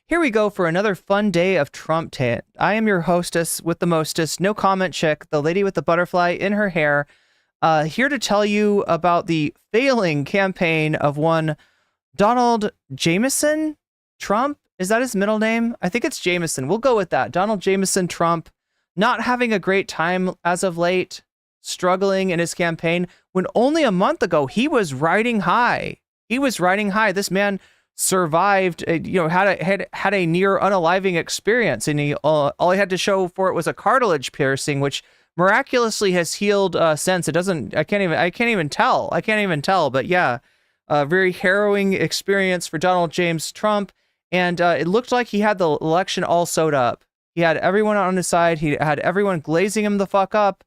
Here we go for another fun day of Trump tent. I am your hostess with the mostest, no comment chick, the lady with the butterfly in her hair, here to tell you about the failing campaign of one Donald Jameson Trump. Is that his middle name? I think it's Jameson. We'll go with that. Donald Jameson Trump, not having a great time as of late, struggling in his campaign when only a month ago he was riding high. He was riding high. This man survived, had a near unaliving experience, and all he had to show for it was a cartilage piercing, which miraculously has healed since. It doesn't. I can't even tell. But yeah, a very harrowing experience for Donald James Trump, and it looked like he had the election all sewed up. He had everyone on his side. He had everyone glazing him the fuck up.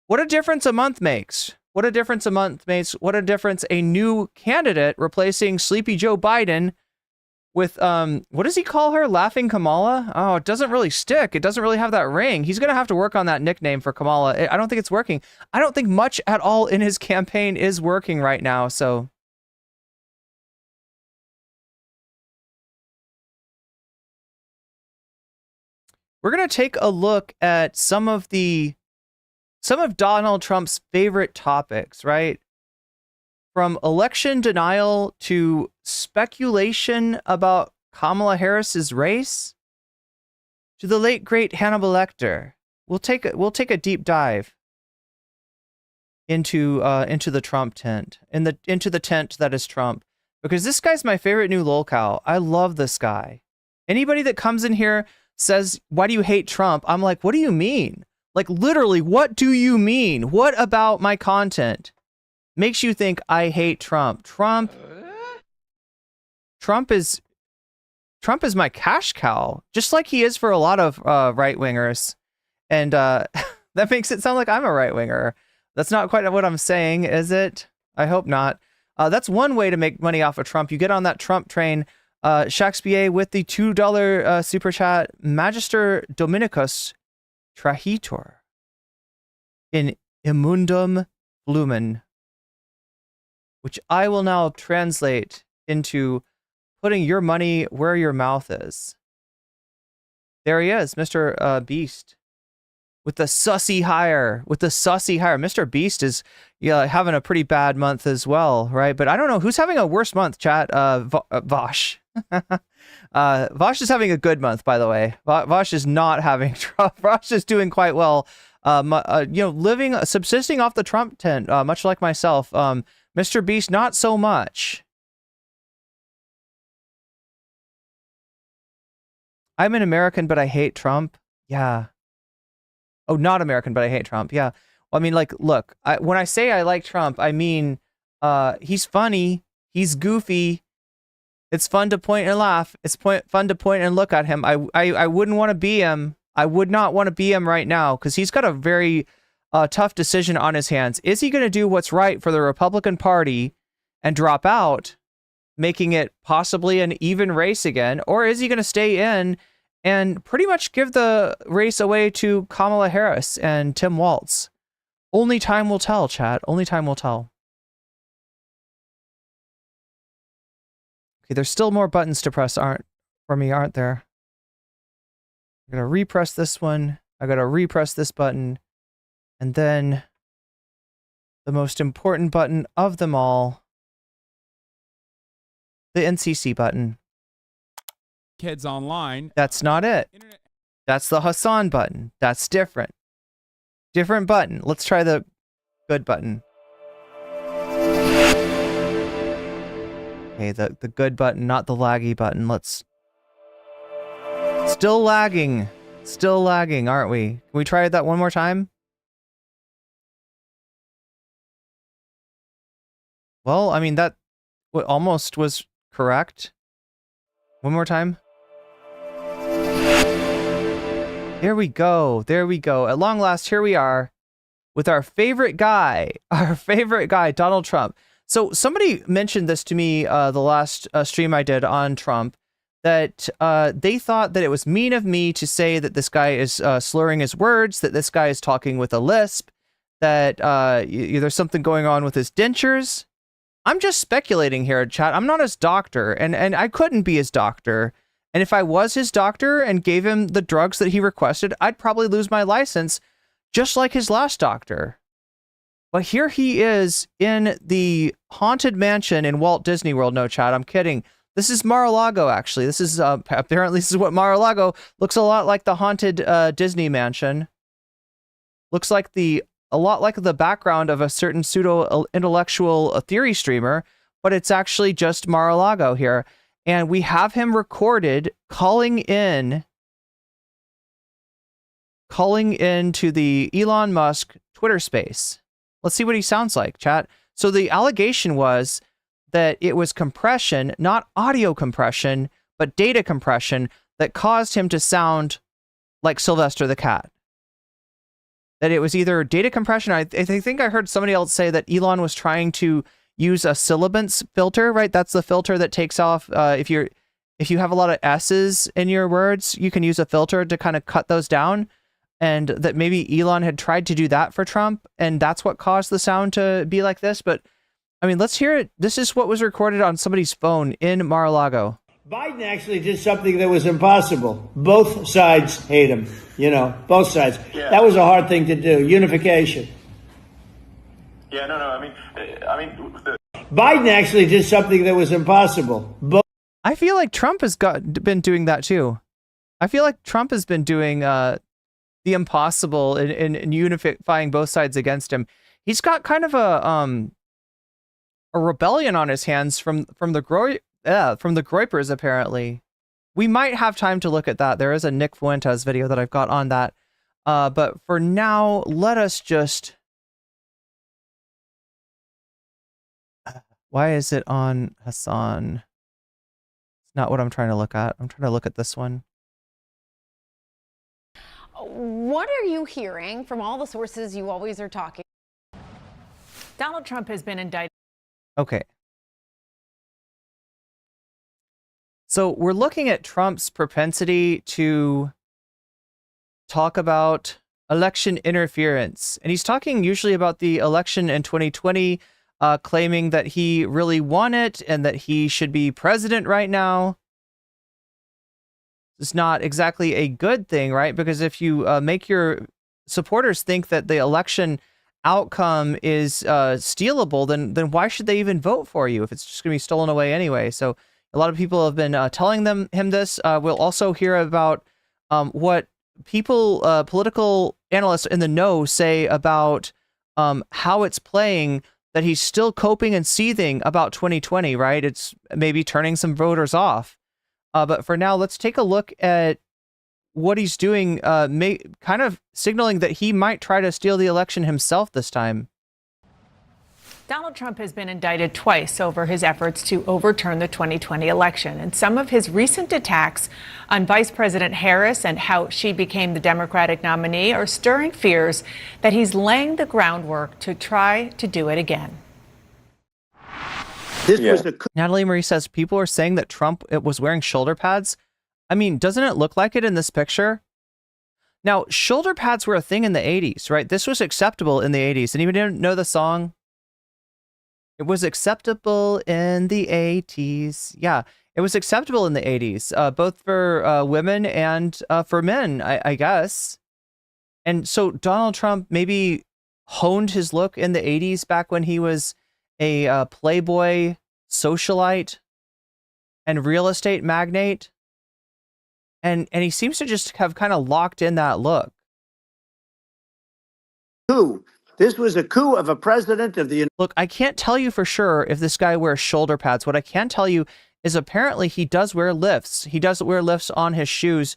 What a difference a month makes. What a difference a month makes. What a difference a new candidate replacing Sleepy Joe Biden with, what does he call her? Laughing Kamala? Oh, it doesn't really stick. It doesn't really have that ring. He's going to have to work on that nickname for Kamala. I don't think it's working. I don't think much at all in his campaign is working right now, so. We're going to take a look at some of Donald Trump's favorite topics, right? From election denial to speculation about Kamala Harris's race to the late great Hannibal Lecter. We'll take a deep dive into the Trump tent, into the tent that is Trump, because this guy's my favorite new lolcow. I love this guy. Anybody that comes in here says, "Why do you hate Trump?" I'm like, "What do you mean? Like, literally, what do you mean? What about my content makes you think I hate Trump?" Trump is my cash cow, just like he is for a lot of right-wingers. And that makes it sound like I'm a right-winger. That's not quite what I'm saying, is it? I hope not. That's one way to make money off of Trump. You get on that Trump train. Shakespeare with the $2 super chat. Magister Dominicus Trahitor in Immundum Flumen, which I will now translate into putting your money where your mouth is. There he is, Mr. Beast, with the sussy hire. Mr. Beast is having a pretty bad month as well, right? But I don't know who's having a worse month, chat. Vosh. Vosh is having a good month, by the way. Vosh is not having Trump. Vosh is doing quite well. Subsisting off the Trump tent, much like myself. Mr. Beast, not so much. I'm an American, but I hate Trump. Yeah. Oh, not American, but I hate Trump. Yeah. Well, I mean, like, look, when I say I like Trump, I mean, he's funny. He's goofy. It's fun to point and laugh. It's fun to point and look at him. I wouldn't want to be him. I would not want to be him right now, because he's got a very tough decision on his hands. Is he going to do what's right for the Republican Party and drop out, making it possibly an even race again? Or is he going to stay in and pretty much give the race away to Kamala Harris and Tim Walz? Only time will tell, chat. Only time will tell. Okay, there's still more buttons to press, aren't there? I'm gonna repress this one. I gotta repress this button. And then the most important button of them all, the NCC button. Kids online. That's not it. That's the Hassan button. That's different. Different button. Let's try the good button. Okay, the good button, not the laggy button. Let's... Still lagging, aren't we? Can we try that one more time? Well, I mean, that almost was correct. One more time. There we go. At long last, here we are with our favorite guy, Donald Trump. So somebody mentioned this to me the last stream I did on Trump, that they thought that it was mean of me to say that this guy is slurring his words, that this guy is talking with a lisp, that there's something going on with his dentures. I'm just speculating here, chat. I'm not his doctor, and I couldn't be his doctor. And if I was his doctor and gave him the drugs that he requested, I'd probably lose my license, just like his last doctor. But here he is in the haunted mansion in Walt Disney World. No, Chad, I'm kidding. This is Mar-a-Lago, actually. This is apparently this is what Mar-a-Lago looks a lot like, the haunted Disney mansion. Looks like a lot like the background of a certain pseudo-intellectual theory streamer, but it's actually just Mar-a-Lago here. And we have him recorded calling in to the Elon Musk Twitter space. Let's see what he sounds like, chat. So the allegation was that it was compression, not audio compression, but data compression that caused him to sound like Sylvester the cat. That it was either data compression. I think I heard somebody else say that Elon was trying to use a sibilance filter, right? That's the filter that takes off if you have a lot of S's in your words, you can use a filter to kind of cut those down. And that maybe Elon had tried to do that for Trump, and that's what caused the sound to be like this. But I mean, let's hear it. This is what was recorded on somebody's phone in Mar-a-Lago. Biden actually did something that was impossible. Both sides hate him, both sides. Yeah. That was a hard thing to do. Unification. Yeah, no. Biden actually did something that was impossible. I feel like Trump has been doing that too. I feel like Trump has been doing the impossible in unifying both sides against him. He's got kind of a rebellion on his hands from the Groypers, apparently. We might have time to look at that. There is a Nick Fuentes video that I've got on that. But for now, let us just... Why is it on Hassan? It's not what I'm trying to look at. I'm trying to look at this one. What are you hearing from all the sources you always are talking? Donald Trump has been indicted. Okay. So we're looking at Trump's propensity to talk about election interference. And he's talking usually about the election in 2020, claiming that he really won it and that he should be president right now. It's not exactly a good thing, right? Because if you make your supporters think that the election outcome is stealable, then why should they even vote for you if it's just going to be stolen away anyway? So a lot of people have been telling him this. We'll also hear about what people, political analysts in the know say about how it's playing, that he's still coping and seething about 2020, right? It's maybe turning some voters off. But for now, let's take a look at what he's doing, kind of signaling that he might try to steal the election himself this time. Donald Trump has been indicted twice over his efforts to overturn the 2020 election. And some of his recent attacks on Vice President Harris and how she became the Democratic nominee are stirring fears that he's laying the groundwork to try to do it again. Natalie Marie says people are saying that Trump was wearing shoulder pads. I mean, doesn't it look like it in this picture? Now, shoulder pads were a thing in the 80s, right? This was acceptable in the 80s. Anyone didn't know the song? It was acceptable in the 80s. Yeah, it was acceptable in the 80s, both for women and for men, I guess. And so Donald Trump maybe honed his look in the 80s back when he was a playboy socialite and real estate magnate. And he seems to just have kind of locked in that look. Coup. This was a coup of a president of the... Look, I can't tell you for sure if this guy wears shoulder pads. What I can tell you is apparently he does wear lifts. He does wear lifts on his shoes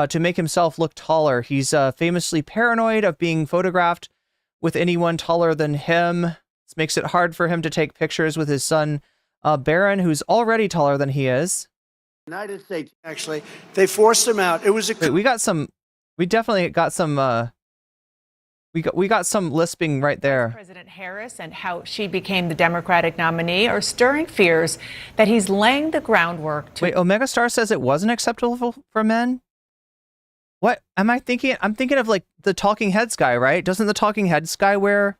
to make himself look taller. He's famously paranoid of being photographed with anyone taller than him. This makes it hard for him to take pictures with his son, Barron, who's already taller than he is. United States, actually, they forced him out. It was a... Wait, we definitely got some... We got some lisping right there. President Harris and how she became the Democratic nominee are stirring fears that he's laying the groundwork to... Wait, Omega Star says it wasn't acceptable for men? What am I thinking? I'm thinking of like the Talking Heads guy, right? Doesn't the Talking Heads guy wear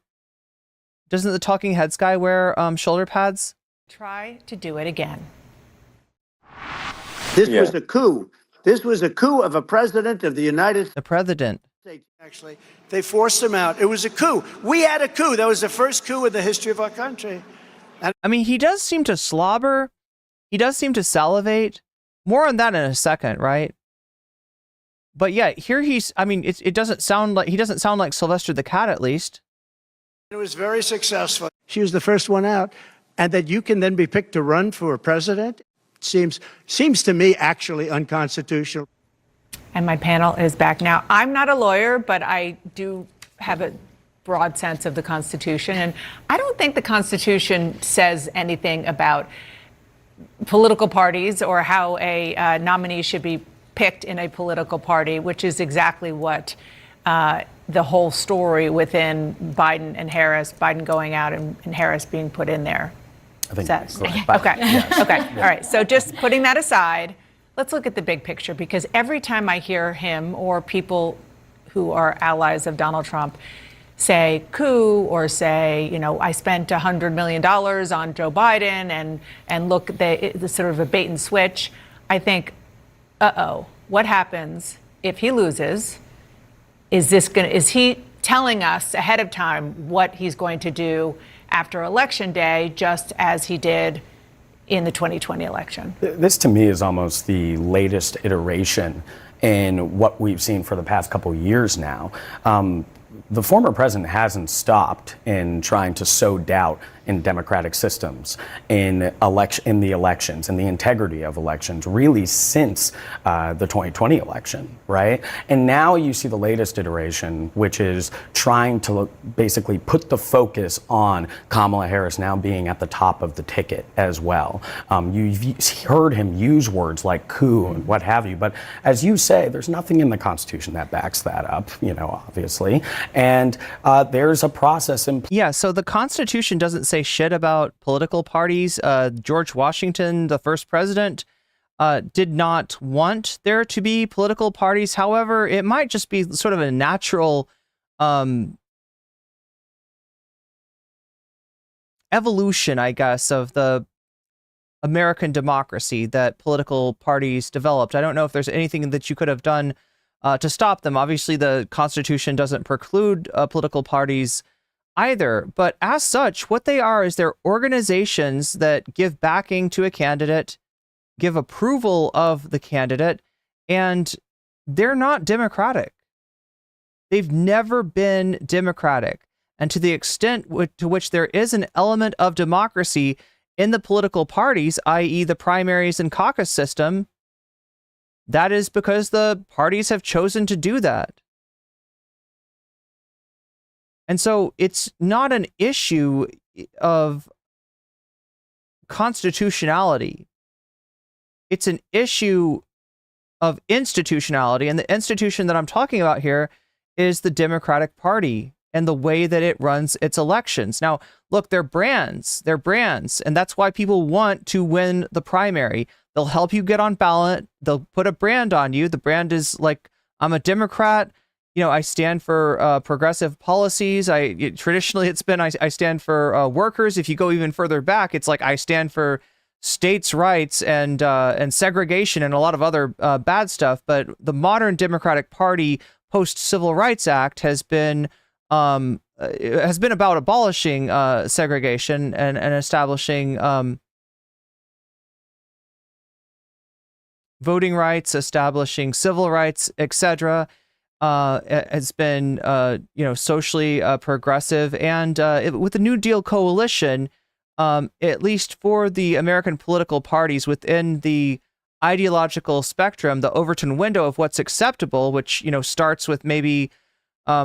shoulder pads? Try to do it again. This was a coup. This was a coup of a president of the United The president. States. Actually, they forced him out. It was a coup. We had a coup. That was the first coup in the history of our country. I mean, he does seem to slobber. He does seem to salivate. More on that in a second, right? But yeah, here he's, I mean, it doesn't sound like, he doesn't sound like Sylvester the Cat, at least. It was very successful. She was the first one out. And that you can then be picked to run for president seems to me actually unconstitutional. And my panel is back now. I'm not a lawyer, but I do have a broad sense of the Constitution. And I don't think the Constitution says anything about political parties or how a nominee should be picked in a political party, which is exactly what the whole story within Biden and Harris, Biden going out and Harris being put in there, says. Okay. Yes. Okay. All right. So just putting that aside, let's look at the big picture, because every time I hear him or people who are allies of Donald Trump say coup or say, you know, I spent $100 million on Joe Biden and look, the sort of a bait and switch, I think, what happens if he loses? Is he telling us ahead of time what he's going to do after Election Day, just as he did in the 2020 election? This, to me, is almost the latest iteration in what we've seen for the past couple of years now. The former president hasn't stopped in trying to sow doubt in democratic systems, in the elections, and the integrity of elections, really since the 2020 election, right? And now you see the latest iteration, which is trying to basically put the focus on Kamala Harris now being at the top of the ticket as well. You've heard him use words like coup and what have you, but as you say, there's nothing in the Constitution that backs that up, you know, obviously. And there's a process in place. Yeah, so the Constitution doesn't say shit about political parties. George Washington, the first president, did not want there to be political parties. However, it might just be sort of a natural evolution, I guess, of the American democracy that political parties developed. I don't know if there's anything that you could have done to stop them. Obviously, the Constitution doesn't preclude political parties either, but as such, what they are is they're organizations that give backing to a candidate, give approval of the candidate, and they're not democratic. They've never been democratic. And to the extent to which there is an element of democracy in the political parties, i.e. the primaries and caucus system, that is because the parties have chosen to do that. And so it's not an issue of constitutionality. It's an issue of institutionality. And the institution that I'm talking about here is the Democratic Party and the way that it runs its elections. Now, look, they're brands, and that's why people want to win the primary. They'll help you get on ballot. They'll put a brand on you. The brand is like, I'm a Democrat. You know, I stand for progressive policies. Traditionally, it's been I stand for workers. If you go even further back, it's like I stand for states' rights and segregation and a lot of other bad stuff. But the modern Democratic Party post-Civil Rights Act has been about abolishing segregation and establishing voting rights, establishing civil rights, etc. Has been, socially progressive, and with the New Deal coalition, at least for the American political parties within the ideological spectrum, the Overton window of what's acceptable, which starts with maybe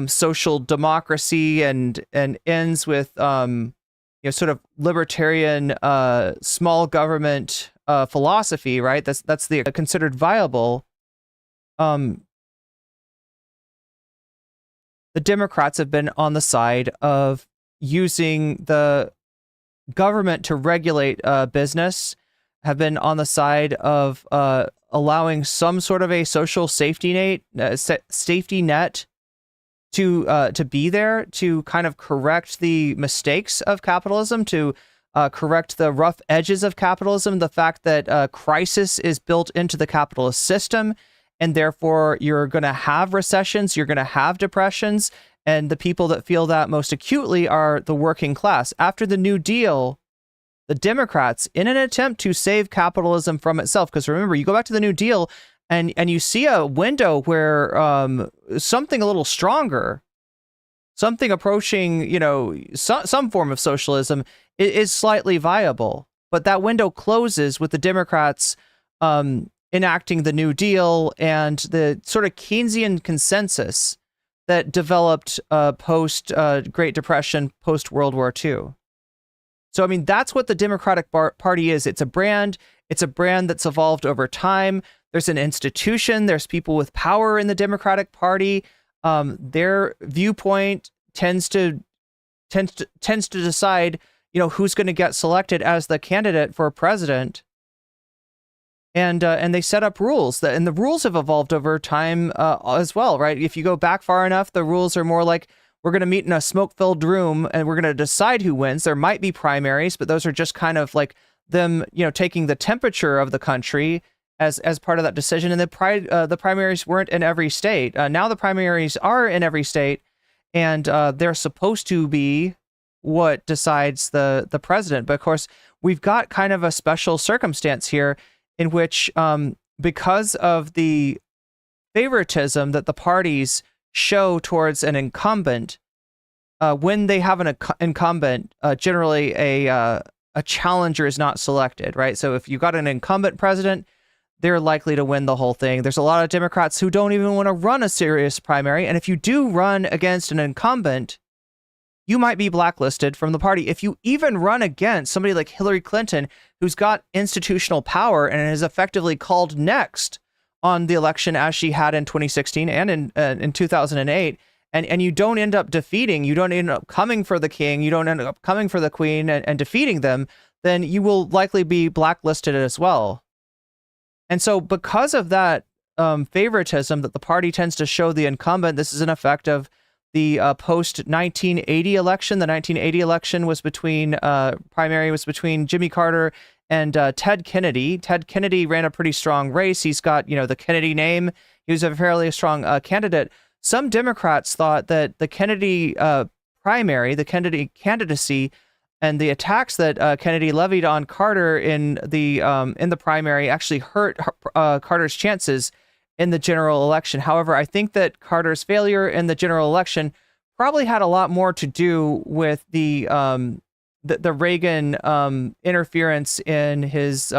social democracy and ends with sort of libertarian small government philosophy, right? That's the considered viable. The Democrats have been on the side of using the government to regulate business, have been on the side of allowing some sort of a social safety net to be there to kind of correct the mistakes of capitalism, to correct the rough edges of capitalism, the fact that crisis is built into the capitalist system, and therefore you're going to have recessions, you're going to have depressions, and the people that feel that most acutely are the working class. After the New Deal, the Democrats, in an attempt to save capitalism from itself, because remember, you go back to the New Deal and you see a window where something a little stronger, something approaching, some form of socialism is slightly viable. But that window closes with the Democrats enacting the New Deal and the sort of Keynesian consensus that developed post Great Depression, post World War II. So, I mean, that's what the Democratic Party is. It's a brand. It's a brand that's evolved over time. There's an institution. There's people with power in the Democratic Party. Their viewpoint tends to decide, who's going to get selected as the candidate for president. And they set up rules, and the rules have evolved over time as well, right? If you go back far enough, the rules are more like, we're going to meet in a smoke-filled room and we're going to decide who wins. There might be primaries, but those are just kind of like them, taking the temperature of the country as part of that decision. And the primaries weren't in every state. Now the primaries are in every state, and they're supposed to be what decides the president. But of course, we've got kind of a special circumstance here in which, because of the favoritism that the parties show towards an incumbent, when they have an incumbent, generally a challenger is not selected, right? So if you've got an incumbent president, they're likely to win the whole thing. There's a lot of Democrats who don't even want to run a serious primary, and if you do run against an incumbent, you might be blacklisted from the party. If you even run against somebody like Hillary Clinton, who's got institutional power and is effectively called next on the election as she had in 2016 and in 2008, and you don't end up defeating, you don't end up coming for the king, you don't end up coming for the queen and defeating them, then you will likely be blacklisted as well. And so because of that favoritism that the party tends to show the incumbent, this is an effect of the post-1980 election. The 1980 election was primary was between Jimmy Carter and Ted Kennedy. Ted Kennedy ran a pretty strong race. He's got, the Kennedy name. He was a fairly strong candidate. Some Democrats thought that the Kennedy primary, the Kennedy candidacy, and the attacks that Kennedy levied on Carter in the primary actually hurt Carter's chances in the general election. However, I think that Carter's failure in the general election probably had a lot more to do with the Reagan interference in his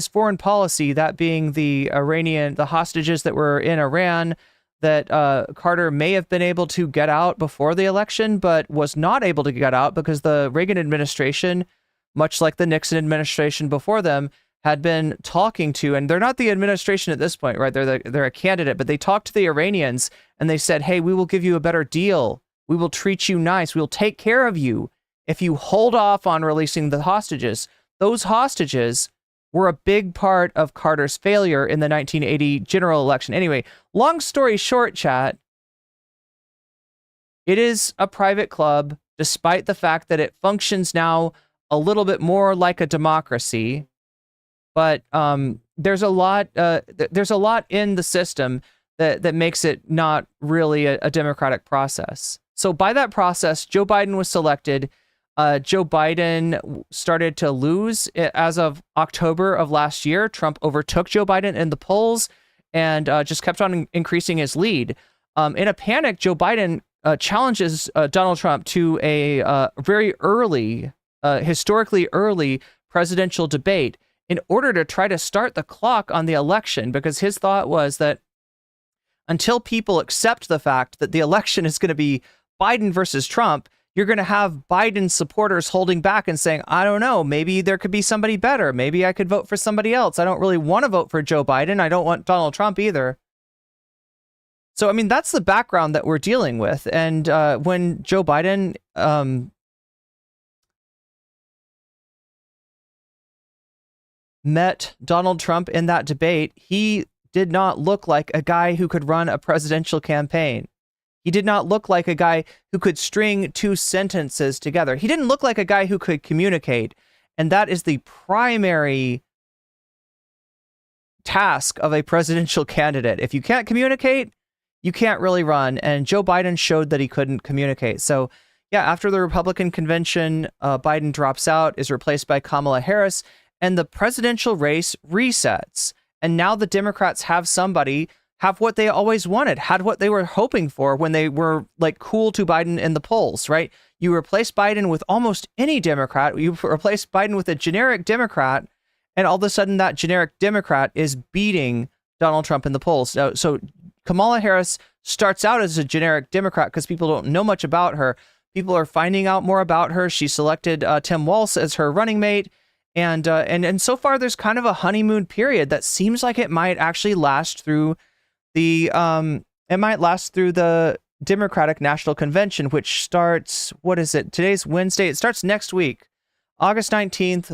foreign policy, that being the hostages that were in Iran, that Carter may have been able to get out before the election, but was not able to get out because the Reagan administration, much like the Nixon administration before them, had been talking to, and they're not the administration at this point, right? They're a candidate, but they talked to the Iranians and they said, hey, we will give you a better deal. We will treat you nice. We'll take care of you if you hold off on releasing the hostages. Those hostages were a big part of Carter's failure in the 1980 general election. Anyway, long story short, chat, it is a private club, despite the fact that it functions now a little bit more like a democracy. But there's a lot in the system that makes it not really a democratic process. So by that process, Joe Biden was selected. Joe Biden started to lose as of October of last year. Trump overtook Joe Biden in the polls and just kept on increasing his lead. In a panic, Joe Biden challenges Donald Trump to a very early, historically early presidential debate in order to try to start the clock on the election, because his thought was that until people accept the fact that the election is going to be Biden versus Trump, you're going to have Biden supporters holding back and saying, I don't know, maybe there could be somebody better. Maybe I could vote for somebody else. I don't really want to vote for Joe Biden. I don't want Donald Trump either. So, I mean, that's the background that we're dealing with. And when Joe Biden met Donald Trump in that debate, he did not look like a guy who could run a presidential campaign. He did not look like a guy who could string two sentences together. He didn't look like a guy who could communicate. And that is the primary task of a presidential candidate. If you can't communicate, you can't really run. And Joe Biden showed that he couldn't communicate. So yeah, after the Republican convention, Biden drops out, is replaced by Kamala Harris, and the presidential race resets. And now the Democrats have what they always wanted, had what they were hoping for when they were like cool to Biden in the polls, right? You replace Biden with almost any Democrat. You replace Biden with a generic Democrat, and all of a sudden that generic Democrat is beating Donald Trump in the polls. So Kamala Harris starts out as a generic Democrat because people don't know much about her. People are finding out more about her. She selected Tim Walz as her running mate. And so far, there's kind of a honeymoon period that seems like it might actually last through the Democratic National Convention, which starts, what is it? Today's Wednesday. It starts next week, August 19th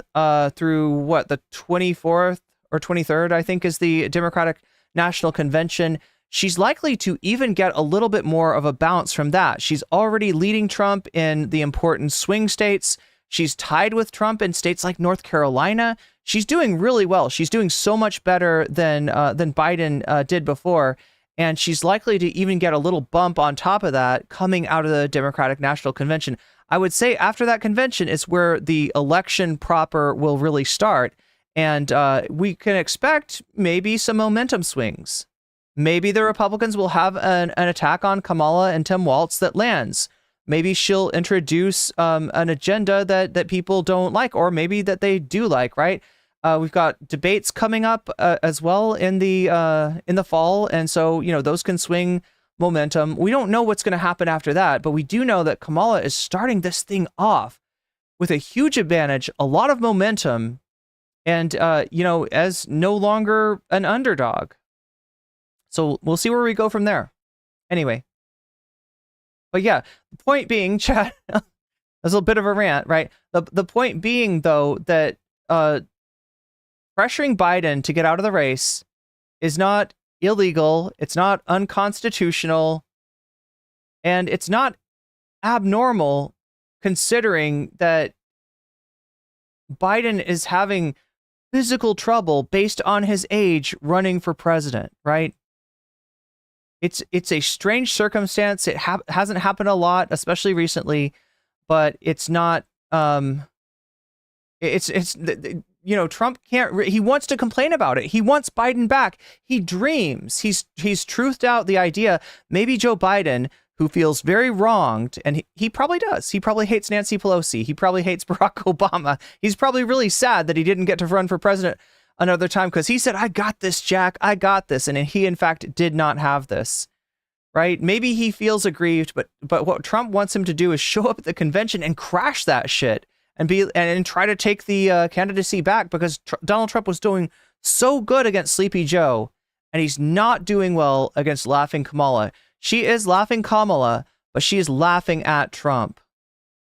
through the 24th or 23rd, I think, is the Democratic National Convention. She's likely to even get a little bit more of a bounce from that. She's already leading Trump in the important swing states. She's tied with Trump in states like North Carolina. She's doing really well. She's doing so much better than Biden did before. And she's likely to even get a little bump on top of that coming out of the Democratic National Convention. I would say after that convention is where the election proper will really start. And we can expect maybe some momentum swings. Maybe the Republicans will have an attack on Kamala and Tim Walz that lands. Maybe she'll introduce an agenda that people don't like, or maybe that they do like, right? We've got debates coming up as well in the fall. And so, those can swing momentum. We don't know what's going to happen after that, but we do know that Kamala is starting this thing off with a huge advantage, a lot of momentum, and, as no longer an underdog. So we'll see where we go from there. Anyway. But yeah, the point being, Chad, there's a bit of a rant, right? The point being, though, that pressuring Biden to get out of the race is not illegal. It's not unconstitutional. And it's not abnormal considering that Biden is having physical trouble based on his age running for president, right? It's a strange circumstance. It hasn't happened a lot, especially recently, but it's not. Trump can't. He wants to complain about it. He wants Biden back. He dreams. He's truthed out the idea. Maybe Joe Biden, who feels very wronged, and he probably does. He probably hates Nancy Pelosi. He probably hates Barack Obama. He's probably really sad that he didn't get to run for president another time because he said, "I got this, Jack. I got this," and he in fact did not have this. Right? Maybe he feels aggrieved, but what Trump wants him to do is show up at the convention and crash that shit and try to take the candidacy back because Donald Trump was doing so good against Sleepy Joe, and he's not doing well against Laughing Kamala. She is laughing Kamala, but she is laughing at Trump.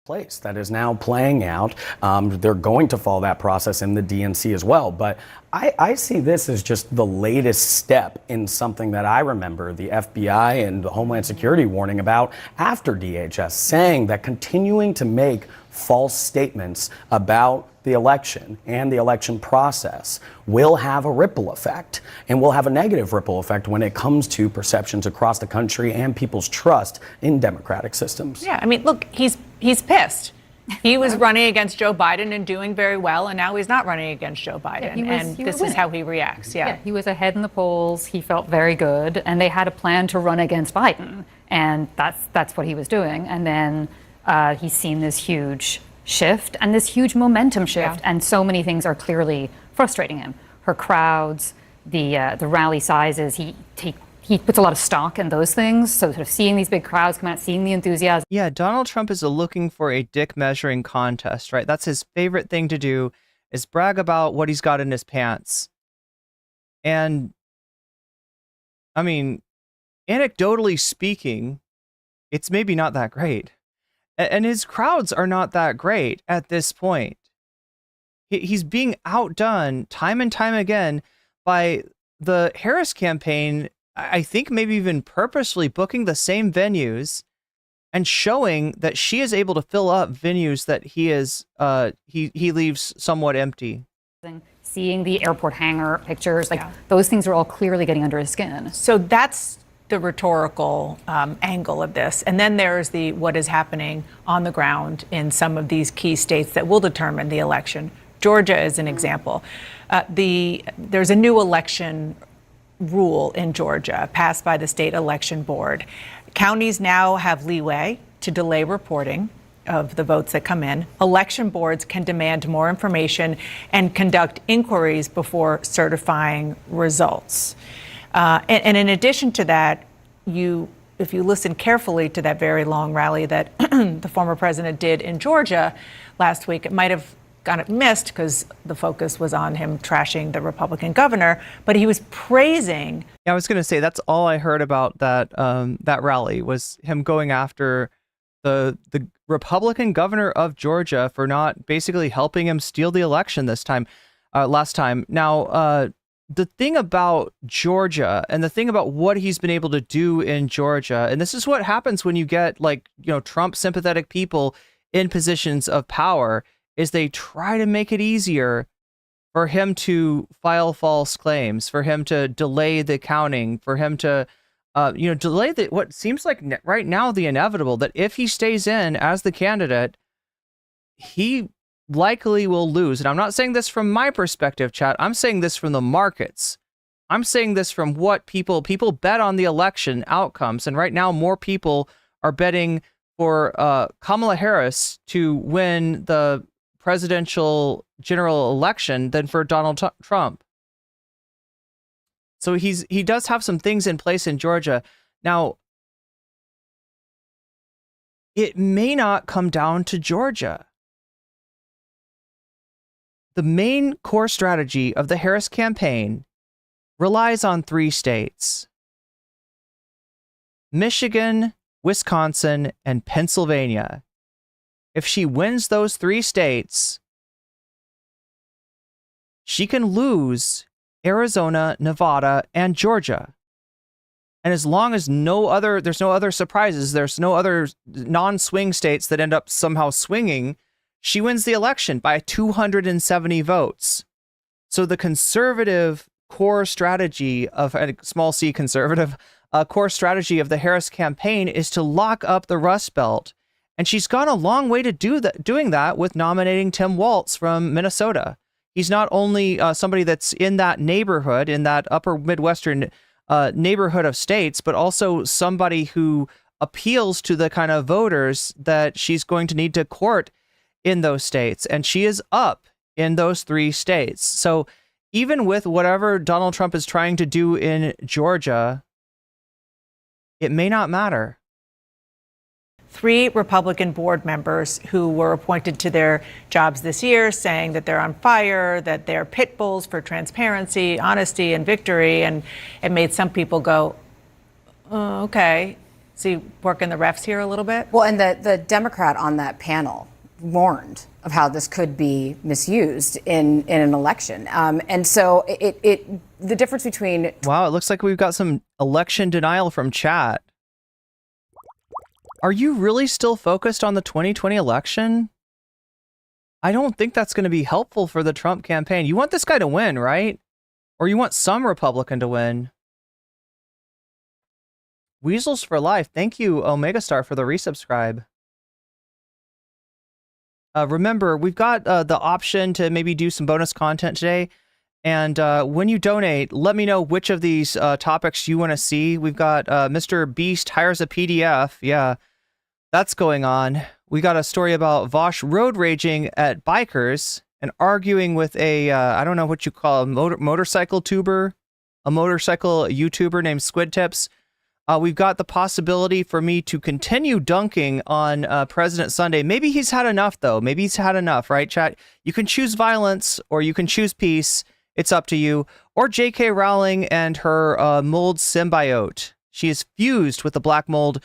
Place that is now playing out. They're going to follow that process in the DNC as well. But I see this as just the latest step in something that I remember the FBI and the Homeland Security warning about after DHS, saying that continuing to make false statements about the election and the election process will have a ripple effect, and will have a negative ripple effect when it comes to perceptions across the country and people's trust in democratic systems. Yeah, I mean, look, he's pissed. He was running against Joe Biden and doing very well, and now he's not running against Joe Biden. Yeah, this is how he reacts. Yeah, he was ahead in the polls. He felt very good, and they had a plan to run against Biden, and that's what he was doing. And then he's seen this huge shift and this huge momentum shift, and so many things are clearly frustrating him. Her crowds, the rally sizes. He puts a lot of stock in those things. So sort of seeing these big crowds come out, seeing the enthusiasm. Yeah, Donald Trump is looking for a dick measuring contest, right? That's his favorite thing to do, is brag about what he's got in his pants. And I mean, anecdotally speaking, it's maybe not that great. And his crowds are not that great at this point. He's being outdone time and time again by the Harris campaign I think maybe even purposely booking the same venues and showing that she is able to fill up venues that he leaves somewhat empty. Seeing the airport hangar pictures, those things are all clearly getting under his skin. So that's the rhetorical angle of this. And then there's what is happening on the ground in some of these key states that will determine the election. Georgia is an example. There's a new election rule in Georgia passed by the state election board. Counties now have leeway to delay reporting of the votes that come in. Election boards can demand more information and conduct inquiries before certifying results. And in addition to that, if you listen carefully to that very long rally that the former president did in Georgia last week, it might have got missed because the focus was on him trashing the Republican governor, but he was praising. Yeah, I was going to say that's all I heard about that rally was him going after the Republican governor of Georgia for not basically helping him steal the election last time. Now, the thing about Georgia and the thing about what he's been able to do in Georgia, and this is what happens when you get Trump sympathetic people in positions of power, is they try to make it easier for him to file false claims, for him to delay the counting, for him to delay what seems like right now the inevitable, that if he stays in as the candidate, he likely will lose. And I'm not saying this from my perspective, chat. I'm saying this from the markets. I'm saying this from what people bet on the election outcomes. And right now, more people are betting for Kamala Harris to win the presidential general election than for Donald Trump. So he does have some things in place in Georgia. Now, it may not come down to Georgia. The main core strategy of the Harris campaign relies on 3 states: Michigan, Wisconsin, and Pennsylvania. If she wins those 3 states, she can lose Arizona, Nevada, and Georgia. And as long as there's no other surprises, there's no other non-swing states that end up somehow swinging, she wins the election by 270 votes. So the conservative core strategy of a small c conservative core strategy of the Harris campaign is to lock up the Rust Belt. And she's gone a long way to doing that with nominating Tim Walz from Minnesota. He's not only somebody that's in that neighborhood, in that upper Midwestern neighborhood of states, but also somebody who appeals to the kind of voters that she's going to need to court in those states. And she is up in those 3 states. So even with whatever Donald Trump is trying to do in Georgia, it may not matter. 3 Republican board members who were appointed to their jobs this year saying that they're on fire, that they're pit bulls for transparency, honesty, and victory. And it made some people go, oh, okay. See, working the refs here a little bit. Well, and the Democrat on that panel warned of how this could be misused in an election. And so the difference between... Wow, it looks like we've got some election denial from chat. Are you really still focused on the 2020 election? I don't think that's going to be helpful for the Trump campaign. You want this guy to win, right? Or you want some Republican to win. Weasels for life. Thank you, Omega Star, for the resubscribe. Remember, we've got the option to maybe do some bonus content today. And when you donate, let me know which of these topics you want to see. We've got Mr. Beast hires a PDF. Yeah, that's going on. We got a story about Vosh road raging at bikers and arguing with a, I don't know what you call a motorcycle tuber, a motorcycle YouTuber named Squid Tips. We've got the possibility for me to continue dunking on President Sunday. Maybe he's had enough, though. Maybe he's had enough, right, chat? You can choose violence or you can choose peace. It's up to you. Or J.K. Rowling and her mold symbiote. She is fused with the black mold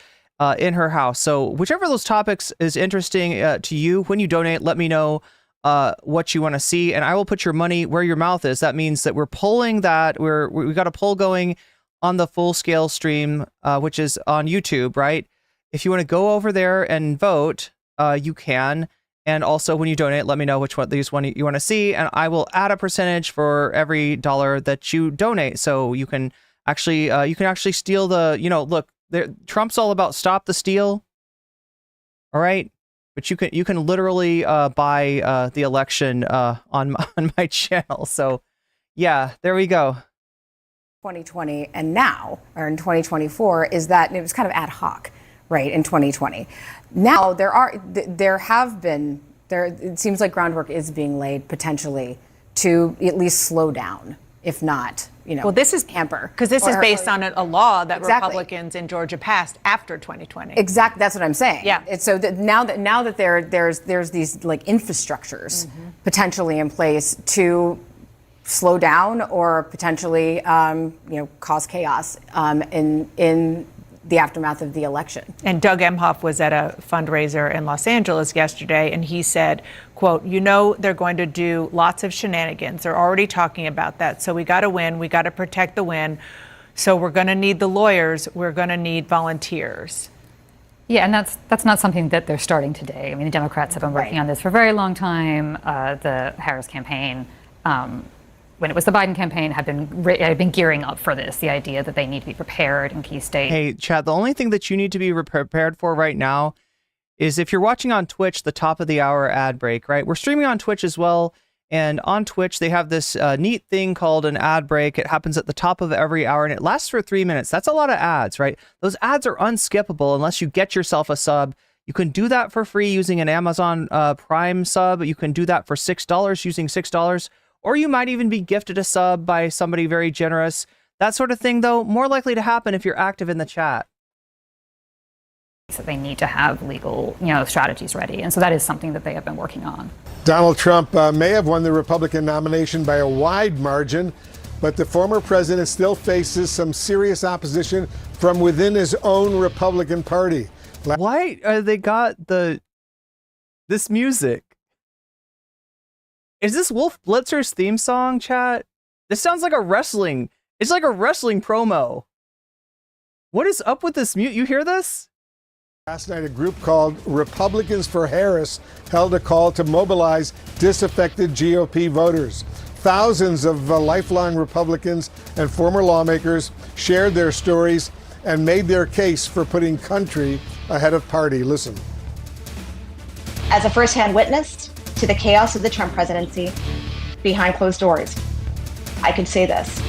in her house. So whichever of those topics is interesting to you, when you donate, let me know what you want to see, and I will put your money where your mouth is. That means that we're polling that. We got a poll going on the full scale stream, which is on YouTube, right? If you want to go over there and vote, you can. And also when you donate, let me know which one these one you want to see. And I will add a percentage for every dollar that you donate. So you can actually steal the, look, Trump's all about stop the steal. All right. But you can literally buy the election on my channel. So yeah, there we go. 2020 and now, or in 2024, is that it was kind of ad hoc, right, in 2020. Now it seems like groundwork is being laid potentially to at least slow down, if not, well, this is hamper. Because this is based on a law that Exactly. Republicans in Georgia passed after 2020. Exactly, that's what I'm saying. Yeah. It's so that now that there's these like infrastructures potentially in place to slow down or potentially cause chaos in the aftermath of the election. And Doug Emhoff was at a fundraiser in Los Angeles yesterday, and he said, quote, they're going to do lots of shenanigans. They're already talking about that. So we got to win. We got to protect the win. So we're going to need the lawyers. We're going to need volunteers. Yeah, and that's not something that they're starting today. I mean, the Democrats have been working on this for a very long time. The Harris campaign, when it was the Biden campaign, had been gearing up for this, the idea that they need to be prepared in key states. Hey, Chad, the only thing that you need to be prepared for right now is if you're watching on Twitch, the top of the hour ad break, right? We're streaming on Twitch as well. And on Twitch, they have this neat thing called an ad break. It happens at the top of every hour and it lasts for 3 minutes. That's a lot of ads, right? Those ads are unskippable unless you get yourself a sub. You can do that for free using an Amazon Prime sub. You can do that for $6 using $6. Or you might even be gifted a sub by somebody very generous. That sort of thing, though, more likely to happen if you're active in the chat. So they need to have legal, strategies ready. And so that is something that they have been working on. Donald Trump may have won the Republican nomination by a wide margin, but the former president still faces some serious opposition from within his own Republican Party. Why they got this music? Is this Wolf Blitzer's theme song, chat? This sounds like it's like a wrestling promo. What is up with this mute? You hear this? Last night, a group called Republicans for Harris held a call to mobilize disaffected GOP voters. Thousands of lifelong Republicans and former lawmakers shared their stories and made their case for putting country ahead of party. Listen. As a firsthand witness to the chaos of the Trump presidency behind closed doors, I can say this: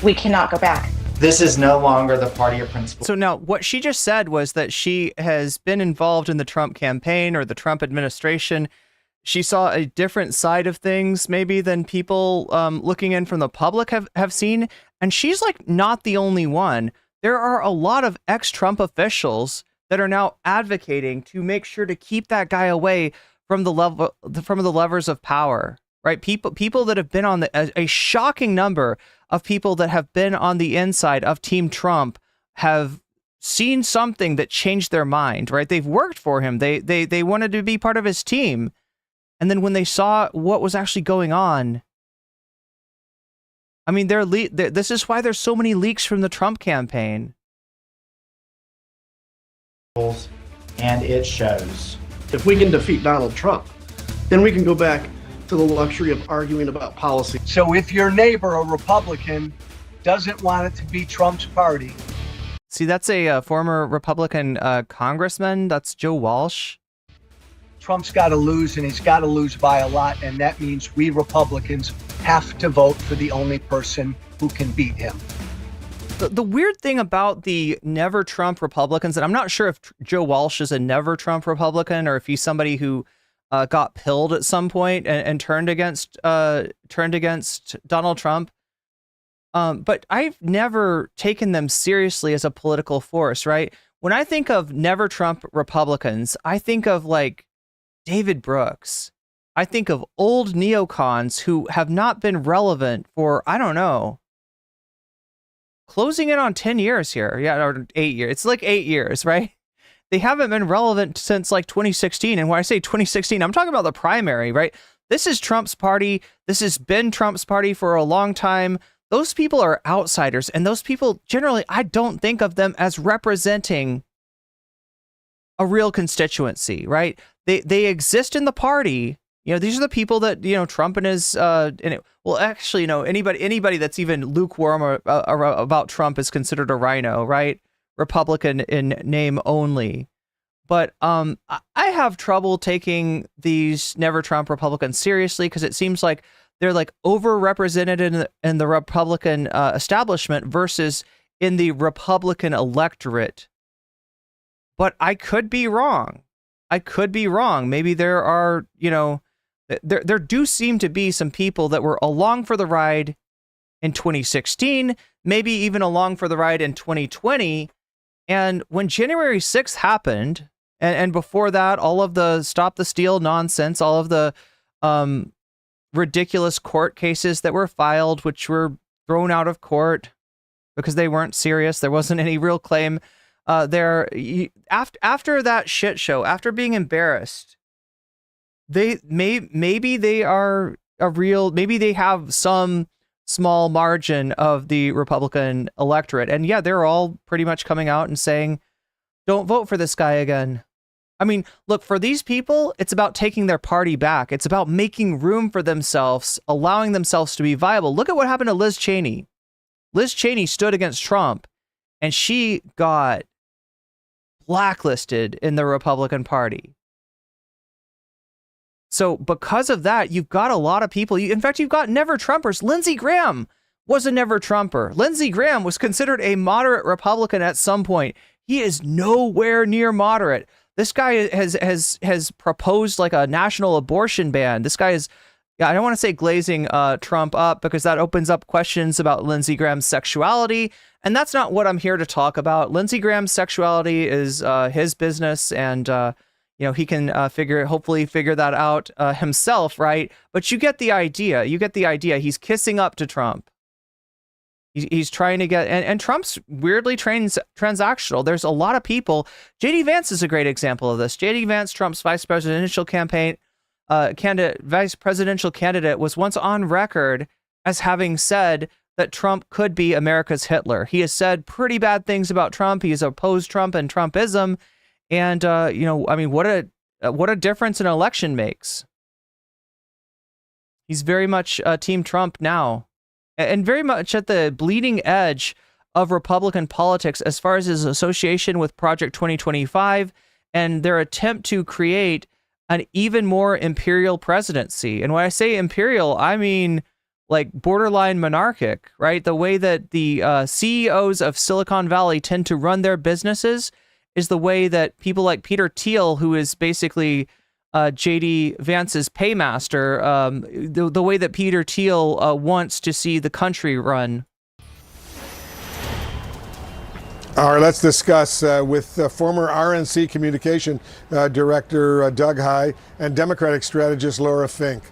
we cannot go back. This is no longer the party of principle. So now what she just said was that she has been involved in the Trump campaign or the Trump administration. She saw a different side of things maybe than people looking in from the public have seen. And she's like not the only one. There are a lot of ex-Trump officials that are now advocating to make sure to keep that guy away from the levers of power, right? People that have been on a shocking number of people that have been on the inside of Team Trump have seen something that changed their mind, right? They've worked for him. They wanted to be part of his team. And then when they saw what was actually going on, I mean, this is why there's so many leaks from the Trump campaign. And it shows. If we can defeat Donald Trump, then we can go back to the luxury of arguing about policy. So if your neighbor, a Republican, doesn't want it to be Trump's party. See, that's a former Republican congressman. That's Joe Walsh. Trump's got to lose, and he's got to lose by a lot. And that means we Republicans have to vote for the only person who can beat him. The weird thing about the never Trump Republicans, and I'm not sure if Joe Walsh is a never Trump Republican or if he's somebody who got pilled at some point and turned against Donald Trump. But I've never taken them seriously as a political force, right? When I think of never Trump Republicans, I think of like David Brooks. I think of old neocons who have not been relevant for, I don't know, closing in on 10 years here. Yeah, or 8 years. It's like 8 years, right? They haven't been relevant since like 2016. And when I say 2016, I'm talking about the primary, right? This is Trump's party. This has been Trump's party for a long time. those people are outsiders, and those people generally, I don't think of them as representing a real constituency, right? They exist in the party. You know, these are the people that, you know, Trump and his well, actually, you know, anybody that's even lukewarm about Trump is considered a rhino, right? Republican in name only. But I have trouble taking these Never Trump Republicans seriously, because it seems like they're like overrepresented in the Republican establishment versus in the Republican electorate. But I could be wrong. Maybe there are, you know, there do seem to be some people that were along for the ride in 2016, maybe even along for the ride in 2020. And when January 6th happened, and before that, all of the Stop the Steal nonsense, all of the ridiculous court cases that were filed, which were thrown out of court because they weren't serious. There wasn't any real claim there. After that shit show, after being embarrassed, maybe they are a real, maybe they have some small margin of the Republican electorate. And yeah, they're all pretty much coming out and saying, don't vote for this guy again. I mean, look, for these people, it's about taking their party back. It's about making room for themselves, allowing themselves to be viable. Look at what happened to Liz Cheney. Liz Cheney stood against Trump, and she got blacklisted in the Republican Party. So because of that, you've got a lot of people. In fact, you've got Never Trumpers. Lindsey Graham was a Never Trumper. Lindsey Graham was considered a moderate Republican at some point. He is nowhere near moderate. This guy has proposed like a national abortion ban. This guy is, I don't want to say glazing Trump up, because that opens up questions about Lindsey Graham's sexuality. And that's not what I'm here to talk about. Lindsey Graham's sexuality is his business, and you know, he can hopefully figure that out himself, right? But you get the idea. He's kissing up to Trump. He's trying to get, and Trump's weirdly transactional. There's a lot of people. J.D. Vance is a great example of this. J.D. Vance, Trump's vice presidential candidate, was once on record as having said that Trump could be America's Hitler. He has said pretty bad things about Trump. He has opposed Trump and Trumpism. And, you know, I mean, what a difference an election makes. He's very much Team Trump now, and very much at the bleeding edge of Republican politics as far as his association with Project 2025 and their attempt to create an even more imperial presidency. And when I say imperial, I mean like borderline monarchic, right? The way that the CEOs of Silicon Valley tend to run their businesses is the way that people like Peter Thiel, who is basically J.D. Vance's paymaster, the way that Peter Thiel wants to see the country run. All right, let's discuss with former RNC Communication Director Doug Heye and Democratic strategist Laura Fink.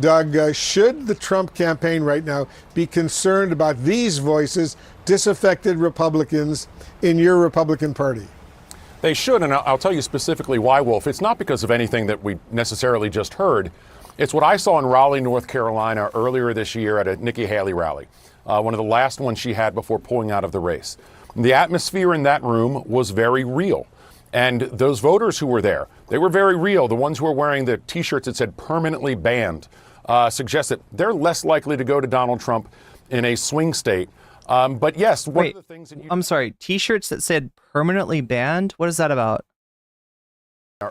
Doug, should the Trump campaign right now be concerned about these voices, disaffected Republicans in your Republican Party? They should, and I'll tell you specifically why, Wolf. It's not because of anything that we necessarily just heard. It's what I saw in Raleigh, North Carolina earlier this year at a Nikki Haley rally, one of the last ones she had before pulling out of the race. The atmosphere in that room was very real. And those voters who were there, they were very real. The ones who were wearing the T-shirts that said permanently banned suggest that they're less likely to go to Donald Trump in a swing state. But yes, one of the things that I'm sorry, T-shirts that said permanently banned? What is that about?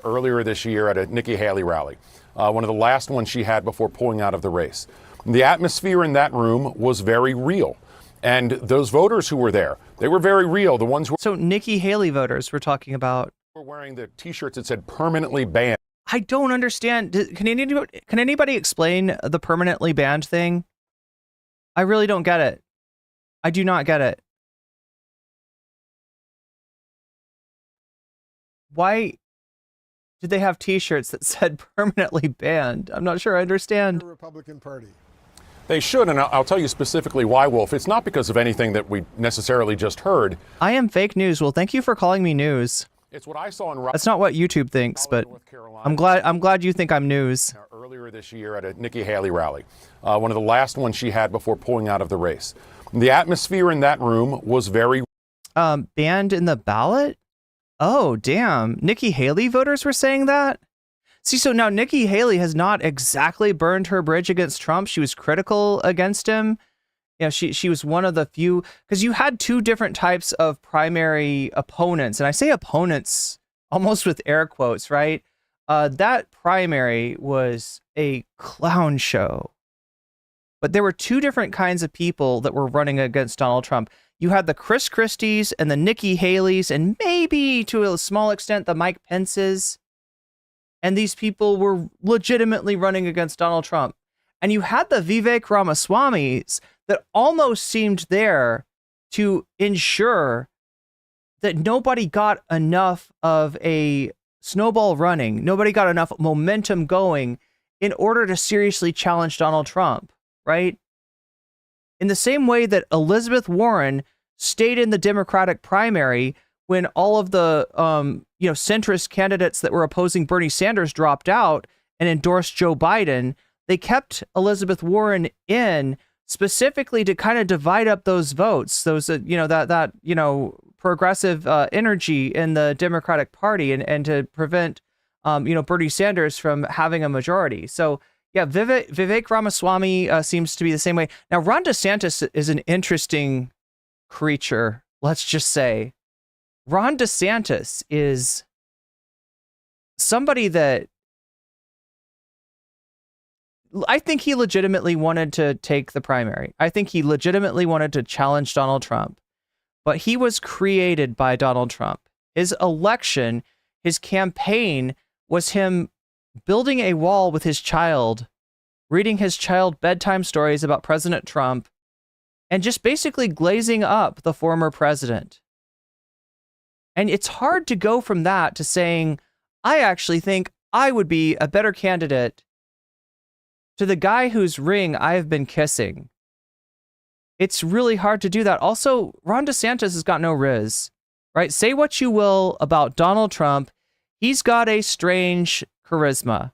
Earlier this year at a Nikki Haley rally, one of the last ones she had before pulling out of the race. The atmosphere in that room was very real. And those voters who were there, they were very real. The ones who So Nikki Haley voters we're talking about were wearing the T-shirts that said permanently banned. I don't understand. Can anybody explain the permanently banned thing? I really don't get it. I do not get it. Why did they have T-shirts that said permanently banned? I'm not sure I understand. The Republican Party. They should, and I'll tell you specifically why, Wolf. It's not because of anything that we necessarily just heard. I am fake news. Well, thank you for calling me news. It's what I saw in Raleigh. That's not what YouTube thinks, but I'm glad you think I'm news. Earlier this year at a Nikki Haley rally, one of the last ones she had before pulling out of the race. The atmosphere in that room was very banned in the ballot. Oh, damn. Nikki Haley voters were saying that? See, so now Nikki Haley has not exactly burned her bridge against Trump. She was critical against him. You know, she was one of the few, because you had two different types of primary opponents. And I say opponents almost with air quotes, right? That primary was a clown show. But there were two different kinds of people that were running against Donald Trump. You had the Chris Christies and the Nikki Haleys, and maybe to a small extent the Mike Pences. And these people were legitimately running against Donald Trump. And you had the Vivek Ramaswamis that almost seemed there to ensure that nobody got enough of a snowball running, nobody got enough momentum going in order to seriously challenge Donald Trump, right? In the same way that Elizabeth Warren stayed in the Democratic primary when all of the centrist candidates that were opposing Bernie Sanders dropped out and endorsed Joe Biden, they kept Elizabeth Warren in specifically to kind of divide up those votes, those progressive energy in the Democratic Party, and to prevent Bernie Sanders from having a majority. So yeah, Vivek Ramaswamy seems to be the same way. Now, Ron DeSantis is an interesting creature, let's just say. Ron DeSantis is somebody that I think he legitimately wanted to take the primary. I think he legitimately wanted to challenge Donald Trump, but he was created by Donald Trump. His election, his campaign was him building a wall with his child, reading his child bedtime stories about President Trump, and just basically glazing up the former president. And it's hard to go from that to saying, I actually think I would be a better candidate to the guy whose ring I have been kissing. It's really hard to do that. Also, Ron DeSantis has got no riz, right? Say what you will about Donald Trump. He's got a strange charisma.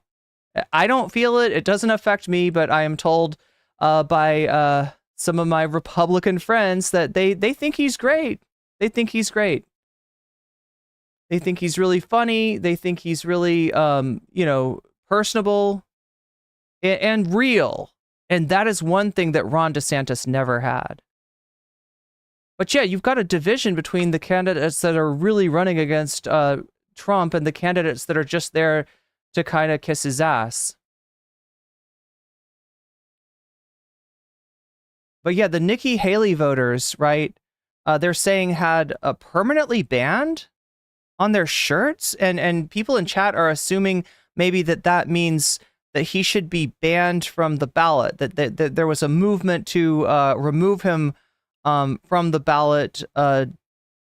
I don't feel it. It doesn't affect me, but I am told by some of my Republican friends that they think he's great. They think he's great. They think he's really funny. They think he's really, personable and real. And that is one thing that Ron DeSantis never had. But yeah, you've got a division between the candidates that are really running against Trump and the candidates that are just there to kind of kiss his ass. But yeah, the Nikki Haley voters, right, they're saying had permanently banned on their shirts, and people in chat are assuming maybe that means that he should be banned from the ballot, that there was a movement to remove him from the ballot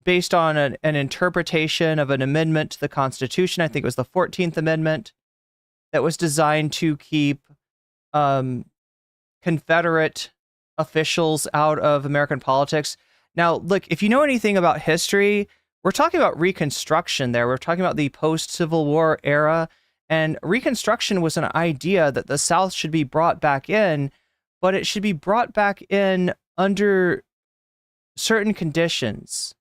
based on an interpretation of an amendment to the Constitution. I think it was the 14th Amendment that was designed to keep Confederate officials out of American politics. Now, look, if you know anything about history, we're talking about Reconstruction there. We're talking about the post-Civil War era. And Reconstruction was an idea that the South should be brought back in, but it should be brought back in under certain conditions.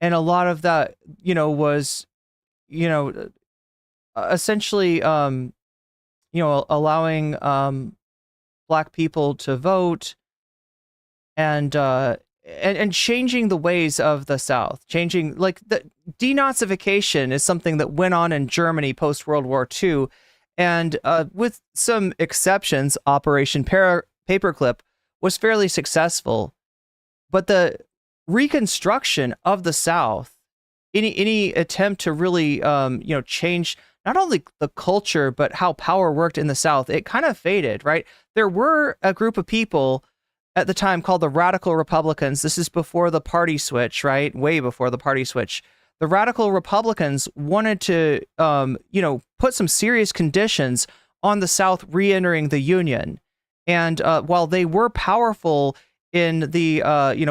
And a lot of that, was, essentially, allowing Black people to vote and changing the ways of the South, changing, like, the denazification is something that went on in Germany post World War II, and with some exceptions, Operation Paperclip was fairly successful. But the reconstruction of the South, any attempt to really, change not only the culture but how power worked in the South, it kind of faded, right? There were a group of people at the time called the Radical Republicans. This is before the party switch, right? Way before the party switch. The Radical Republicans wanted to, put some serious conditions on the South re-entering the Union. And while they were powerful in the,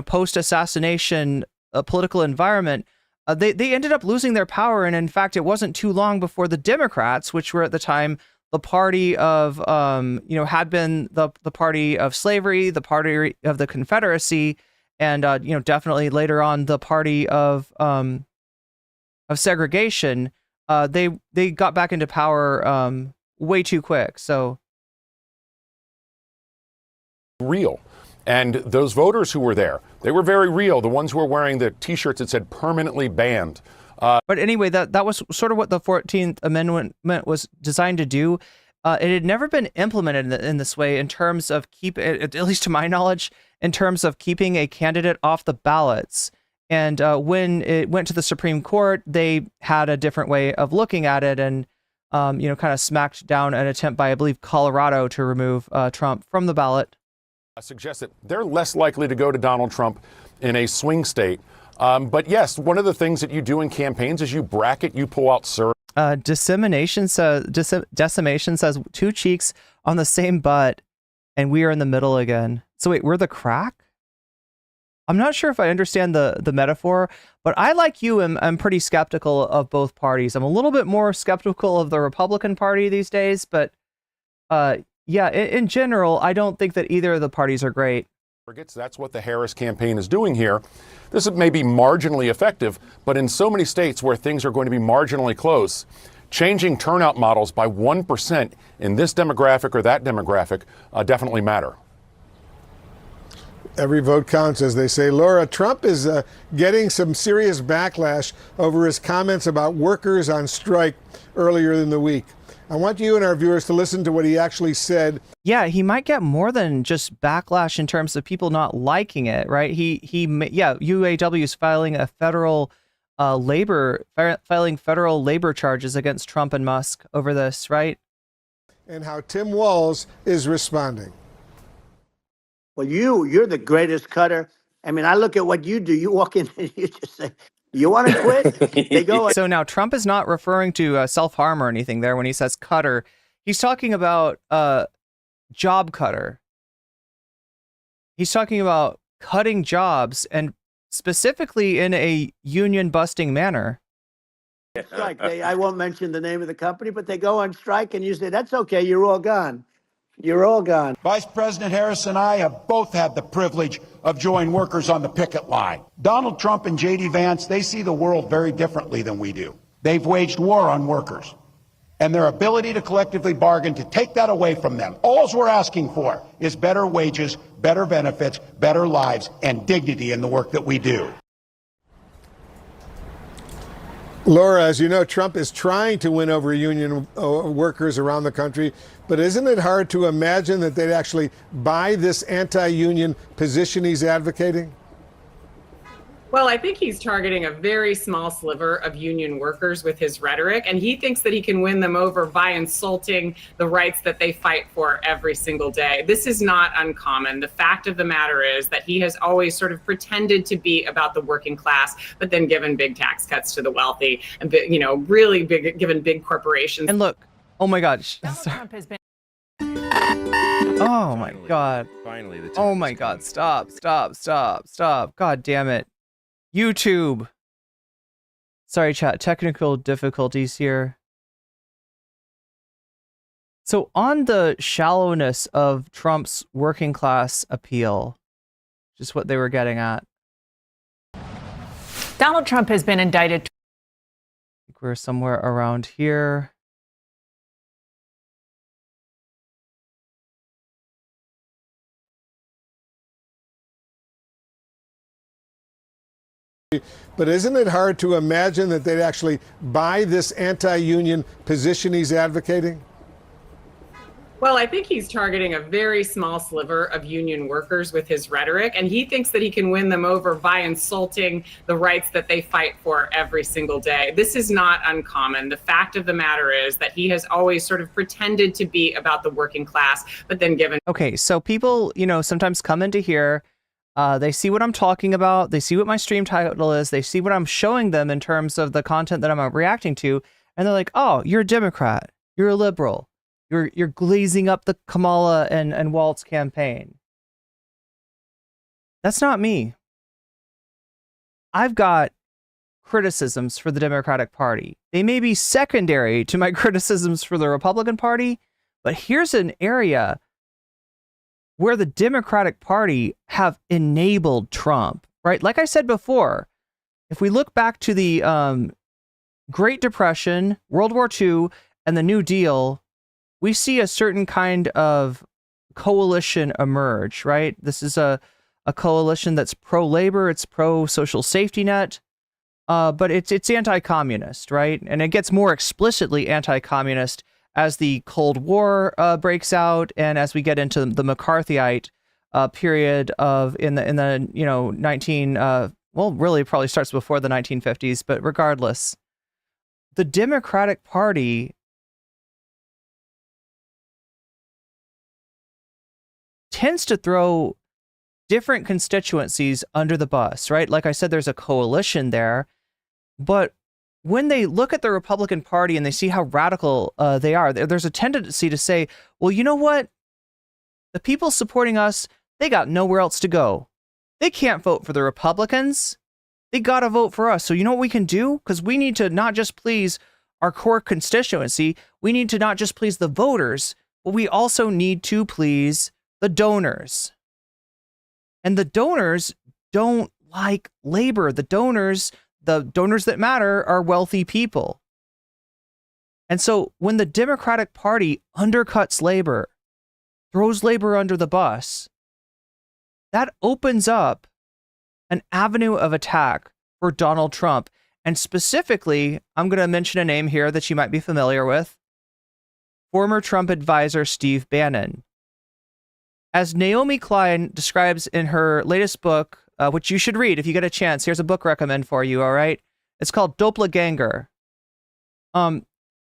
post-assassination political environment, they ended up losing their power. And in fact, it wasn't too long before the Democrats, which were at the time the party of, had been the party of slavery, the party of the Confederacy, and, definitely later on the party of segregation. They got back into power way too quick. So real. And those voters who were there, they were very real. The ones who were wearing the T-shirts that said permanently banned. But anyway, that was sort of what the 14th Amendment was designed to do. It had never been implemented in this way in terms of at least to my knowledge, in terms of keeping a candidate off the ballots. And when it went to the Supreme Court, they had a different way of looking at it and, kind of smacked down an attempt by, I believe, Colorado to remove Trump from the ballot. I suggest that they're less likely to go to Donald Trump in a swing state. But yes, one of the things that you do in campaigns is you bracket, you pull out Decimation says 2 cheeks on the same butt, and we are in the middle again. So wait, we're the crack? I'm not sure if I understand the metaphor, but I, like you, am pretty skeptical of both parties. I'm a little bit more skeptical of the Republican Party these days, but yeah, in general, I don't think that either of the parties are great. That's what the Harris campaign is doing here. This may be marginally effective, but in so many states where things are going to be marginally close, changing turnout models by 1% in this demographic or that demographic definitely matter. Every vote counts, as they say. Laura, Trump is getting some serious backlash over his comments about workers on strike earlier in the week. I want you and our viewers to listen to what he actually said. Yeah, he might get more than just backlash in terms of people not liking it, right? UAW is filing a federal labor charges against Trump and Musk over this, right? And how Tim Walz is responding. Well, you're the greatest cutter. I mean, I look at what you do. You walk in and you just say, you want to quit? They go. So now Trump is not referring to self-harm or anything there when he says cutter. He's talking about job cutter. He's talking about cutting jobs, and specifically in a union busting manner. Strike. I won't mention the name of the company, but they go on strike and you say, that's okay, you're all gone. You're all gone. Vice President Harris and I have both had the privilege of joining workers on the picket line. Donald Trump and J.D. Vance, they see the world very differently than we do. They've waged war on workers and their ability to collectively bargain to take that away from them. All we're asking for is better wages, better benefits, better lives, and dignity in the work that we do. Laura, as you know, Trump is trying to win over union workers around the country, but isn't it hard to imagine that they'd actually buy this anti-union position he's advocating? Well, I think he's targeting a very small sliver of union workers with his rhetoric, and he thinks that he can win them over by insulting the rights that they fight for every single day. This is not uncommon. The fact of the matter is that he has always sort of pretended to be about the working class, but then given big tax cuts to the wealthy and, really given big corporations. And look, oh my God. Trump has been. Oh my God. Finally, oh my God. Stop. God damn it. YouTube. Sorry, chat. Technical difficulties here. So on the shallowness of Trump's working class appeal, just what they were getting at. Donald Trump has been indicted. I think we're somewhere around here. But isn't it hard to imagine that they'd actually buy this anti-union position he's advocating? Well, I think he's targeting a very small sliver of union workers with his rhetoric, and he thinks that he can win them over by insulting the rights that they fight for every single day. This is not uncommon. The fact of the matter is that he has always sort of pretended to be about the working class, but then given. Okay, so people, sometimes come into here. They see what I'm talking about. They see what my stream title is. They see what I'm showing them in terms of the content that I'm reacting to. And they're like, oh, you're a Democrat. You're a liberal. You're glazing up the Kamala and Waltz campaign. That's not me. I've got criticisms for the Democratic Party. They may be secondary to my criticisms for the Republican Party, but here's an area where the Democratic Party have enabled Trump, right? Like I said before, if we look back to the Great Depression, World War II, and the New Deal, we see a certain kind of coalition emerge, right? This is a coalition that's pro-labor, it's pro-social safety net, but it's anti-communist, right? And it gets more explicitly anti-communist as the Cold War breaks out, and as we get into the McCarthyite period of in the 19 well, really probably starts before the 1950s, but regardless, the Democratic Party tends to throw different constituencies under the bus, right? Like I said, there's a coalition there, but when they look at the Republican Party and they see how radical they are, there's a tendency to say, well, you know what? The people supporting us, they got nowhere else to go. They can't vote for the Republicans. They got to vote for us. So you know what we can do? Because we need to not just please our core constituency. We need to not just please the voters, but we also need to please the donors. And the donors don't like labor. The donors that matter are wealthy people. And so when the Democratic Party undercuts labor, throws labor under the bus, that opens up an avenue of attack for Donald Trump. And specifically, I'm going to mention a name here that you might be familiar with, former Trump advisor Steve Bannon. As Naomi Klein describes in her latest book, which you should read if you get a chance, here's a book recommend for you, all right? It's called Doppelganger.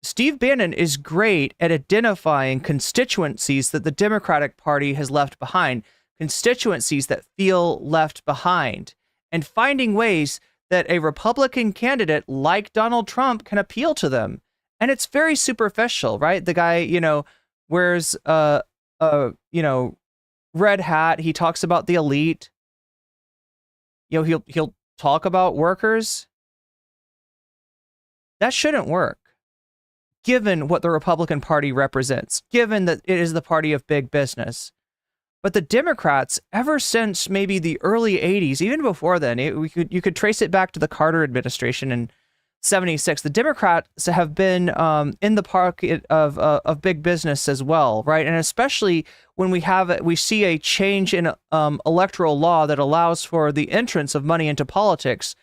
Steve Bannon is great at identifying constituencies that the Democratic Party has left behind, constituencies that feel left behind, and finding ways that a Republican candidate like Donald Trump can appeal to them. And it's very superficial, right? The guy, wears red hat. He talks about the elite. He'll talk about workers. That shouldn't work, given what the Republican Party represents, given that it is the party of big business. But the Democrats, ever since maybe the early 80s, even before then, you could trace it back to the Carter administration in 76. The Democrats have been in the pocket of big business as well, right? And especially when we see a change in electoral law that allows for the entrance of money into politics.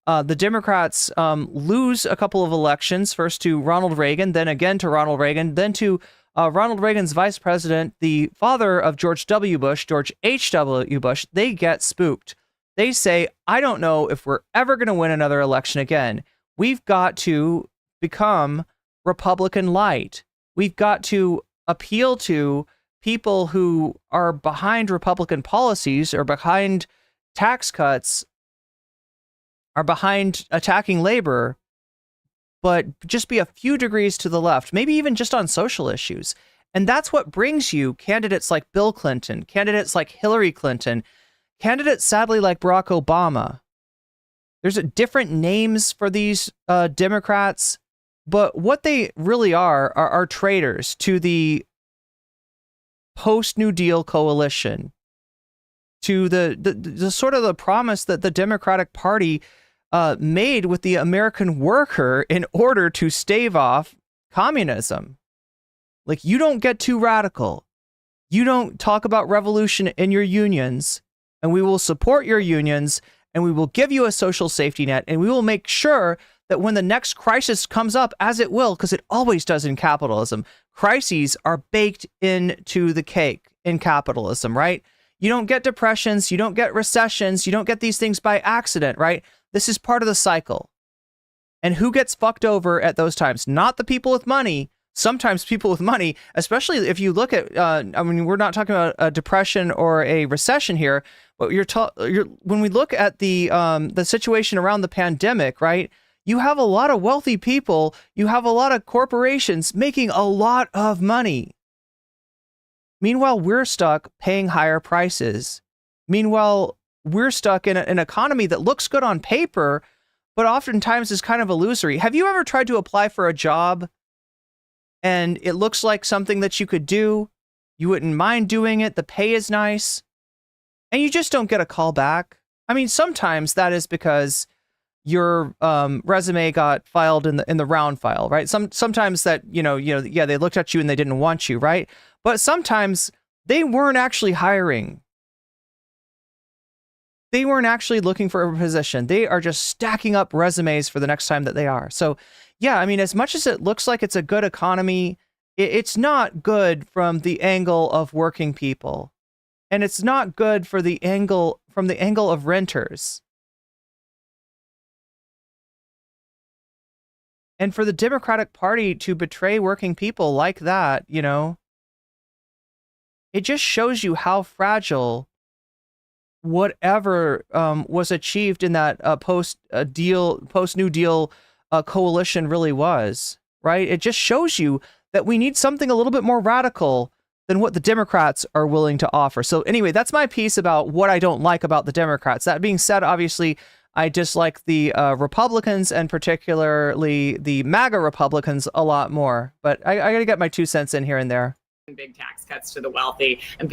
The Democrats lose a couple of elections, first to Ronald Reagan, then again to Ronald Reagan, then to Ronald Reagan's vice president, the father of George W. Bush, George H.W. Bush. They get spooked. They say, I don't know if we're ever going to win another election again. We've got to become Republican light. We've got to appeal to people who are behind Republican policies or behind tax cuts, are behind attacking labor, but just be a few degrees to the left, maybe even just on social issues. And that's what brings you candidates like Bill Clinton, candidates like Hillary Clinton, candidates sadly like Barack Obama. There's different names for these Democrats, but what they really are traitors to the post-New Deal coalition, to the sort of the promise that the Democratic Party made with the American worker in order to stave off communism. Like, you don't get too radical. You don't talk about revolution in your unions, and we will support your unions, and we will give you a social safety net, and we will make sure that when the next crisis comes up, as it will, because it always does in capitalism, crises are baked into the cake in capitalism, right? You don't get depressions, you don't get recessions, you don't get these things by accident, right? This is part of the cycle. And who gets fucked over at those times? Not the people with money. Sometimes people with money, especially if you look at, we're not talking about a depression or a recession here, but when we look at the situation around the pandemic, right? You have a lot of wealthy people, you have a lot of corporations making a lot of money. Meanwhile, we're stuck paying higher prices. Meanwhile, we're stuck in an economy that looks good on paper, but oftentimes is kind of illusory. Have you ever tried to apply for a job and it looks like something that you could do? You wouldn't mind doing it. The pay is nice. And you just don't get a call back. I mean, sometimes that is because your resume got filed in the round file, right? Sometimes that, yeah, they looked at you and they didn't want you, right? But sometimes they weren't actually hiring. They weren't actually looking for a position. They are just stacking up resumes for the next time that they are. So, yeah, I mean, as much as it looks like it's a good economy, it's not good from the angle of working people. And it's not good from the angle of renters. And for the Democratic Party to betray working people like that, it just shows you how fragile whatever was achieved in that post-New Deal coalition really was, right? It just shows you that we need something a little bit more radical than what the Democrats are willing to offer. So anyway, that's my piece about what I don't like about the Democrats. That being said, obviously, I dislike the Republicans, and particularly the MAGA Republicans, a lot more. But I got to get my 2 cents in here and there. Big tax cuts to the wealthy, and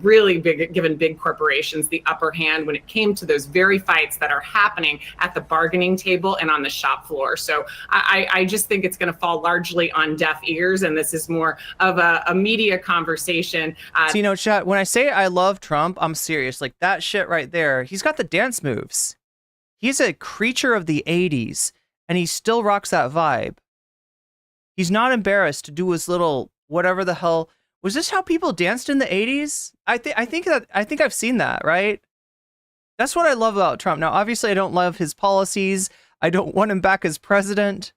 really given big corporations the upper hand when it came to those very fights that are happening at the bargaining table and on the shop floor. So I just think it's going to fall largely on deaf ears, and this is more of a media conversation. So, chat, when I say I love Trump, I'm serious. Like that shit right there. He's got the dance moves. He's a creature of the 80s, and he still rocks that vibe. He's not embarrassed to do his little whatever the hell. Was this how people danced in the 80s? I think I've seen that, right? That's what I love about Trump. Now, obviously, I don't love his policies. I don't want him back as president,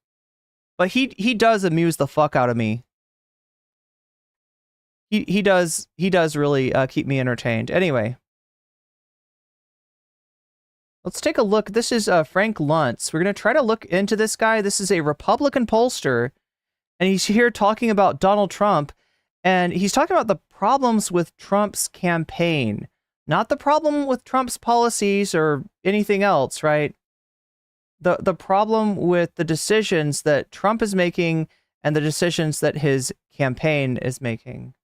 but he does amuse the fuck out of me. He does really keep me entertained. Anyway, let's take a look. This is Frank Luntz. We're going to try to look into this guy. This is a Republican pollster, and he's here talking about Donald Trump. And he's talking about the problems with Trump's campaign, not the problem with Trump's policies or anything else, right? The problem with the decisions that Trump is making and the decisions that his campaign is making.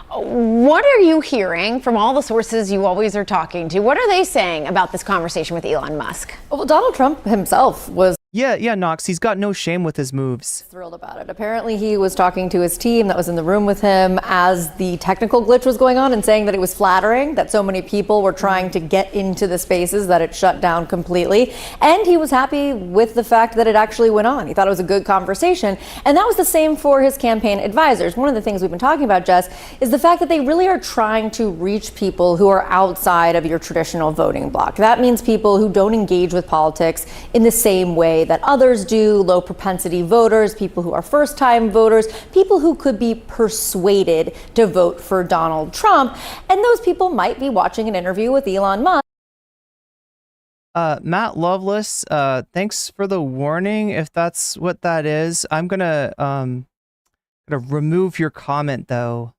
What are you hearing from all the sources you always are talking to? What are they saying about this conversation with Elon Musk? Well, Donald Trump himself was Yeah, Knox. He's got no shame with his moves. Thrilled about it. Apparently, he was talking to his team that was in the room with him as the technical glitch was going on and saying that it was flattering that so many people were trying to get into the spaces that it shut down completely. And he was happy with the fact that it actually went on. He thought it was a good conversation. And that was the same for his campaign advisors. One of the things we've been talking about, Jess, is the fact that they really are trying to reach people who are outside of your traditional voting bloc. That means people who don't engage with politics in the same way that others do, low propensity voters, people who are first time voters, people who could be persuaded to vote for Donald Trump. And those people might be watching an interview with Elon Musk. Matt Lovelace, thanks for the warning. If that's what that is, I'm gonna remove your comment though.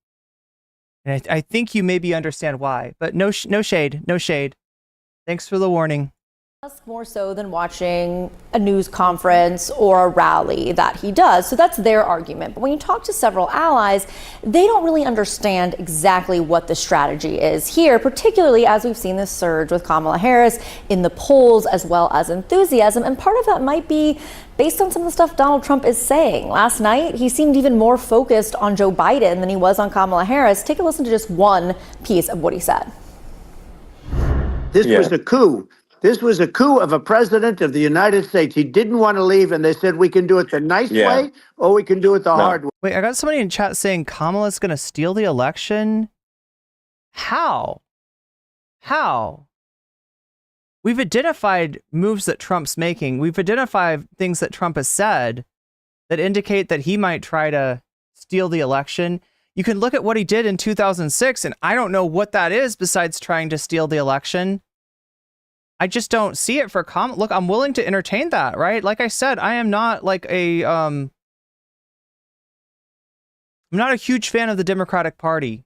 And I think you maybe understand why, but no shade. Thanks for the warning. More so than watching a news conference or a rally that he does. So that's their argument. But when you talk to several allies, they don't really understand exactly what the strategy is here, particularly as we've seen this surge with Kamala Harris in the polls as well as enthusiasm. And part of that might be based on some of the stuff Donald Trump is saying. Last night, he seemed even more focused on Joe Biden than he was on Kamala Harris. Take a listen to just one piece of what he said. This was a coup. This was a coup of a president of the United States. He didn't want to leave, and they said, we can do it the nice way, or we can do it the hard way. Wait, I got somebody in chat saying Kamala's going to steal the election. How? We've identified moves that Trump's making. We've identified things that Trump has said that indicate that he might try to steal the election. You can look at what he did in 2006, and I don't know what that is besides trying to steal the election. I just don't see it for Kamala. Look, I'm willing to entertain that, right? Like I said, I am not like I'm not a huge fan of the Democratic Party.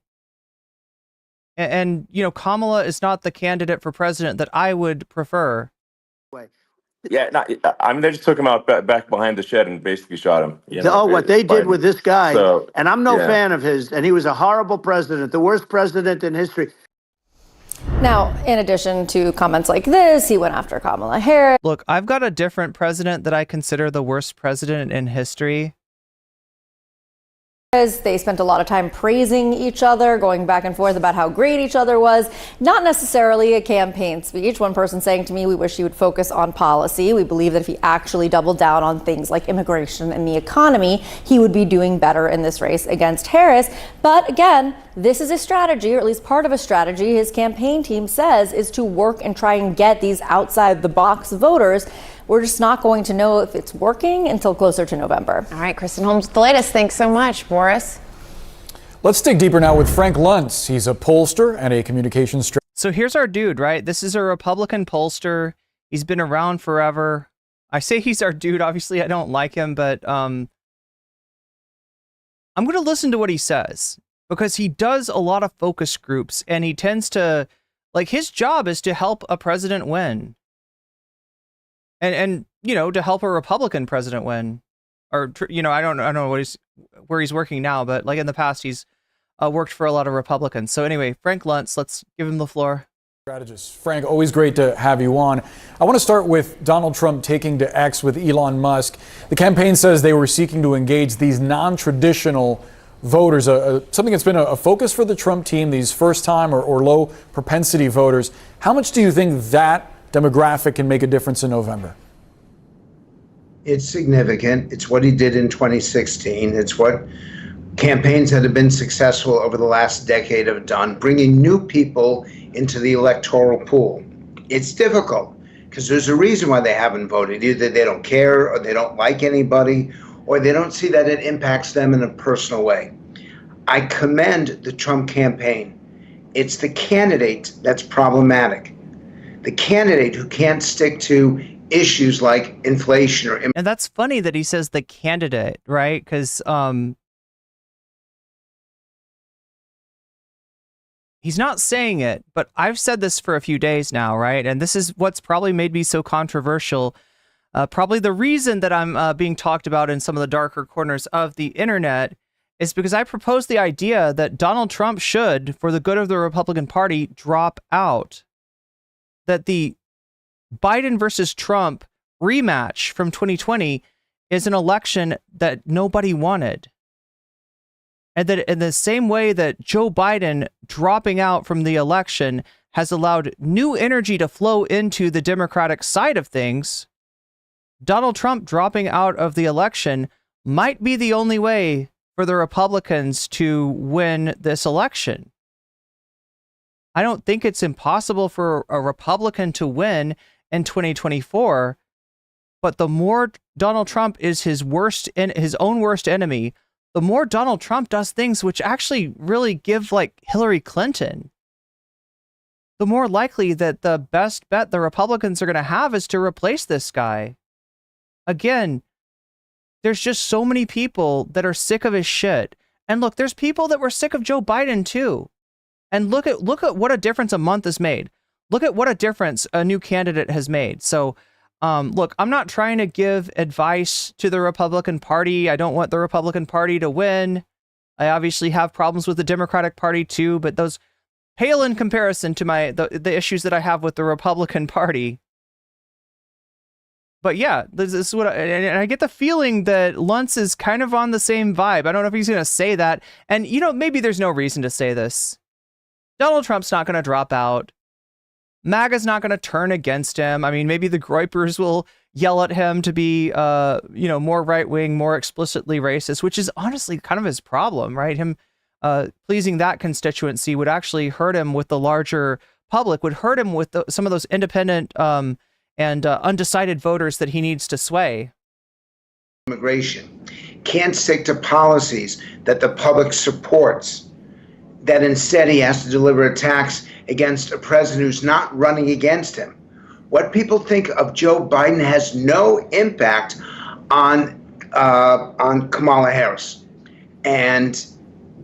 And you know, Kamala is not the candidate for president that I would prefer. Yeah, I mean, they just took him out back behind the shed and basically shot him. What they did with this guy, So, and I'm no yeah. fan of his, and he was a horrible president, the worst president in history. Now, in addition to comments like this, he went after Kamala Harris. Look, I've got a different president that I consider the worst president in history. They spent a lot of time praising each other, going back and forth about how great each other was. Not necessarily a campaign speech. One person saying to me, we wish he would focus on policy. We believe that if he actually doubled down on things like immigration and the economy, he would be doing better in this race against Harris. But again, this is a strategy, or at least part of a strategy his campaign team says is to work and try and get these outside the box voters. We're just not going to know if it's working until closer to November. All right, Kristen Holmes with the latest. Thanks so much, Boris. Let's dig deeper now with Frank Luntz. He's a pollster and a communications strategist. So here's our dude, right? This is a Republican pollster. He's been around forever. I say he's our dude. Obviously, I don't like him, but I'm going to listen to what he says because he does a lot of focus groups and he tends to, like, his job is to help a president win. And you know, to help a Republican president win, or you know, I don't know where he's working now, but like in the past, he's worked for a lot of Republicans. So anyway, Frank Luntz, let's give him the floor. Strategist Frank, always great to have you on. I want to start with Donald Trump taking to X with Elon Musk. The campaign says they were seeking to engage these non-traditional voters, something that's been a focus for the Trump team. These first-time or low propensity voters. How much do you think that demographic can make a difference in November? It's significant. It's what he did in 2016. It's what campaigns that have been successful over the last decade have done, bringing new people into the electoral pool. It's difficult because there's a reason why they haven't voted. Either they don't care or they don't like anybody or they don't see that it impacts them in a personal way. I commend the Trump campaign. It's the candidate that's problematic. The candidate who can't stick to issues like inflation or... And that's funny that he says the candidate, right? Because he's not saying it, but I've said this for a few days now, right? And this is what's probably made me so controversial. Probably the reason that I'm being talked about in some of the darker corners of the internet is because I proposed the idea that Donald Trump should, for the good of the Republican Party, drop out. That the Biden versus Trump rematch from 2020 is an election that nobody wanted. And that in the same way that Joe Biden dropping out from the election has allowed new energy to flow into the Democratic side of things, Donald Trump dropping out of the election might be the only way for the Republicans to win this election. I don't think it's impossible for a Republican to win in 2024, but the more Donald Trump is his own worst enemy, the more Donald Trump does things which actually really give like Hillary Clinton, the more likely that the best bet the Republicans are going to have is to replace this guy. Again, there's just so many people that are sick of his shit. And look, there's people that were sick of Joe Biden too. And look at what a difference a month has made. Look at what a difference a new candidate has made. So, look, I'm not trying to give advice to the Republican Party. I don't want the Republican Party to win. I obviously have problems with the Democratic Party too, but those pale in comparison to the issues that I have with the Republican Party. But yeah, this is what and I get the feeling that Luntz is kind of on the same vibe. I don't know if he's going to say that. And, you know, maybe there's no reason to say this. Donald Trump's not going to drop out. MAGA's not going to turn against him. I mean, maybe the Groypers will yell at him to be, more right-wing, more explicitly racist, which is honestly kind of his problem, right? Him pleasing that constituency would actually hurt him with the larger public, would hurt him with some of those independent and undecided voters that he needs to sway. Immigration can't stick to policies that the public supports, that instead he has to deliver attacks against a president who's not running against him. What people think of Joe Biden has no impact on Kamala Harris. And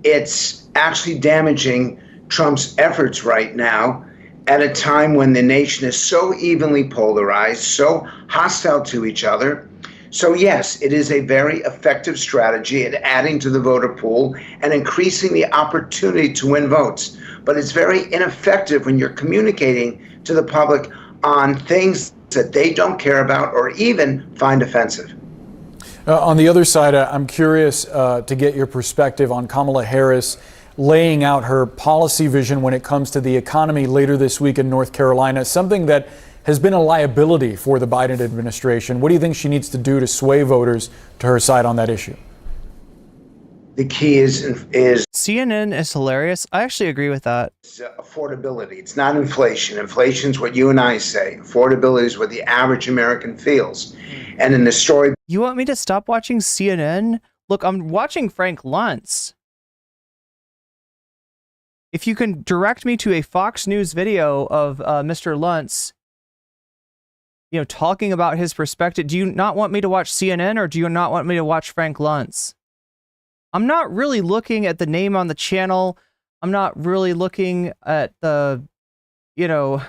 it's actually damaging Trump's efforts right now at a time when the nation is so evenly polarized, so hostile to each other. So yes, it is a very effective strategy at adding to the voter pool and increasing the opportunity to win votes. But it's very ineffective when you're communicating to the public on things that they don't care about or even find offensive. On the other side, I'm curious to get your perspective on Kamala Harris laying out her policy vision when it comes to the economy later this week in North Carolina, something that has been a liability for the Biden administration. What do you think she needs to do to sway voters to her side on that issue? The key is CNN is hilarious. I actually agree with that. Affordability. It's not inflation. Inflation's what you and I say. Affordability is what the average American feels. And in the story, you want me to stop watching CNN? Look, I'm watching Frank Luntz. If you can direct me to a Fox News video of Mr. Luntz, you know, talking about his perspective, do you not want me to watch CNN or do you not want me to watch Frank Luntz? I'm not really looking at the name on the channel. I'm not really looking at the, you know,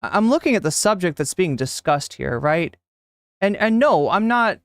I'm looking at the subject that's being discussed here, right? And no, I'm not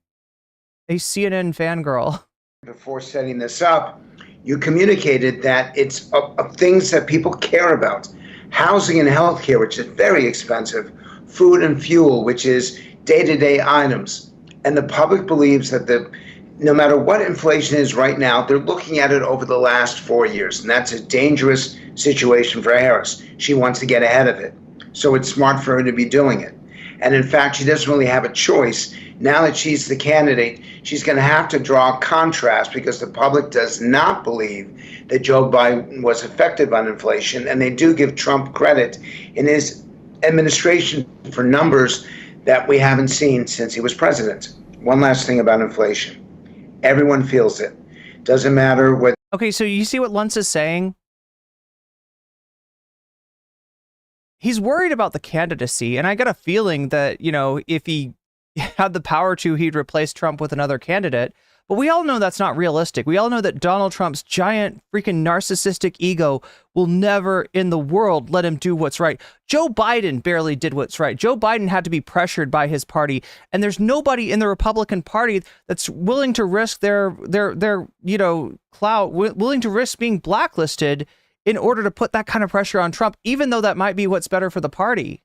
a CNN fangirl. Before setting this up, you communicated that it's of things that people care about. Housing and healthcare, which is very expensive. Food and fuel, which is day-to-day items. And the public believes that no matter what inflation is right now, they're looking at it over the last 4 years. And that's a dangerous situation for Harris. She wants to get ahead of it. So it's smart for her to be doing it. And in fact, she doesn't really have a choice. Now that she's the candidate, she's going to have to draw a contrast because the public does not believe that Joe Biden was effective on inflation. And they do give Trump credit in his administration for numbers that we haven't seen since he was president. One last thing about inflation. Everyone feels it. Doesn't matter what. Okay, so you see what Luntz is saying? He's worried about the candidacy, and I got a feeling that, you know, if he had the power to, he'd replace Trump with another candidate. But we all know that's not realistic. We all know that Donald Trump's giant freaking narcissistic ego will never in the world let him do what's right. Joe Biden barely did what's right. Joe Biden had to be pressured by his party, and there's nobody in the Republican Party that's willing to risk their you know, clout, willing to risk being blacklisted in order to put that kind of pressure on Trump, even though that might be what's better for the party.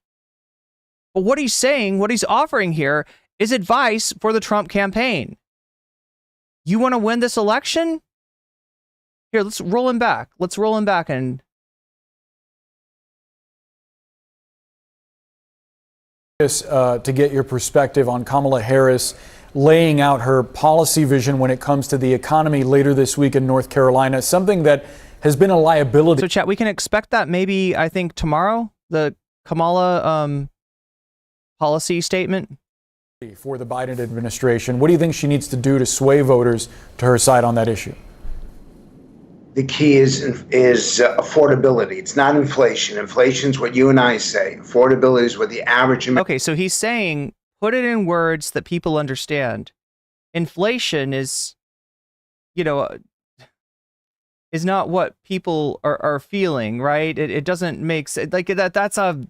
But what he's saying, what he's offering here is advice for the Trump campaign. You want to win this election? Here, let's roll him back. Let's roll him back and to get your perspective on Kamala Harris laying out her policy vision when it comes to the economy later this week in North Carolina, something that has been a liability. So, chat, we can expect that maybe, I think, tomorrow, the Kamala policy statement for the Biden administration. What do you think she needs to do to sway voters to her side on that issue? The key is affordability. It's not inflation. Inflation's what you and I say. Affordability is what the average American. Okay, so he's saying, put it in words that people understand. Inflation is, you know, is not what people are feeling, right? It doesn't make sense. Like that's a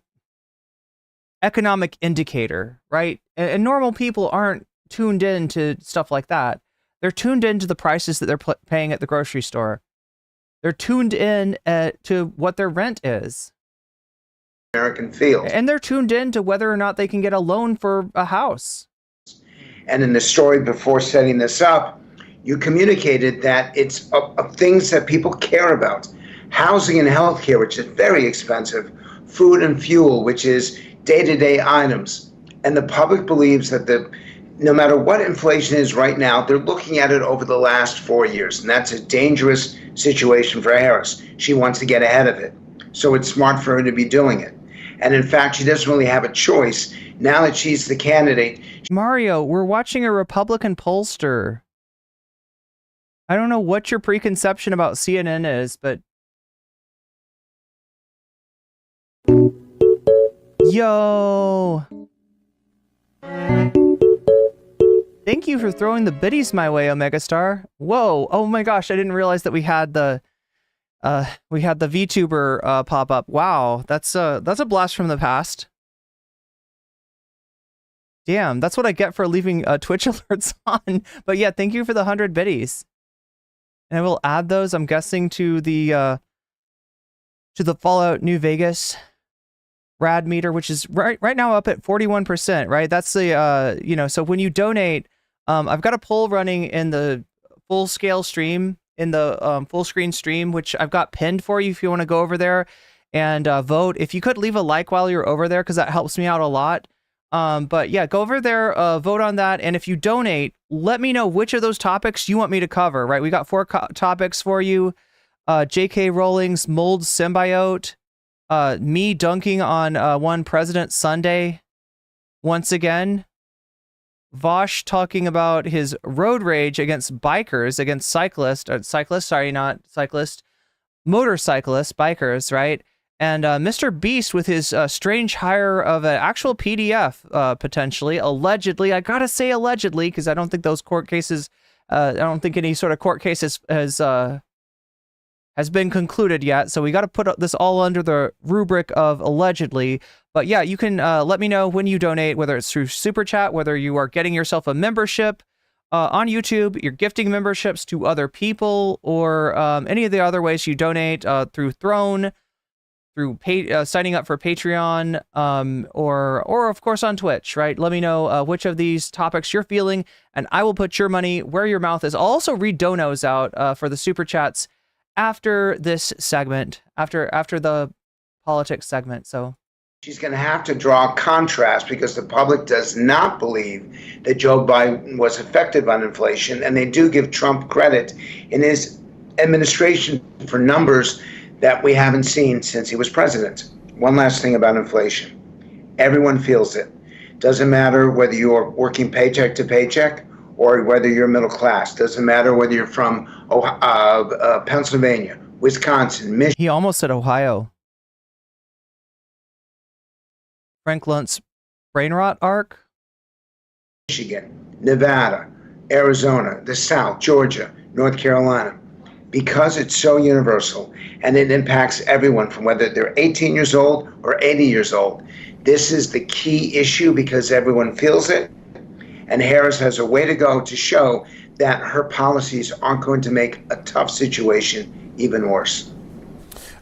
economic indicator, right? And normal people aren't tuned in to stuff like that. They're tuned into the prices that they're paying at the grocery store. They're tuned in to what their rent is. American field. And they're tuned in to whether or not they can get a loan for a house. And in the story before setting this up, you communicated that it's of things that people care about. Housing and healthcare, which is very expensive. Food and fuel, which is day-to-day items. And the public believes that no matter what inflation is right now, they're looking at it over the last 4 years. And that's a dangerous situation for Harris. She wants to get ahead of it. So it's smart for her to be doing it. And in fact, she doesn't really have a choice. Now that she's the candidate. Mario, we're watching a Republican pollster. I don't know what your preconception about CNN is, but yo. Thank you for throwing the biddies my way, Omega Star. Whoa! Oh my gosh, I didn't realize that we had the VTuber pop up. Wow, that's a blast from the past. Damn, that's what I get for leaving Twitch alerts on. But yeah, thank you for the 100 biddies. And I will add those, I'm guessing, to the Fallout New Vegas rad meter, which is right now up at 41%, right? That's the so when you donate, I've got a poll running in the full scale stream, in the full screen stream, which I've got pinned for you if you want to go over there and vote. If you could leave a like while you're over there, because that helps me out a lot. But yeah, go over there, vote on that. And if you donate, let me know which of those topics you want me to cover, right? We got 4 topics for you. J.K. Rowling's mold symbiote, me dunking on one President Sunday once again, Vosh talking about his road rage against bikers, against motorcyclists, bikers, right? And Mr. Beast with his strange hire of an actual PDF, potentially, allegedly. I gotta say allegedly, because I don't think those court cases, I don't think any sort of court case has been concluded yet. So we got to put this all under the rubric of allegedly. But yeah, you can let me know when you donate, whether it's through Super Chat, whether you are getting yourself a membership on YouTube, you're gifting memberships to other people, or any of the other ways you donate through Throne, through signing up for Patreon, or of course on Twitch, right? Let me know which of these topics you're feeling, and I will put your money where your mouth is. I'll also read donos out for the Super Chats after this segment, after the politics segment. So she's going to have to draw a contrast, because the public does not believe that Joe Biden was effective on inflation, and they do give Trump credit in his administration for numbers that we haven't seen since he was president. One last thing about inflation. Everyone feels it. Doesn't matter whether you're working paycheck to paycheck or whether you're middle class. Doesn't matter whether you're from Pennsylvania, Wisconsin, Michigan. He almost said Ohio. Frank Lunt's brain rot arc. Michigan, Nevada, Arizona, the South, Georgia, North Carolina. Because it's so universal and it impacts everyone, from whether they're 18 years old or 80 years old. This is the key issue, because everyone feels it. And Harris has a way to go to show that her policies aren't going to make a tough situation even worse.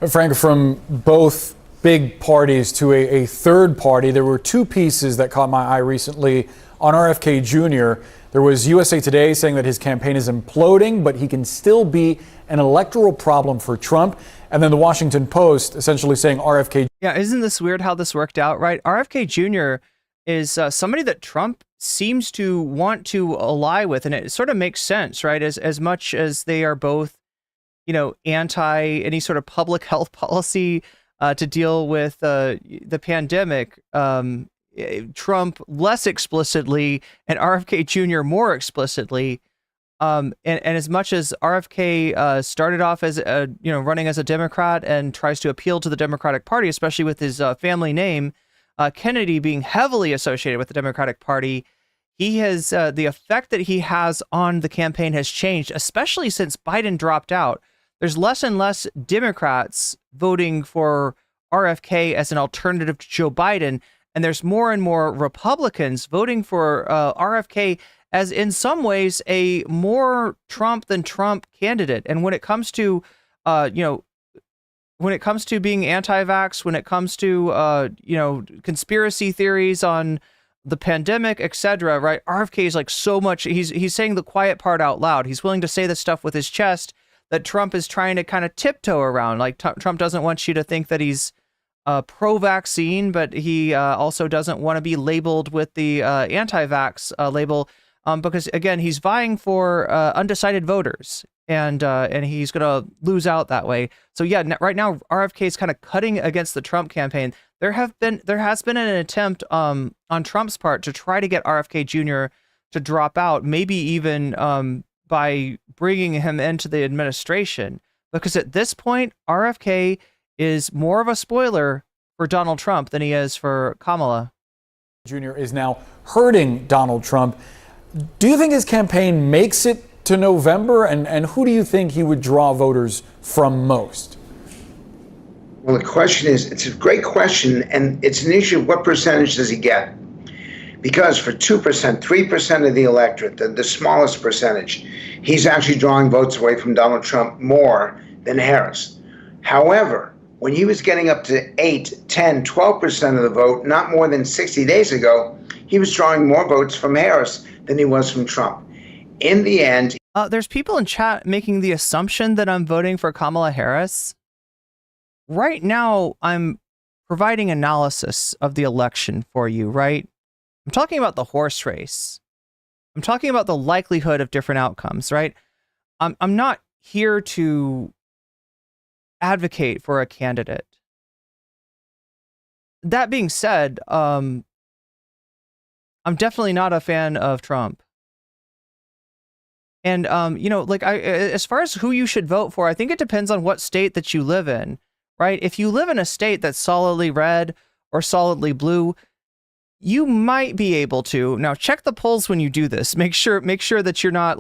Frank, from both big parties to a third party, there were 2 pieces that caught my eye recently on RFK Jr. There was USA Today saying that his campaign is imploding, but he can still be an electoral problem for Trump. And then the Washington Post essentially saying RFK. Yeah, isn't this weird how this worked out, right? RFK Jr. is somebody that Trump seems to want to ally with, and it sort of makes sense, right? As much as they are both, anti any sort of public health policy to deal with the pandemic. Trump less explicitly, and RFK Jr. more explicitly. And as much as RFK started off as running as a Democrat and tries to appeal to the Democratic Party, especially with his family name, Kennedy being heavily associated with the Democratic Party, he has the effect that he has on the campaign has changed, especially since Biden dropped out. There's less and less Democrats voting for RFK as an alternative to Joe Biden, and there's more and more Republicans voting for RFK as, in some ways, a more Trump than Trump candidate. And when it comes to, when it comes to being anti-vax, when it comes to, conspiracy theories on the pandemic, etc., right? RFK is like so much. He's saying the quiet part out loud. He's willing to say this stuff with his chest that Trump is trying to kind of tiptoe around. Like Trump doesn't want you to think that he's pro-vaccine, but he also doesn't want to be labeled with the anti-vax label, because again, he's vying for undecided voters, and he's going to lose out that way. So yeah, right now RFK is kind of cutting against the Trump campaign. There has been an attempt on Trump's part to try to get RFK Jr. to drop out, maybe even by bringing him into the administration, because at this point RFK is more of a spoiler for Donald Trump than he is for Kamala. Jr. is now hurting Donald Trump. Do you think his campaign makes it to November? And who do you think he would draw voters from most? Well, the question is, it's a great question, and it's an issue of what percentage does he get? Because for 2%, 3% of the electorate, the smallest percentage, he's actually drawing votes away from Donald Trump more than Harris. However, when he was getting up to 8, 10, 12% of the vote, not more than 60 days ago, he was drawing more votes from Harris than he was from Trump. In the end... There's people in chat making the assumption that I'm voting for Kamala Harris. Right now, I'm providing analysis of the election for you, right? I'm talking about the horse race. I'm talking about the likelihood of different outcomes, right? I'm not here to advocate for a candidate. That being said, I'm definitely not a fan of Trump. And, as far as who you should vote for, I think it depends on what state that you live in, right? If you live in a state that's solidly red or solidly blue, you might be able to. Now, check the polls when you do this. Make sure that you're not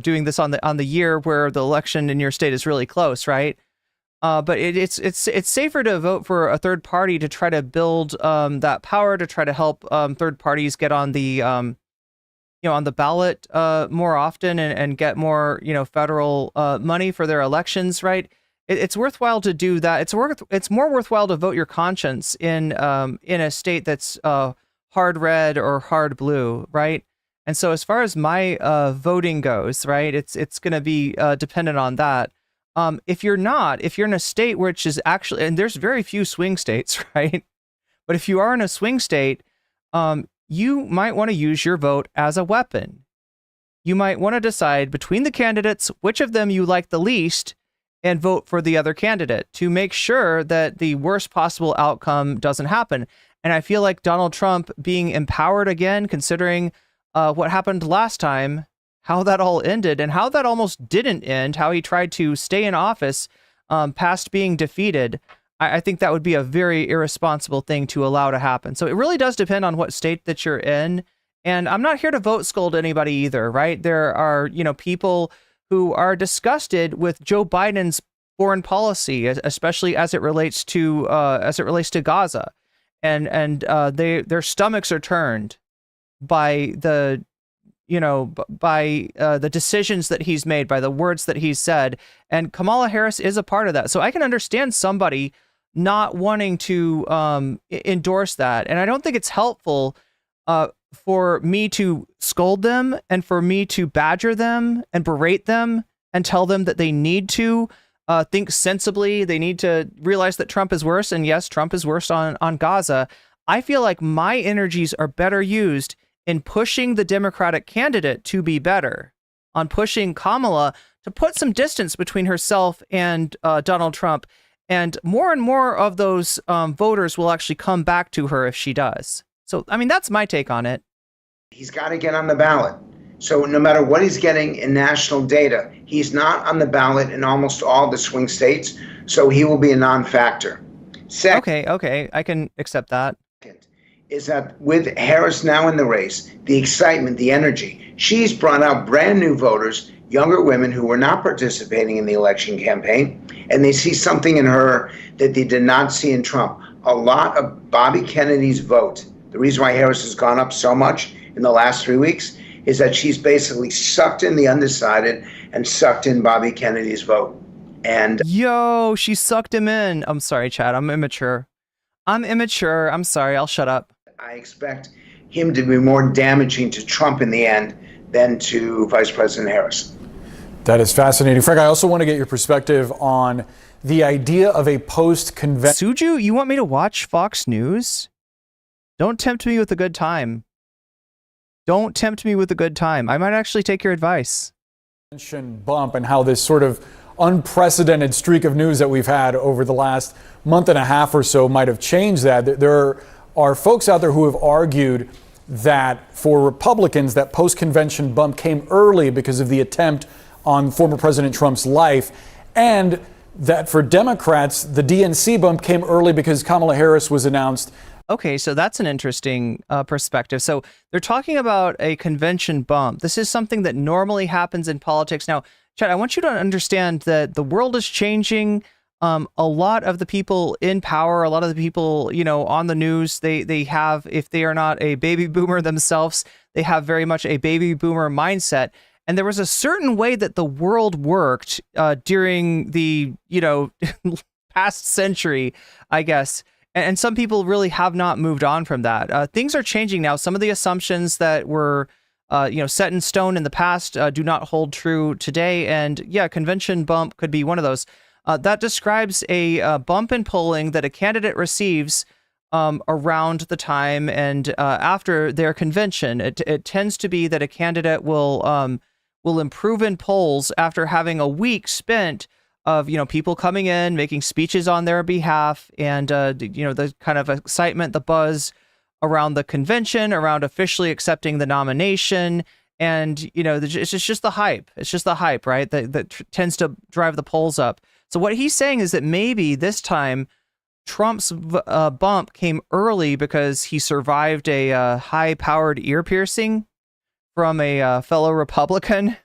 doing this on the year where the election in your state is really close, right? But it's safer to vote for a third party to try to build that power, to try to help third parties get on the on the ballot more often and get more federal money for their elections, right? It's worthwhile to do that. It's more worthwhile to vote your conscience in a state that's hard red or hard blue, right? And so as far as my voting goes, right, it's going to be dependent on that. If you're in a state which is actually, and there's very few swing states, right? But if you are in a swing state, you might want to use your vote as a weapon. You might want to decide between the candidates which of them you like the least and vote for the other candidate to make sure that the worst possible outcome doesn't happen. And I feel like Donald Trump being empowered again, considering what happened last time, how that all ended and how that almost didn't end, how he tried to stay in office past being defeated, I think that would be a very irresponsible thing to allow to happen. So it really does depend on what state that you're in. And I'm not here to vote scold anybody either, right? There are, people who are disgusted with Joe Biden's foreign policy, especially as it relates to Gaza. And their stomachs are turned by the decisions that he's made, by the words that he's said. And Kamala Harris is a part of that. So I can understand somebody not wanting to endorse that. And I don't think it's helpful for me to scold them and for me to badger them and berate them and tell them that they need to think sensibly. They need to realize that Trump is worse. And yes, Trump is worse on Gaza. I feel like my energies are better used in pushing the Democratic candidate to be better, on pushing Kamala to put some distance between herself and Donald Trump. And more of those voters will actually come back to her if she does. So, I mean, that's my take on it. He's got to get on the ballot. So no matter what he's getting in national data, he's not on the ballot in almost all the swing states, so he will be a non-factor. Second, okay, I can accept that. Is that with Harris now in the race, the excitement, the energy, she's brought out brand new voters, younger women who were not participating in the election campaign, and they see something in her that they did not see in Trump. A lot of Bobby Kennedy's vote, the reason why Harris has gone up so much in the last 3 weeks, is that she's basically sucked in the undecided and sucked in Bobby Kennedy's vote. And she sucked him in. I'm sorry, Chad. I'm immature. I'm sorry. I'll shut up. I expect him to be more damaging to Trump in the end than to Vice President Harris. That is fascinating. Frank, I also want to get your perspective on the idea of a post-convention. Suju, you want me to watch Fox News? Don't tempt me with a good time. Don't tempt me with a good time. I might actually take your advice. Bump and how this sort of unprecedented streak of news that we've had over the last month and a half or so might have changed that. There are folks out there who have argued that for Republicans, that post-convention bump came early because of the attempt on former President Trump's life, and that for Democrats, the DNC bump came early because Kamala Harris was announced Okay, so that's an interesting perspective. So they're talking about a convention bump. This is something that normally happens in politics. Now, Chad, I want you to understand that the world is changing. A lot of the people in power, a lot of the people, on the news, they have, if they are not a baby boomer themselves, they have very much a baby boomer mindset. And there was a certain way that the world worked during the, past century, I guess. And some people really have not moved on from that. Things are changing now. Some of the assumptions that were, set in stone in the past do not hold true today. And yeah, convention bump could be one of those. That describes a bump in polling that a candidate receives around the time and after their convention. It tends to be that a candidate will improve in polls after having a week spent of, people coming in, making speeches on their behalf, and, the kind of excitement, the buzz around the convention, around officially accepting the nomination. And, it's just the hype. It's just the hype, right? That tends to drive the polls up. So what he's saying is that maybe this time Trump's bump came early because he survived a high-powered ear piercing from a fellow Republican.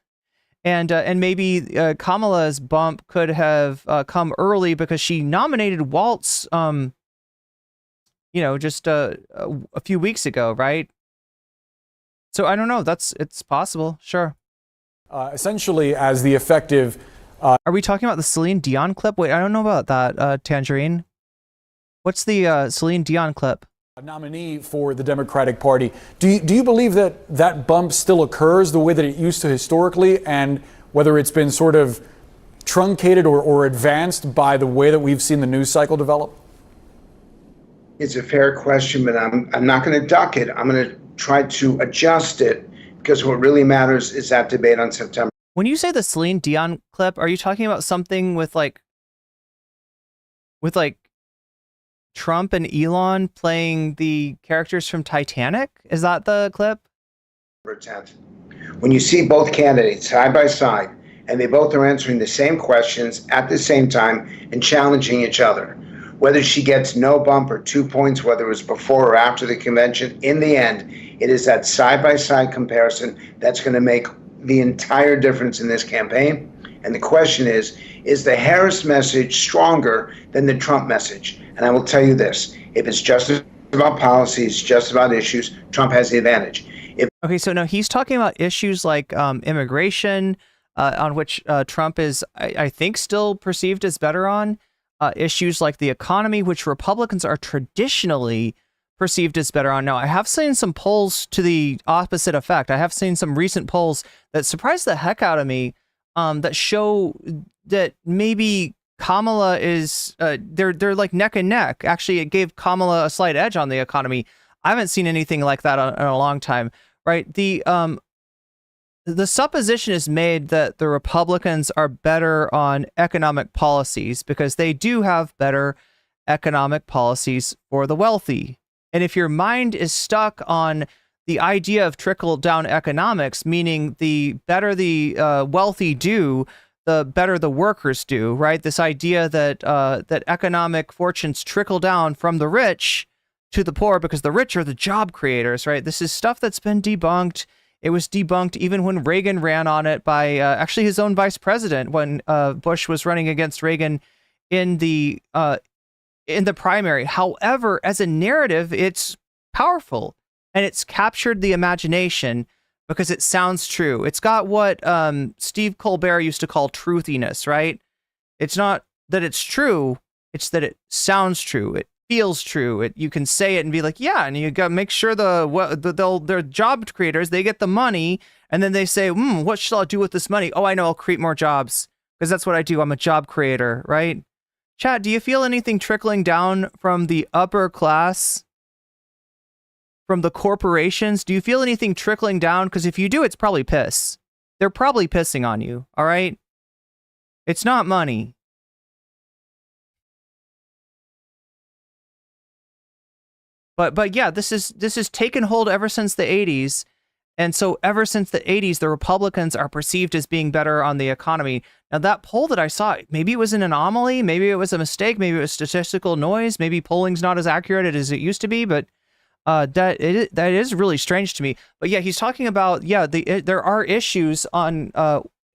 And maybe Kamala's bump could have come early because she nominated Waltz, just a few weeks ago, right? So I don't know. It's possible. Sure. Essentially, as the effective. Are we talking about the Celine Dion clip? Wait, I don't know about that, Tangerine. What's the Celine Dion clip? Nominee for the Democratic Party. Do you believe that bump still occurs the way that it used to historically, and whether it's been sort of truncated or advanced by the way that we've seen the news cycle develop? It's a fair question, but I'm not going to duck it. I'm going to try to adjust it, because what really matters is that debate on September. When you say the Celine Dion clip, are you talking about something with Trump and Elon playing the characters from Titanic? Is that the clip? When you see both candidates side by side, and they both are answering the same questions at the same time and challenging each other, whether she gets no bump or 2 points, whether it was before or after the convention, in the end, it is that side-by-side comparison that's going to make the entire difference in this campaign. And the question is the Harris message stronger than the Trump message? And I will tell you this, if it's just about policies, just about issues, Trump has the advantage. Okay, so now he's talking about issues like immigration, on which Trump is, I think, still perceived as better on. Issues like the economy, which Republicans are traditionally perceived as better on. Now, I have seen some polls to the opposite effect. I have seen some recent polls that surprised the heck out of me that show that maybe Kamala is, they're like neck and neck. Actually, it gave Kamala a slight edge on the economy. I haven't seen anything like that in a long time, right? The supposition is made that the Republicans are better on economic policies because they do have better economic policies for the wealthy. And if your mind is stuck on the idea of trickle-down economics, meaning the better the wealthy do, the better the workers do, right? This idea that that economic fortunes trickle down from the rich to the poor because the rich are the job creators, right? This is stuff that's been debunked. It was debunked even when Reagan ran on it by actually his own vice president when Bush was running against Reagan in the primary. However, as a narrative, it's powerful and it's captured the imagination because it sounds true. It's got what Steve Colbert used to call truthiness, right? It's not that it's true, it's that it sounds true. It feels true. You can say it and be like, yeah, and you got to make sure they're job creators, they get the money, and then they say, what should I do with this money? Oh, I know, I'll create more jobs because that's what I do. I'm a job creator, right? Chat, do you feel anything trickling down from the upper class, from the corporations? Do you feel anything trickling down? Because if you do, it's probably piss. They're probably pissing on you, all right? It's not money. But yeah, this is taken hold ever since the 80s, And so ever since the 80s, the Republicans are perceived as being better on the economy. Now, that poll that I saw, maybe it was an anomaly, maybe it was a mistake, maybe it was statistical noise, maybe polling's not as accurate as it used to be, but that is really strange to me. But yeah, he's talking about, there are issues on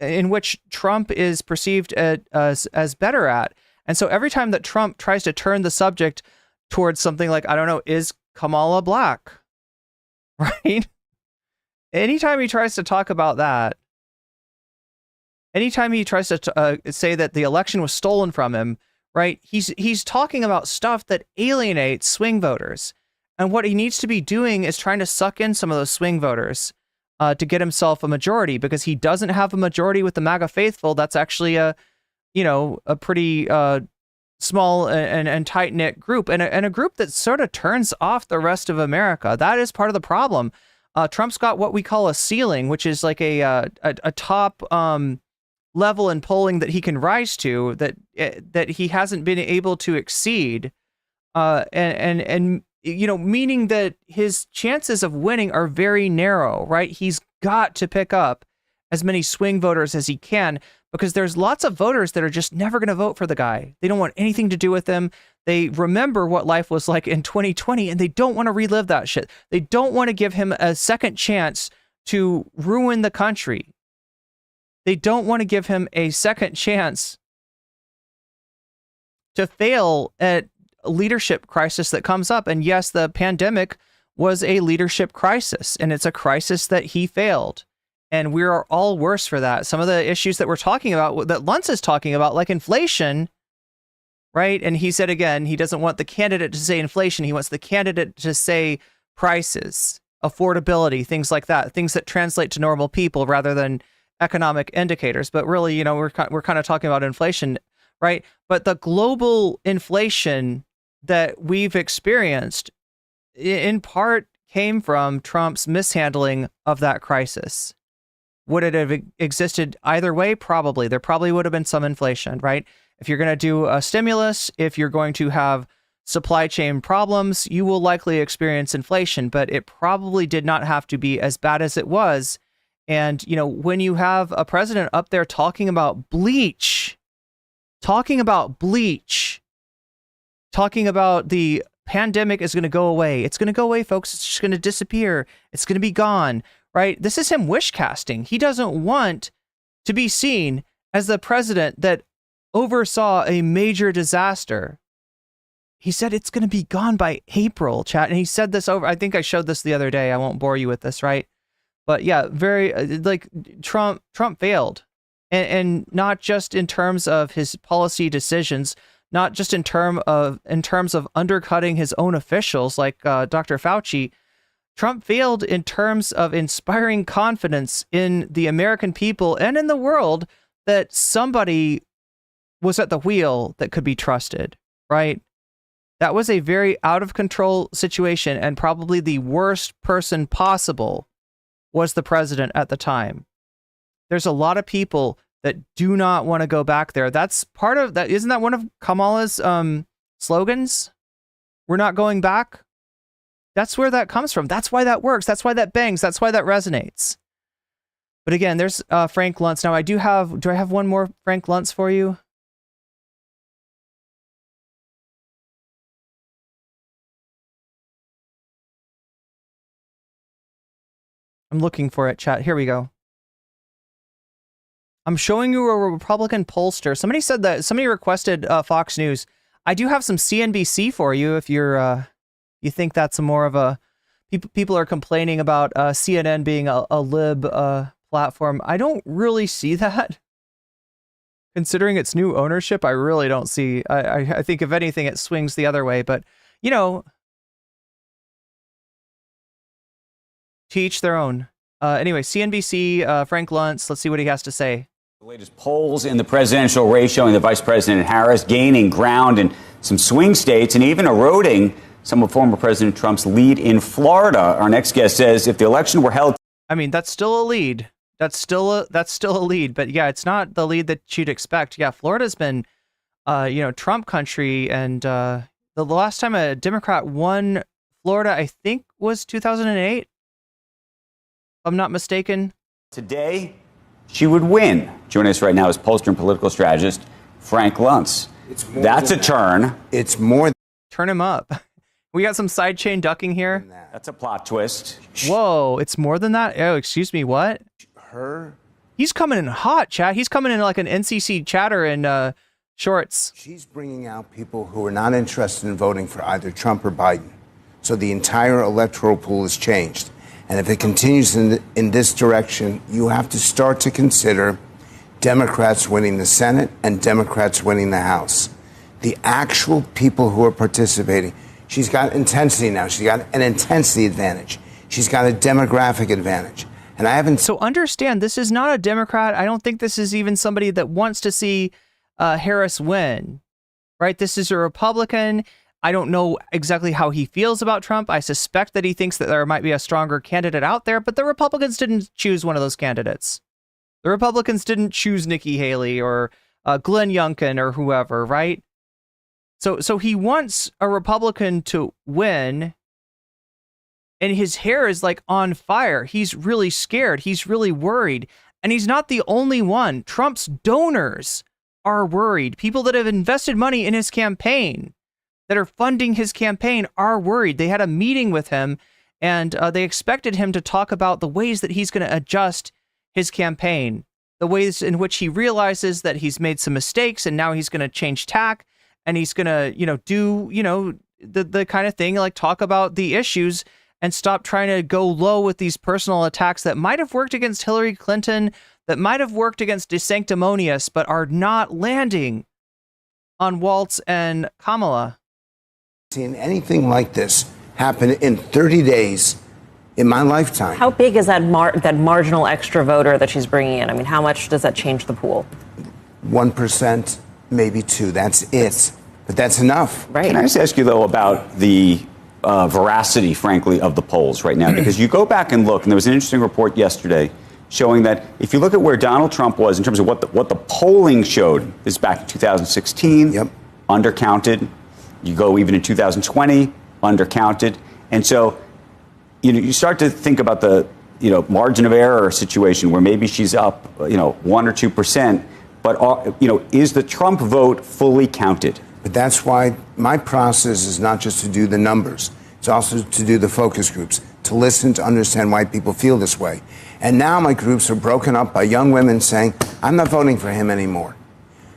in which Trump is perceived as better at. And so every time that Trump tries to turn the subject towards something like, I don't know, is Kamala black? Right? Anytime he tries to talk about that, anytime he tries to say that the election was stolen from him, right? He's talking about stuff that alienates swing voters. And what he needs to be doing is trying to suck in some of those swing voters to get himself a majority, because he doesn't have a majority with the MAGA faithful. That's actually a pretty small and tight-knit group, and a group that sort of turns off the rest of America. That is part of the problem. Trump's got what we call a ceiling, which is like a top level in polling that he can rise to, that he hasn't been able to exceed, and meaning that his chances of winning are very narrow, right? He's got to pick up as many swing voters as he can, because there's lots of voters that are just never going to vote for the guy. They don't want anything to do with him. They remember what life was like in 2020, and they don't want to relive that shit. They don't want to give him a second chance to ruin the country. They don't want to give him a second chance to fail at a leadership crisis that comes up. And yes, the pandemic was a leadership crisis, and it's a crisis that he failed. And we are all worse for that. Some of the issues that we're talking about, that Luntz is talking about, like inflation, right? And he said, again, he doesn't want the candidate to say inflation. He wants the candidate to say prices, affordability, things like that, things that translate to normal people rather than economic indicators. But really, we're kind of talking about inflation, right? But the global inflation that we've experienced in part came from Trump's mishandling of that crisis. Would it have existed either way? Probably. There probably would have been some inflation, right? If you're going to do a stimulus, if you're going to have supply chain problems, you will likely experience inflation, but it probably did not have to be as bad as it was. And, when you have a president up there talking about bleach, talking about the pandemic is going to go away. It's going to go away, folks. It's just going to disappear. It's going to be gone. Right? This is him wish casting. He doesn't want to be seen as the president that oversaw a major disaster. He said it's going to be gone by April, chat. And he said this I think I showed this the other day. I won't bore you with this, right? But yeah, Trump failed. And not just in terms of his policy decisions, not just in terms of undercutting his own officials like Dr. Fauci. Trump failed in terms of inspiring confidence in the American people and in the world that somebody was at the wheel that could be trusted, right? That was a very out of control situation, and probably the worst person possible was the president at the time. There's a lot of people that do not want to go back there. That's part of that. Isn't that one of Kamala's slogans? We're not going back. That's where that comes from. That's why that works. That's why that bangs. That's why that resonates. But again, there's Frank Luntz. Now, do I have one more Frank Luntz for you? I'm looking for it, chat. Here we go. I'm showing you a Republican pollster. Somebody requested Fox News. I do have some CNBC for you if you're... You think that's more of a... People are complaining about CNN being a lib platform. I don't really see that. Considering its new ownership, I really don't see... I think, if anything, it swings the other way. But, to each their own. Anyway, CNBC, Frank Luntz, let's see what he has to say. The latest polls in the presidential race showing the Vice President Harris gaining ground in some swing states and even eroding some of former President Trump's lead in Florida. Our next guest says if the election were held... I mean, that's still a lead. That's still a lead. But yeah, it's not the lead that you'd expect. Yeah, Florida's been, Trump country. And the last time a Democrat won Florida, I think, was 2008. I'm not mistaken. Today, she would win. Joining us right now is pollster and political strategist Frank Luntz. That's a turn. It's more. Turn him up. We got some sidechain ducking here. That's a plot twist. Whoa, it's more than that? Oh, excuse me, what? He's coming in hot, chat. He's coming in like an NCC chatter in shorts. She's bringing out people who are not interested in voting for either Trump or Biden. So the entire electoral pool has changed. And if it continues in this direction, you have to start to consider Democrats winning the Senate and Democrats winning the House. The actual people who are participating. She's got intensity now. She's got an intensity advantage. She's got a demographic advantage. And I haven't. So understand, this is not a Democrat. I don't think this is even somebody that wants to see Harris win, right? This is a Republican. I don't know exactly how he feels about Trump. I suspect that he thinks that there might be a stronger candidate out there, but the Republicans didn't choose one of those candidates. The Republicans didn't choose Nikki Haley or Glenn Youngkin or whoever, right? So he wants a Republican to win, and his hair is like on fire. He's really scared. He's really worried. And he's not the only one. Trump's donors are worried. People that have invested money in his campaign, that are funding his campaign, are worried. They had a meeting with him, and they expected him to talk about the ways that he's going to adjust his campaign, the ways in which he realizes that he's made some mistakes, and now he's going to change tack, and he's going to, do, the kind of thing, like talk about the issues and stop trying to go low with these personal attacks that might have worked against Hillary Clinton, that might have worked against DeSanctimonious, but are not landing on Waltz and Kamala. Seen anything like this happen in 30 days in my lifetime. How big is that marginal extra voter that she's bringing in? I mean, how much does that change the pool? 1%, maybe 2%. That's it. But that's enough. Right. Can I just ask you, though, about the veracity, frankly, of the polls right now? Because you go back and look, and there was an interesting report yesterday showing that if you look at where Donald Trump was in terms of what the polling showed, this is back in 2016, undercounted. You go even in 2020, undercounted. And so, you start to think about the, margin of error situation where maybe she's up, 1 or 2%. But, is the Trump vote fully counted? But that's why my process is not just to do the numbers. It's also to do the focus groups, to listen, to understand why people feel this way. And now my groups are broken up by young women saying, I'm not voting for him anymore.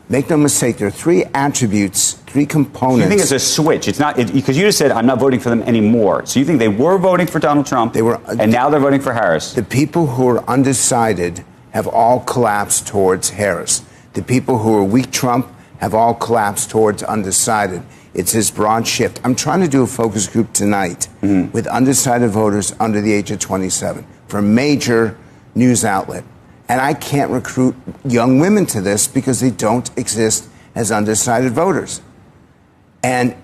Make no mistake, there are 3 attributes, 3 components. You think it's a switch? It's not, because you just said, I'm not voting for them anymore. So you think they were voting for Donald Trump, and now they're voting for Harris? The people who are undecided have all collapsed towards Harris. The people who are weak Trump have all collapsed towards undecided. It's this broad shift. I'm trying to do a focus group tonight with undecided voters under the age of 27 for a major news outlet. And I can't recruit young women to this because they don't exist as undecided voters. And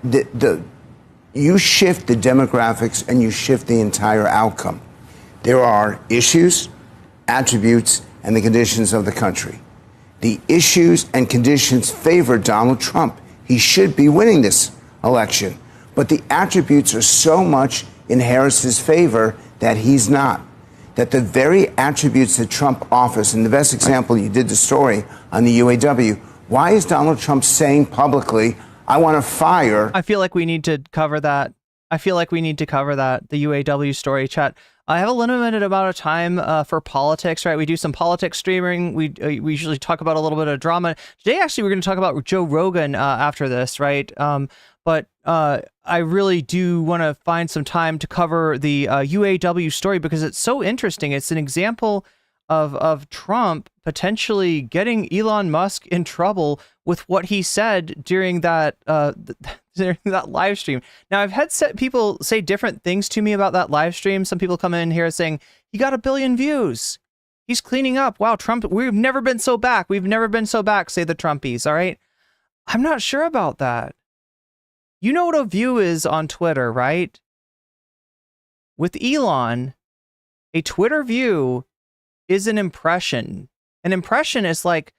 you shift the demographics and you shift the entire outcome. There are issues, attributes, and the conditions of the country. The issues and conditions favor Donald Trump. He should be winning this election. But the attributes are so much in Harris's favor that he's not. That the very attributes that Trump offers, and the best example, you did the story on the UAW, why is Donald Trump saying publicly, I want to fire? I feel like we need to cover that. The UAW story, chat. I have a limited amount of time for politics, right? We do some politics streaming. We usually talk about a little bit of drama. Today, actually, we're going to talk about Joe Rogan after this, right? But I really do want to find some time to cover the UAW story because it's so interesting. It's an example of Trump potentially getting Elon Musk in trouble with what he said during that during that live stream. Now, I've had people say different things to me about that live stream. Some people come in here saying he got 1 billion views. He's cleaning up. Wow, Trump, we've never been so back. We've never been so back, say the Trumpies. All right. I'm not sure about that. You know what a view is on Twitter, right? With Elon, a Twitter view is an impression. An impression is like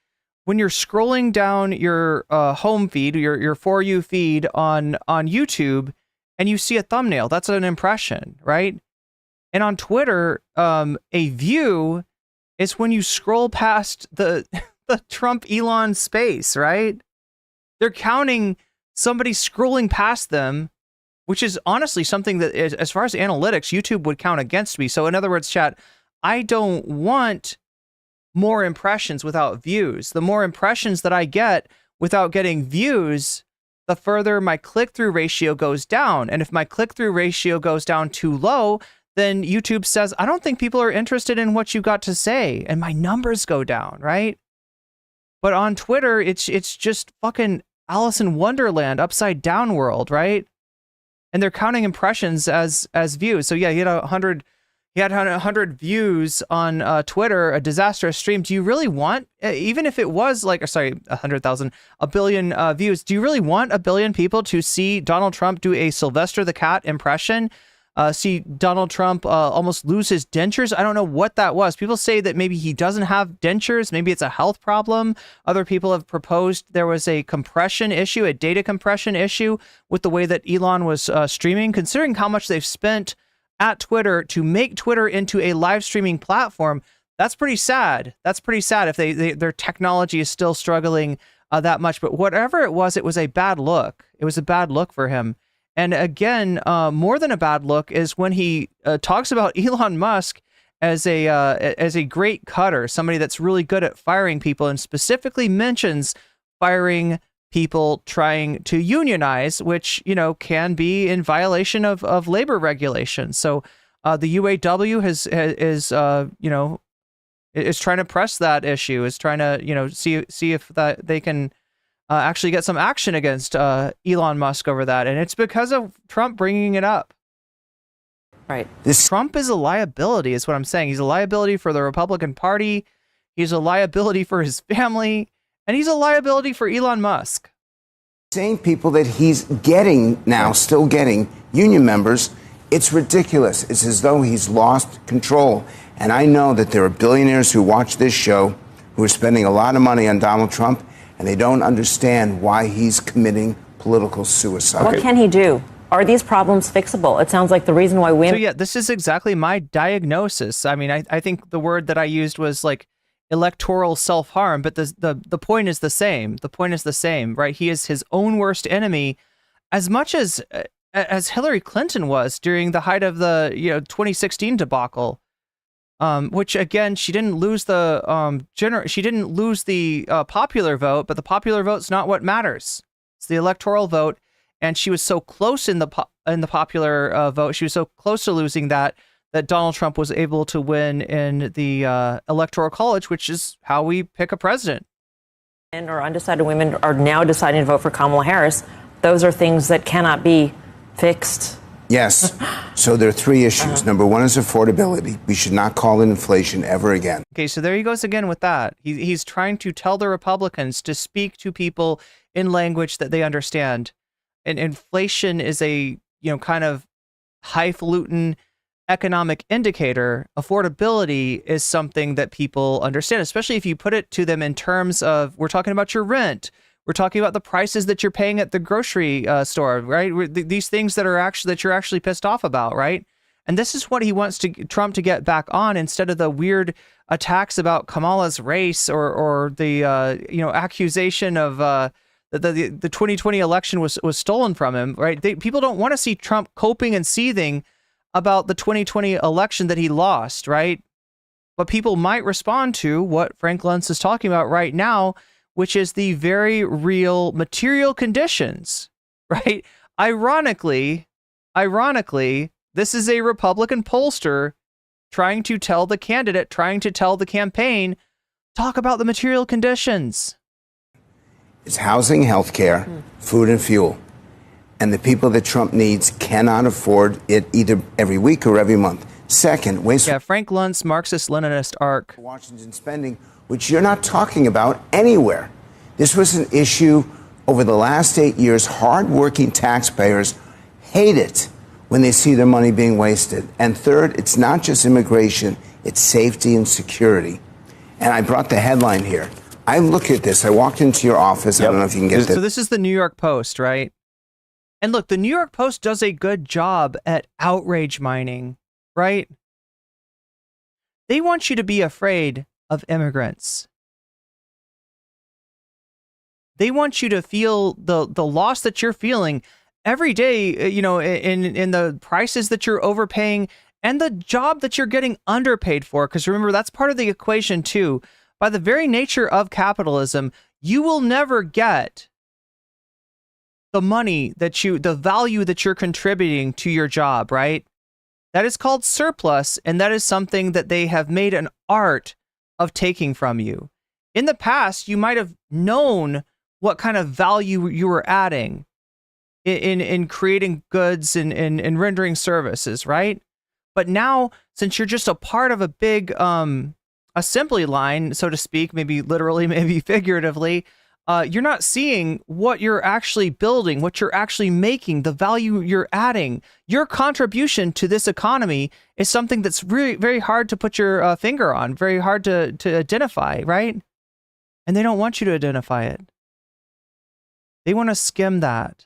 when you're scrolling down your home feed, your For You feed on YouTube, and you see a thumbnail. That's an impression, right? And on Twitter, a view is when you scroll past the Trump Elon space, right? They're counting somebody scrolling past them, which is honestly something that, as far as analytics, YouTube would count against me. So in other words, chat, I don't want more impressions without views. The more impressions that I get without getting views, the further my click-through ratio goes down. And if my click-through ratio goes down too low, then YouTube says, I don't think people are interested in what you got to say. And my numbers go down, right? But on Twitter, it's just fucking Alice in Wonderland, upside down world, right? And they're counting impressions as views. So yeah, he had 100 views on Twitter, a disastrous stream. Do you really want, even if it was like, sorry, 100,000, a billion views, do you really want a billion people to see Donald Trump do a Sylvester the Cat impression? See Donald Trump almost lose his dentures? I don't know what that was. People say that maybe he doesn't have dentures. Maybe it's a health problem. Other people have proposed there was a compression issue, a data compression issue with the way that Elon was streaming, considering how much they've spent at Twitter to make Twitter into a live streaming platform. That's pretty sad. That's pretty sad if their technology is still struggling that much. But whatever it was a bad look. It was a bad look for him. And again, more than a bad look is when he talks about Elon Musk as a great cutter, somebody that's really good at firing people, and specifically mentions firing people trying to unionize, which, you know, can be in violation of labor regulations. So the UAW is trying to press that issue, is trying to, you know, see if that they can actually get some action against Elon Musk over that. And it's because of Trump bringing it up. Right. Trump is a liability, is what I'm saying. He's a liability for the Republican Party. He's a liability for his family. And he's a liability for Elon Musk. Same people that he's getting now, still getting union members, it's ridiculous. It's as though he's lost control. And I know that there are billionaires who watch this show who are spending a lot of money on Donald Trump, and they don't understand why he's committing political suicide. What can he do? Are these problems fixable? It sounds like the reason why women... So yeah, this is exactly my diagnosis. I mean, I think the word that I used was like electoral self-harm, but the point is the same. The point is the same, right? He is his own worst enemy, as much as Hillary Clinton was during the height of the 2016 debacle. Which again, she didn't lose the popular vote, but the popular vote's not what matters. It's the electoral vote, and she was so close in the popular vote. She was so close to losing that Donald Trump was able to win in the electoral college, which is how we pick a president. Or undecided women are now deciding to vote for Kamala Harris. Those are things that cannot be fixed. Yes. So there are three issues. Number one is affordability. We should not call it inflation ever again. Okay, so there he goes again with that. He's trying to tell the Republicans to speak to people in language that they understand. And inflation is a, kind of highfalutin economic indicator. Affordability is something that people understand, especially if you put it to them in terms of, we're talking about your rent. We're talking about the prices that you're paying at the grocery store, right? These things that you're actually pissed off about, right? And this is what he wants Trump to get back on, instead of the weird attacks about Kamala's race or the accusation of the 2020 election was stolen from him, right? People don't want to see Trump coping and seething about the 2020 election that he lost, right? But people might respond to what Frank Luntz is talking about right now, which is the very real material conditions, right? Ironically, this is a Republican pollster trying to tell the candidate, trying to tell the campaign, talk about the material conditions. It's housing, healthcare, food, and fuel. And the people that Trump needs cannot afford it either every week or every month. Second, Frank Luntz, Marxist-Leninist arc. Washington spending, which you're not talking about anywhere. This was an issue over the last 8 years. Hardworking taxpayers hate it when they see their money being wasted. And third, it's not just immigration, it's safety and security. And I brought the headline here. I look at this. I walked into your office. I don't know if you can get this. So this is the New York Post, right? And look, the New York Post does a good job at outrage mining, right? They want you to be afraid of immigrants. They want you to feel the loss that you're feeling every day, you know, in the prices that you're overpaying and the job that you're getting underpaid for. Because remember, that's part of the equation too. By the very nature of capitalism, you will never get the money the value that you're contributing to your job, right? That is called surplus, and that is something that they have made an art of taking from you. In the past, you might have known what kind of value you were adding in creating goods and rendering services, right? But now, since you're just a part of a big assembly line, so to speak, maybe literally, maybe figuratively, you're not seeing what you're actually building, what you're actually making, the value you're adding. Your contribution to this economy is something that's really very hard to put your finger on, very hard to identify, right? And they don't want you to identify it. They want to skim that.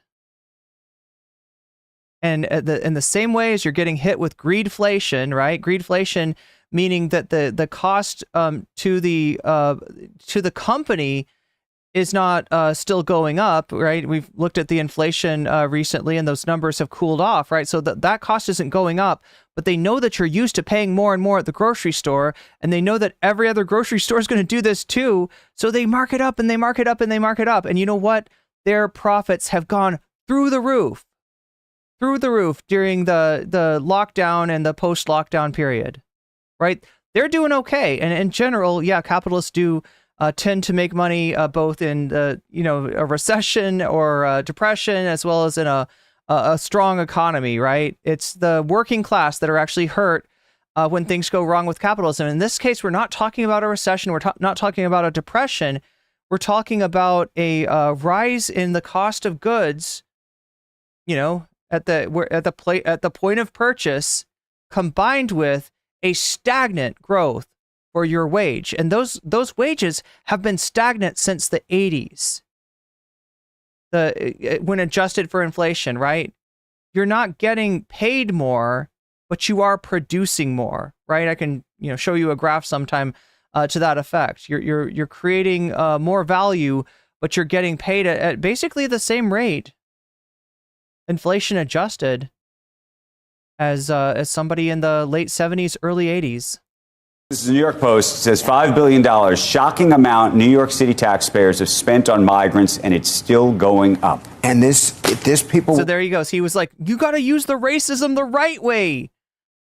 And in the same way as you're getting hit with greedflation, right? Greedflation meaning that the cost to the company is not still going up, right? We've looked at the inflation recently, and those numbers have cooled off, right? So that cost isn't going up, but they know that you're used to paying more and more at the grocery store, and they know that every other grocery store is going to do this too. So they mark it up and they mark it up and they mark it up. And you know what? Their profits have gone through the roof during the lockdown and the post-lockdown period, right? They're doing okay. And in general, yeah, capitalists do tend to make money both in a recession or a depression, as well as in a strong economy, right? It's the working class that are actually hurt when things go wrong with capitalism. In this case, we're not talking about a recession. We're not talking about a depression. We're talking about a rise in the cost of goods, you know, at the point of purchase, combined with a stagnant growth for your wage. And those wages have been stagnant since the 80s. When adjusted for inflation, right? You're not getting paid more, but you are producing more, right? I can, show you a graph sometime to that effect. You're creating more value, but you're getting paid at basically the same rate, inflation adjusted, as somebody in the late 70s, early 80s. This is the New York Post. It says $5 billion, shocking amount New York City taxpayers have spent on migrants, and it's still going up. And this people. So there he goes. He was like, you got to use the racism the right way.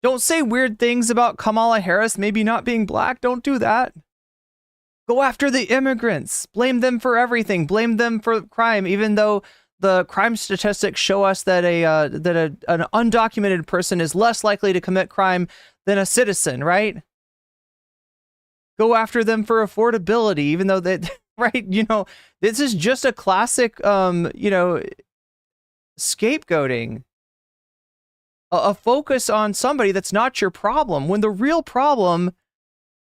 Don't say weird things about Kamala Harris maybe not being black. Don't do that. Go after the immigrants. Blame them for everything. Blame them for crime, even though the crime statistics show us that an undocumented person is less likely to commit crime than a citizen, right? Go after them for affordability, even though that, right? This is just a classic, scapegoating. A focus on somebody that's not your problem, when the real problem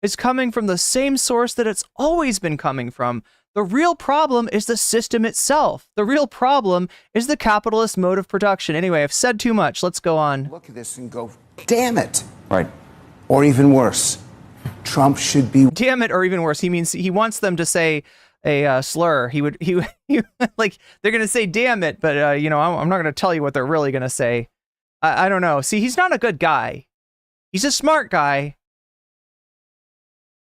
is coming from the same source that it's always been coming from. The real problem is the system itself. The real problem is the capitalist mode of production. Anyway, I've said too much. Let's go on. Look at this and go, damn it. Right. Or even worse, Trump should be. Damn it, or even worse. He means he wants them to say a slur. He like they're going to say damn it, but I'm not going to tell you what they're really going to say. I don't know. See, he's not a good guy. He's a smart guy.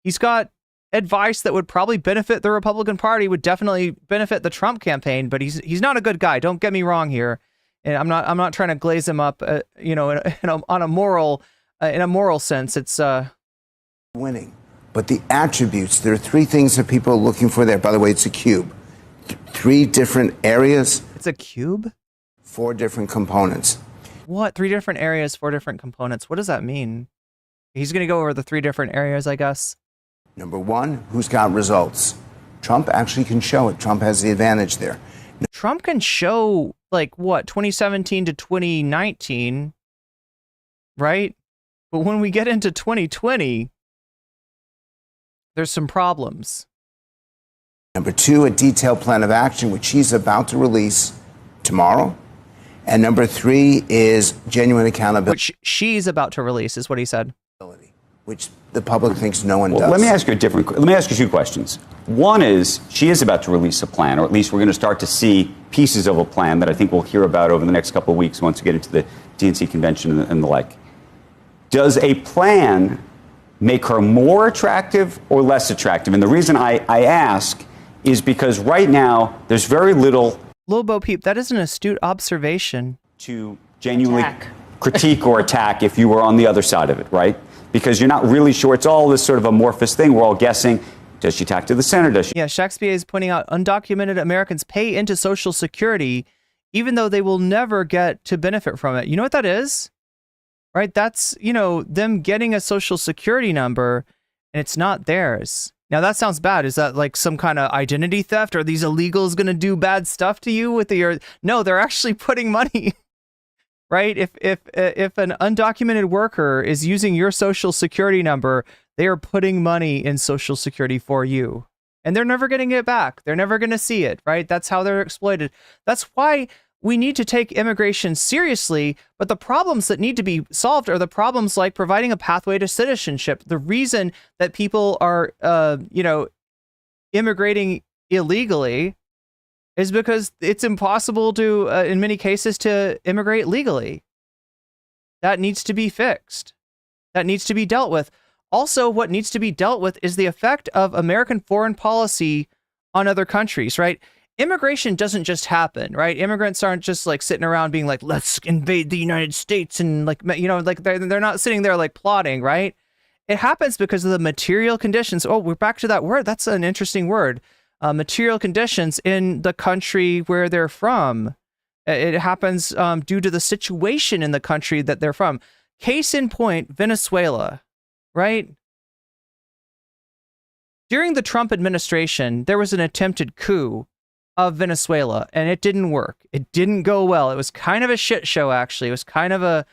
He's got advice that would probably benefit the Republican Party, would definitely benefit the Trump campaign, but he's not a good guy. Don't get me wrong here. And I'm not trying to glaze him up, in a moral sense. It's winning. But the attributes, there are three things that people are looking for there. By the way, it's a cube. Three different areas. It's a cube? 4 different components. What? 3 different areas, 4 different components. What does that mean? He's going to go over the 3 different areas, I guess. Number 1, who's got results? Trump actually can show it. Trump has the advantage there. Trump can show, 2017 to 2019, right? But when we get into 2020, there's some problems. Number 2, a detailed plan of action, which he's about to release tomorrow. And number 3 is genuine accountability. Which she's about to release, is what he said. which the public thinks no one Well, does. let me ask you two questions. One is, she is about to release a plan, or at least we're going to start to see pieces of a plan that I think we'll hear about over the next couple of weeks once we get into the DNC convention and the like. Does a plan make her more attractive or less attractive? And the reason I ask is because right now there's very little... Lil Bo Peep, that is an astute observation. ...to genuinely critique or attack if you were on the other side of it, right? Because you're not really sure. It's all this sort of amorphous thing. We're all guessing. Does she talk to the center? Does she? Yeah, Shakespeare is pointing out undocumented Americans pay into Social Security even though they will never get to benefit from it. You know what that is? Right? That's, them getting a Social Security number and it's not theirs. Now, that sounds bad. Is that like some kind of identity theft? Are these illegals going to do bad stuff to you with your... No, they're actually putting money... Right? If an undocumented worker is using your Social Security number, they are putting money in Social Security for you. And they're never getting it back. They're never going to see it, right? That's how they're exploited. That's why we need to take immigration seriously, but the problems that need to be solved are the problems like providing a pathway to citizenship. The reason that people are, immigrating illegally is because it's impossible to, in many cases, to immigrate legally. That needs to be fixed. That needs to be dealt with. Also, what needs to be dealt with is the effect of American foreign policy on other countries, right? Immigration doesn't just happen, right? Immigrants aren't just like sitting around being like, let's invade the United States and they're not sitting there like plotting, right? It happens because of the material conditions. Oh, we're back to that word. That's an interesting word. Material conditions in the country where they're from. It happens due to the situation in the country that they're from. Case in point, Venezuela, right? During the Trump administration, there was an attempted coup of Venezuela, and it didn't work. It didn't go well. It was kind of a shit show, actually. It was kind of a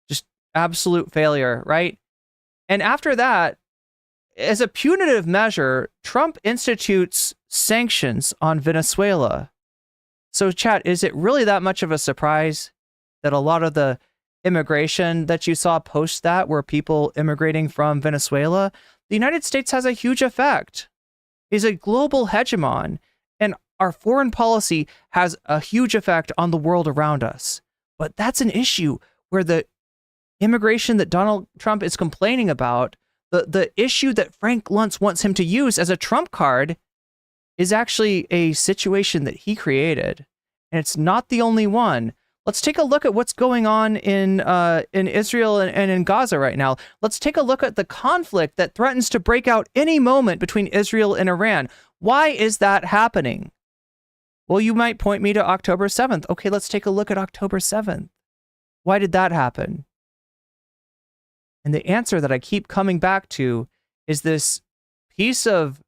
just absolute failure, right? And after that, as a punitive measure, Trump institutes sanctions on Venezuela. So, chat, is it really that much of a surprise that a lot of the immigration that you saw post that were people immigrating from Venezuela? The United States has a huge effect. Is a global hegemon, and our foreign policy has a huge effect on the world around us. But that's an issue where the immigration that Donald Trump is complaining about, the issue that Frank Luntz wants him to use as a trump card, is actually a situation that he created. And it's not the only one. Let's take a look at what's going on in Israel and in Gaza right now. Let's take a look at the conflict that threatens to break out any moment between Israel and Iran. Why is that happening? Well, you might point me to October 7th. Okay, let's take a look at October 7th. Why did that happen? And the answer that I keep coming back to is this piece of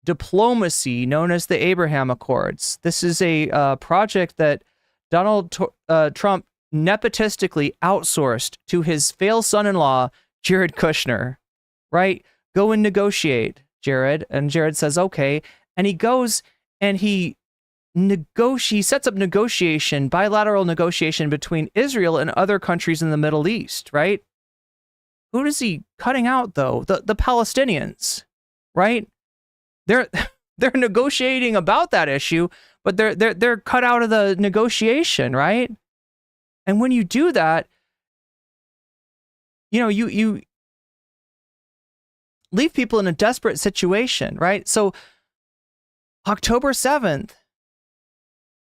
diplomacy known as the Abraham Accords. This is a project that Donald Trump nepotistically outsourced to his failed son-in-law, Jared Kushner, right? Go and negotiate, Jared. And Jared says, okay. And he goes and he sets up bilateral negotiation between Israel and other countries in the Middle East, right? Who is he cutting out, though? The Palestinians, right? They're negotiating about that issue, but they're cut out of the negotiation, right? And when you do that, you leave people in a desperate situation, right? So October 7th,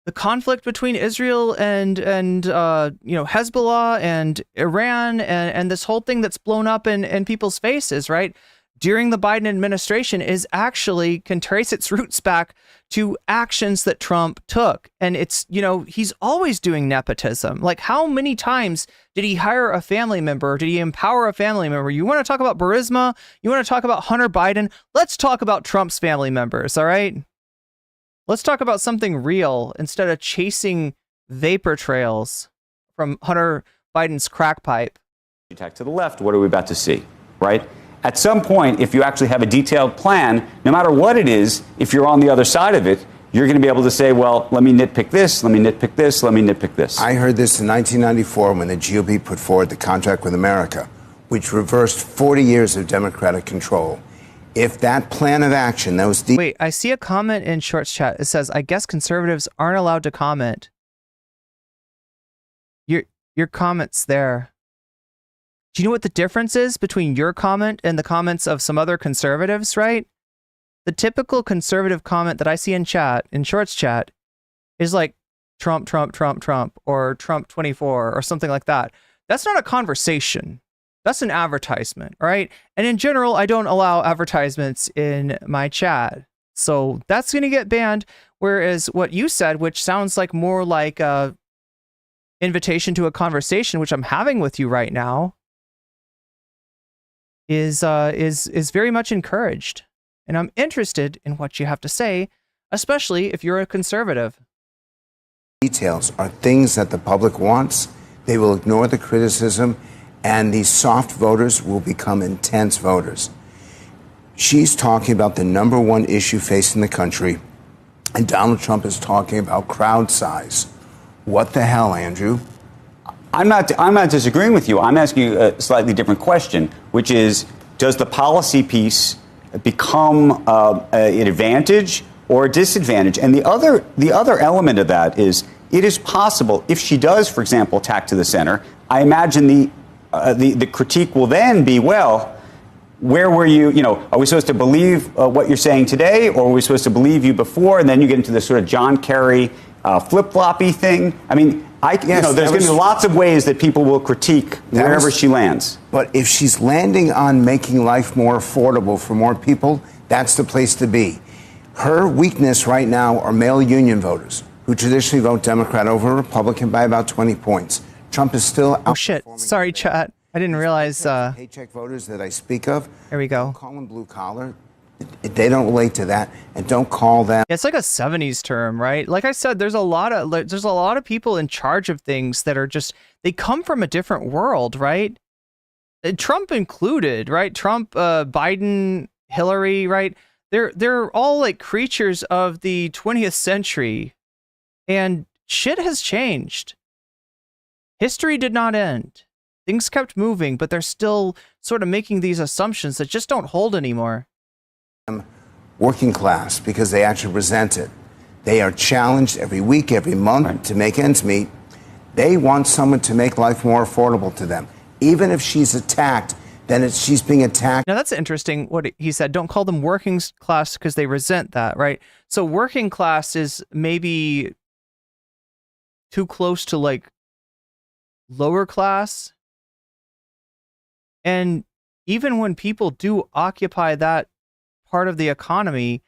the conflict between Israel and Hezbollah and Iran and this whole thing that's blown up in people's faces, right? During the Biden administration can trace its roots back to actions that Trump took. And it's, he's always doing nepotism. Like, how many times did he hire a family member? Did he empower a family member? You want to talk about Burisma? You want to talk about Hunter Biden? Let's talk about Trump's family members, all right? Let's talk about something real instead of chasing vapor trails from Hunter Biden's crack pipe. You tack to the left, what are we about to see, right? At some point, if you actually have a detailed plan, no matter what it is, if you're on the other side of it, you're going to be able to say, well, let me nitpick this, let me nitpick this, let me nitpick this. I heard this in 1994 when the GOP put forward the contract with America. which reversed 40 years of Democratic control. If that plan of action, Wait, I see a comment in Shorts chat. It says, I guess conservatives aren't allowed to comment. Your comment's there. Do you know what the difference is between your comment and the comments of some other conservatives, right? The typical conservative comment that I see in chat, in Shorts chat, is like Trump, Trump, Trump, Trump, or Trump 24, or something like that. That's not a conversation. That's an advertisement, right? And in general, I don't allow advertisements in my chat. So that's going to get banned. Whereas what you said, which sounds like more like a invitation to a conversation, which I'm having with you right now, is very much encouraged. And I'm interested in what you have to say, especially if you're a conservative. details are things that the public wants. They will ignore the criticism, and these soft voters will become intense voters. She's talking about the number one issue facing the country, and Donald Trump is talking about crowd size. What the hell, Andrew? I'm not disagreeing with you. I'm asking you a slightly different question, which is, does the policy piece become an advantage or a disadvantage? And the other element of that is, it is possible if she does, for example, tack to the center. I imagine the critique will then be, well, where were you? You know, are we supposed to believe what you're saying today, or are we supposed to believe you before? And then you get into this sort of John Kerry flip-floppy thing. I mean, there's going to be lots of ways that people will critique wherever she lands. But if she's landing on making life more affordable for more people, that's the place to be. Her weakness right now are male union voters who traditionally vote Democrat over Republican by about 20 points. Trump is still Oh shit! Sorry, chat. I didn't realize. Paycheck voters that I speak of. There we go. Don't call them blue collar. They don't relate to that, and don't call them. It's like a 70s term, right? Like I said, there's a lot of people in charge of things that are just, they come from a different world, right? Trump included, right? Trump, Biden, Hillary, right? They're all like creatures of the 20th century, and shit has changed. History did not end. Things kept moving, but they're still sort of making these assumptions that just don't hold anymore. Working class, because they actually present it. They are challenged every week, every month to make ends meet. They want someone to make life more affordable to them. Even if she's attacked, then she's being attacked. Now that's interesting what he said. Don't call them working class because they resent that, right? So working class is maybe too close to like lower class. And even when people do occupy that part of the economy,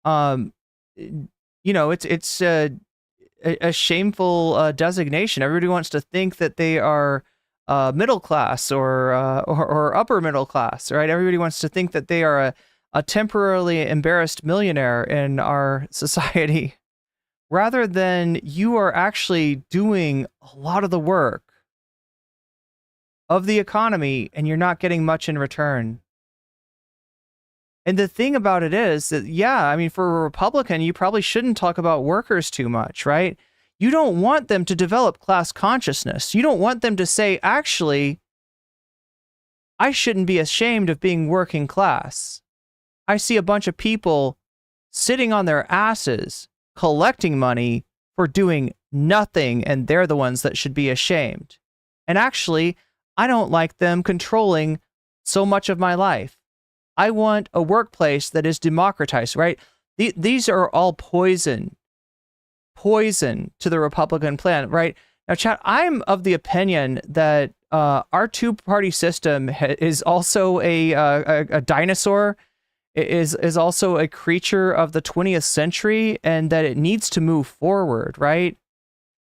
it's a shameful designation. Everybody wants to think that they are middle class or upper middle class, right? Everybody wants to think that they are a temporarily embarrassed millionaire in our society, rather than you are actually doing a lot of the work of the economy and you're not getting much in return. And the thing about it is that, yeah, I mean, for a Republican, you probably shouldn't talk about workers too much, right? You don't want them to develop class consciousness. You don't want them to say, actually, I shouldn't be ashamed of being working class. I see a bunch of people sitting on their asses, collecting money for doing nothing, and they're the ones that should be ashamed. And actually, I don't like them controlling so much of my life. I want a workplace that is democratized, right? These are all poison to the Republican plan, right? Now, chat, I'm of the opinion that our two-party system is also a dinosaur, is also a creature of the 20th century, and that it needs to move forward, right?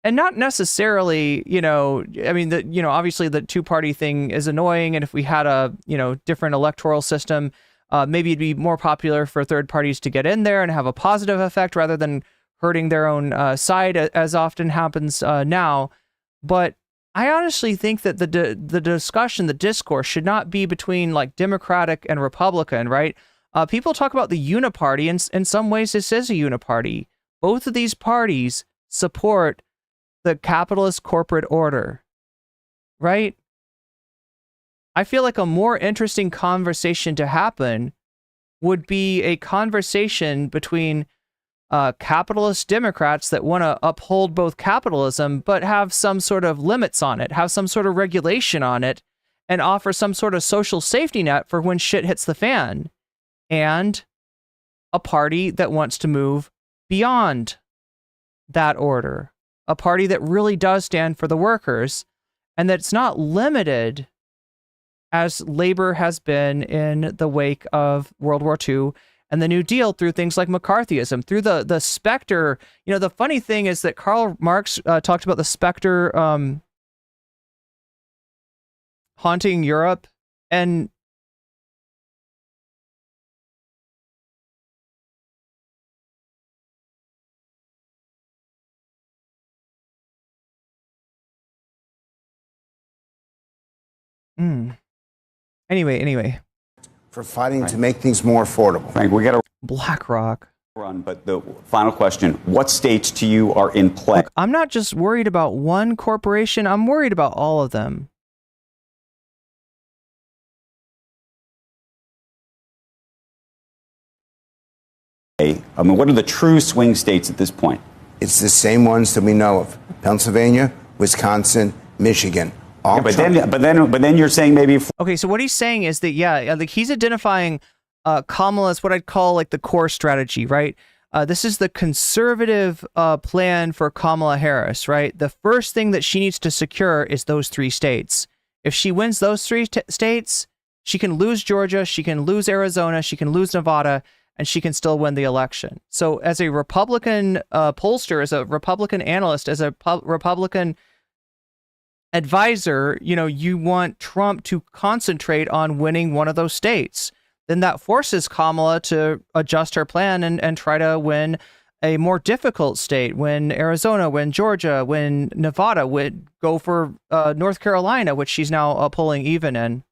And not necessarily, obviously the two-party thing is annoying, and if we had a, different electoral system, maybe it'd be more popular for third parties to get in there and have a positive effect rather than hurting their own side, as often happens now. But I honestly think that the discussion, the discourse should not be between like Democratic and Republican, right? People talk about the uniparty, and in some ways this is a uniparty. Both of these parties support the capitalist corporate order, right? I feel like a more interesting conversation to happen would be a conversation between capitalist Democrats that want to uphold both capitalism, but have some sort of limits on it, have some sort of regulation on it, and offer some sort of social safety net for when shit hits the fan. And a party that wants to move beyond that order, a party that really does stand for the workers, and that's not limited as labor has been in the wake of World War II and the New Deal through things like McCarthyism, through the specter. You know, the funny thing is that Karl Marx talked about the specter haunting Europe, and Anyway. For fighting to make things more affordable. Frank, we got to BlackRock run, but the final question, what states to you are in play? Look, I'm not just worried about one corporation, I'm worried about all of them. I mean, what are the true swing states at this point? It's the same ones that we know of: Pennsylvania, Wisconsin, Michigan. Yeah, but then you're saying maybe. Okay, so what he's saying is that like he's identifying Kamala as what I'd call like the core strategy, right? This is the conservative plan for Kamala Harris, right? The first thing that she needs to secure is those 3 states. If she wins those 3 states, she can lose Georgia, she can lose Arizona, she can lose Nevada, and she can still win the election. So as a Republican pollster, as a Republican analyst, as a Republican advisor, you want Trump to concentrate on winning one of those states. Then that forces Kamala to adjust her plan and try to win a more difficult state, win Arizona, win Georgia, win Nevada, would go for North Carolina, which she's now pulling even in.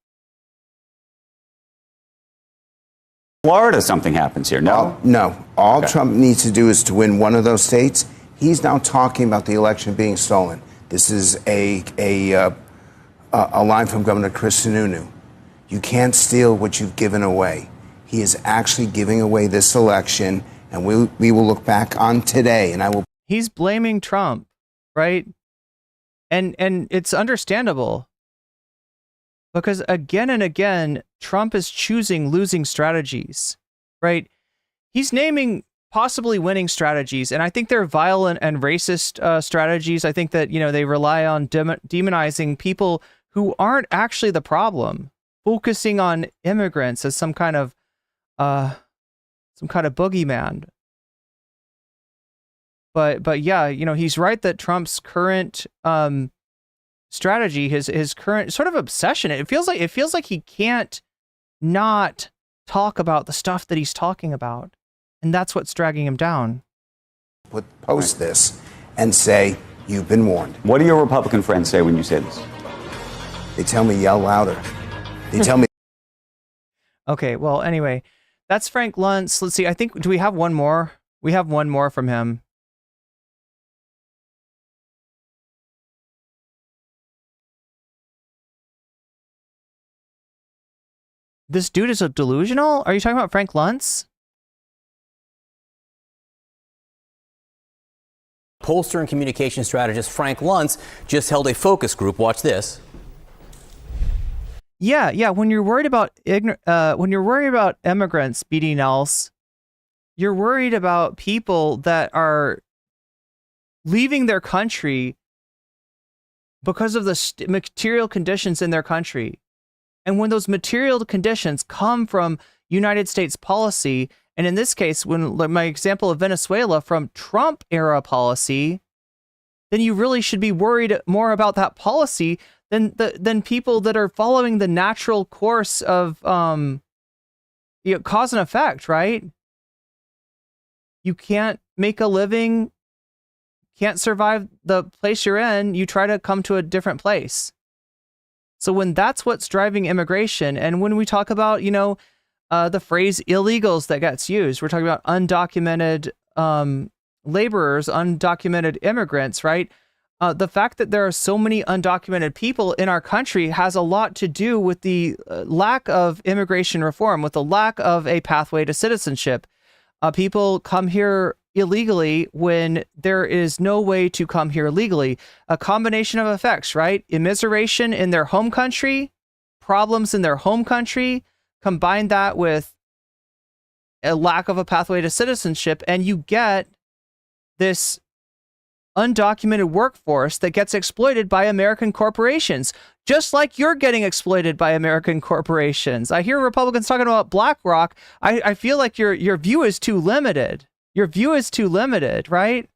Florida, something happens here. No? No. All Trump needs to do is to win one of those states. He's now talking about the election being stolen. This is a line from Governor Chris Sununu. You can't steal what you've given away. He is actually giving away this election, and we will look back on today, and I will. He's blaming Trump, right? And it's understandable, because again and again, Trump is choosing losing strategies, right? He's naming possibly winning strategies, and I think they're violent and racist strategies. I think that, they rely on demonizing people who aren't actually the problem, focusing on immigrants as some kind of boogeyman. But yeah, he's right that Trump's current strategy, his current sort of obsession, it feels like he can't not talk about the stuff that he's talking about. And that's what's dragging him down. Post this and say, you've been warned. What do your Republican friends say when you say this? They tell me yell louder. They tell me. Okay, well, anyway, that's Frank Luntz. Let's see, do we have one more? We have one more from him. This dude is a delusional? Are you talking about Frank Luntz? Pollster and communication strategist Frank Luntz just held a focus group. Watch this. Yeah. When you're worried about immigrants, BD Nels, you're worried about people that are leaving their country because of the material conditions in their country. And when those material conditions come from United States policy, and in this case, when my example of Venezuela, from Trump era policy, then you really should be worried more about that policy than people that are following the natural course of cause and effect, right? You can't make a living, can't survive the place you're in, you try to come to a different place. So when that's what's driving immigration, and when we talk about, the phrase illegals that gets used, we're talking about undocumented laborers, undocumented immigrants, right? The fact that there are so many undocumented people in our country has a lot to do with the lack of immigration reform, with the lack of a pathway to citizenship. People come here illegally when there is no way to come here legally. A combination of effects, right? Immiseration in their home country, problems in their home country, combine that with a lack of a pathway to citizenship, and you get this undocumented workforce that gets exploited by American corporations, just like you're getting exploited by American corporations. I hear Republicans talking about BlackRock. I feel like your view is too limited. Your view is too limited, right?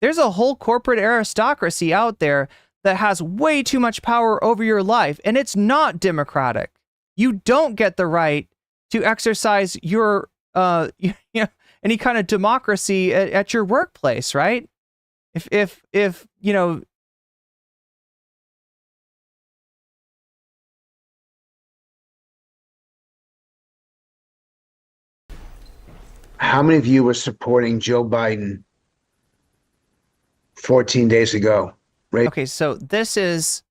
There's a whole corporate aristocracy out there that has way too much power over your life, and it's not democratic. You don't get the right to exercise your any kind of democracy at your workplace, right? If you know, how many of you were supporting Joe Biden 14 days ago? Right? Okay, so this is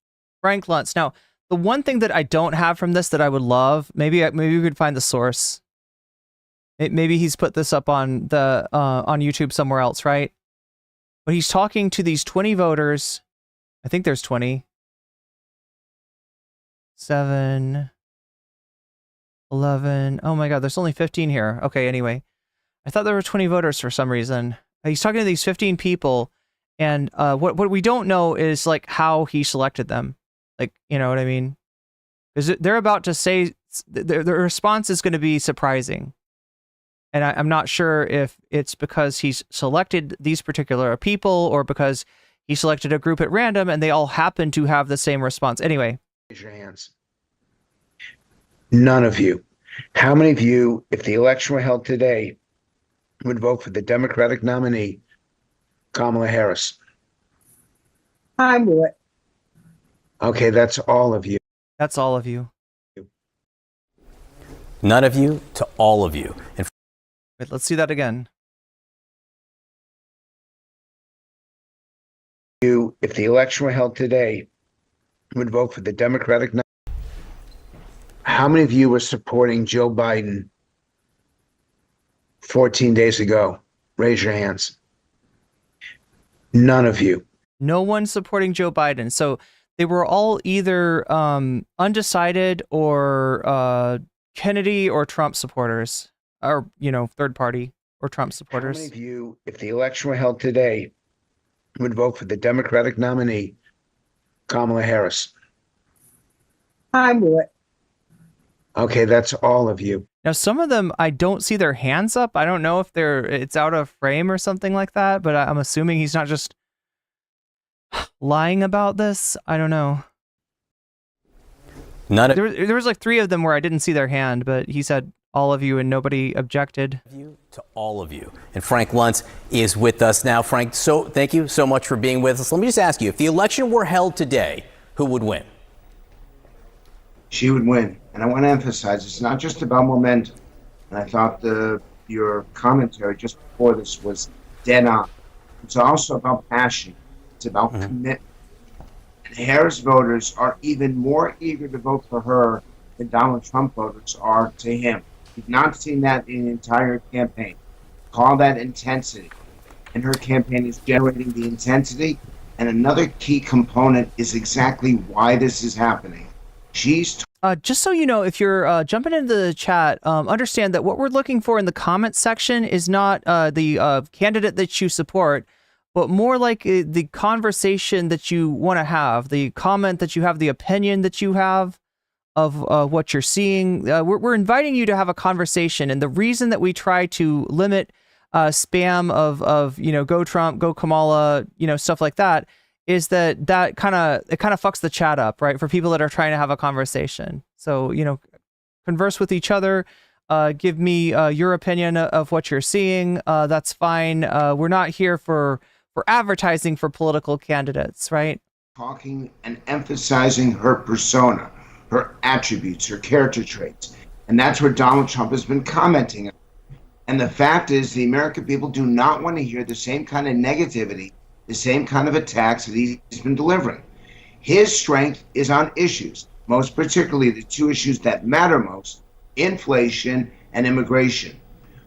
Frank Luntz. Now, the one thing that I don't have from this that I would love, maybe we could find the source. Maybe he's put this up on the on YouTube somewhere else, right? But he's talking to these 20 voters. I think there's 20. 7, 11. Oh my God, there's only 15 here. Okay, anyway. I thought there were 20 voters for some reason. He's talking to these 15 people, and what we don't know is like how he selected them. Like, you know what I mean? Because they're about to say the response is going to be surprising. And I'm not sure if it's because he's selected these particular people or because he selected a group at random and they all happen to have the same response. Anyway. Raise your hands. None of you. How many of you, if the election were held today, would vote for the Democratic nominee, Kamala Harris? I would. Okay, that's all of you. That's all of you. None of you to all of you. And wait, let's see that again. You, if the election were held today, would vote for the Democratic nominee. How many of you were supporting Joe Biden 14 days ago? Raise your hands. None of you. No one supporting Joe Biden. So they were all either undecided or Kennedy or Trump supporters, or, you know, third party or Trump supporters. How many of you, if the election were held today, would vote for the Democratic nominee, Kamala Harris? I would. Okay, that's all of you. Now, some of them, I don't see their hands up. I don't know if it's out of frame or something like that, but I'm assuming he's not just lying about this. I don't know. There was like 3 of them where I didn't see their hand, but he said all of you and nobody objected. To all of you. And Frank Luntz is with us now. Frank, so thank you so much for being with us. Let me just ask you, if the election were held today, who would win? She would win. And I want to emphasize, it's not just about momentum. And I thought your commentary just before this was dead on. It's also about passion. It's about commitment. And Harris voters are even more eager to vote for her than Donald Trump voters are to him. We've not seen that in the entire campaign. Call that intensity. And her campaign is generating the intensity. And another key component is exactly why this is happening. She's just so you know, if you're jumping into the chat, understand that what we're looking for in the comments section is not the candidate that you support, but more like the conversation that you want to have, the comment that you have, the opinion that you have of what you're seeing. We're inviting you to have a conversation. And the reason that we try to limit spam of you know, go Trump, go Kamala, you know, stuff like that, is that kind of fucks the chat up, right? For people that are trying to have a conversation. So, you know, converse with each other, give me your opinion of what you're seeing. That's fine. We're not here for advertising for political candidates, right? Talking and emphasizing her persona, her attributes, her character traits. And that's where Donald Trump has been commenting. And the fact is, the American people do not want to hear the same kind of negativity, the same kind of attacks that he's been delivering. His strength is on issues, most particularly the two issues that matter most, inflation and immigration.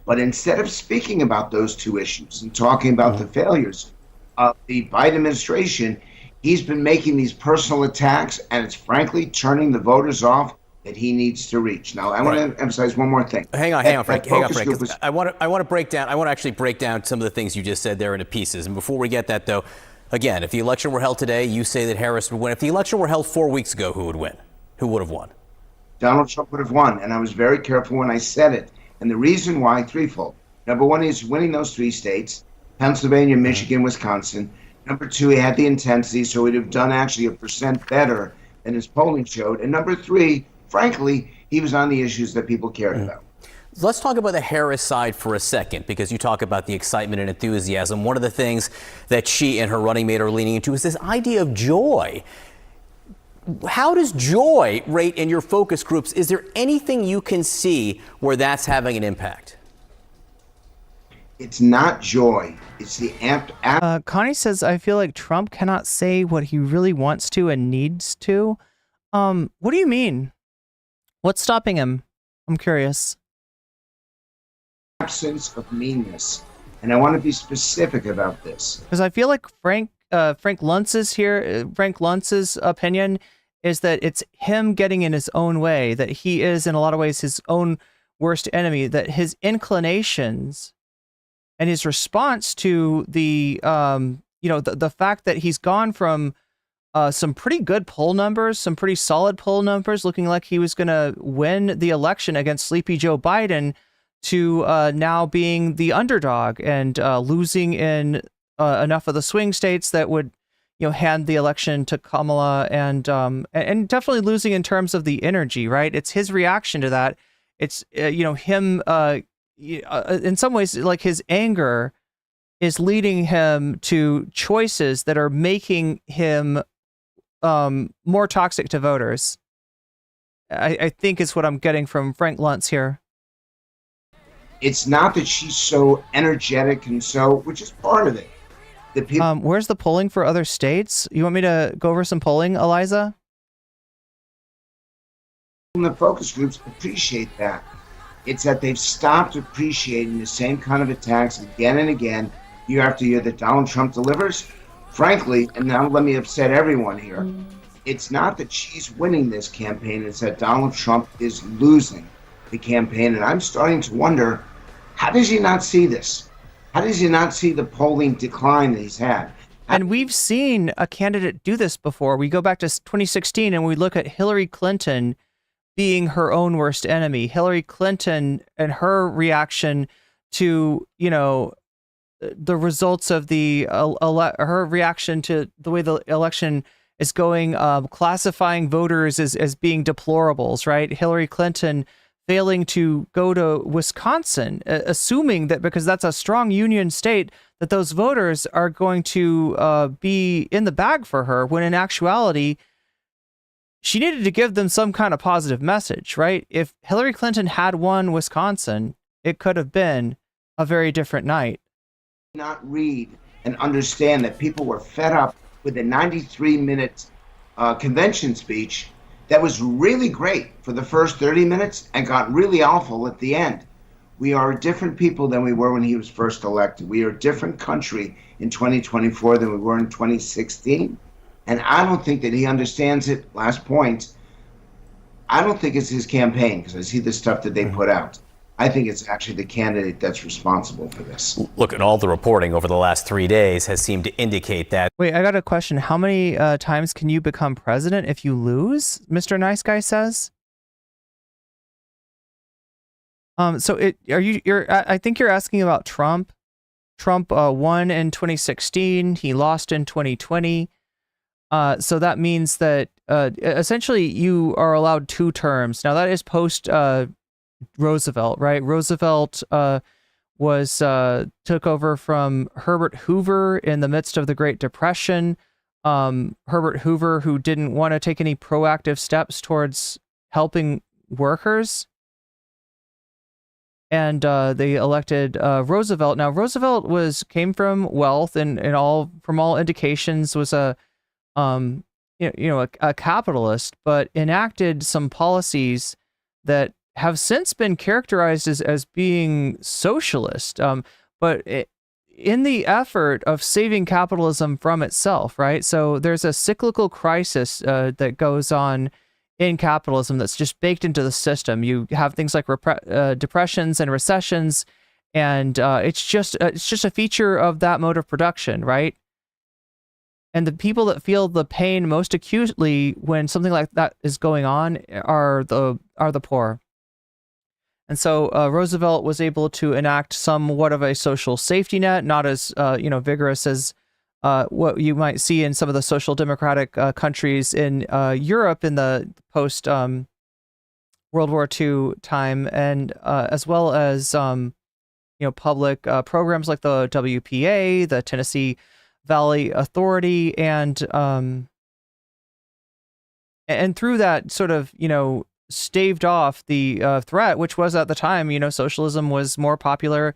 But instead of speaking about those two issues and talking about the failures of the Biden administration, he's been making these personal attacks, and it's frankly turning the voters off that he needs to reach. Now, I want to emphasize one more thing. Hang on, Frank. Hang on, Frank. I want to actually break down some of the things you just said there into pieces. And before we get that, though, again, if the election were held today, you say that Harris would win. If the election were held 4 weeks ago, who would win? Who would have won? Donald Trump would have won, and I was very careful when I said it. And the reason why, threefold. Number one, he's winning those 3 states, Pennsylvania, Michigan, Wisconsin. Number two, he had the intensity, so he'd have done actually 1% better than his polling showed. And number three, frankly, he was on the issues that people cared about. Let's talk about the Harris side for a second, because you talk about the excitement and enthusiasm. One of the things that she and her running mate are leaning into is this idea of joy. How does joy rate in your focus groups? Is there anything you can see where that's having an impact? It's not joy. It's the amped. Connie says, I feel like Trump cannot say what he really wants to and needs to. What do you mean? What's stopping him? I'm curious. Absence of meanness. And I want to be specific about this. Because I feel like Frank Luntz's here, Frank Luntz's opinion is that it's him getting in his own way, that he is in a lot of ways his own worst enemy, that his inclinations and his response to the, the fact that he's gone from some pretty good poll numbers, some pretty solid poll numbers, looking like he was going to win the election against Sleepy Joe Biden, to now being the underdog and losing in enough of the swing states that would, hand the election to Kamala, and definitely losing in terms of the energy, right? It's his reaction to that. It's, him, in some ways, like his anger is leading him to choices that are making him more toxic to voters. I think is what I'm getting from Frank Luntz here. It's not that she's so energetic and so, which is part of it. The people, where's the polling for other states? You want me to go over some polling, Eliza? The focus groups appreciate that. It's that they've stopped appreciating the same kind of attacks again and again, year after year, that Donald Trump delivers. Frankly, and now let me upset everyone here, it's not that she's winning this campaign, it's that Donald Trump is losing the campaign. And I'm starting to wonder, how does he not see this? How does he not see the polling decline that he's had? And we've seen a candidate do this before. We go back to 2016 and we look at Hillary Clinton being her own worst enemy. Hillary Clinton and her reaction to, the results of the her reaction to the way the election is going, classifying voters as being deplorables, right? Hillary Clinton failing to go to Wisconsin, assuming that because that's a strong union state, that those voters are going to be in the bag for her, when in actuality, she needed to give them some kind of positive message, right? If Hillary Clinton had won Wisconsin, it could have been a very different night. Not read and understand that people were fed up with a 93-minute convention speech that was really great for the first 30 minutes and got really awful at the end. We are different people than we were when he was first elected. We are a different country in 2024 than we were in 2016. And I don't think that he understands it. Last point, I don't think it's his campaign, because I see the stuff that they put out. I think it's actually the candidate that's responsible for this. Look, at all the reporting over the last 3 days has seemed to indicate that. Wait, I got a question. How many times can you become president if you lose? Mr. Nice Guy says. I think you're asking about Trump. Trump won in 2016. He lost in 2020. So that means that essentially you are allowed 2 terms. Now that is post Roosevelt, right? Roosevelt took over from Herbert Hoover in the midst of the Great Depression. Herbert Hoover, who didn't want to take any proactive steps towards helping workers. and they elected Roosevelt. Now, Roosevelt came from wealth, and from all indications was a capitalist, but enacted some policies that have since been characterized as being socialist. In the effort of saving capitalism from itself, right? So there's a cyclical crisis that goes on in capitalism that's just baked into the system. You have things like depressions and recessions, and it's just a feature of that mode of production, right? And the people that feel the pain most acutely when something like that is going on are the poor. And so Roosevelt was able to enact somewhat of a social safety net, not as vigorous as what you might see in some of the social democratic countries in Europe in the post World War II time, and as well as public programs like the WPA, the Tennessee Valley Authority, and through that sort of staved off the threat, which was at the time, socialism was more popular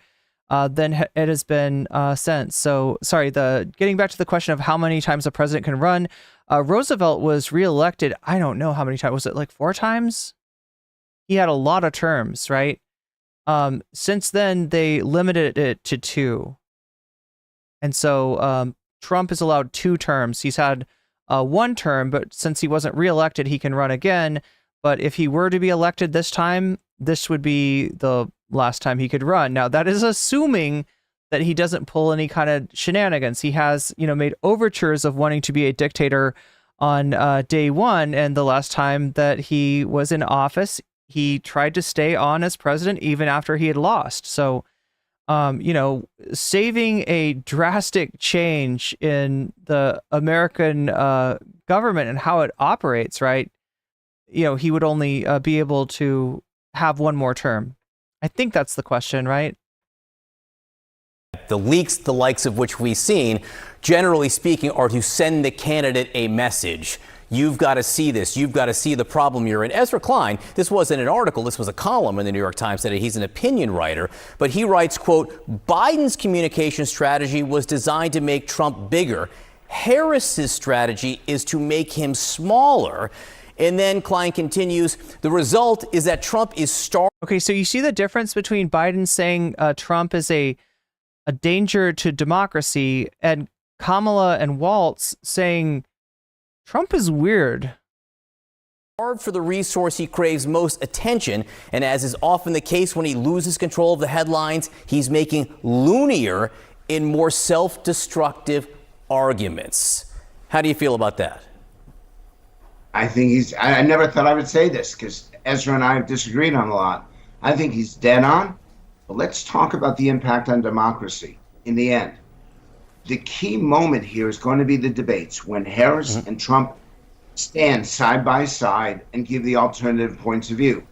than it has been since. So, sorry, getting back to the question of how many times a president can run, Roosevelt was reelected. I don't know how many times. Was it like 4 times? He had a lot of terms, right? Since then, they limited it to 2. And so Trump is allowed 2 terms. He's had 1 term, but since he wasn't reelected, he can run again. But if he were to be elected this time, this would be the last time he could run. Now, that is assuming that he doesn't pull any kind of shenanigans. He has, made overtures of wanting to be a dictator on day 1. And the last time that he was in office, he tried to stay on as president even after he had lost. So, saving a drastic change in the American government and how it operates, right? He would only be able to have 1 more term. I think that's the question, right? The leaks, the likes of which we've seen, generally speaking, are to send the candidate a message. You've got to see this. You've got to see the problem you're in. Ezra Klein, this wasn't an article. This was a column in the New York Times today. He's an opinion writer, but he writes, quote, Biden's communication strategy was designed to make Trump bigger. Harris's strategy is to make him smaller. And then Klein continues, the result is that Trump is starving. Okay, so you see the difference between Biden saying Trump is a danger to democracy and Kamala and Waltz saying Trump is weird. Hard for the resource he craves most attention, and as is often the case when he loses control of the headlines, he's making loonier in more self-destructive arguments. How do you feel about that? I think I never thought I would say this because Ezra and I have disagreed on a lot. I think he's dead on, but let's talk about the impact on democracy in the end. The key moment here is going to be the debates when Harris and Trump stand side by side and give the alternative points of view.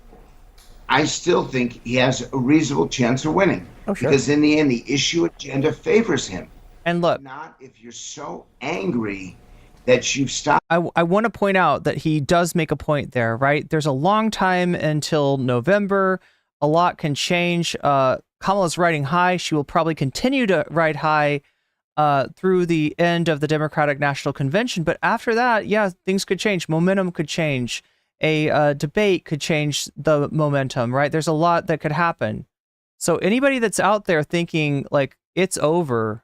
I still think he has a reasonable chance of winning because in the end, the issue agenda favors him. And look, not if you're so angry that you've stopped. I want to point out that he does make a point there, right? There's a long time until November. A lot can change. Kamala's riding high. She will probably continue to ride high through the end of the Democratic National Convention. But after that, yeah, things could change. Momentum could change. A debate could change the momentum, right? There's a lot that could happen. So anybody that's out there thinking like it's over,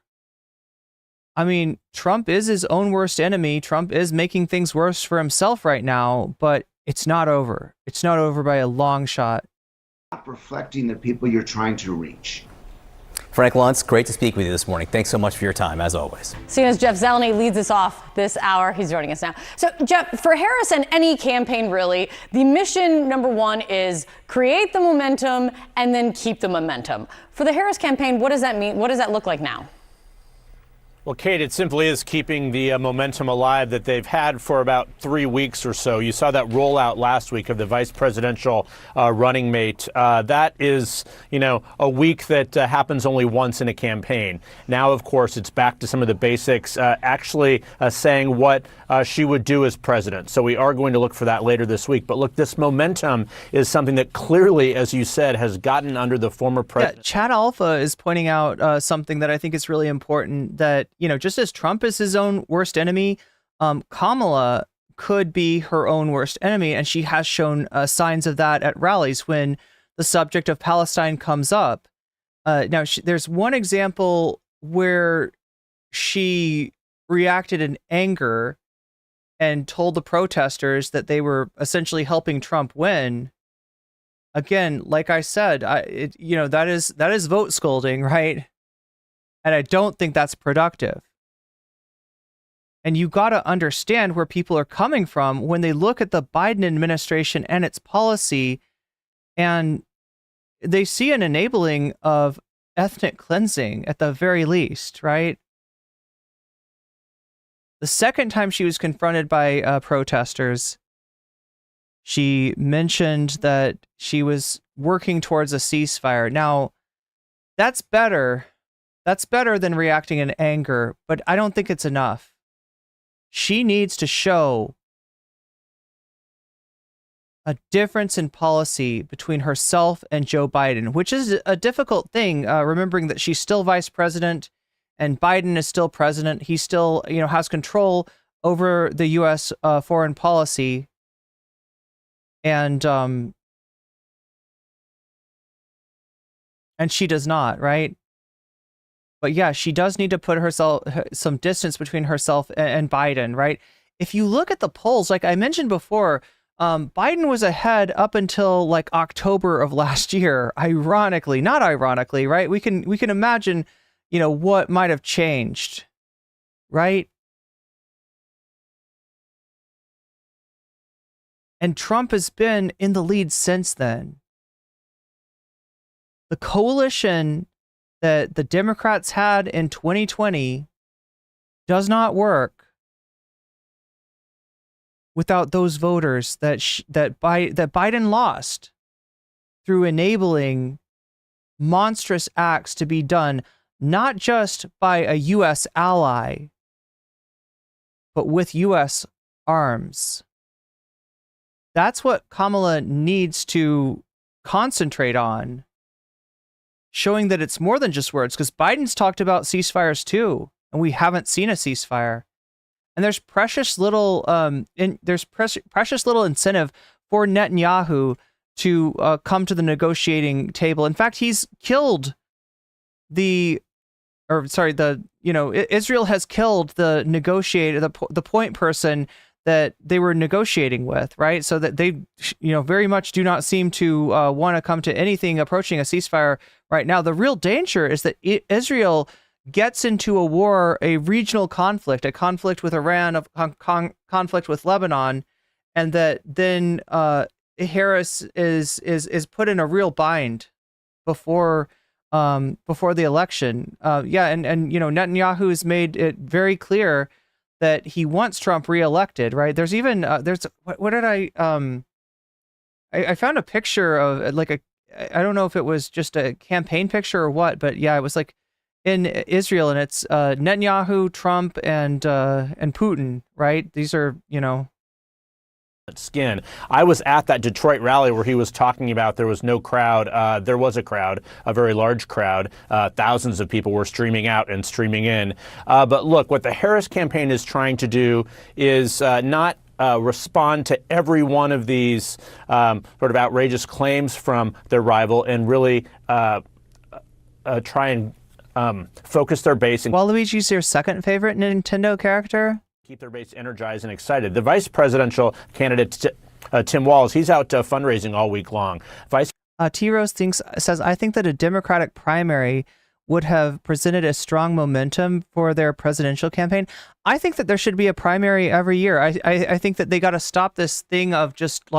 I mean, Trump is his own worst enemy. Trump is making things worse for himself right now, but it's not over. It's not over by a long shot. Stop reflecting the people you're trying to reach. Frank Luntz, great to speak with you this morning. Thanks so much for your time, as always. CNN's Jeff Zeleny leads us off this hour. He's joining us now. So, Jeff, for Harris and any campaign, really, the mission number 1 is create the momentum and then keep the momentum. For the Harris campaign, what does that mean? What does that look like now? Well, Kate, it simply is keeping the momentum alive that they've had for about 3 weeks or so. You saw that rollout last week of the vice presidential running mate. That is, a week that happens only once in a campaign. Now, of course, it's back to some of the basics, actually saying what she would do as president. So we are going to look for that later this week. But look, this momentum is something that clearly, as you said, has gotten under the former president. Yeah, Chad Alpha is pointing out something that I think is really important, that, just as Trump is his own worst enemy, Kamala could be her own worst enemy. And she has shown signs of that at rallies when the subject of Palestine comes up. Now, there's one example where she reacted in anger and told the protesters that they were essentially helping Trump win. Again, like I said, that is vote scolding, right? And I don't think that's productive. And you got to understand where people are coming from when they look at the Biden administration and its policy, and they see an enabling of ethnic cleansing at the very least, right? The second time she was confronted by protesters, she mentioned that she was working towards a ceasefire. Now, that's better. That's better than reacting in anger, but I don't think it's enough. She needs to show a difference in policy between herself and Joe Biden, which is a difficult thing, remembering that she's still vice president and Biden is still president. He still, has control over the U.S. Foreign policy. And she does not, right? But yeah, she does need to put herself some distance between herself and Biden, right? If you look at the polls, like I mentioned before, Biden was ahead up until like October of last year. Ironically, not ironically, right? We can imagine, what might have changed, right? And Trump has been in the lead since then. The coalition that the Democrats had in 2020 does not work without those voters that Biden lost through enabling monstrous acts to be done, not just by a U.S. ally, but with U.S. arms. That's what Kamala needs to concentrate on, showing that it's more than just words, because Biden's talked about ceasefires too, and we haven't seen a ceasefire. And there's precious little precious little incentive for Netanyahu to come to the negotiating table. In fact, he's killed Israel has killed the point person that they were negotiating with, right? So that they, very much do not seem to want to come to anything approaching a ceasefire right now. The real danger is that Israel gets into a war, a regional conflict, a conflict with Iran, a conflict with Lebanon, and that then Harris is put in a real bind before the election. And Netanyahu has made it very clear that he wants Trump reelected, right? There's even what did I found a picture of I don't know if it was just a campaign picture or what, but yeah, it was like in Israel, and it's Netanyahu, Trump, and Putin, right? These are, skin. I was at that Detroit rally where he was talking about there was no crowd. There was a crowd, a very large crowd. Thousands of people were streaming out and streaming in. But look, what the Harris campaign is trying to do is not respond to every one of these sort of outrageous claims from their rival and really try and focus their base. Waluigi's your second favorite Nintendo character? Keep their base energized and excited. The vice presidential candidate, Tim Walz, he's out fundraising all week long. T-Rose says, I think that a Democratic primary would have presented a strong momentum for their presidential campaign. I think that there should be a primary every year. I think that they got to stop this thing of just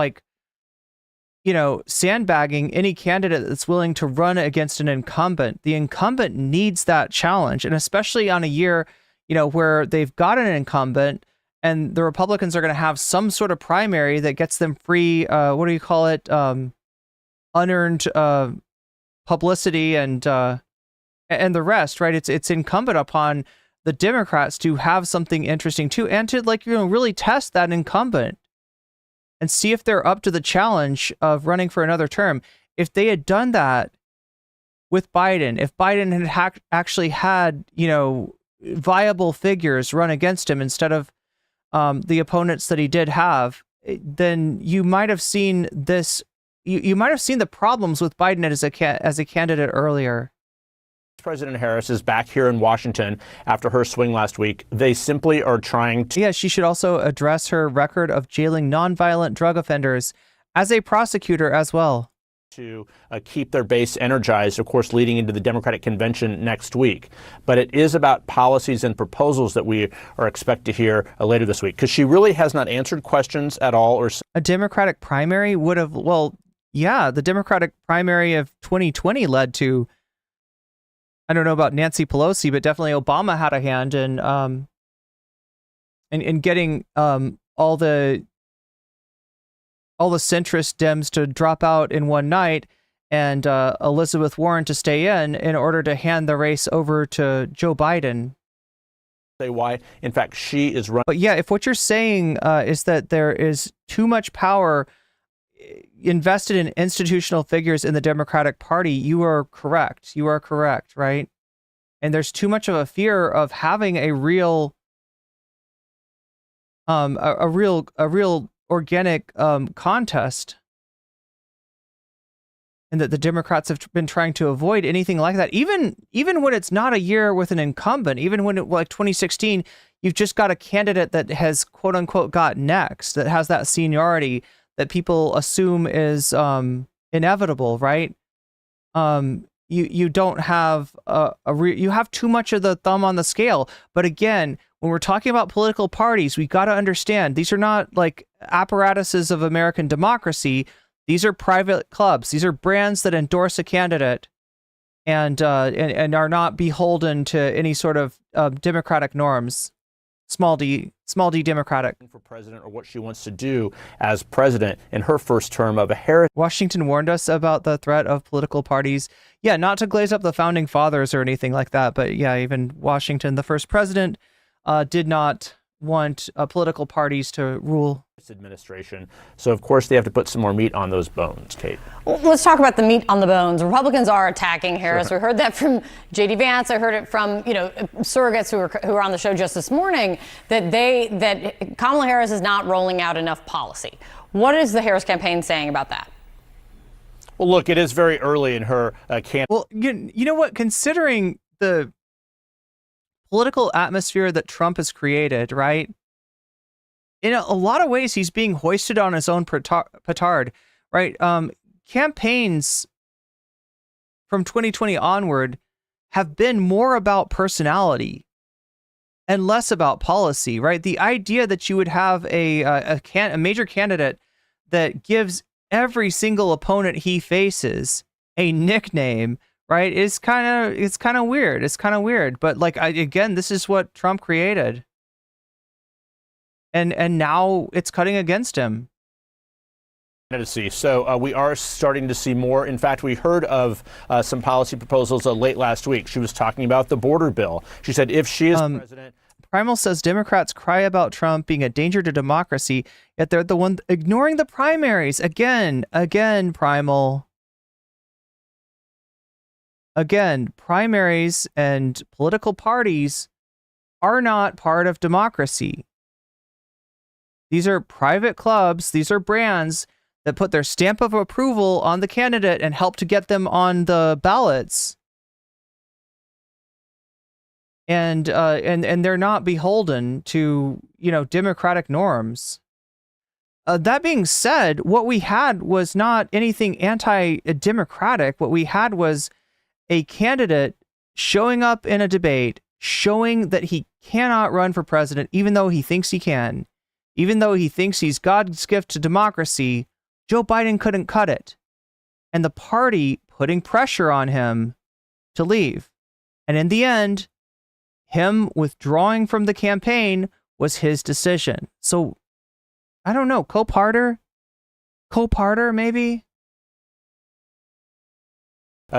sandbagging any candidate that's willing to run against an incumbent. The incumbent needs that challenge. And especially on a year, where they've got an incumbent and the Republicans are going to have some sort of primary that gets them free, what do you call it? Unearned publicity and the rest, right? It's incumbent upon the Democrats to have something interesting too, and to really test that incumbent and see if they're up to the challenge of running for another term. If they had done that with Biden, if Biden had actually had, viable figures run against him instead of the opponents that he did have, then you might have seen this. You might have seen the problems with Biden as a candidate earlier. President Harris is back here in Washington after her swing last week. They simply are trying to... Yeah, she should also address her record of jailing nonviolent drug offenders as a prosecutor as well. To keep their base energized, of course, leading into the Democratic convention next week. But it is about policies and proposals that we are expect to hear later this week, because she really has not answered questions at all. Or a Democratic primary would have, the Democratic primary of 2020 led to, I don't know about Nancy Pelosi, but definitely Obama had a hand in getting all the centrist Dems to drop out in one night and Elizabeth Warren to stay in order to hand the race over to Joe Biden. Say why, in fact, she is running. But yeah, if what you're saying is that there is too much power invested in institutional figures in the Democratic Party, you are correct. You are correct, right? And there's too much of a fear of having a real organic contest, and that the Democrats have been trying to avoid anything like that. Even when it's not a year with an incumbent, even when like 2016, you've just got a candidate that has quote unquote got next, that has that seniority that people assume is inevitable, right? You don't have you have too much of the thumb on the scale. But again, when we're talking about political parties, we got to understand these are not like apparatuses of American democracy. These are private clubs. These are brands that endorse a candidate and are not beholden to any sort of democratic norms. Small d democratic. For president, or what she wants to do as president in her first term of a Harris. Washington warned us about the threat of political parties. Yeah, not to glaze up the founding fathers or anything like that, but yeah, even Washington, the first president, did not want political parties to rule. Administration. So, of course, they have to put some more meat on those bones, Kate. Well, let's talk about the meat on the bones. Republicans are attacking Harris. Sure. We heard that from J.D. Vance. I heard it from, surrogates who were on the show just this morning, that Kamala Harris is not rolling out enough policy. What is the Harris campaign saying about that? Well, look, it is very early in her campaign. Well, you know what? Considering the political atmosphere that Trump has created, right? In a lot of ways, he's being hoisted on his own petard, right? Campaigns from 2020 onward have been more about personality and less about policy, right? The idea that you would have a major candidate that gives every single opponent he faces a nickname, right, it's kind of weird. It's kind of weird. But again, this is what Trump created. And now it's cutting against him. So we are starting to see more. In fact, we heard of some policy proposals late last week. She was talking about the border bill. She said if she is president. Primal says Democrats cry about Trump being a danger to democracy, yet they're the one ignoring the primaries. Again, Primal. Again, primaries and political parties are not part of democracy. These are private clubs. These are brands that put their stamp of approval on the candidate and help to get them on the ballots. And they're not beholden to, democratic norms. That being said, what we had was not anything anti-democratic. What we had was a candidate showing up in a debate, showing that he cannot run for president, even though he thinks he can. Even though he thinks he's God's gift to democracy, Joe Biden couldn't cut it. And the party putting pressure on him to leave. And in the end, him withdrawing from the campaign was his decision. So I don't know, co-parter maybe.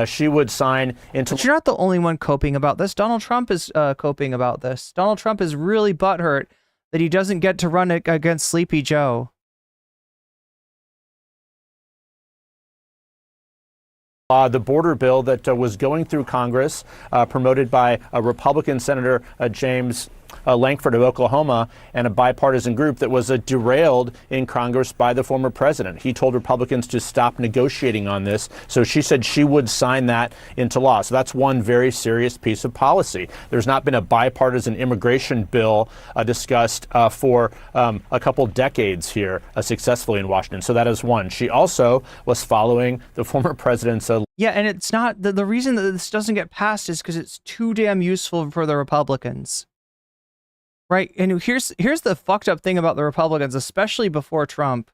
She would sign into. But you're not the only one coping about this. Donald Trump is coping about this. Donald Trump is really butthurt that he doesn't get to run against Sleepy Joe. The border bill that was going through Congress, promoted by Republican Senator James Lankford of Oklahoma and a bipartisan group that was derailed in Congress by the former president. He told Republicans to stop negotiating on this. So she said she would sign that into law. So that's one very serious piece of policy. There's not been a bipartisan immigration bill discussed for a couple decades here successfully in Washington. So that is one. She also was following the former president's. Yeah, and it's not the reason that this doesn't get passed is because it's too damn useful for the Republicans. Right. And here's the fucked up thing about the Republicans, especially before Trump.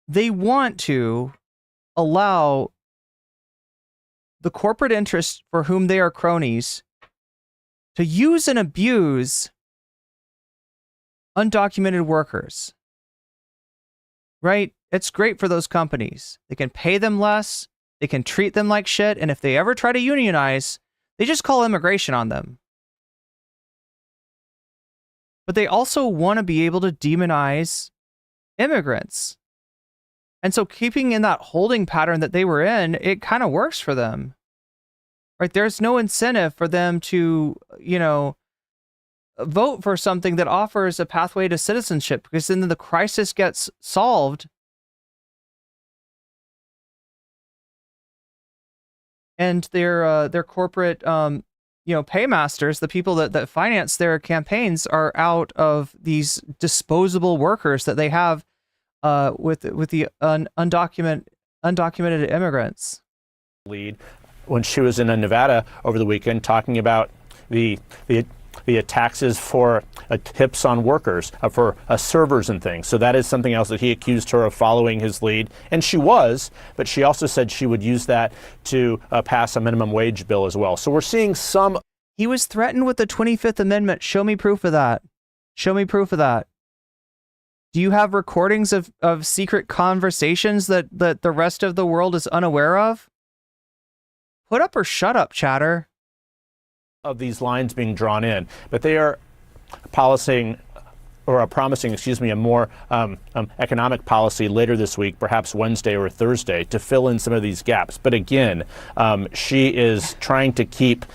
They want to allow the corporate interests for whom they are cronies to use and abuse undocumented workers. Right? It's great for those companies. They can pay them less. They can treat them like shit. And if they ever try to unionize, they just call immigration on them. But they also want to be able to demonize immigrants. And so keeping in that holding pattern that they were in, it kind of works for them. Right? There's no incentive for them to, vote for something that offers a pathway to citizenship, because then the crisis gets solved. And their corporate paymasters, the people that finance their campaigns, are out of these disposable workers that they have with the undocumented immigrants. Lead when she was in Nevada over the weekend, talking about the taxes for tips on workers, for servers and things. So that is something else that he accused her of following his lead. And she was, but she also said she would use that to pass a minimum wage bill as well. So we're seeing some. He was threatened with the 25th Amendment. Show me proof of that. Show me proof of that. Do you have recordings of secret conversations that the rest of the world is unaware of? Put up or shut up, chatter. Of these lines being drawn in, but they are promising, a more economic policy later this week, perhaps Wednesday or Thursday, to fill in some of these gaps. But again, she is trying to keep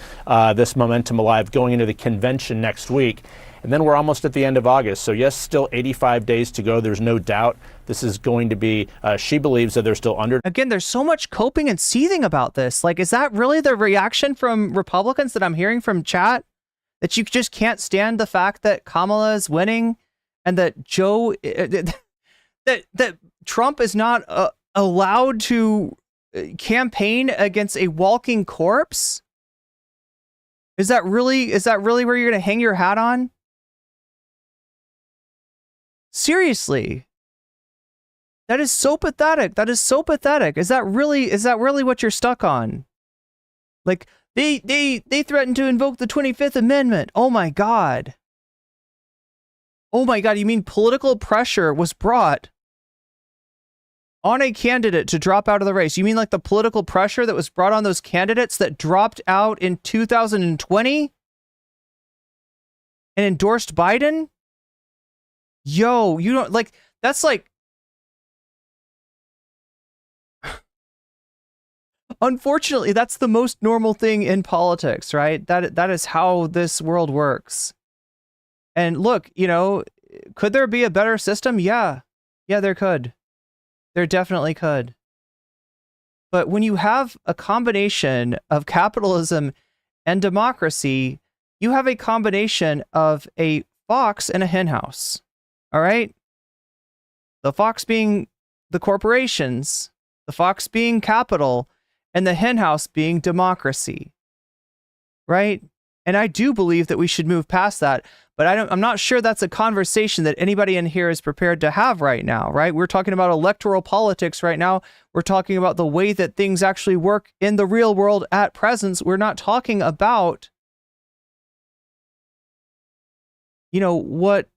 this momentum alive going into the convention next week. And then we're almost at the end of August. So yes, still 85 days to go. There's no doubt this is going to be, she believes that they're still under. Again, there's so much coping and seething about this. Like, is that really the reaction from Republicans that I'm hearing from chat? That you just can't stand the fact that Kamala is winning and that Joe, that Trump is not allowed to campaign against a walking corpse? Is that really where you're going to hang your hat on? Seriously. That is so pathetic. That is so pathetic. Is that really what you're stuck on? Like, they threatened to invoke the 25th Amendment. Oh my God. Oh my God, you mean political pressure was brought on a candidate to drop out of the race? You mean like the political pressure that was brought on those candidates that dropped out in 2020 and endorsed Biden? Yo, you don't like, that's like, unfortunately, that's the most normal thing in politics, right? That is how this world works. And look, could there be a better system? Yeah, there could. There definitely could. But when you have a combination of capitalism and democracy, you have a combination of a fox and a henhouse. All right? The fox being the corporations, the fox being capital, and the henhouse being democracy. Right? And I do believe that we should move past that, but I'm not sure that's a conversation that anybody in here is prepared to have right now, right? We're talking about electoral politics right now. We're talking about the way that things actually work in the real world at present. We're not talking about what,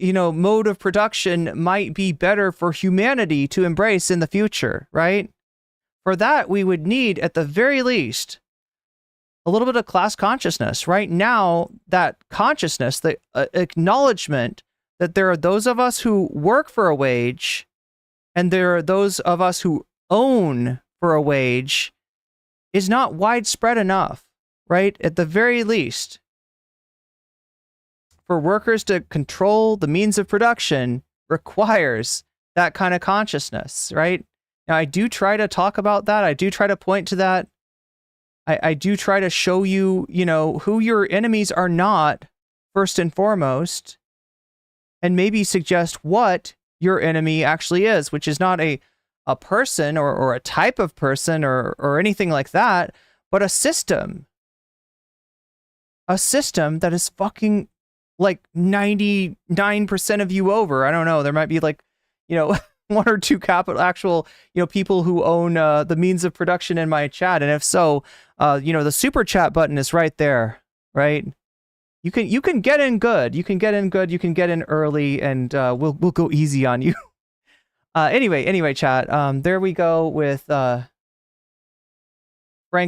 mode of production might be better for humanity to embrace in the future, right? For that, we would need, at the very least, a little bit of class consciousness. Right now, that consciousness, the acknowledgement that there are those of us who work for a wage and there are those of us who own for a wage is not widespread enough, right? At the very least, for workers to control the means of production requires that kind of consciousness, right? Now, I do try to talk about that. I do try to point to that. I do try to show you, who your enemies are not, first and foremost, and maybe suggest what your enemy actually is, which is not a person or a type of person or anything like that, but a system. A system that is fucking like 99% of you over. I don't know. There might be like, one or two actual, people who own the means of production in my chat. And if so, the super chat button is right there, right? You can get in good. You can get in good. You can get in early, and we'll go easy on you. Anyway, chat. There we go with Frank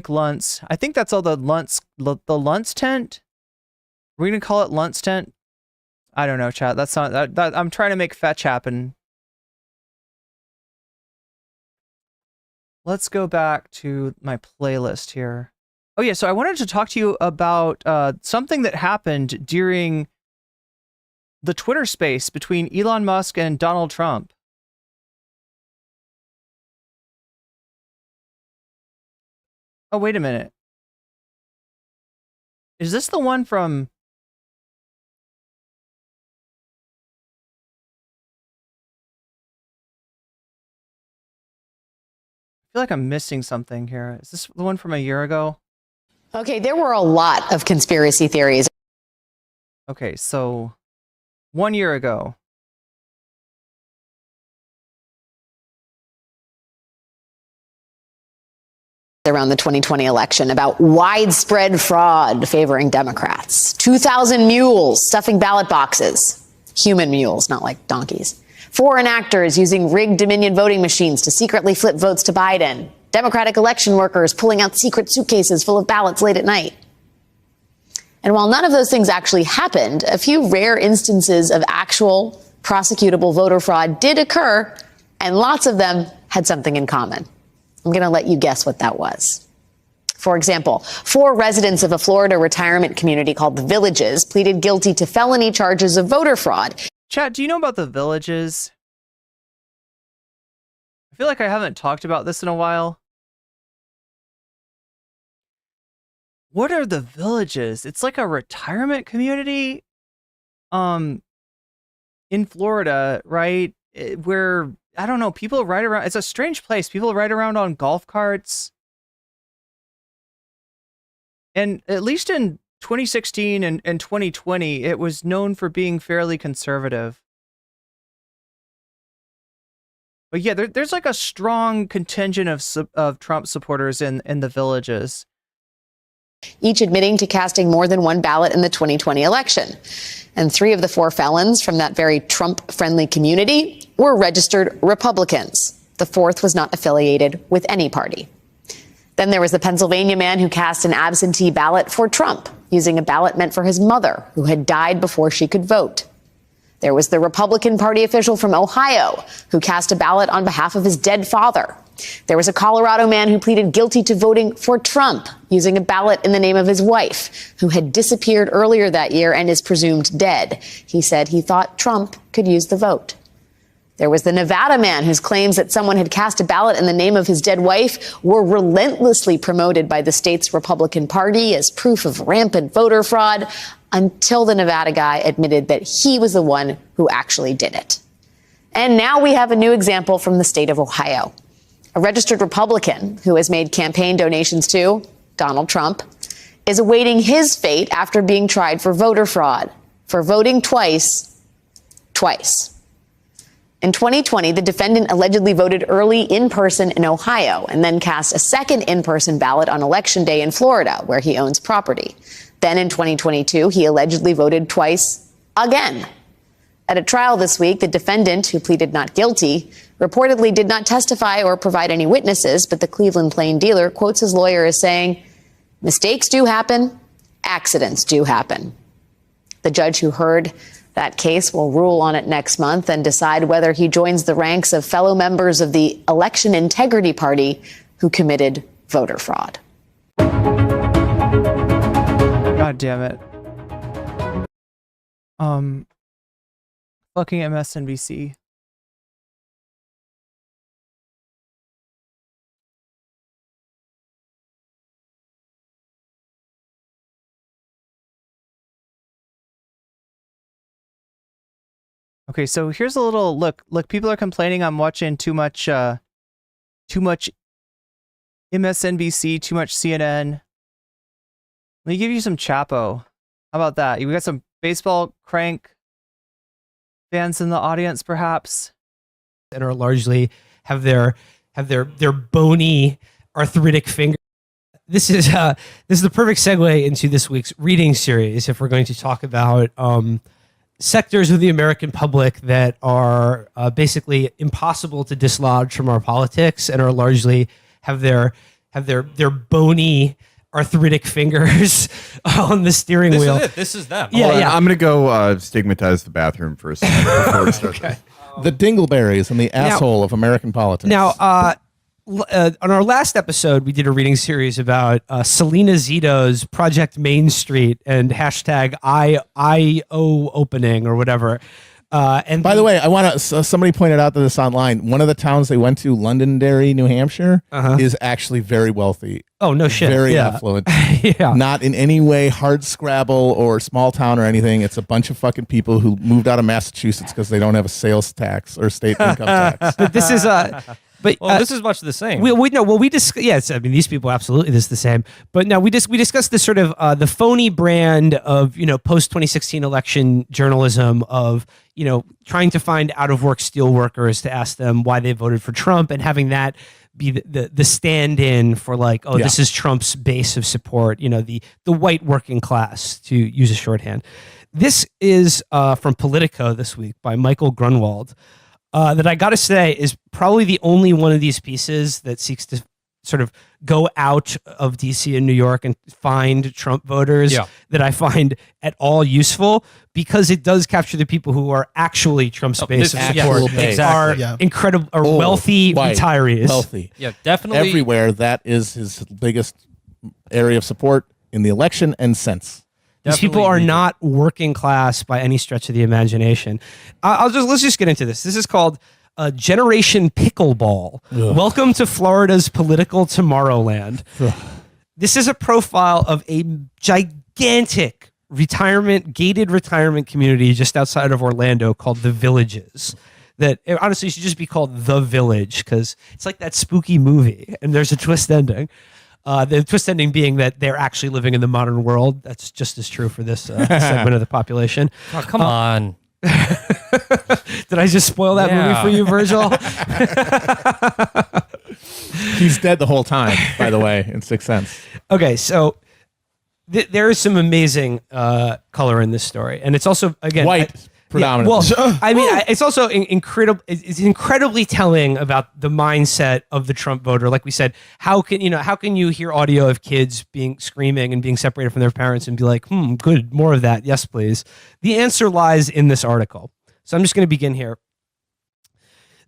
Luntz. I think that's all the Luntz tent. We're gonna call it Luntz tent. I don't know, chat. That's not that. I'm trying to make fetch happen. Let's go back to my playlist here. Oh yeah, so I wanted to talk to you about something that happened during the Twitter space between Elon Musk and Donald Trump. Oh, wait a minute. Is this the one from... I feel like I'm missing something here. Is this the one from a year ago? Okay, there were a lot of conspiracy theories. Okay, so 1 year ago. Around the 2020 election about widespread fraud favoring Democrats. 2,000 mules stuffing ballot boxes. Human mules, not like donkeys. Foreign actors using rigged Dominion voting machines to secretly flip votes to Biden. Democratic election workers pulling out secret suitcases full of ballots late at night. And while none of those things actually happened, a few rare instances of actual prosecutable voter fraud did occur, and lots of them had something in common. I'm going to let you guess what that was. For example, 4 residents of a Florida retirement community called The Villages pleaded guilty to felony charges of voter fraud. Chat, do you know about The Villages? I feel like I haven't talked about this in a while. What are The Villages? It's like a retirement community in Florida, right? Where, I don't know, people ride around. It's a strange place. People ride around on golf carts. And at least in 2016 and 2020, it was known for being fairly conservative. But yeah, there's like a strong contingent of Trump supporters in The Villages. Each admitting to casting more than one ballot in the 2020 election. And 3 of the 4 felons from that very Trump-friendly community were registered Republicans. The 4th was not affiliated with any party. Then there was the Pennsylvania man who cast an absentee ballot for Trump, using a ballot meant for his mother, who had died before she could vote. There was the Republican Party official from Ohio, who cast a ballot on behalf of his dead father. There was a Colorado man who pleaded guilty to voting for Trump, using a ballot in the name of his wife, who had disappeared earlier that year and is presumed dead. He said he thought Trump could use the vote. There was the Nevada man whose claims that someone had cast a ballot in the name of his dead wife were relentlessly promoted by the state's Republican Party as proof of rampant voter fraud, until the Nevada guy admitted that he was the one who actually did it. And now we have a new example from the state of Ohio. A registered Republican who has made campaign donations to Donald Trump is awaiting his fate after being tried for voter fraud, for voting twice. In 2020, the defendant allegedly voted early in person in Ohio and then cast a second in-person ballot on Election Day in Florida, where he owns property. Then in 2022, he allegedly voted twice again. At a trial this week, the defendant, who pleaded not guilty, reportedly did not testify or provide any witnesses, but the Cleveland Plain Dealer quotes his lawyer as saying, "Mistakes do happen, accidents do happen." The judge who heard that case will rule on it next month and decide whether he joins the ranks of fellow members of the Election Integrity Party who committed voter fraud. God damn it. Fucking MSNBC. Okay, so here's a little look. Look, people are complaining I'm watching too much MSNBC, too much CNN. Let me give you some Chapo. How about that? You got some baseball crank fans in the audience, perhaps, and are largely have their bony arthritic finger. This is the perfect segue into this week's reading series. If we're going to talk about sectors of the American public that are basically impossible to dislodge from our politics and are largely have their bony arthritic fingers on the steering wheel. This is them. Yeah. I'm going to go stigmatize the bathroom for a second before we start this. The dingleberries and the asshole of American politics. Now, on our last episode, we did a reading series about Selena Zito's Project Main Street and hashtag IO opening or whatever. And by the way, I want to. Somebody pointed out this online. One of the towns they went to, Londonderry, New Hampshire, is actually very wealthy. Oh no shit! Very affluent. Yeah. Not in any way hard scrabble or small town or anything. It's a bunch of fucking people who moved out of Massachusetts because they don't have a sales tax or state income tax. But this is But this is much the same. We discuss. Yes, I mean these people absolutely this is the same. But now we discussed this sort of the phony brand of post 2016 election journalism of trying to find out of work steel workers to ask them why they voted for Trump and having that be the stand-in for this is Trump's base of support. The white working class, to use a shorthand. This is from Politico this week by Michael Grunwald. That I got to say is probably the only one of these pieces that seeks to sort of go out of DC and New York and find Trump voters that I find at all useful, because it does capture the people who are actually Trump's base of support. Are incredible, are wealthy retirees. Wealthy. Yeah, definitely. Everywhere, that is his biggest area of support in the election and since. These people are not working class by any stretch of the imagination. Let's just get into this. This is called Generation Pickleball. Ugh. Welcome to Florida's political Tomorrowland. This is a profile of a gigantic gated retirement community just outside of Orlando called The Villages. That honestly should just be called The Village, because it's like that spooky movie and there's a twist ending. The twist ending being that they're actually living in the modern world. That's just as true for this segment of the population. Oh, come on. Did I just spoil that movie for you, Virgil? He's dead the whole time, by the way, in Sixth Sense. Okay, so there is some amazing color in this story. And it's also, again... White. Predominantly. It's also incredible. It's incredibly telling about the mindset of the Trump voter. Like we said, how can you hear audio of kids screaming and being separated from their parents and be like, good, more of that, yes, please. The answer lies in this article. So I'm just going to begin here.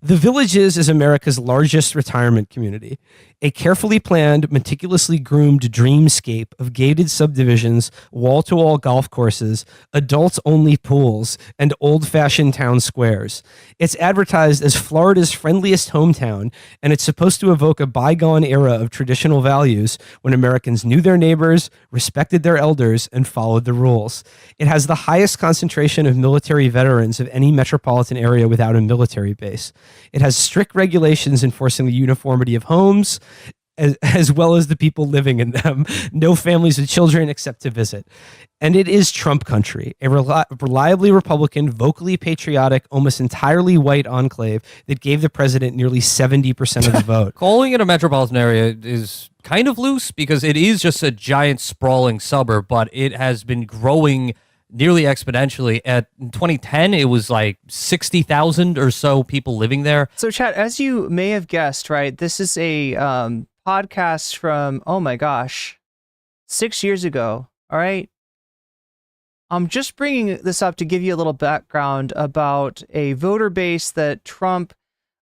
The Villages is America's largest retirement community, a carefully planned, meticulously groomed dreamscape of gated subdivisions, wall-to-wall golf courses, adults-only pools, and old-fashioned town squares. It's advertised as Florida's friendliest hometown, and it's supposed to evoke a bygone era of traditional values when Americans knew their neighbors, respected their elders, and followed the rules. It has the highest concentration of military veterans of any metropolitan area without a military base. It has strict regulations enforcing the uniformity of homes, as well as the people living in them. No families with children except to visit. And it is Trump country, a reliably Republican, vocally patriotic, almost entirely white enclave that gave the president nearly 70% of the vote. Calling it a metropolitan area is kind of loose because it is just a giant sprawling suburb, but it has been growing nearly exponentially. At 2010, it was like 60,000 or so people living there. So, Chad, as you may have guessed, right, this is a podcast from, oh my gosh, 6 years ago. All right. I'm just bringing this up to give you a little background about a voter base that Trump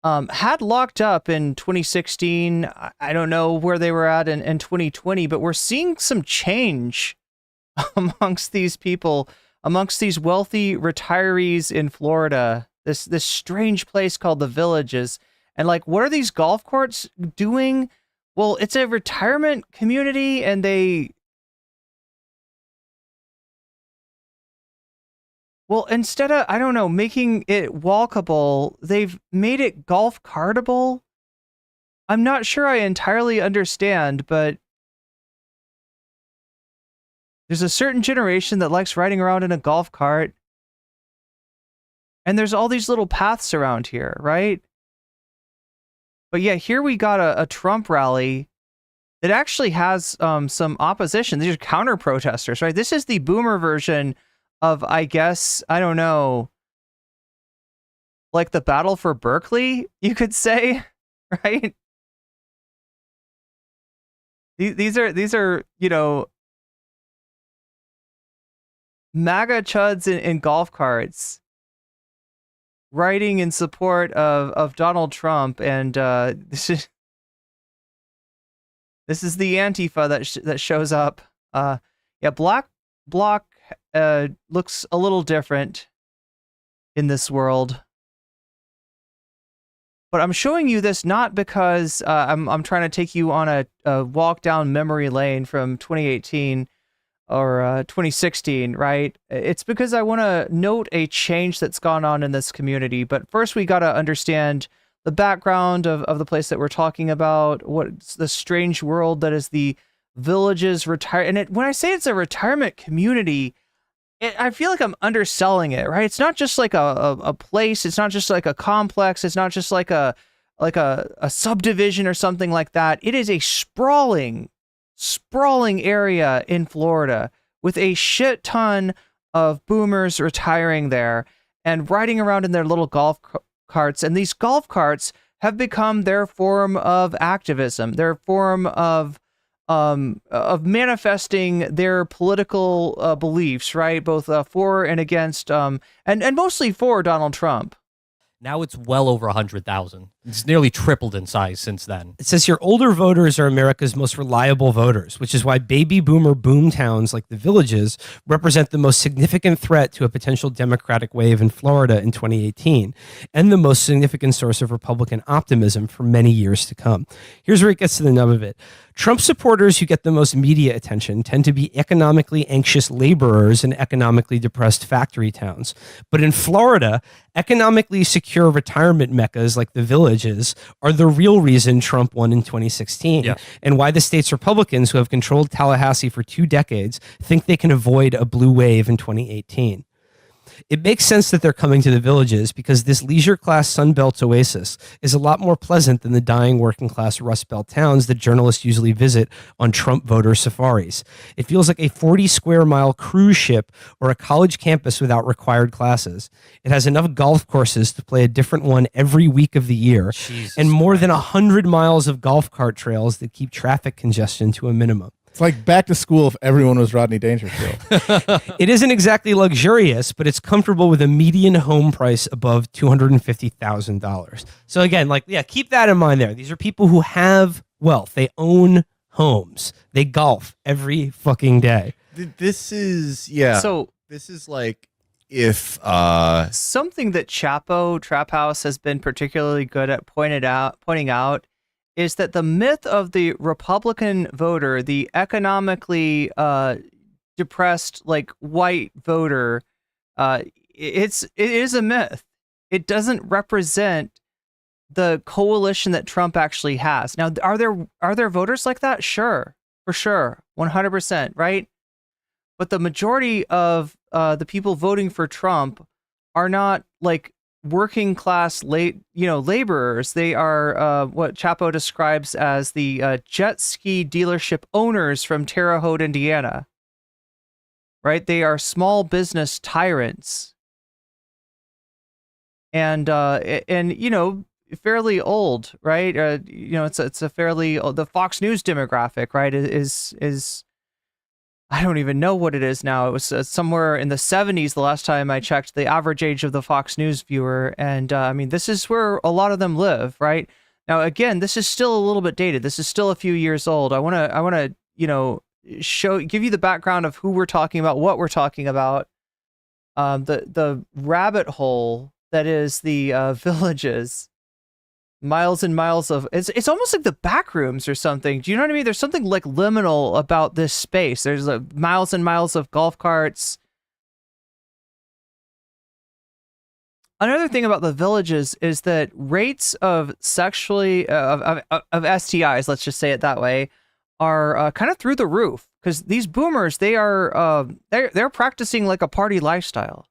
had locked up in 2016. I don't know where they were at in 2020, but we're seeing some change amongst these people, amongst these wealthy retirees in Florida, this strange place called the Villages. And like, what are these golf courts doing? Well, it's a retirement community, and well, instead of, I don't know, making it walkable, they've made it golf cartable. I'm not sure I entirely understand, but there's a certain generation that likes riding around in a golf cart. And there's all these little paths around here, right? But yeah, here we got a Trump rally that actually has some opposition. These are counter protesters, right? This is the boomer version of, I guess, I don't know, like the battle for Berkeley, you could say, right? These are, you know, MAGA chuds in golf carts riding in support of Donald Trump, and this is the Antifa that shows up. Yeah, Black Bloc looks a little different in this world, but I'm showing you this not because I'm trying to take you on a walk down memory lane from 2018 or 2016, right? It's because I want to note a change that's gone on in this community. But first, we got to understand the background of the place that we're talking about, what's the strange world that is the Villages And when I say it's a retirement community, I feel like I'm underselling it, right? It's not just like a place. It's not just like a complex. It's not just like a subdivision or something like that. It is a sprawling area in Florida with a shit ton of boomers retiring there and riding around in their little golf carts. And these golf carts have become their form of activism, their form of manifesting their political beliefs, right? Both for and against, and mostly for Donald Trump. Now it's well over 100,000. It's nearly tripled in size since then. It says here, older voters are America's most reliable voters, which is why baby boomer boom towns like the Villages represent the most significant threat to a potential Democratic wave in Florida in 2018, and the most significant source of Republican optimism for many years to come. Here's where it gets to the nub of it. Trump supporters who get the most media attention tend to be economically anxious laborers in economically depressed factory towns. But in Florida, economically secure retirement meccas like the Villages are the real reason Trump won in 2016, and why the state's Republicans, who have controlled Tallahassee for 2 decades, think they can avoid a blue wave in 2018. It makes sense that they're coming to the Villages because this leisure class Sunbelt oasis is a lot more pleasant than the dying working class Rust Belt towns that journalists usually visit on Trump voter safaris. It feels like a 40 square mile cruise ship or a college campus without required classes. It has enough golf courses to play a different one every week of the year, and more than 100 miles of golf cart trails that keep traffic congestion to a minimum. It's like back to school if everyone was Rodney Dangerfield. It isn't exactly luxurious, but it's comfortable with a median home price above $250,000. So again, keep that in mind there. These are people who have wealth. They own homes. They golf every fucking day. This is, So this is like if something that Chapo Trap House has been particularly good at pointing out is that the myth of the Republican voter, the economically depressed, like white voter, it is a myth. It doesn't represent the coalition that Trump actually has. Now, are there voters like that? Sure, for sure, 100%, right? But the majority of the people voting for Trump are not like working class laborers. They are what Chapo describes as the jet ski dealership owners from Terre Haute, Indiana. right? They are small business tyrants. And you know, fairly old, right? You know, it's a fairly old, the Fox News demographic, right? Is I don't even know what it is now. It was somewhere in the 70s the last time I checked the average age of the Fox News viewer, and I mean, this is where a lot of them live, right? Now, again, this is still a little bit dated. This is still a few years old. I want to, you know, give you the background of who we're talking about, what we're talking about, the rabbit hole that is the villages. Miles and miles of it's almost like the back rooms or something. Do you know what I mean? There's something like liminal about this space. There's miles and miles of golf carts. Another thing about the villages is that rates of sexually of STIs, let's just say it that way, are kind of through the roof, because these boomers, they're practicing like a party lifestyle.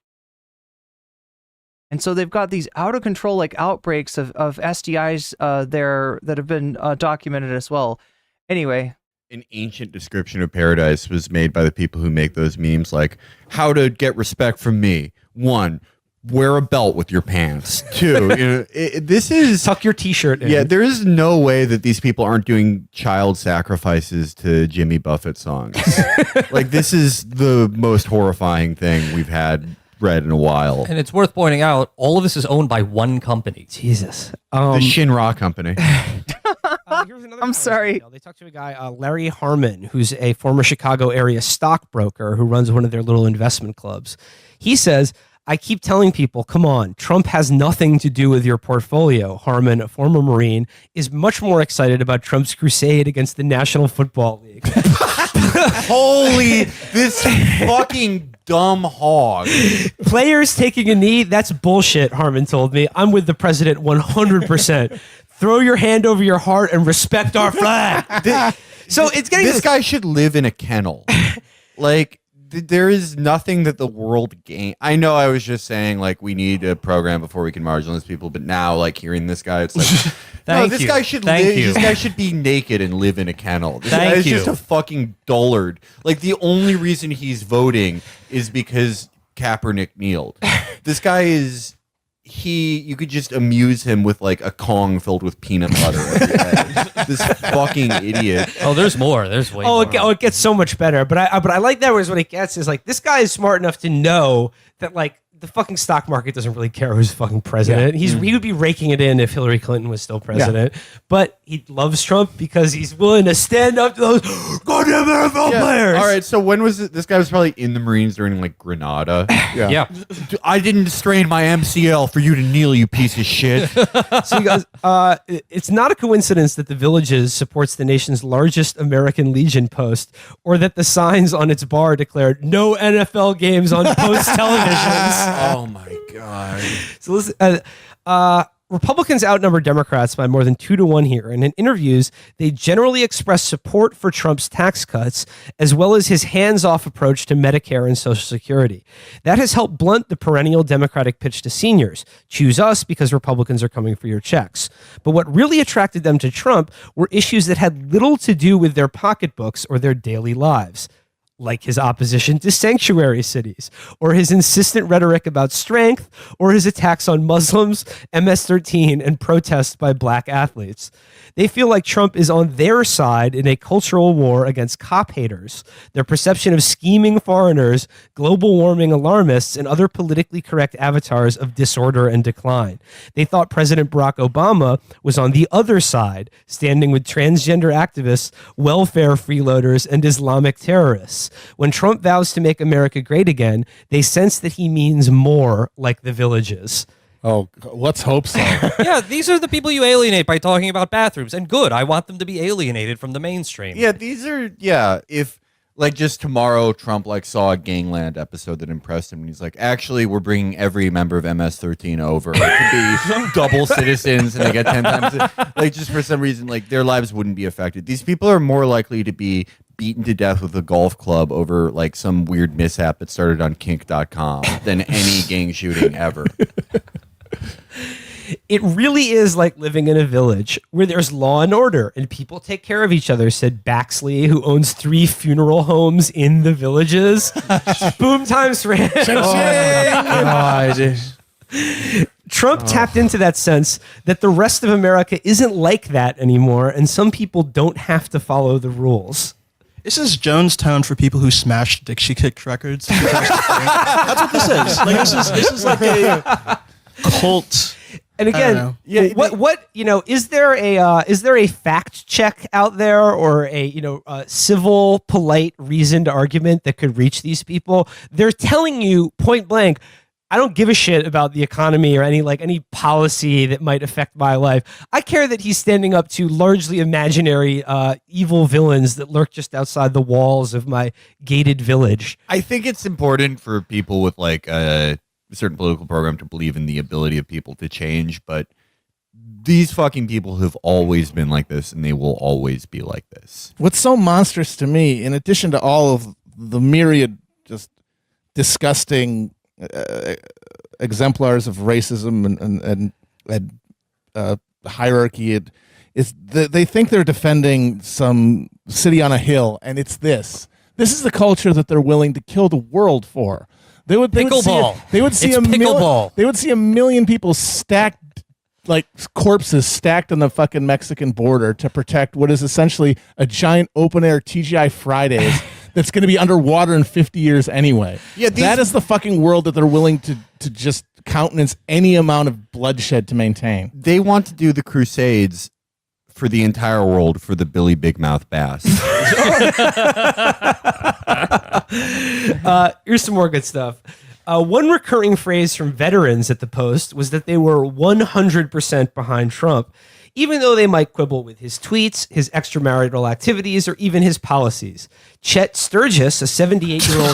And so they've got these out of control like outbreaks of STIs there that have been documented as well. Anyway, an ancient description of paradise was made by the people who make those memes, like how to get respect from me. 1, wear a belt with your pants. 2, you know, this is tuck your t-shirt in. Yeah, there is no way that these people aren't doing child sacrifices to Jimmy Buffett songs. Like, this is the most horrifying thing we've had read in a while. And it's worth pointing out, all of this is owned by one company. Jesus. The Shinra company. I'm sorry. They talked to a guy, Larry Harmon, who's a former Chicago area stockbroker who runs one of their little investment clubs. He says, I keep telling people, come on, Trump has nothing to do with your portfolio. Harmon, a former Marine, is much more excited about Trump's crusade against the National Football League. Holy, this fucking dumb hog. Players taking a knee, that's bullshit, Harmon told me. I'm with the president 100%. Throw your hand over your heart and respect our flag. So it's getting this guy should live in a kennel. Like, there is nothing that the world gain. I know I was just saying, like, we need a program before we can marginalize people, but now, like, hearing this guy, it's like, no, this guy should live. This guy should be naked and live in a kennel. This guy is just a fucking dullard. Like, the only reason he's voting is because Kaepernick kneeled. This guy is. You could just amuse him with like a Kong filled with peanut butter. This fucking idiot. Oh, there's more. There's way more. It gets so much better. But I like that was what it gets is like, this guy is smart enough to know that like the fucking stock market doesn't really care who's fucking president. Yeah. He would be raking it in if Hillary Clinton was still president. Yeah. But he loves Trump because he's willing to stand up to those goddamn NFL players. All right, so when was it? This guy was probably in the Marines during like Grenada. Yeah. I didn't strain my MCL for you to kneel, you piece of shit. So you guys, it's not a coincidence that the Villages supports the nation's largest American Legion post, or that the signs on its bar declared no NFL games on post televisions. Oh my God. So listen, Republicans outnumber Democrats by more than 2-1 here. And in interviews, they generally express support for Trump's tax cuts, as well as his hands-off approach to Medicare and Social Security. That has helped blunt the perennial Democratic pitch to seniors. Choose us because Republicans are coming for your checks. But what really attracted them to Trump were issues that had little to do with their pocketbooks or their daily lives, like his opposition to sanctuary cities, or his insistent rhetoric about strength, or his attacks on Muslims, MS-13, and protests by black athletes. They feel like Trump is on their side in a cultural war against cop haters, their perception of scheming foreigners, global warming alarmists, and other politically correct avatars of disorder and decline. They thought President Barack Obama was on the other side, standing with transgender activists, welfare freeloaders, and Islamic terrorists. When Trump vows to make America great again, they sense that he means more like the Villages. Oh, let's hope so. Yeah, these are the people you alienate by talking about bathrooms. And good, I want them to be alienated from the mainstream. Yeah, if like just tomorrow Trump like saw a Gangland episode that impressed him and he's like, actually, we're bringing every member of MS-13 over. It could be double citizens and they get 10 times. Like, just for some reason, like their lives wouldn't be affected. These people are more likely to be beaten to death with a golf club over like some weird mishap that started on kink.com than any gang shooting ever. It really is like living in a village where there's law and order and people take care of each other, said Baxley, who owns 3 funeral homes in the villages. Boom times for him. Trump tapped into that sense that the rest of America isn't like that anymore, and some people don't have to follow the rules. This is Jonestown for people who smashed Dixie Chicks records. That's what this is. Like this is like a cult. And again, is there a fact check out there or a civil, polite, reasoned argument that could reach these people? They're telling you point blank, I don't give a shit about the economy or any policy that might affect my life. I care that he's standing up to largely imaginary evil villains that lurk just outside the walls of my gated village. I think it's important for people with like a certain political program to believe in the ability of people to change, but these fucking people have always been like this and they will always be like this. What's so monstrous to me, in addition to all of the myriad just disgusting exemplars of racism and hierarchy, is they think they're defending some city on a hill, and it's this. This is the culture that they're willing to kill the world for. They would see a million people stacked, like corpses stacked on the fucking Mexican border to protect what is essentially a giant open air TGI Fridays that's going to be underwater in 50 years anyway. Yeah, that is the fucking world that they're willing to just countenance any amount of bloodshed to maintain. They want to do the Crusades for the entire world for the Billy Big Mouth Bass. Here's some more good stuff. One recurring phrase from veterans at the Post was that they were 100% behind Trump, even though they might quibble with his tweets, his extramarital activities, or even his policies. Chet Sturgis, a 78-year-old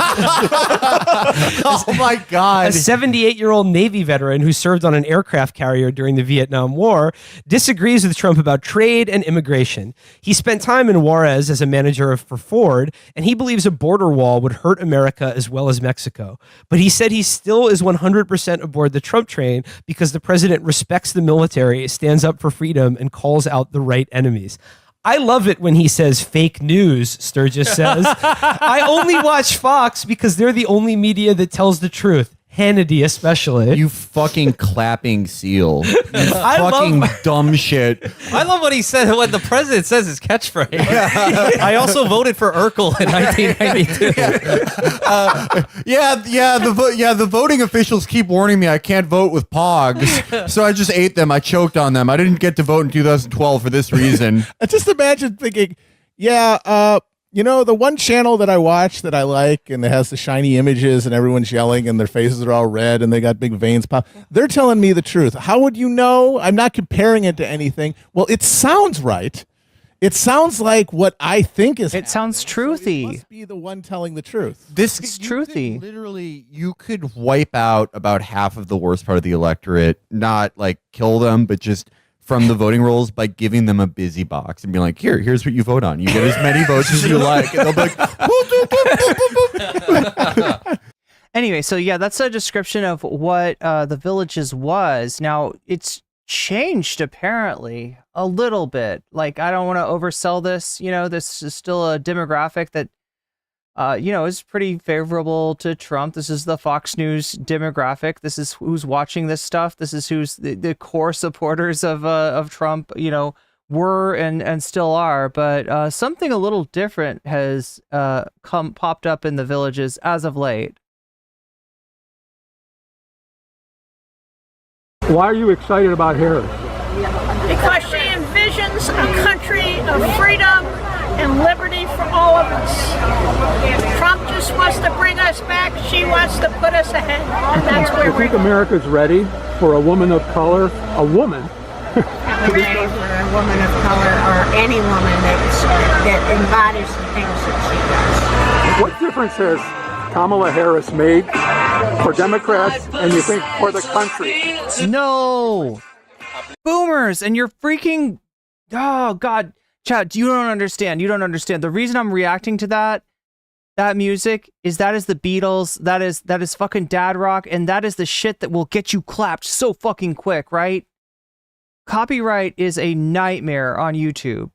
oh my God. A 78-year-old Navy veteran who served on an aircraft carrier during the Vietnam War, disagrees with Trump about trade and immigration. He spent time in Juarez as a manager for Ford, and he believes a border wall would hurt America as well as Mexico. But he said he still is 100% aboard the Trump train because the president respects the military, stands up for freedom, and calls out the right enemies. I love it when he says fake news, Sturgis says. I only watch Fox because they're the only media that tells the truth. Hannity especially. You fucking clapping seal. You fucking dumb shit. I love what he said, what the president says his catchphrase. I also voted for Urkel in 1992. The voting officials keep warning me I can't vote with pogs, so I just ate them. I choked on them. I didn't get to vote in 2012 for this reason. I just imagine thinking, the one channel that I watch that I like and it has the shiny images and everyone's yelling and their faces are all red and they got big veins pop. They're telling me the truth. How would you know? I'm not comparing it to anything. Well, it sounds right. It sounds like what I think is. It sounds truthy. So must be the one telling the truth. It's truthy. Literally, you could wipe out about half of the worst part of the electorate, not like kill them, but just from the voting rolls by giving them a busy box and being like, here's what you vote on. You get as many votes as you like. And they'll be like, Anyway, so yeah, that's a description of what the Villages was. Now, it's changed apparently a little bit. Like, I don't want to oversell this. This is still a demographic that is pretty favorable to Trump. This is the Fox News demographic. This is who's watching this stuff. This is who's the core supporters of Trump, were and still are. But something a little different has popped up in the Villages as of late. Why are you excited about Harris? Because she envisions a country of freedom and liberty for all of us. Trump just wants to bring us back. She wants to put us ahead. And that's where you think America's ready for a woman of color, a woman? I'm ready for a woman of color or any woman that embodies the things that she does. What difference has Kamala Harris made for Democrats and you think for the country? No! Boomers, and you're freaking... Oh, God. Chad, you don't understand. You don't understand. The reason I'm reacting to that music is that is the Beatles. That is fucking dad rock, and that is the shit that will get you clapped so fucking quick, right? copyright is a nightmare on YouTube.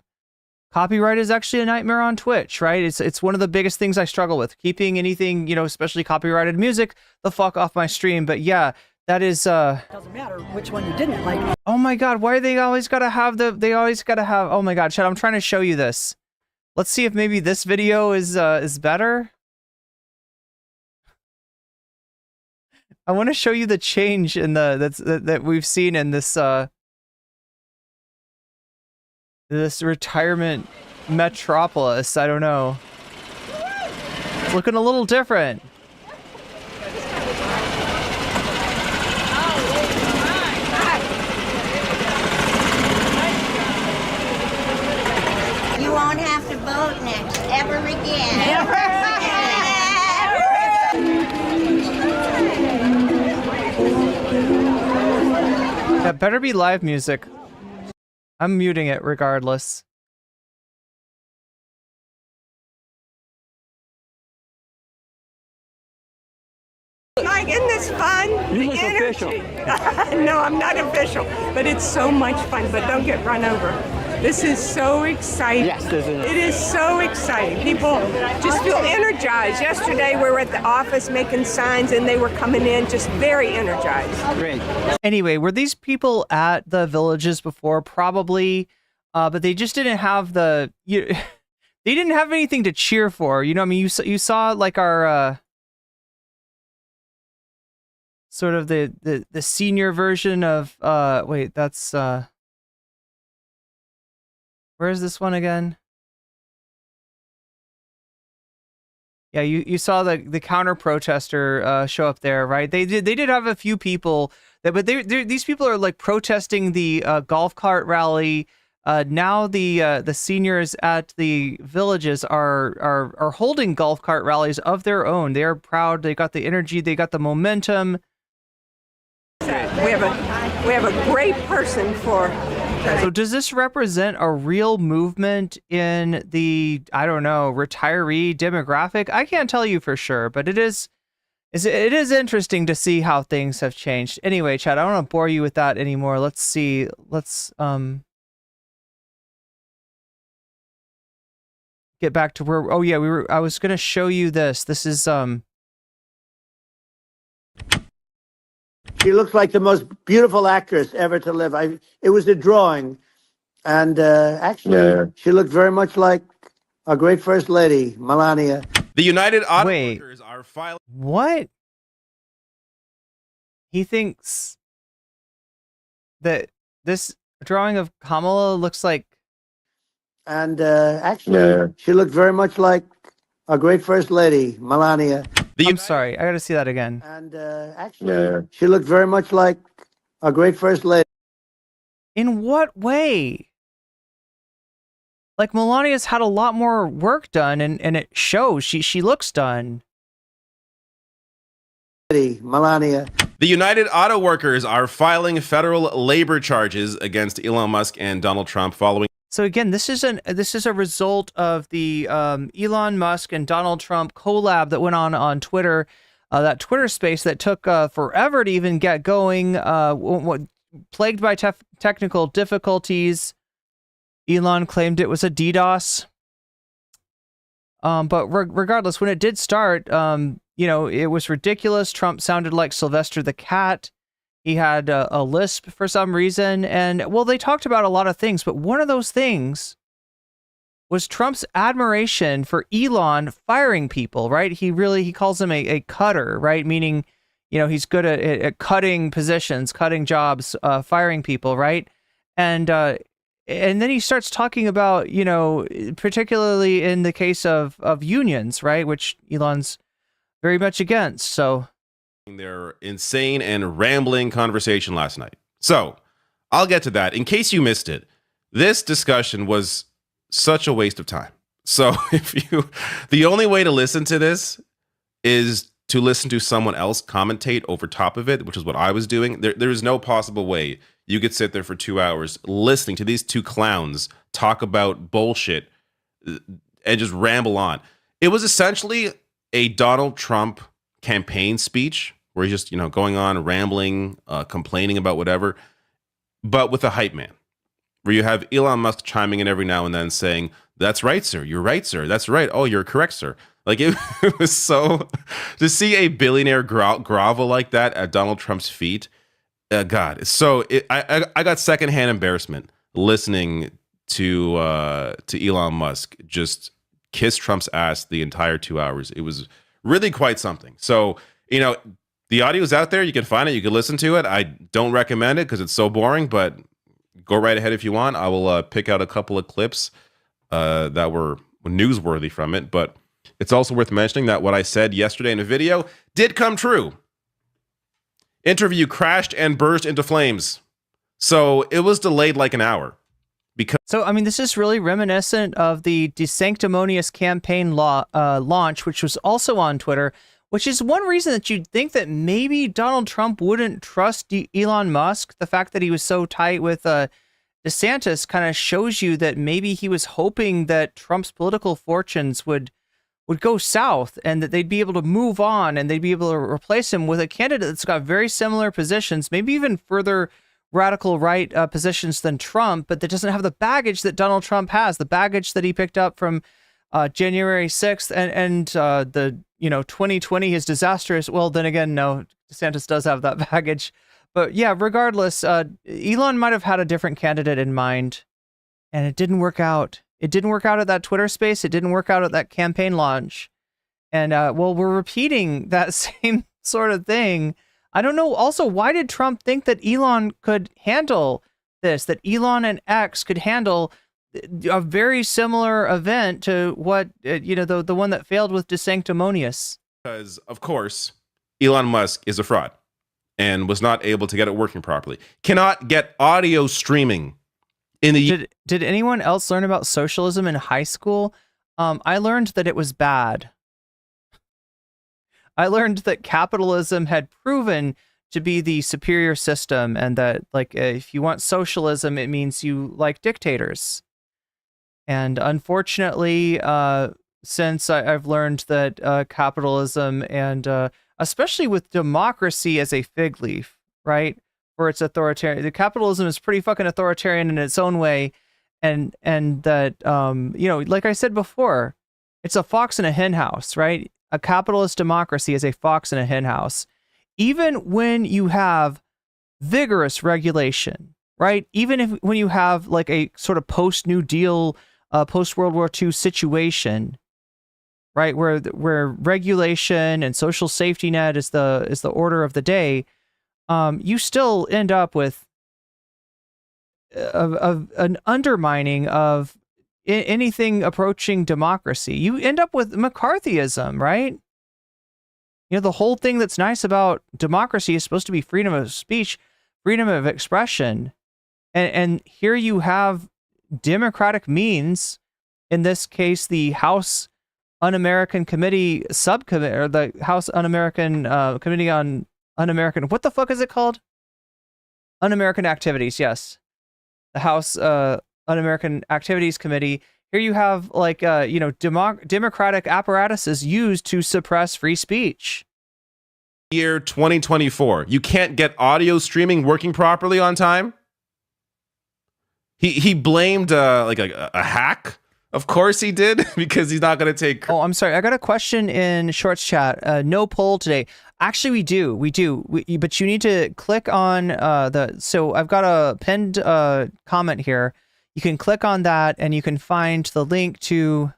Copyright is actually a nightmare on Twitch, right? It's one of the biggest things I struggle with, keeping anything, especially copyrighted music, the fuck off my stream. But yeah, that is Doesn't matter which one you didn't like. oh my god, why they always gotta have oh my god, Chad, I'm trying to show you this. Let's see if maybe this video is better. I want to show you the change in that we've seen in this this retirement metropolis. I don't know. It's looking a little different. You won't have to vote next ever again. That better be live music. I'm muting it regardless. Like, isn't this fun? You The look energy. No, I'm not official, but it's so much fun. But don't get run over. This is so exciting. Yes, isn't it? It is so exciting. People just feel energized. Yesterday we were at the office making signs and they were coming in just very energized. Great. Anyway, were these people at the villages before? Probably, but they just didn't have they didn't have anything to cheer for. I mean, you saw like our sort of the senior version of wait, that's where is this one again? Yeah, you saw the counter protester show up there, right? They did have a few people but these people are like protesting the golf cart rally. Now the seniors at the villages are holding golf cart rallies of their own. They are proud. They got the energy. They got the momentum. We have a great person for. So does this represent a real movement in the, I don't know, retiree demographic? I can't tell you for sure, but it is interesting to see how things have changed. Anyway, Chad, I don't want to bore you with that anymore. Let's see. Let's get back to where, oh yeah, I was going to show you this. This is She looks like the most beautiful actress ever to live. It was a drawing, and actually, she looked very much like our great First Lady, Melania. The United Auto Workers are filing. What? He thinks that this drawing of Kamala looks like. And actually, she looked very much like our great First Lady, Melania. I'm sorry, I got to see that again. And actually, she looked very much like our great First Lady. In what way? Like, Melania's had a lot more work done, and it shows. She looks done. Melania. The United Auto Workers are filing federal labor charges against Elon Musk and Donald Trump following. So again, this is a result of the Elon Musk and Donald Trump collab that went on Twitter, that Twitter space that took forever to even get going, plagued by technical difficulties. Elon claimed it was a DDoS. But regardless, when it did start, it was ridiculous. Trump sounded like Sylvester the Cat. He had a lisp for some reason. And, well, they talked about a lot of things, but one of those things was Trump's admiration for Elon firing people, right? He calls him a cutter, right? Meaning, he's good at cutting positions, cutting jobs, firing people, right? And then he starts talking about, particularly in the case of unions, right? Which Elon's very much against, so... Their insane and rambling conversation last night. So I'll get to that. In case you missed it, this discussion was such a waste of time. So the only way to listen to this is to listen to someone else commentate over top of it, which is what I was doing. There is no possible way you could sit there for 2 hours listening to these two clowns talk about bullshit and just ramble on. It was essentially a Donald Trump campaign speech where he's just, going on rambling, complaining about whatever. but with a hype man, where you have Elon Musk chiming in every now and then saying, "That's right, sir. You're right, sir. That's right. Oh, you're correct, sir." Like it was so to see a billionaire grovel like that at Donald Trump's feet. God, I got secondhand embarrassment listening to Elon Musk just kiss Trump's ass the entire 2 hours. It was really quite something. So, the audio is out there. You can find it. You can listen to it. I don't recommend it because it's so boring, but go right ahead if you want. I will pick out a couple of clips that were newsworthy from it. But it's also worth mentioning that what I said yesterday in a video did come true. Interview crashed and burst into flames. So it was delayed like an hour. So, I mean, this is really reminiscent of the DeSanctimonious campaign launch, which was also on Twitter, which is one reason that you'd think that maybe Donald Trump wouldn't trust Elon Musk. The fact that he was so tight with DeSantis kind of shows you that maybe he was hoping that Trump's political fortunes would go south and that they'd be able to move on and they'd be able to replace him with a candidate that's got very similar positions, maybe even further radical right positions than Trump, but that doesn't have the baggage that Donald Trump has, the baggage that he picked up from January 6th and the 2020, his disastrous. Well, then again, no, DeSantis does have that baggage. But yeah, regardless, Elon might have had a different candidate in mind, and it didn't work out. It didn't work out at that Twitter space. It didn't work out at that campaign launch. And well, we're repeating that same sort of thing. I don't know. Also, why did Trump think that Elon could handle this, that Elon and X could handle a very similar event to what, the one that failed with DeSanctimonious? Because, of course, Elon Musk is a fraud and was not able to get it working properly. Cannot get audio streaming. Did anyone else learn about socialism in high school? I learned that it was bad. I learned that capitalism had proven to be the superior system, and that, like, if you want socialism, it means you like dictators. And unfortunately, since I've learned that capitalism and especially with democracy as a fig leaf, right? Or it's authoritarian. The capitalism is pretty fucking authoritarian in its own way, and that like I said before, it's a fox in a hen house, right? A capitalist democracy is a fox in a hen house. Even when you have vigorous regulation, right? Even when you have like a sort of post-New Deal, post-World War II situation, right, where regulation and social safety net is the order of the day. You still end up with an undermining of anything approaching democracy. You end up with McCarthyism, right? The whole thing that's nice about democracy is supposed to be freedom of speech, freedom of expression. And here you have democratic means, in this case, the House Un-American Committee subcommittee, or the House Un-American Committee on Un-American, what the fuck is it called? Un-American Activities, yes. The House Un-American Activities Committee. Here you have like democratic apparatuses used to suppress free speech. Year 2024. You can't get audio streaming working properly on time. He blamed like a hack. Of course he did, because he's not going to take. Oh, I'm sorry. I got a question in Shorts chat. No poll today. Actually, we do. But you need to click on so I've got a pinned comment here. You can click on that and you can find the link to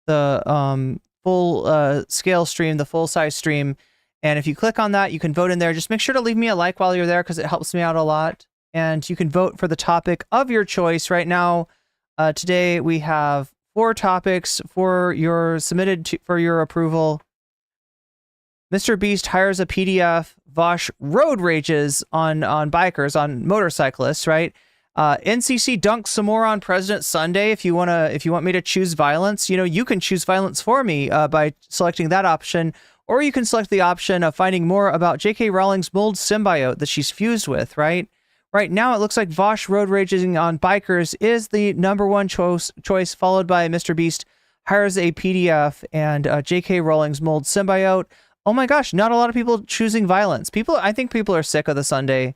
the full scale stream, the full size stream. And if you click on that, you can vote in there. Just make sure to leave me a like while you're there, because it helps me out a lot. And you can vote for the topic of your choice. Right now, today we have 4 topics for your for your approval. Mr. Beast hires a PDF. Vosh road rages on bikers, on motorcyclists, right? NCC dunks some more on President Sunday. If you want me to choose violence, you can choose violence for me by selecting that option, or you can select the option of finding more about J.K. Rowling's mold symbiote that she's fused with, right? Right now, it looks like Vosh road raging on bikers is the number one choice, followed by Mr. Beast hires a PDF and J.K. Rowling's mold symbiote. Oh my gosh, not a lot of people choosing violence. I think people are sick of the Sunday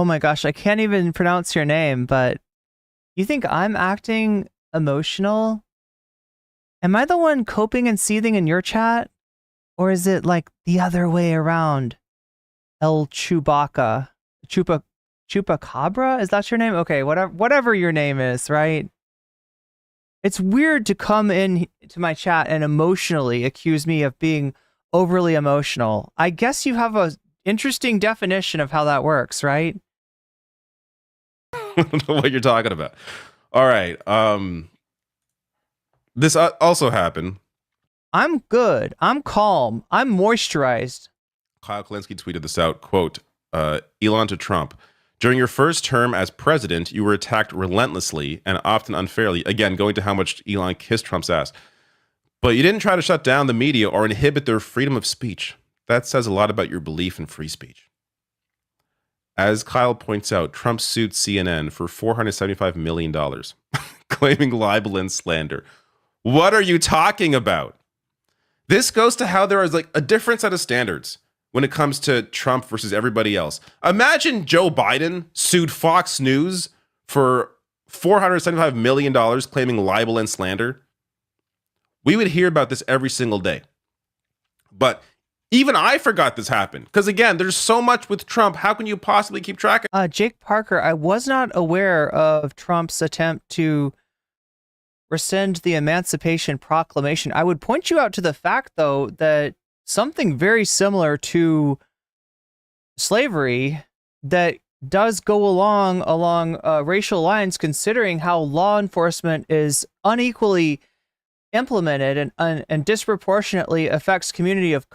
Oh my gosh, I can't even pronounce your name, but you think I'm acting emotional? Am I the one coping and seething in your chat? Or is it like the other way around? El Chewbacca. Chupacabra? Is that your name? Okay, whatever your name is, right? It's weird to come in to my chat and emotionally accuse me of being overly emotional. I guess you have a interesting definition of how that works, right? I don't know what you're talking about. All right. This also happened. I'm good. I'm calm. I'm moisturized. Kyle Kalinske tweeted this out, quote, Elon to Trump. During your first term as president, you were attacked relentlessly and often unfairly. Again, going to how much Elon kissed Trump's ass. But you didn't try to shut down the media or inhibit their freedom of speech. That says a lot about your belief in free speech. As Kyle points out, Trump sued CNN for $475 million, claiming libel and slander. What are you talking about? This goes to how there is like a different set of standards when it comes to Trump versus everybody else. Imagine Joe Biden sued Fox News for $475 million, claiming libel and slander. We would hear about this every single day. But even I forgot this happened. Because again, there's so much with Trump. How can you possibly keep track of Jake Parker, I was not aware of Trump's attempt to rescind the Emancipation Proclamation. I would point you out to the fact, though, that something very similar to slavery that does go along racial lines, considering how law enforcement is unequally implemented and disproportionately affects communities of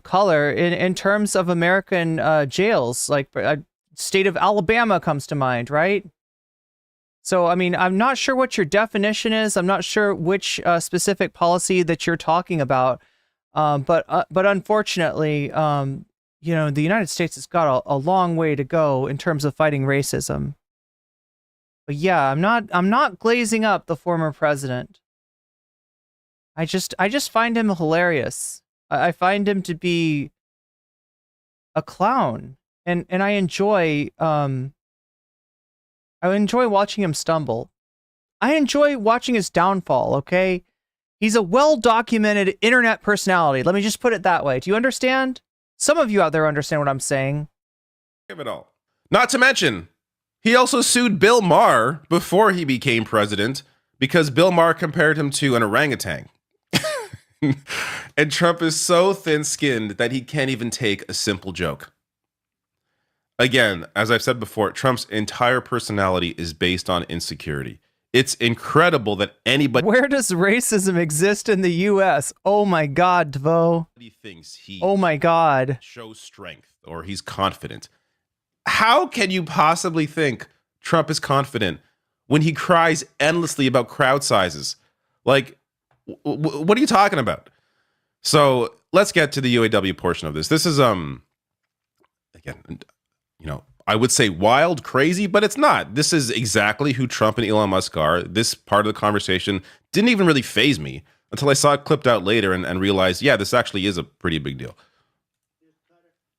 color in terms of American jails. Like state of Alabama comes to mind, right? So, I mean, I'm not sure what your definition is. I'm not sure which specific policy that you're talking about. But unfortunately, the United States has got a long way to go in terms of fighting racism. But yeah, I'm not glazing up the former president. I just find him hilarious. I find him to be a clown, and I enjoy watching him stumble. I enjoy watching his downfall. Okay. He's a well-documented internet personality. Let me just put it that way. Do you understand? Some of you out there understand what I'm saying. it all? Not to mention, he also sued Bill Maher before he became president because Bill Maher compared him to an orangutan. And Trump is so thin-skinned that he can't even take a simple joke. Again, as I've said before, Trump's entire personality is based on insecurity. It's incredible that anybody... Where does racism exist in the U.S.? Oh my God, Dvo. Thinks he oh my God. Shows strength or he's confident. How can you possibly think Trump is confident when he cries endlessly about crowd sizes? Like, what are you talking about? So let's get to the UAW portion of this. This is, again, I would say wild, crazy, but it's not. This is exactly who Trump and Elon Musk are. This part of the conversation didn't even really faze me until I saw it clipped out later and realized, yeah, this actually is a pretty big deal.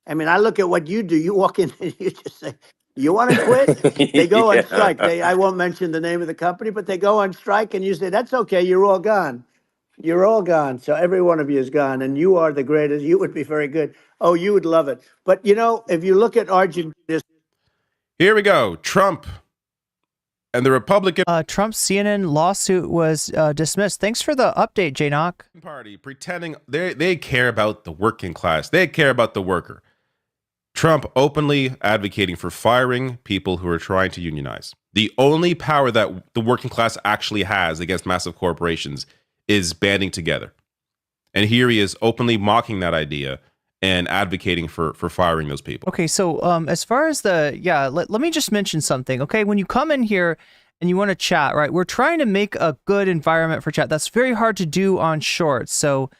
I mean, I look at what you do. You walk in and you just say, you want to quit? They go on strike. I won't mention the name of the company, but they go on strike and you say, that's okay. You're all gone. You're all gone. So every one of you is gone and you are the greatest. You would be very good. Oh, you would love it. But, if you look at Argentina. Here we go. Trump and the Republican Trump's CNN lawsuit was dismissed. Thanks for the update, J-Knock. Party pretending they care about the working class. They care about the worker. Trump openly advocating for firing people who are trying to unionize. The only power that the working class actually has against massive corporations is banding together. And here he is openly mocking that idea and advocating for firing those people. Okay, so as far as let me just mention something, okay? When you come in here and you want to chat, right? We're trying to make a good environment for chat. That's very hard to do on Shorts. So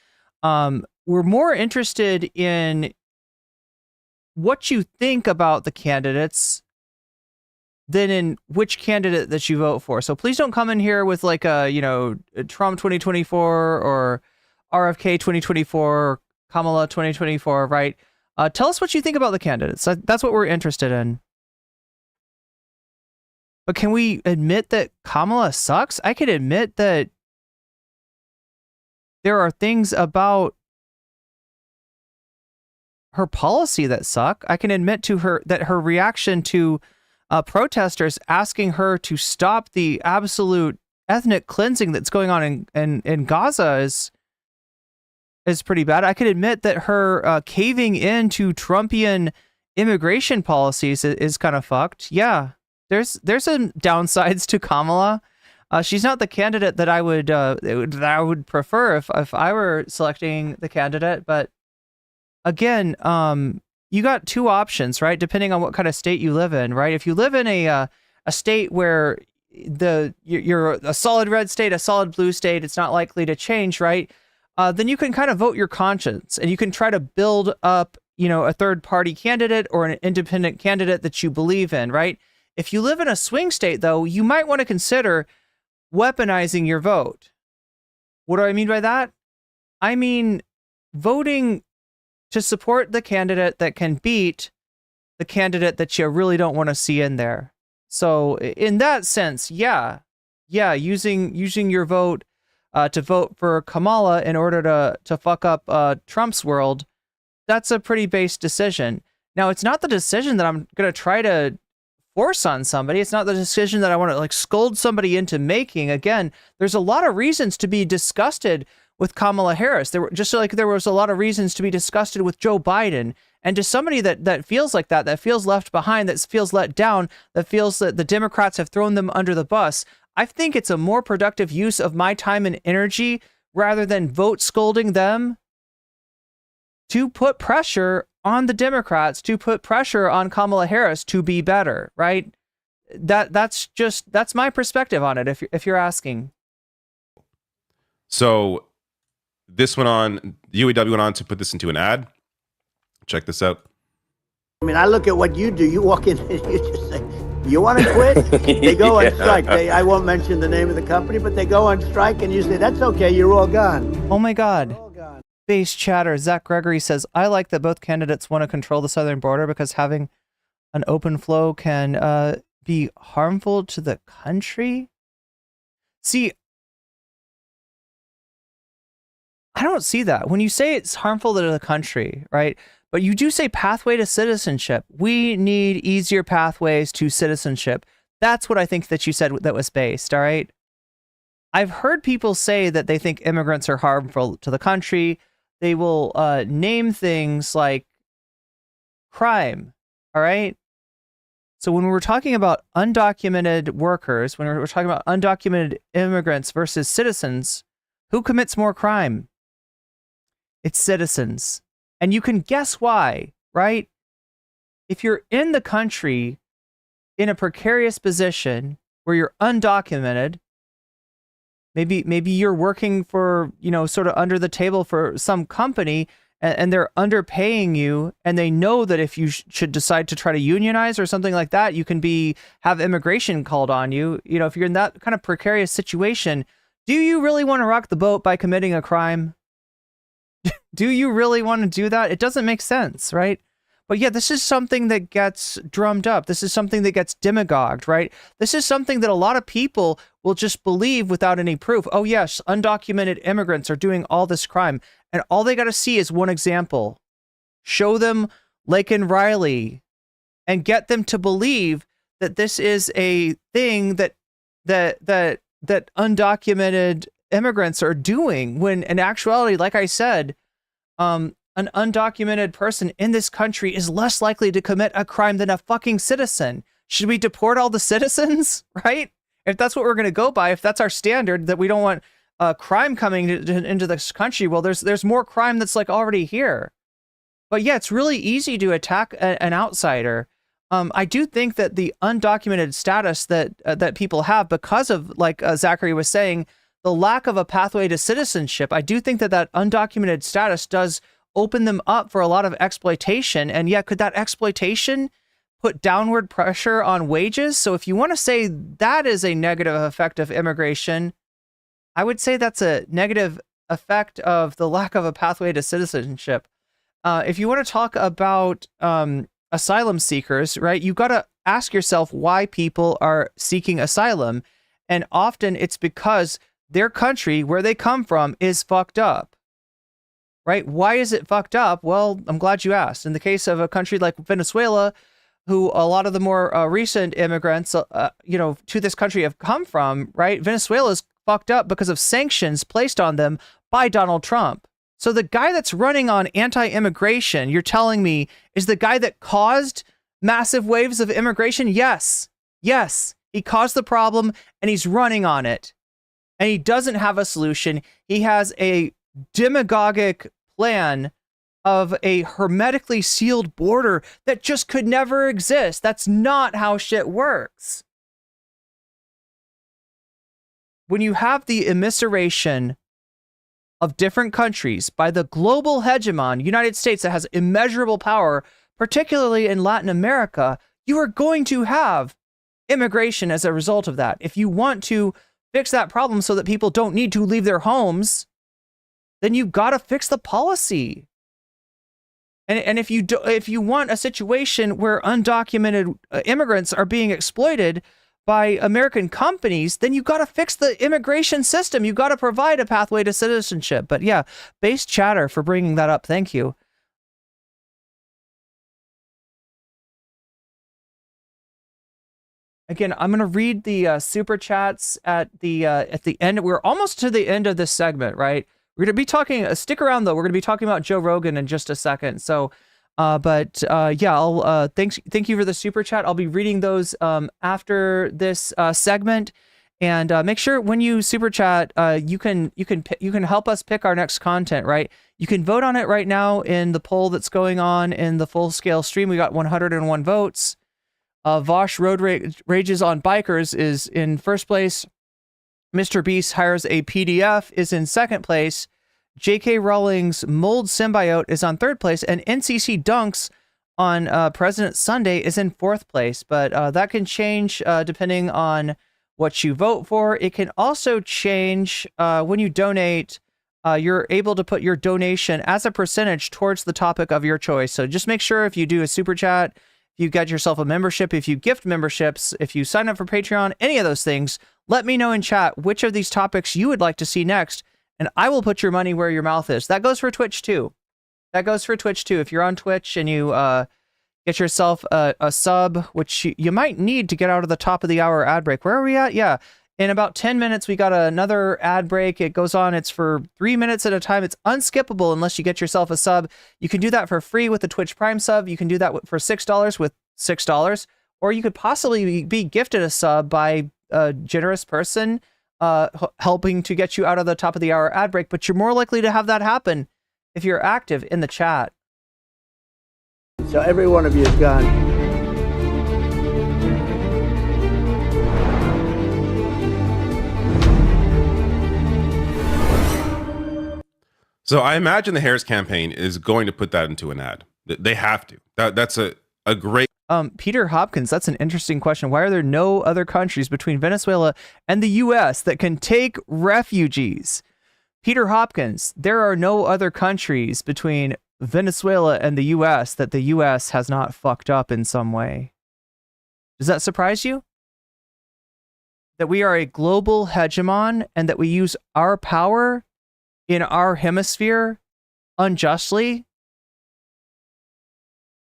we're more interested in what you think about the candidates than in which candidate that you vote for. So please don't come in here with like a Trump 2024 or RFK 2024 or Kamala 2024, right? Tell us what you think about the candidates. That's what we're interested in. But can we admit that Kamala sucks? I can admit that there are things about her policy that suck. I can admit to her that her reaction to protesters asking her to stop the absolute ethnic cleansing that's going on in Gaza is pretty bad. I could admit that her caving into Trumpian immigration policies is kind of fucked. Yeah, there's some downsides to Kamala. She's not the candidate that I would prefer if I were selecting the candidate. But again, you got two options, right? Depending on what kind of state you live in, right? If you live in a state where you're a solid red state, a solid blue state, it's not likely to change, right? Then you can kind of vote your conscience, and you can try to build up, a third party candidate or an independent candidate that you believe in, right? If you live in a swing state, though, you might want to consider weaponizing your vote. What do I mean by that? I mean voting to support the candidate that can beat the candidate that you really don't want to see in there. So in that sense, yeah, using your vote to vote for Kamala in order to fuck up Trump's world, that's a pretty base decision. Now, it's not the decision that I'm going to try to force on somebody. It's not the decision that I want to scold somebody into making. Again, there's a lot of reasons to be disgusted with Kamala Harris. There was a lot of reasons to be disgusted with Joe Biden. And to somebody that feels like that feels left behind, that feels let down, that feels that the Democrats have thrown them under the bus, I think it's a more productive use of my time and energy rather than vote scolding them to put pressure on the Democrats, to put pressure on Kamala Harris to be better, right? That's my perspective on it, if you're asking. So this went on, UAW went on to put this into an ad. Check this out. I mean, I look at what you do. You walk in and you just say, you want to quit? They go on strike. I won't mention the name of the company, but they go on strike and you say, that's okay, you're all gone. Oh my God. Base chatter. Zach Gregory says, I like that both candidates want to control the southern border because having an open flow can be harmful to the country. See, I don't see that. When you say it's harmful to the country, right? But you do say pathway to citizenship. We need easier pathways to citizenship. That's what I think that you said that was based, all right? I've heard people say that they think immigrants are harmful to the country. They will name things like crime, all right? So when we're talking about undocumented workers, when we're talking about undocumented immigrants versus citizens, who commits more crime? It's citizens. And you can guess why, right? If you're in the country in a precarious position where you're undocumented, maybe you're working for, sort of under the table for some company and they're underpaying you, and they know that if you should decide to try to unionize or something like that, you can have immigration called on you. If you're in that kind of precarious situation, do you really want to rock the boat by committing a crime? Do you really want to do that? It doesn't make sense, right? But yeah, this is something that gets drummed up. This is something that gets demagogued, right? This is something that a lot of people will just believe without any proof. Oh yes, undocumented immigrants are doing all this crime. And all they got to see is one example. Show them Laken Riley and get them to believe that this is a thing that undocumented immigrants are doing, when in actuality, like I said, an undocumented person in this country is less likely to commit a crime than a fucking citizen. Should we deport all the citizens, right? If that's what we're going to go by, if that's our standard, that we don't want crime coming into this country, well, there's more crime that's already here. But yeah, it's really easy to attack an outsider. I do think that the undocumented status that people have, because of, like Zachary was saying, the lack of a pathway to citizenship, I do think that undocumented status does open them up for a lot of exploitation. And yet, could that exploitation put downward pressure on wages? So if you want to say that is a negative effect of immigration, I would say that's a negative effect of the lack of a pathway to citizenship. if you want to talk about asylum seekers, right, you got to ask yourself why people are seeking asylum. And often it's because their country, where they come from, is fucked up. Right? Why is it fucked up? Well, I'm glad you asked. In the case of a country like Venezuela, who a lot of the more recent immigrants, to this country have come from, right? Venezuela is fucked up because of sanctions placed on them by Donald Trump. So the guy that's running on anti-immigration, you're telling me, is the guy that caused massive waves of immigration? Yes. Yes. He caused the problem and he's running on it. And he doesn't have a solution. He has a demagogic plan of a hermetically sealed border that just could never exist. That's not how shit works. When you have the immiseration of different countries by the global hegemon, United States, that has immeasurable power, particularly in Latin America, you are going to have immigration as a result of that. If you want to fix that problem so that people don't need to leave their homes, then you got to fix the policy. And if you want a situation where undocumented immigrants are being exploited by American companies, then you got to fix the immigration system. You got to provide a pathway to citizenship. But yeah, base chatter for bringing that up. Thank you. Again, I'm going to read the super chats at the end. We're almost to the end of this segment, right? We're going to be talking, stick around though. We're going to be talking about Joe Rogan in just a second. So, yeah, thank you for the super chat. I'll be reading those after this segment, and make sure when you super chat, you can help us pick our next content, right? You can vote on it right now in the poll that's going on in the full scale stream. We got 101 votes. Vosh Road Rages on Bikers is in first place. Mr. Beast Hires a PDF is in second place. J.K. Rowling's Mold Symbiote is on third place. And NCC Dunks on President Sunday is in fourth place. But that can change depending on what you vote for. It can also change when you donate. You're able to put your donation as a percentage towards the topic of your choice. So just make sure if you do a super chat, if you get yourself a membership, if you gift memberships, if you sign up for Patreon, any of those things, let me know in chat which of these topics you would like to see next, and I will put your money where your mouth is. That goes for Twitch too. If you're on Twitch and you get yourself a sub, which you might need to get out of the top of the hour ad break. Where are we at? Yeah. In about 10 minutes, we got another ad break. It goes on. It's for 3 minutes at a time. It's unskippable unless you get yourself a sub. You can do that for free with the Twitch Prime sub. You can do that for $6 with $6. Or you could possibly be gifted a sub by a generous person helping to get you out of the top of the hour ad break. But you're more likely to have that happen if you're active in the chat. So every one of you is gone. So I imagine the Harris campaign is going to put that into an ad. They have to. That's a great. Peter Hopkins, that's an interesting question. Why are there no other countries between Venezuela and the U.S. that can take refugees? Peter Hopkins, there are no other countries between Venezuela and the U.S. that the U.S. has not fucked up in some way. Does that surprise you? That we are a global hegemon and that we use our power in our hemisphere unjustly,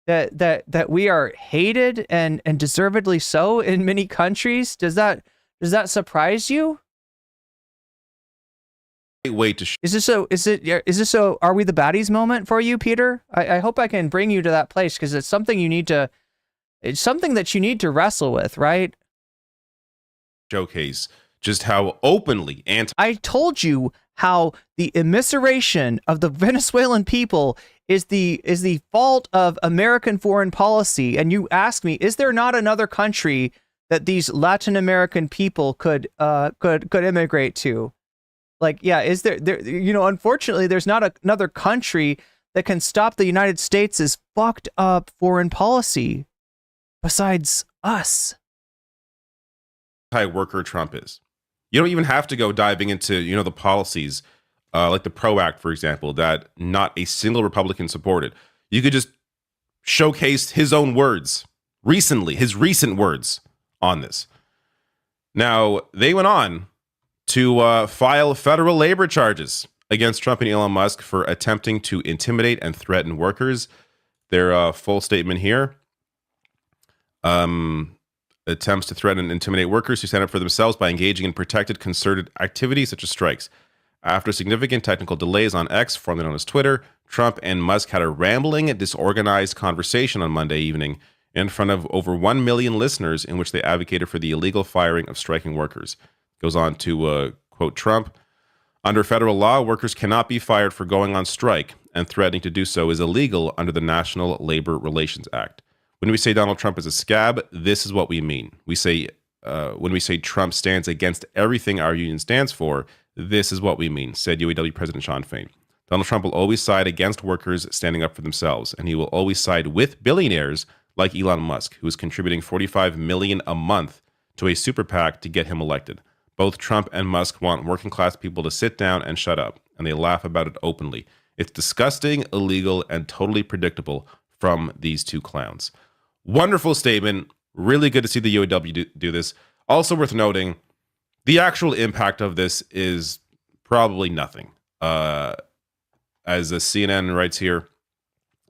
that we are hated and deservedly so in many countries. Does that surprise you? Way to is this so are we the baddies moment for you, Peter? I hope I can bring you to that place, because it's something that you need to wrestle with, right? Showcase just how openly I told you how the immiseration of the Venezuelan people is the fault of American foreign policy. And you asked me, is there not another country that these Latin American people could immigrate to? Like, yeah, is there unfortunately, there's not another country that can stop the United States' fucked up foreign policy besides us. Worker Trump is. You don't even have to go diving into, the policies like the PRO Act, for example, that not a single Republican supported. You could just showcase his own words recently, his recent words on this. Now, they went on to file federal labor charges against Trump and Elon Musk for attempting to intimidate and threaten workers. Their full statement here. Attempts to threaten and intimidate workers who stand up for themselves by engaging in protected, concerted activities such as strikes. After significant technical delays on X, formerly known as Twitter, Trump and Musk had a rambling, disorganized conversation on Monday evening in front of over 1 million listeners in which they advocated for the illegal firing of striking workers. Goes on to quote Trump, "Under federal law, workers cannot be fired for going on strike, and threatening to do so is illegal under the National Labor Relations Act. When we say Donald Trump is a scab, this is what we mean. We say when we say Trump stands against everything our union stands for, this is what we mean," said UAW President Sean Fain. "Donald Trump will always side against workers standing up for themselves, and he will always side with billionaires like Elon Musk, who is contributing $45 million a month to a super PAC to get him elected. Both Trump and Musk want working class people to sit down and shut up, and they laugh about it openly. It's disgusting, illegal, and totally predictable from these two clowns." Wonderful statement. Really good to see the UAW do this. Also worth noting, the actual impact of this is probably nothing. As the CNN writes here,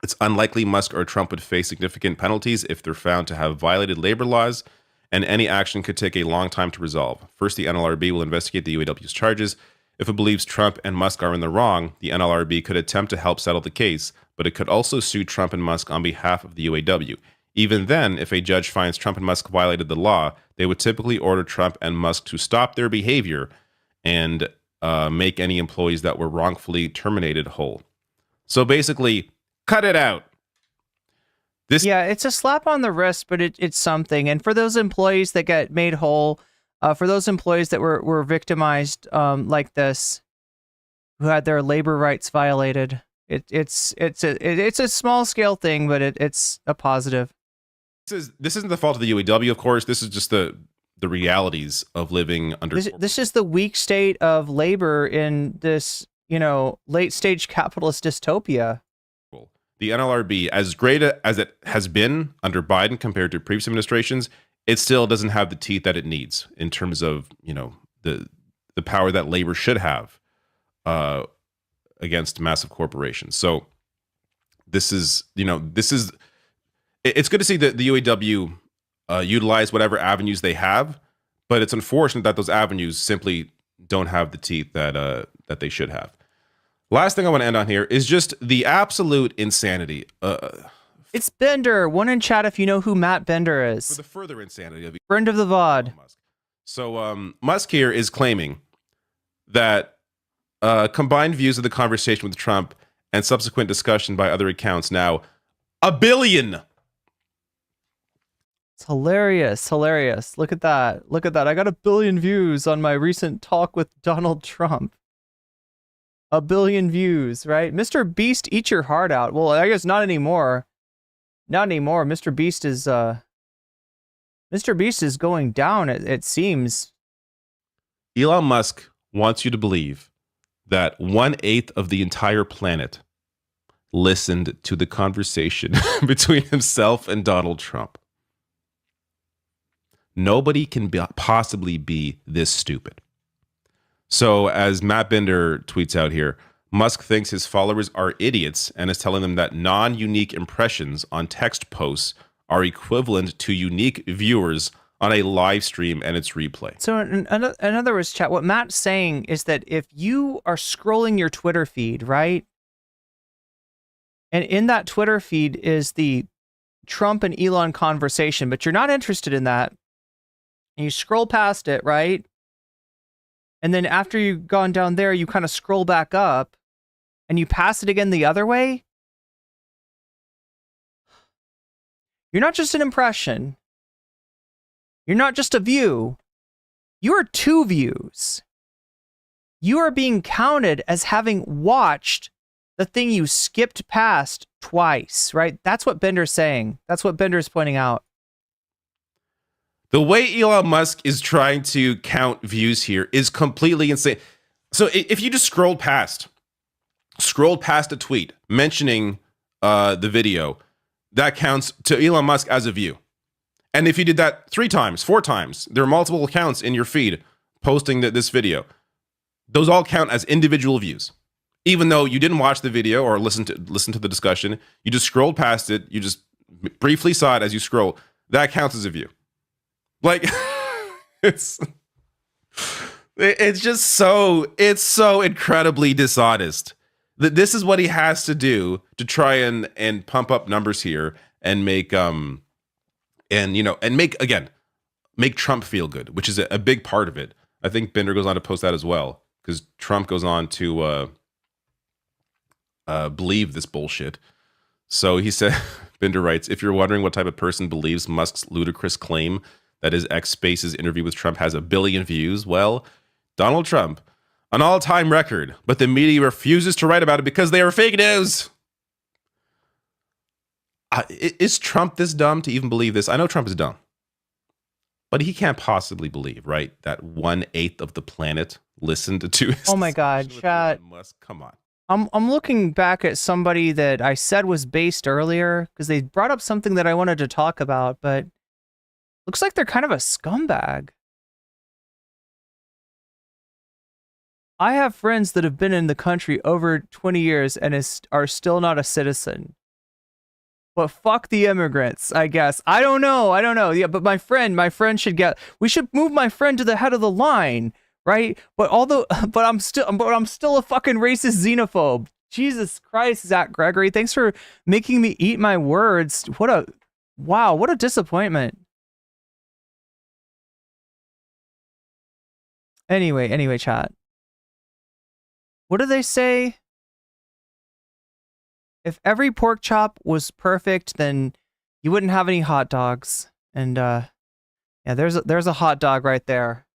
it's unlikely Musk or Trump would face significant penalties if they're found to have violated labor laws, and any action could take a long time to resolve. First, the NLRB will investigate the UAW's charges. If it believes Trump and Musk are in the wrong, the NLRB could attempt to help settle the case, but it could also sue Trump and Musk on behalf of the UAW. Even then, if a judge finds Trump and Musk violated the law, they would typically order Trump and Musk to stop their behavior and make any employees that were wrongfully terminated whole. So basically, cut it out. Yeah, it's a slap on the wrist, but it's something. And for those employees that get made whole, for those employees that were victimized like this, who had their labor rights violated, it's a small scale thing, but it's a positive. This isn't the fault of the UAW, of course. This is just the realities of living under. This is the weak state of labor in this, late stage capitalist dystopia. The NLRB, as great as it has been under Biden compared to previous administrations, it still doesn't have the teeth that it needs in terms of the power that labor should have against massive corporations. So it's good to see that the UAW utilize whatever avenues they have, but it's unfortunate that those avenues simply don't have the teeth that they should have. Last thing I want to end on here is just the absolute insanity. It's Bender. One in chat if you know who Matt Bender is. For the further insanity of friend of the VOD. So Musk here is claiming that combined views of the conversation with Trump and subsequent discussion by other accounts now 1 billion. It's hilarious. Look at that. I got 1 billion views on my recent talk with Donald Trump. 1 billion views, right? Mr. Beast, eat your heart out. Well, I guess not anymore. Mr. Beast is going down, it seems. Elon Musk wants you to believe that 1/8 of the entire planet listened to the conversation between himself and Donald Trump. Nobody can possibly be this stupid. So as Matt Bender tweets out here, Musk thinks his followers are idiots and is telling them that non-unique impressions on text posts are equivalent to unique viewers on a live stream and its replay. So in other words, chat, what Matt's saying is that if you are scrolling your Twitter feed, right? And in that Twitter feed is the Trump and Elon conversation, but you're not interested in that. And you scroll past it, right? And then after you've gone down there, you kind of scroll back up and you pass it again the other way. You're not just an impression. You're not just a view. You are 2 views. You are being counted as having watched the thing you skipped past twice, right? That's what Bender's saying. That's what Bender's pointing out. The way Elon Musk is trying to count views here is completely insane. So if you just scrolled past a tweet mentioning the video, that counts to Elon Musk as a view. And if you did that 3 times, 4 times, there are multiple accounts in your feed posting this video. Those all count as individual views. Even though you didn't watch the video or listen to the discussion, you just scrolled past it, you just briefly saw it as you scroll, that counts as a view. Like, it's just so incredibly dishonest. This is what he has to do to try and pump up numbers here and make make Trump feel good, which is a big part of it. I think Bender goes on to post that as well, because Trump goes on to believe this bullshit. So he said, Bender writes, if you're wondering what type of person believes Musk's ludicrous claim that his ex-Space's interview with Trump has 1 billion views, well, Donald Trump, an all-time record, but the media refuses to write about it because they are fake news. Is Trump this dumb to even believe this? I know Trump is dumb, but he can't possibly believe, right, that 1/8 of the planet listened to his. Oh my God, chat. Musk, come on. I'm looking back at somebody that I said was based earlier because they brought up something that I wanted to talk about, but looks like they're kind of a scumbag. I have friends that have been in the country over 20 years and are still not a citizen. But fuck the immigrants, I guess. I don't know. Yeah, but my friend should get. We should move my friend to the head of the line, right? But I'm still a fucking racist xenophobe. Jesus Christ, Zach Gregory, thanks for making me eat my words. What a disappointment. Anyway, chat. What do they say? If every pork chop was perfect, then you wouldn't have any hot dogs. And yeah, there's a hot dog right there.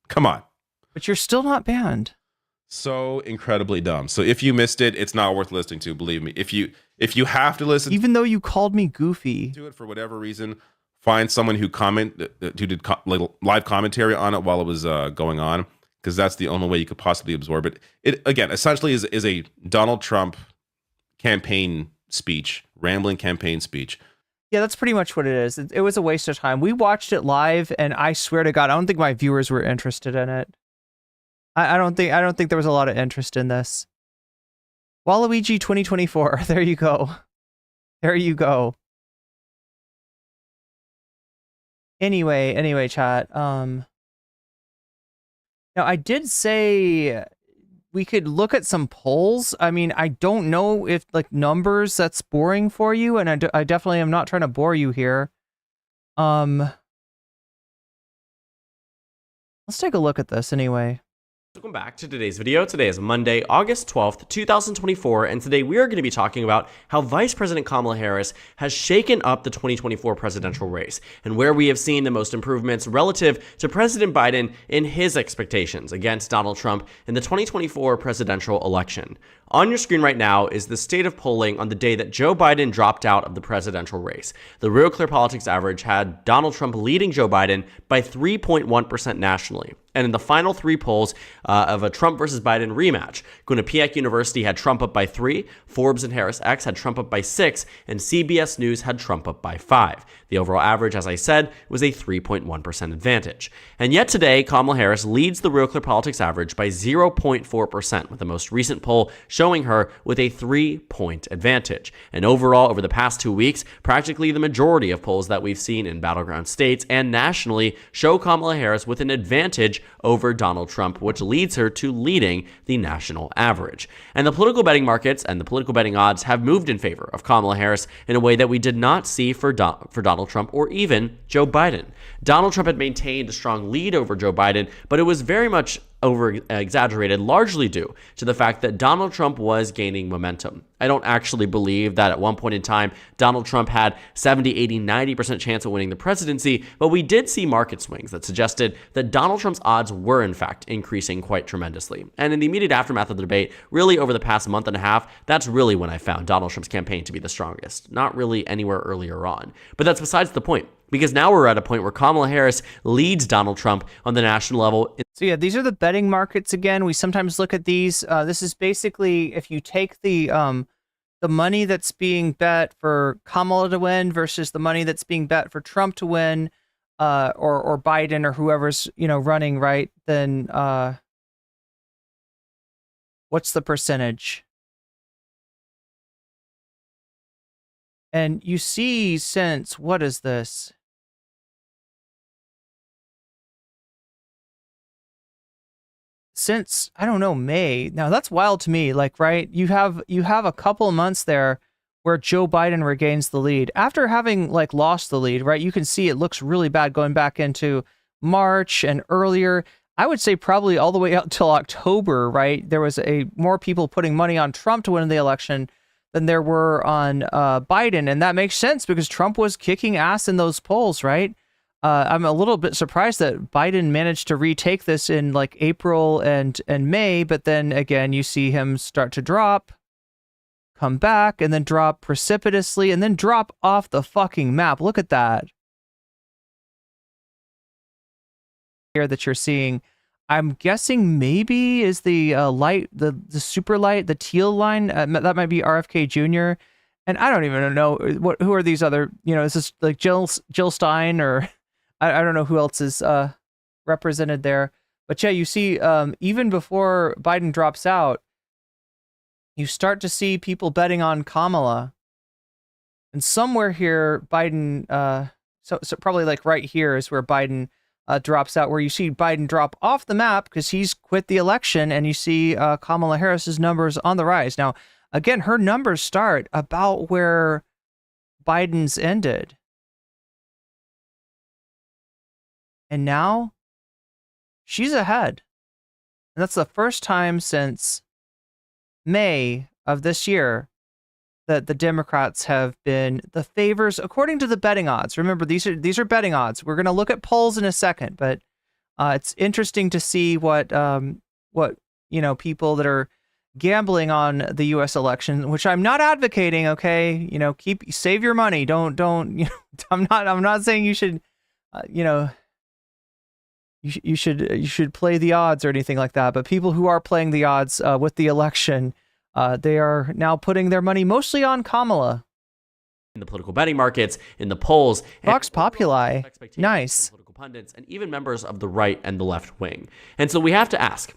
Come on. But you're still not banned. So incredibly dumb. So if you missed it, it's not worth listening to, believe me. If you have to listen, even though you called me goofy to it for whatever reason, find someone who did live commentary on it while it was going on, because that's the only way you could possibly absorb it. It again essentially is a Donald Trump campaign speech, rambling campaign speech. Yeah, that's pretty much what it is. It was a waste of time. We watched it live, and I swear to God, I don't think my viewers were interested in it. I don't think there was a lot of interest in this. Waluigi 2024. There you go. There you go. Anyway, chat. Now I did say we could look at some polls. I mean, I don't know if like numbers that's boring for you, and I definitely am not trying to bore you here. Let's take a look at this anyway. Welcome back to today's video. Today is Monday, August 12th, 2024, and today we are going to be talking about how Vice President Kamala Harris has shaken up the 2024 presidential race and where we have seen the most improvements relative to President Biden in his expectations against Donald Trump in the 2024 presidential election. On your screen right now is the state of polling on the day that Joe Biden dropped out of the presidential race. The Real Clear Politics average had Donald Trump leading Joe Biden by 3.1% nationally. And in the final 3 polls of a Trump versus Biden rematch, Quinnipiac University had Trump up by 3, Forbes and Harris X had Trump up by 6, and CBS News had Trump up by 5. The overall average, as I said, was a 3.1% advantage. And yet today, Kamala Harris leads the Real Clear Politics average by 0.4%, with the most recent poll showing her with a 3-point advantage. And overall, over the past 2 weeks, practically the majority of polls that we've seen in battleground states and nationally show Kamala Harris with an advantage over Donald Trump, which leads her to leading the national average. And the political betting markets and the political betting odds have moved in favor of Kamala Harris in a way that we did not see for Donald Trump or even Joe Biden. Donald Trump had maintained a strong lead over Joe Biden, but it was very much over-exaggerated, largely due to the fact that Donald Trump was gaining momentum. I don't actually believe that at one point in time, Donald Trump had 70, 80, 90% chance of winning the presidency, but we did see market swings that suggested that Donald Trump's odds were, in fact, increasing quite tremendously. And in the immediate aftermath of the debate, really over the past month and a half, that's really when I found Donald Trump's campaign to be the strongest, not really anywhere earlier on. But that's besides the point. because now we're at a point where Kamala Harris leads Donald Trump on the national level. So yeah, these are the betting markets again. We sometimes look at these. This is basically if you take the money that's being bet for Kamala to win versus the money that's being bet for Trump to win, or Biden or whoever's running, right? Then what's the percentage? And you see, since what is this? Since I don't know, May. Now that's wild to me. Like, right, you have a couple of months there where Joe Biden regains the lead after having like lost the lead, right? You can see it looks really bad going back into March and earlier. I would say probably all the way out till October, right? There was more people putting money on Trump to win the election than there were on Biden, and that makes sense because Trump was kicking ass in those polls, right? I'm a little bit surprised that Biden managed to retake this in like April and May, but then again, you see him start to drop, come back, and then drop precipitously, and then drop off the fucking map. Look at that. Here that you're seeing, I'm guessing maybe is the light, the super light, the teal line. That might be RFK Jr. And I don't even know who are these other, is this like Jill Stein or I don't know who else is represented there. But yeah, you see, even before Biden drops out, you start to see people betting on Kamala. And somewhere here, Biden, so probably like right here is where Biden drops out, where you see Biden drop off the map because he's quit the election, and you see Kamala Harris's numbers on the rise. Now, again, her numbers start about where Biden's ended. And now she's ahead. And that's the first time since May of this year that the Democrats have been the favors according to the betting odds. Remember, these are betting odds. We're going to look at polls in a second, but it's interesting to see what people that are gambling on the U.S. election, which I'm not advocating. Okay, save your money. Don't. I'm not saying you should. You should play the odds or anything like that. But people who are playing the odds with the election, they are now putting their money mostly on Kamala. In the political betting markets, in the polls, Vox Populi, nice. Political pundits, and even members of the right and the left wing. And so we have to ask,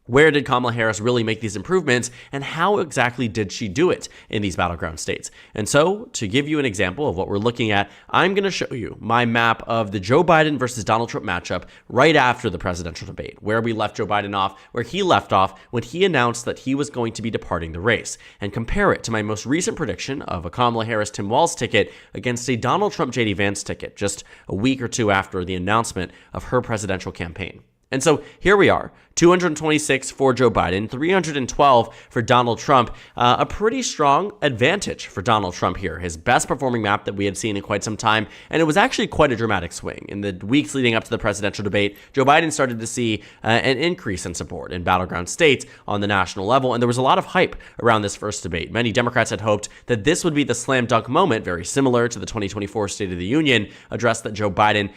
where did Kamala Harris really make these improvements, and how exactly did she do it in these battleground states? And so, to give you an example of what we're looking at, I'm going to show you my map of the Joe Biden versus Donald Trump matchup right after the presidential debate, where we left Joe Biden off, where he left off when he announced that he was going to be departing the race, and compare it to my most recent prediction of a Kamala Harris-Tim Walz ticket against a Donald Trump-JD Vance ticket just a week or two after the announcement of her presidential campaign. And so here we are, 226 for Joe Biden, 312 for Donald Trump. A pretty strong advantage for Donald Trump here. His best performing map that we had seen in quite some time. And it was actually quite a dramatic swing. In the weeks leading up to the presidential debate, Joe Biden started to see an increase in support in battleground states on the national level. And there was a lot of hype around this first debate. Many Democrats had hoped that this would be the slam dunk moment, very similar to the 2024 State of the Union address that Joe Biden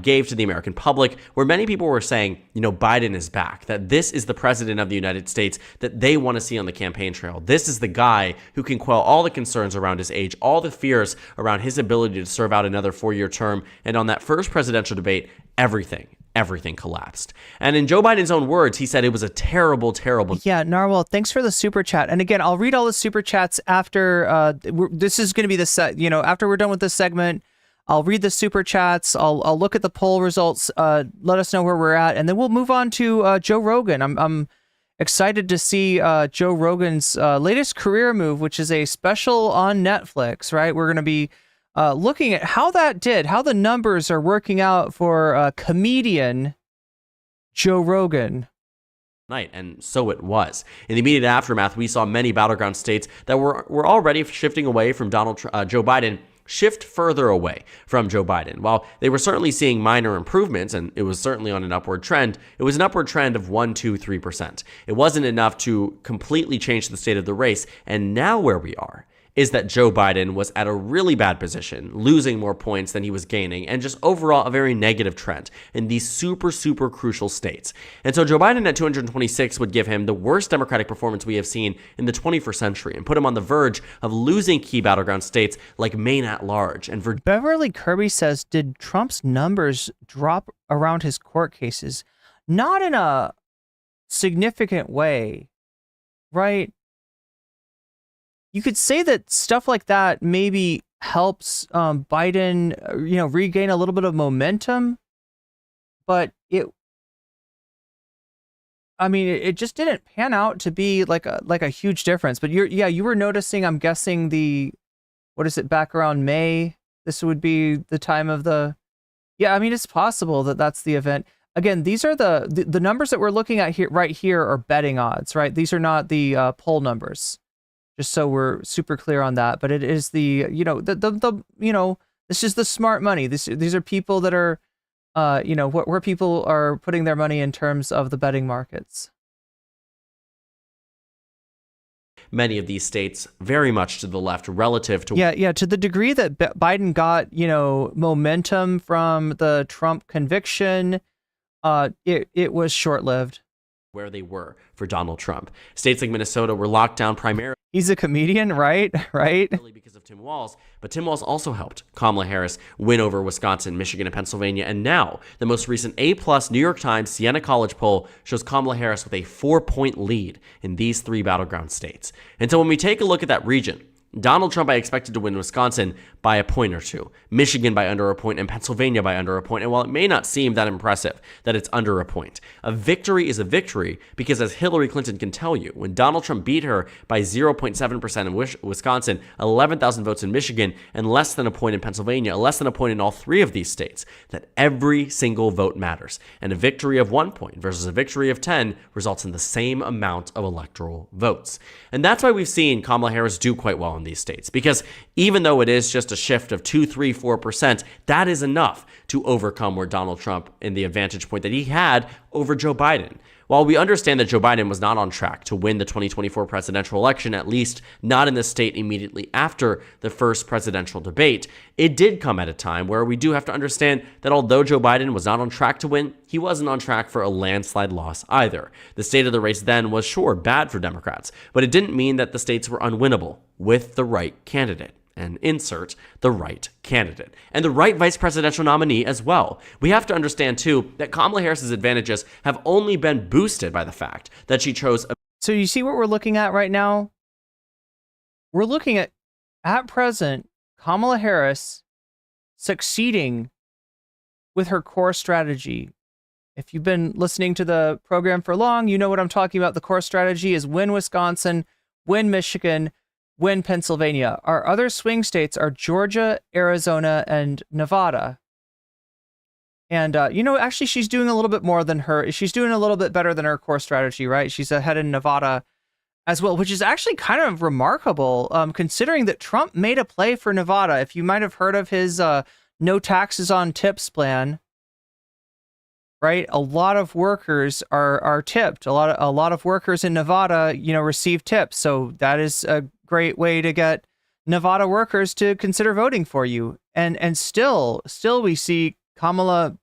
gave to the American public, where many people were saying, Biden is back, that this is the president of the United States that they want to see on the campaign trail. This is the guy who can quell all the concerns around his age, all the fears around his ability to serve out another 4-year term. And on that first presidential debate, everything collapsed. And in Joe Biden's own words, he said it was a terrible. Yeah, Narwhal, thanks for the super chat. And again, I'll read all the super chats after, this is going to be after we're done with this segment. I'll read the super chats. I'll look at the poll results. Let us know where we're at, and then we'll move on to Joe Rogan. I'm excited to see Joe Rogan's latest career move, which is a special on Netflix. Right, we're going to be looking at how the numbers are working out for comedian Joe Rogan. Night, and so it was. In the immediate aftermath, we saw many battleground states that were already shifting away from Joe Biden. Shift further away from Joe Biden. While they were certainly seeing minor improvements, and it was certainly on an upward trend, it was an upward trend of 1%, 2%, 3%. It wasn't enough to completely change the state of the race. And now where we are is that Joe Biden was at a really bad position, losing more points than he was gaining, and just overall a very negative trend in these super, super crucial states. And so Joe Biden at 226 would give him the worst Democratic performance we have seen in the 21st century and put him on the verge of losing key battleground states like Maine at large. And Beverly Kirby says, did Trump's numbers drop around his court cases? Not in a significant way, right? You could say that stuff like that maybe helps Biden, regain a little bit of momentum, but it just didn't pan out to be like a huge difference. But you were noticing, I'm guessing back around May, this would be the time of it's possible that that's the event. Again, these are the numbers that we're looking at here are betting odds, right? These are not the poll numbers. Just so we're super clear on that, but it is this is the smart money. These are people that are, where people are putting their money in terms of the betting markets. Many of these states very much to the left relative to to the degree that Biden got momentum from the Trump conviction, it was short-lived. Where they were for Donald Trump. States like Minnesota were locked down primarily. He's a comedian, right? Because of Tim Walz, but Tim Walz also helped Kamala Harris win over Wisconsin, Michigan, and Pennsylvania. And now, the most recent A+ New York Times Siena College poll shows Kamala Harris with a 4-point lead in these 3 battleground states. And so when we take a look at that region, Donald Trump, I expected to win Wisconsin by a point or 2, Michigan by under a point, and Pennsylvania by under a point. And while it may not seem that impressive that it's under a point, a victory is a victory because, as Hillary Clinton can tell you, when Donald Trump beat her by 0.7% in Wisconsin, 11,000 votes in Michigan, and less than a point in Pennsylvania, less than a point in all 3 of these states, that every single vote matters. And a victory of 1 point versus a victory of 10 results in the same amount of electoral votes. And that's why we've seen Kamala Harris do quite well in these states, because even though it is just a shift of 2, 3, 4%, that is enough to overcome where Donald Trump in the advantage point that he had over Joe Biden. While we understand that Joe Biden was not on track to win the 2024 presidential election, at least not in the state immediately after the first presidential debate, it did come at a time where we do have to understand that although Joe Biden was not on track to win, he wasn't on track for a landslide loss either. The state of the race then was sure bad for Democrats, but it didn't mean that the states were unwinnable with the right candidate. And insert the right candidate and the right vice presidential nominee as well. We have to understand, too, that Kamala Harris's advantages have only been boosted by the fact that she chose. So you see what we're looking at right now? We're looking at present, Kamala Harris succeeding with her core strategy. If you've been listening to the program for long, you know what I'm talking about. The core strategy is win Wisconsin, win Michigan, win Pennsylvania. Our other swing states are Georgia, Arizona, and Nevada. And, actually, she's doing a little bit more than she's doing a little bit better than her core strategy, right? She's ahead in Nevada as well, which is actually kind of remarkable, considering that Trump made a play for Nevada. If you might have heard of his no taxes on tips plan, right? A lot of workers are tipped. A lot of workers in Nevada, receive tips. So that is a great way to get Nevada workers to consider voting for you. And still we see Kamala,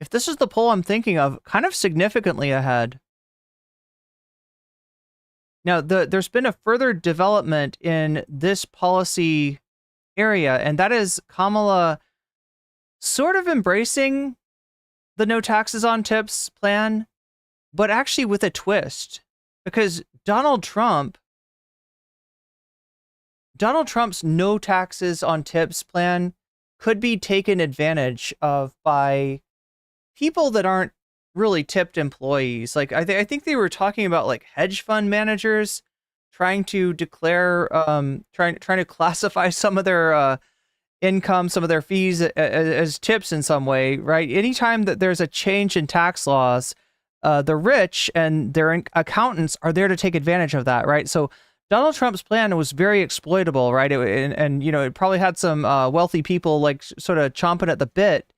if this is the poll I'm thinking of, kind of significantly ahead. Now, there's been a further development in this policy area, and that is Kamala sort of embracing the no taxes on tips plan, but actually with a twist, because Donald Trump's no taxes on tips plan could be taken advantage of by people that aren't really tipped employees. Like I think they were talking about like hedge fund managers trying to declare, trying to classify some of their income, some of their fees as tips in some way, right? Anytime that there's a change in tax laws, the rich and their accountants are there to take advantage of that, right? So Donald Trump's plan was very exploitable, right? It probably had some wealthy people like sort of chomping at the bit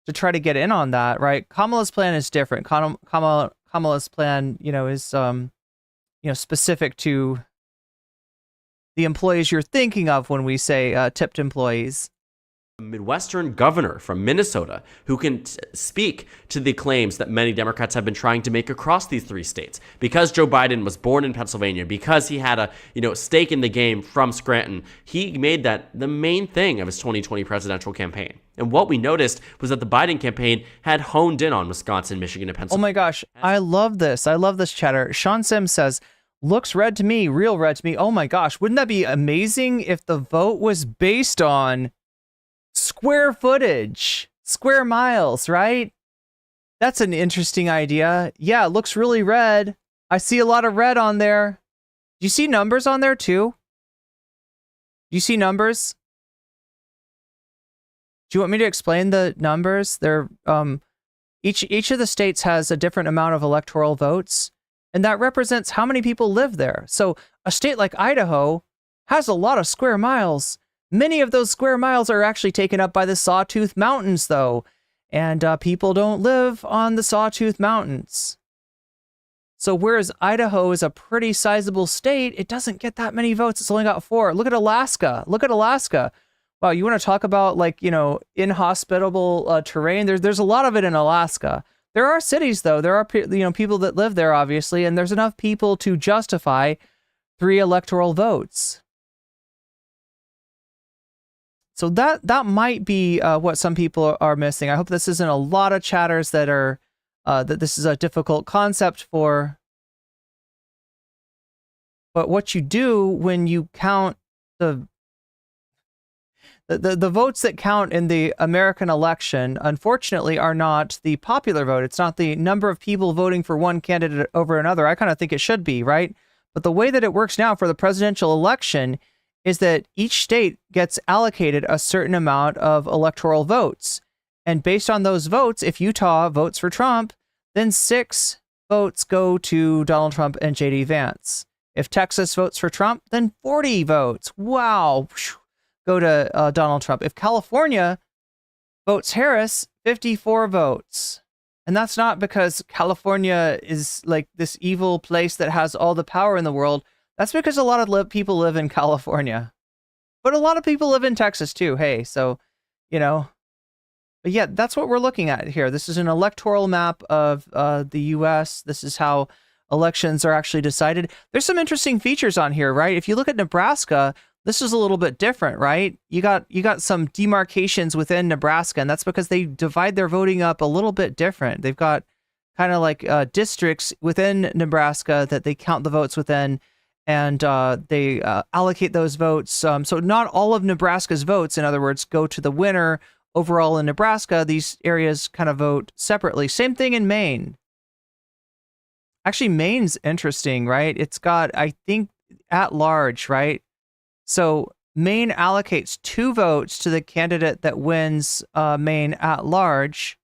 to try to get in on that, right? Kamala's plan is different. Kamala's plan, is specific to the employees you're thinking of when we say tipped employees. A Midwestern governor from Minnesota who can speak to the claims that many Democrats have been trying to make across these 3 states. Because Joe Biden was born in Pennsylvania, because he had a stake in the game from Scranton, he made that the main thing of his 2020 presidential campaign. And what we noticed was that the Biden campaign had honed in on Wisconsin, Michigan, and Pennsylvania. Oh my gosh, I love this. I love this chatter. Sean Sims says, looks red to me, real red to me. Oh my gosh, wouldn't that be amazing if the vote was based on square footage, square miles, right? That's an interesting idea. Yeah, it looks really red. I see a lot of red on there. Do you see numbers on there too? Do you see numbers? Do you want me to explain the numbers? They're each of the states has a different amount of electoral votes, and that represents how many people live there. So a state like Idaho has a lot of square miles. Many of those square miles are actually taken up by the Sawtooth Mountains, though, and people don't live on the Sawtooth Mountains. So whereas Idaho is a pretty sizable state, it doesn't get that many votes. It's only got 4. Look at Alaska. Look at Alaska. Wow, you want to talk about, like, inhospitable terrain? There's a lot of it in Alaska. There are cities, though. There are people that live there, obviously, and there's enough people to justify 3 electoral votes. So that might be what some people are missing. I hope this isn't a lot of chatters that are that this is a difficult concept for. But what you do when you count the votes that count in the American election, unfortunately, are not the popular vote. It's not the number of people voting for one candidate over another. I kind of think it should be, right? But the way that it works now for the presidential election is that each state gets allocated a certain amount of electoral votes. And based on those votes, if Utah votes for Trump, then 6 votes go to Donald Trump and JD Vance. If Texas votes for Trump, then 40 votes. Wow. Go to Donald Trump. If California votes Harris, 54 votes. And that's not because California is like this evil place that has all the power in the world. That's because a lot of people live in California. But a lot of people live in Texas too. Hey, so, But yeah, that's what we're looking at here. This is an electoral map of the U.S. This is how elections are actually decided. There's some interesting features on here, right? If you look at Nebraska, this is a little bit different, right? You got some demarcations within Nebraska, and that's because they divide their voting up a little bit different. They've got kind of like districts within Nebraska that they count the votes within, and they allocate those votes. So not all of Nebraska's votes, in other words, go to the winner overall in Nebraska. These areas kind of vote separately. Same thing in Maine. Actually, Maine's interesting, right? It's got, I think, at large, right? So Maine allocates 2 votes to the candidate that wins Maine at large.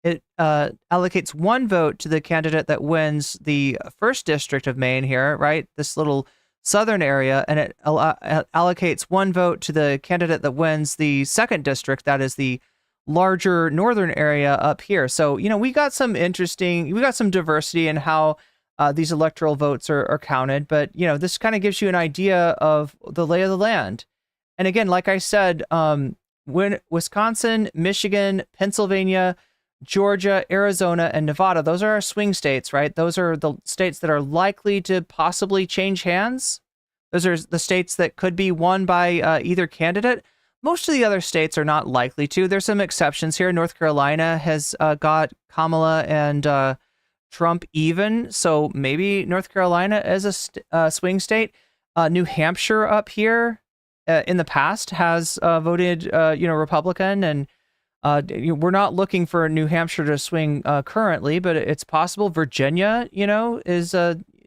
It allocates 1 vote to the candidate that wins the 1st district of Maine here, right? This little southern area, and it allocates 1 vote to the candidate that wins the 2nd district, that is the larger northern area up here. So, we got some diversity in how these electoral votes are counted, but, this kind of gives you an idea of the lay of the land. And again, like I said, when Wisconsin, Michigan, Pennsylvania, Georgia, Arizona, and Nevada, those are our swing states, right? Those are the states that are likely to possibly change hands. Those are the states that could be won by either candidate. Most of the other states are not likely to. There's some exceptions here. North Carolina has got Kamala and Trump even, so maybe North Carolina is a swing state. New Hampshire up here in the past has voted, Republican, and we're not looking for New Hampshire to swing currently, but it's possible. Virginia, is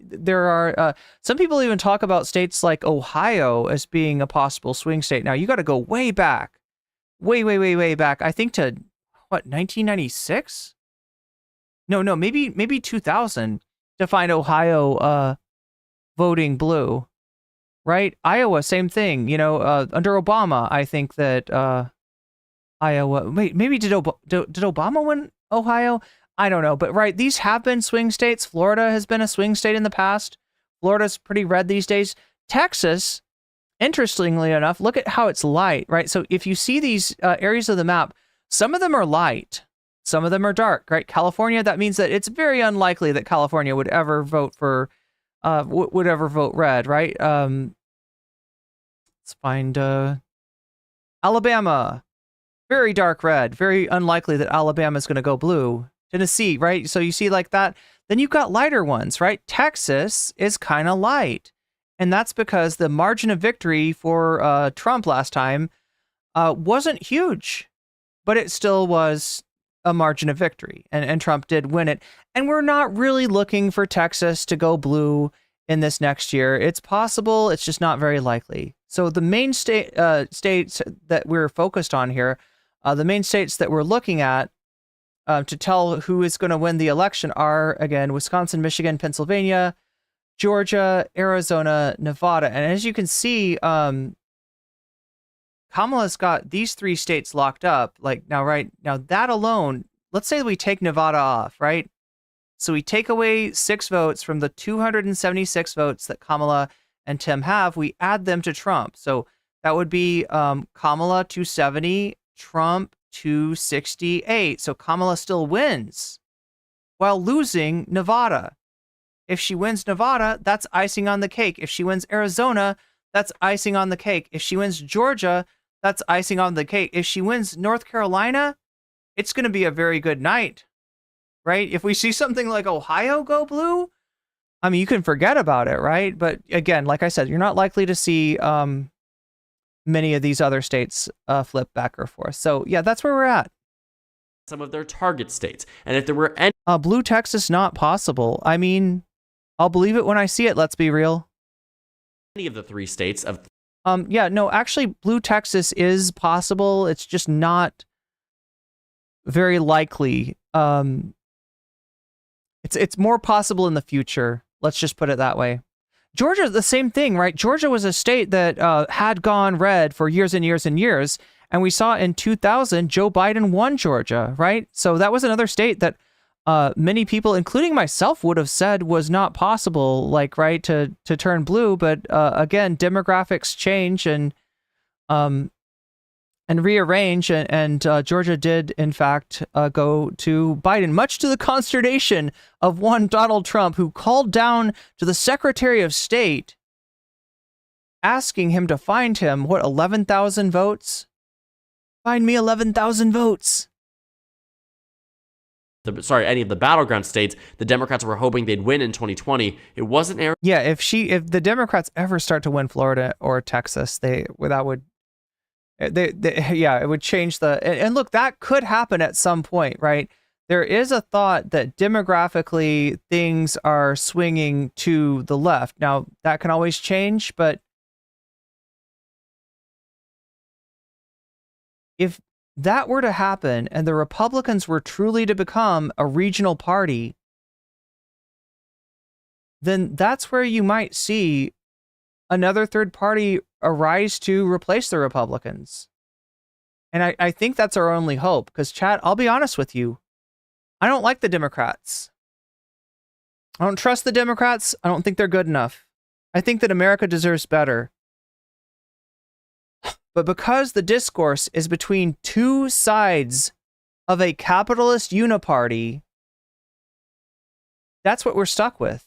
there are some people even talk about states like Ohio as being a possible swing state. Now you got to go way back, way back. I think to 1996. No, maybe 2000 to find Ohio voting blue, right? Iowa, same thing. Under Obama, I think that Iowa. Maybe did Obama win Ohio? I don't know, but right, these have been swing states. Florida has been a swing state in the past. Florida's pretty red these days. Texas interestingly enough, look at how it's light, right? So if you see these areas of the map, some of them are light, some of them are dark, right? California, that means that it's very unlikely that California would ever vote for, would ever vote red, right? Let's find Alabama, very dark red, very unlikely that Alabama is going to go blue. Tennessee, right? So you see like that. Then you've got lighter ones, right? Texas is kind of light. And that's because the margin of victory for Trump last time wasn't huge, but it still was a margin of victory. And Trump did win it. And we're not really looking for Texas to go blue in this next year. It's possible. It's just not very likely. So the main states that we're focused on here, the main states that we're looking at to tell who is going to win the election are, again, Wisconsin, Michigan, Pennsylvania, Georgia, Arizona, Nevada. And as you can see, Kamala's got these 3 states locked up. Like now, right now, that alone, let's say we take Nevada off, right? So we take away 6 votes from the 276 votes that Kamala and Tim have. We add them to Trump. So that would be Kamala 270, Trump 268. So Kamala still wins while losing Nevada. If she wins Nevada, that's icing on the cake. If she wins Arizona, that's icing on the cake. If she wins Georgia, that's icing on the cake. If she wins North Carolina, it's going to be a very good night, right? If we see something like Ohio go blue, I mean, you can forget about it, right? But again, like I said, you're not likely to see many of these other states flip back or forth. So yeah, that's where we're at. Some of their target states. And if there were any blue Texas, not possible. I mean, I'll believe it when I see it. Let's be real. Any of the 3 states of yeah, no, actually blue Texas is possible. It's just not very likely. It's more possible in the future. Let's just put it that way. Georgia, the same thing, right? Georgia was a state that had gone red for years and years and years. And we saw in 2000, Joe Biden won Georgia, right? So that was another state that many people, including myself, would have said was not possible, like, right, to turn blue. But again, demographics change and rearrange. And Georgia did, in fact, go to Biden, much to the consternation of one Donald Trump, who called down to the Secretary of State asking him to find him, 11,000 votes? Find me 11,000 votes. Any of the battleground states, the Democrats were hoping they'd win in 2020. It wasn't Arizona. Yeah, if the Democrats ever start to win Florida or Texas, it would change and look, that could happen at some point, right? There is a thought that demographically things are swinging to the left. Now, that can always change, but if that were to happen and the Republicans were truly to become a regional party, then that's where you might see another third party arise to replace the Republicans. And I think that's our only hope, because, Chad, I'll be honest with you. I don't like the Democrats. I don't trust the Democrats. I don't think they're good enough. I think that America deserves better. But because the discourse is between 2 sides of a capitalist uniparty, that's what we're stuck with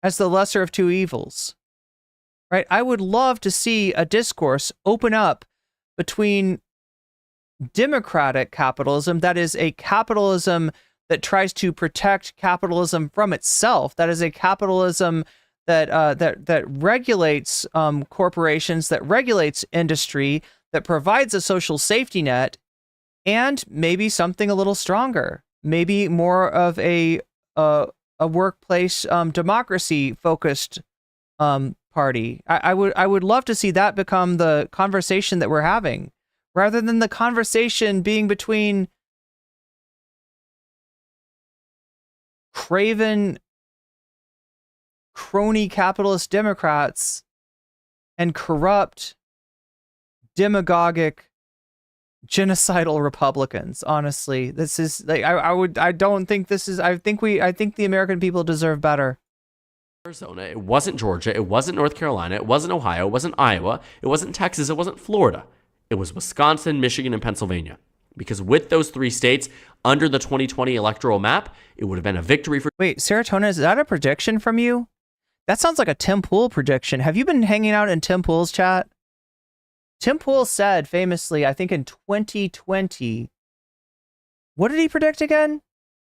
as the lesser of 2 evils, right? I would love to see a discourse open up between democratic capitalism, that is a capitalism that tries to protect capitalism from itself, that is a capitalism that regulates corporations, that regulates industry, that provides a social safety net, and maybe something a little stronger, maybe more of a workplace democracy focused party. I would love to see that become the conversation that we're having, rather than the conversation being between craven crony capitalist Democrats and corrupt, demagogic, genocidal Republicans. Honestly, this is like, I think the American people deserve better. Arizona, it wasn't Georgia, it wasn't North Carolina, it wasn't Ohio, it wasn't Iowa, it wasn't Texas, it wasn't Florida. It was Wisconsin, Michigan, and Pennsylvania. Because with those 3 states under the 2020 electoral map, it would have been a victory for... Wait, Serotonin, is that a prediction from you? That sounds like a Tim Pool prediction. Have you been hanging out in Tim Pool's chat? Tim Pool said famously, I think in 2020, what did he predict again?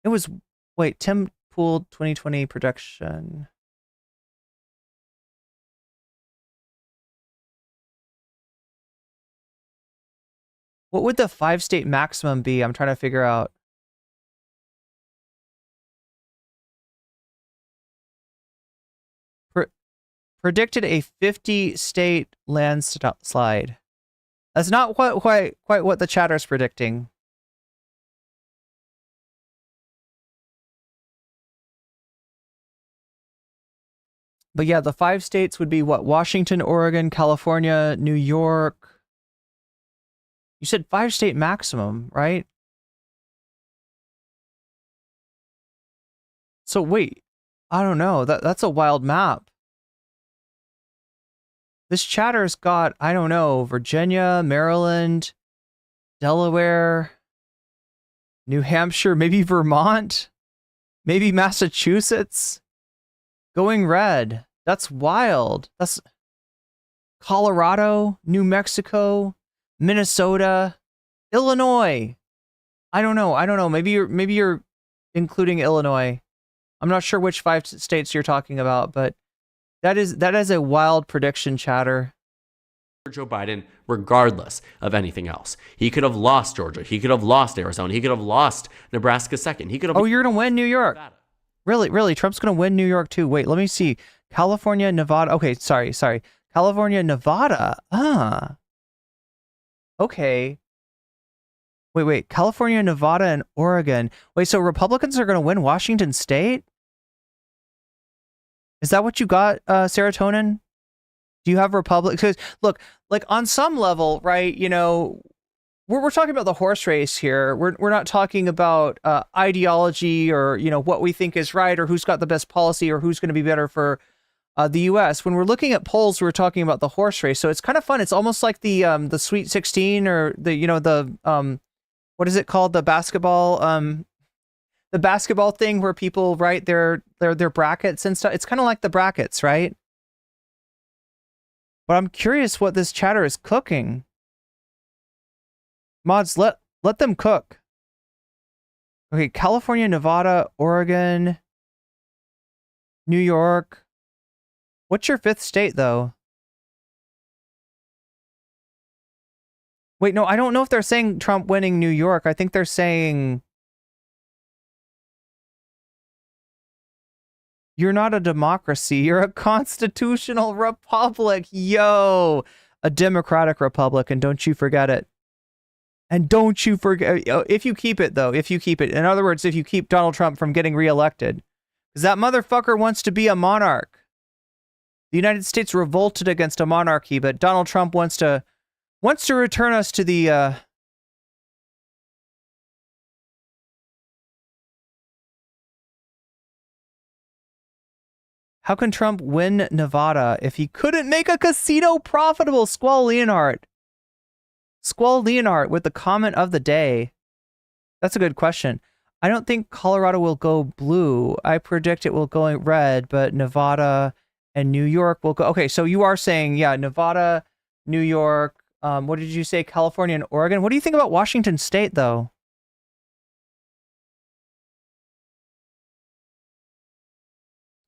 It was, wait, Tim Pool 2020 prediction. What would the 5-state maximum be? I'm trying to figure out. Predicted a 50-state landslide. That's not quite what the chatter's predicting. But yeah, the 5 states would be what? Washington, Oregon, California, New York. You said 5-state maximum, right? So wait, I don't know. That's a wild map. This chatter's got, I don't know, Virginia, Maryland, Delaware, New Hampshire, maybe Vermont, maybe Massachusetts. Going red. That's wild. That's Colorado, New Mexico, Minnesota, Illinois. I don't know. Maybe you're including Illinois. I'm not sure which 5 states you're talking about, but that is a wild prediction, chatter. Joe Biden, regardless of anything else. He could have lost Georgia. He could have lost Arizona. He could have lost Nebraska second. He could have. Oh, you're gonna win New York. Really? Trump's gonna win New York too. Wait, let me see. California, Nevada. Okay, sorry. California, Nevada. Okay. Wait. California, Nevada, and Oregon. Wait, so Republicans are gonna win Washington State? Is that what you got, Serotonin? Do you have Republicans? Look, like on some level, right? You know, we're talking about the horse race here. We're not talking about ideology or, you know, what we think is right or who's got the best policy or who's going to be better for the U.S. When we're looking at polls, we're talking about the horse race. So it's kind of fun. It's almost like the Sweet 16 or the what is it called? The basketball thing where people write their brackets and stuff. It's kind of like the brackets, right? But I'm curious what this chatter is cooking. Mods, let them cook. Okay, California, Nevada, Oregon, New York. What's your 5th state, though? Wait, no, I don't know if they're saying Trump winning New York. I think they're saying you're not a democracy. You're a constitutional republic. Yo, a democratic republic, and don't you forget it. And don't you forget, if you keep it, though, if you keep it. In other words, if you keep Donald Trump from getting reelected. Because that motherfucker wants to be a monarch. The United States revolted against a monarchy, but Donald Trump wants to return us to the... How can Trump win Nevada if he couldn't make a casino profitable? Squall Leonhardt with the comment of the day. That's a good question. I don't think Colorado will go blue. I predict it will go red, but Nevada and New York will go. Okay, so you are saying, yeah, Nevada, New York. What did you say? California and Oregon. What do you think about Washington State, though?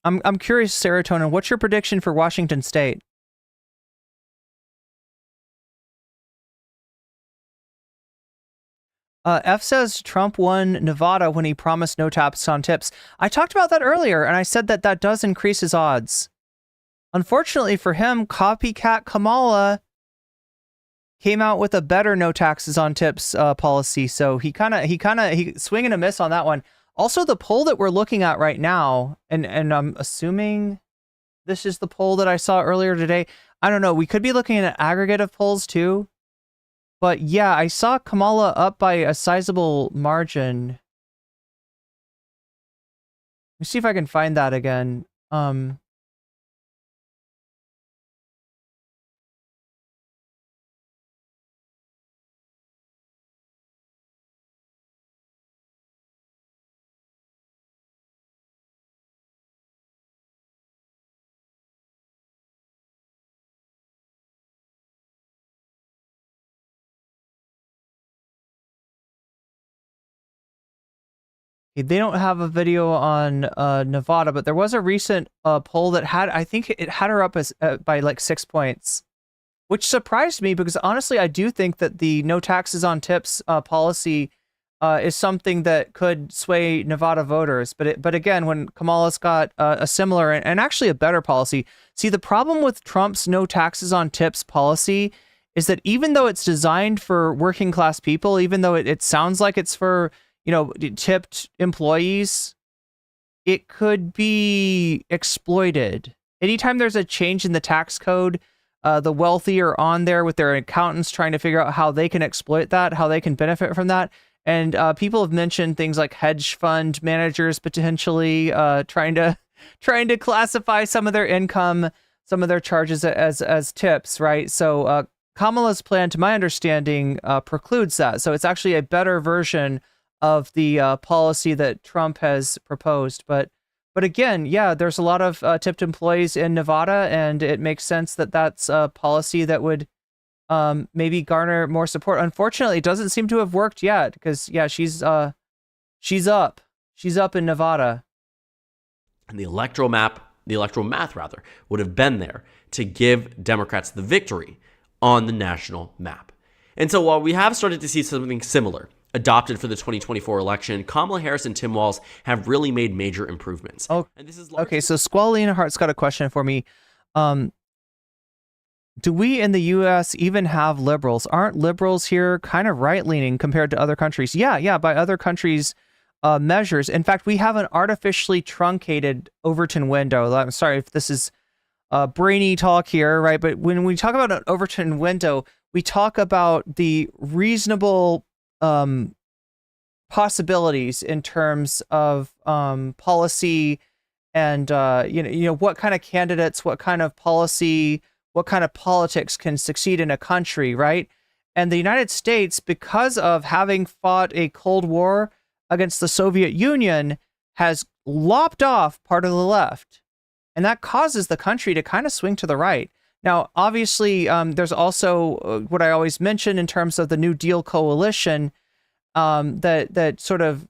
I'm curious, Serotonin. What's your prediction for Washington State? F says Trump won Nevada when he promised no tax on tips. I talked about that earlier, and I said that that does increase his odds. Unfortunately for him, copycat Kamala came out with a better no taxes on tips policy, so he swing and a miss on that one. Also, the poll that we're looking at right now, and I'm assuming this is the poll that I saw earlier today. I don't know. We could be looking at an aggregate of polls too. But yeah, I saw Kamala up by a sizable margin. Let me see if I can find that again. They don't have a video on Nevada, but there was a recent poll that had, I think it had her up as by like 6 points, which surprised me because honestly, I do think that the no taxes on tips policy is something that could sway Nevada voters. But again, when Kamala's got a similar and actually a better policy, see, the problem with Trump's no taxes on tips policy is that even though it's designed for working class people, even though it sounds like it's for, tipped employees, it could be exploited. Anytime there's a change in the tax code, the wealthy are on there with their accountants trying to figure out how they can exploit that, how they can benefit from that. And people have mentioned things like hedge fund managers potentially trying to classify some of their income, some of their charges as tips, right? So Kamala's plan, to my understanding, precludes that. So it's actually a better version of the policy that Trump has proposed. But again, yeah, there's a lot of tipped employees in Nevada, and it makes sense that that's a policy that would maybe garner more support. Unfortunately, it doesn't seem to have worked yet because, yeah, she's up in Nevada. And the electoral math rather, would have been there to give Democrats the victory on the national map. And so while we have started to see something similar adopted for the 2024 election, Kamala Harris and Tim Walz have really made major improvements. Oh, and this is okay. So Squalina Hart's got a question for me. Do we in the U.S. even have liberals? Aren't liberals here kind of right-leaning compared to other countries? Yeah, by other countries' measures. In fact, we have an artificially truncated Overton window. I'm sorry if this is brainy talk here, right? But when we talk about an Overton window, we talk about the reasonable possibilities in terms of policy and what kind of candidates, what kind of policy, what kind of politics can succeed in a country, right? And the United States, because of having fought a Cold War against the Soviet Union, has lopped off part of the left. And that causes the country to kind of swing to the right. Now, obviously, there's also what I always mention in terms of the New Deal coalition that sort of,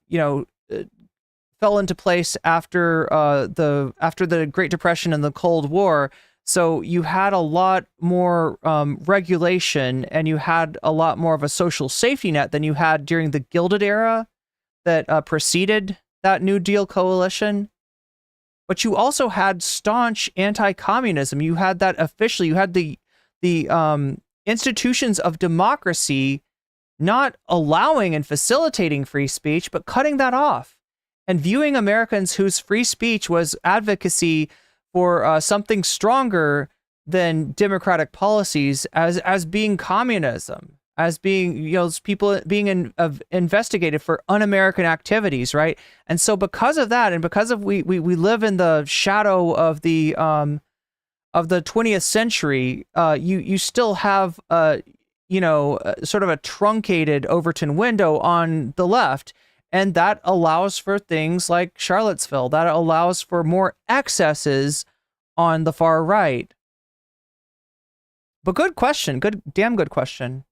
fell into place after the Great Depression and the Cold War. So you had a lot more regulation, and you had a lot more of a social safety net than you had during the Gilded Era that preceded that New Deal coalition. But you also had staunch anti-communism. You had that officially. You had the institutions of democracy not allowing and facilitating free speech, but cutting that off and viewing Americans whose free speech was advocacy for something stronger than democratic policies as being communism, as being, people being investigated for un-American activities, right? And so because of that, and because of we live in the shadow of the 20th century, you still have sort of a truncated Overton window on the left. And that allows for things like Charlottesville. That allows for more excesses on the far right. But good question. Damn good question.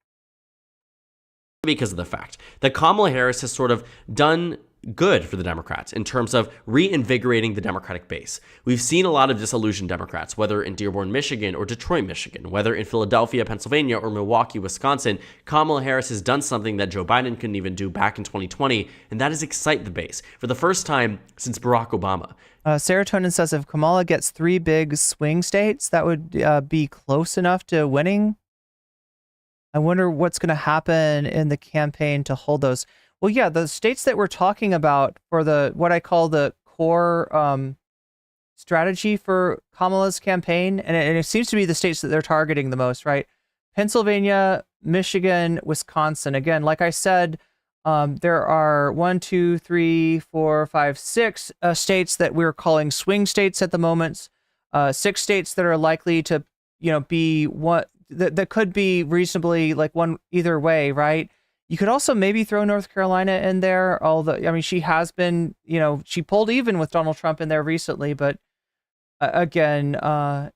Because of the fact that Kamala Harris has sort of done good for the Democrats in terms of reinvigorating the Democratic base. We've seen a lot of disillusioned Democrats, whether in Dearborn, Michigan, or Detroit, Michigan, whether in Philadelphia, Pennsylvania, or Milwaukee, Wisconsin. Kamala Harris has done something that Joe Biden couldn't even do back in 2020, and that is excite the base for the first time since Barack Obama. Serotonin says if Kamala gets 3 big swing states, that would be close enough to winning. I wonder what's going to happen in the campaign to hold those. Well, yeah, the states that we're talking about for what I call the core strategy for Kamala's campaign, and it seems to be the states that they're targeting the most, right? Pennsylvania, Michigan, Wisconsin. Again, like I said, there are 1, 2, 3, 4, 5, 6 states that we're calling swing states at the moment. 6 states that are likely to, be what that could be reasonably like one either way, right? You could also maybe throw North Carolina in there, although, she has been, she pulled even with Donald Trump in there recently, but again, not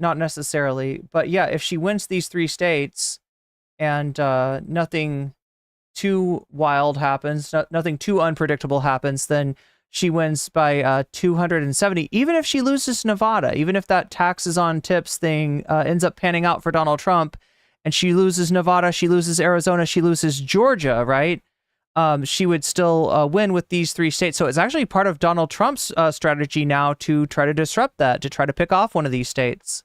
necessarily. But yeah, if she wins these 3 states and nothing too wild happens, nothing too unpredictable happens, then she wins by 270. Even if she loses Nevada, even if that taxes on tips thing ends up panning out for Donald Trump, and she loses Nevada, she loses Arizona, she loses Georgia, right? She would still win with these 3 states. So it's actually part of Donald Trump's strategy now to try to disrupt that, to try to pick off one of these states.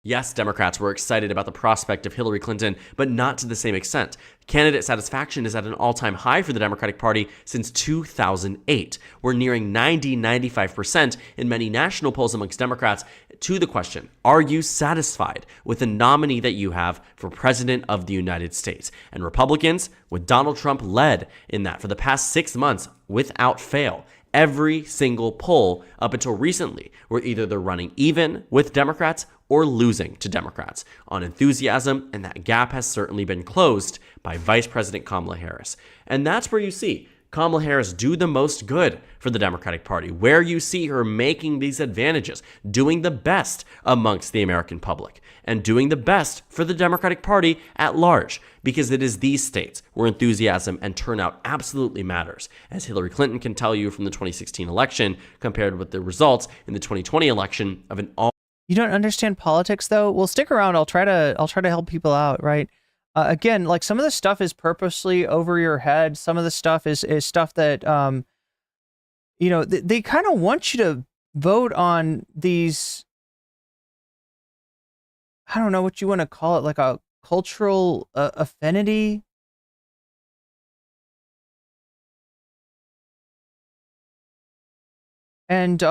Yes, Democrats were excited about the prospect of Hillary Clinton, but not to the same extent. Candidate satisfaction is at an all-time high for the Democratic Party since 2008. We're nearing 95% in many national polls amongst Democrats to the question, are you satisfied with the nominee that you have for President of the United States? And Republicans, with Donald Trump led in that for the past 6 months without fail, every single poll up until recently were either they're running even with Democrats or losing to Democrats on enthusiasm, and that gap has certainly been closed by Vice President Kamala Harris. And that's where you see Kamala Harris do the most good for the Democratic Party, where you see her making these advantages, doing the best amongst the American public, and doing the best for the Democratic Party at large, because it is these states where enthusiasm and turnout absolutely matters, as Hillary Clinton can tell you from the 2016 election compared with the results in the 2020 election of an all. You don't understand politics, though? Well, stick around. I'll try to help people out, right? Again, like some of the stuff is purposely over your head. Some of the stuff is stuff that, they kind of want you to vote on these, I don't know what you want to call it, like a cultural affinity. And,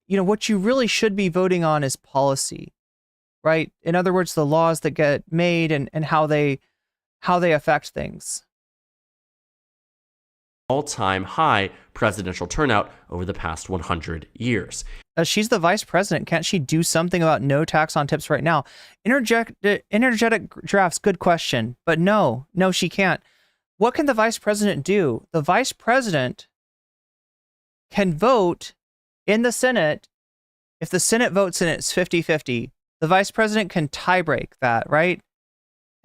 what you really should be voting on is policy, right? In other words, the laws that get made and how they affect things. All-time high presidential turnout over the past 100 years. She's the vice president. Can't she do something about no tax on tips right now? Energetic drafts, good question. But no, she can't. What can the vice president do? The vice president can vote in the Senate. If the Senate votes and it's 50-50, the vice president can tie break that, right?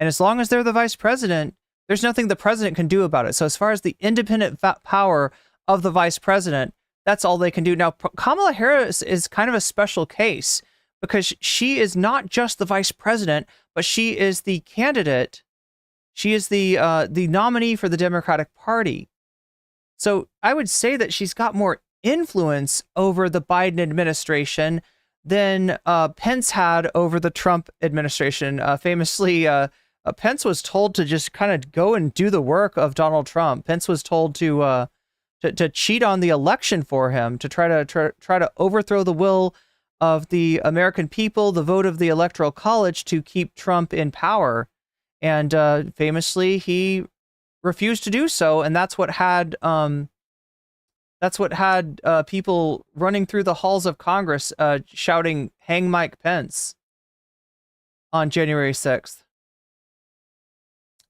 And as long as they're the vice president, there's nothing the president can do about it. So as far as the independent power of the vice president, that's all they can do. Now, Kamala Harris is kind of a special case because she is not just the vice president, but she is the candidate. She is the nominee for the Democratic Party. So I would say that she's got more influence over the Biden administration than Pence had over the Trump administration. Famously, Pence was told to just kind of go and do the work of Donald Trump. Pence was told to cheat on the election for him, to try to overthrow the will of the American people, the vote of the Electoral College, to keep Trump in power. And famously, he refused to do so, and that's what had people running through the halls of Congress shouting, "Hang Mike Pence," on January 6th.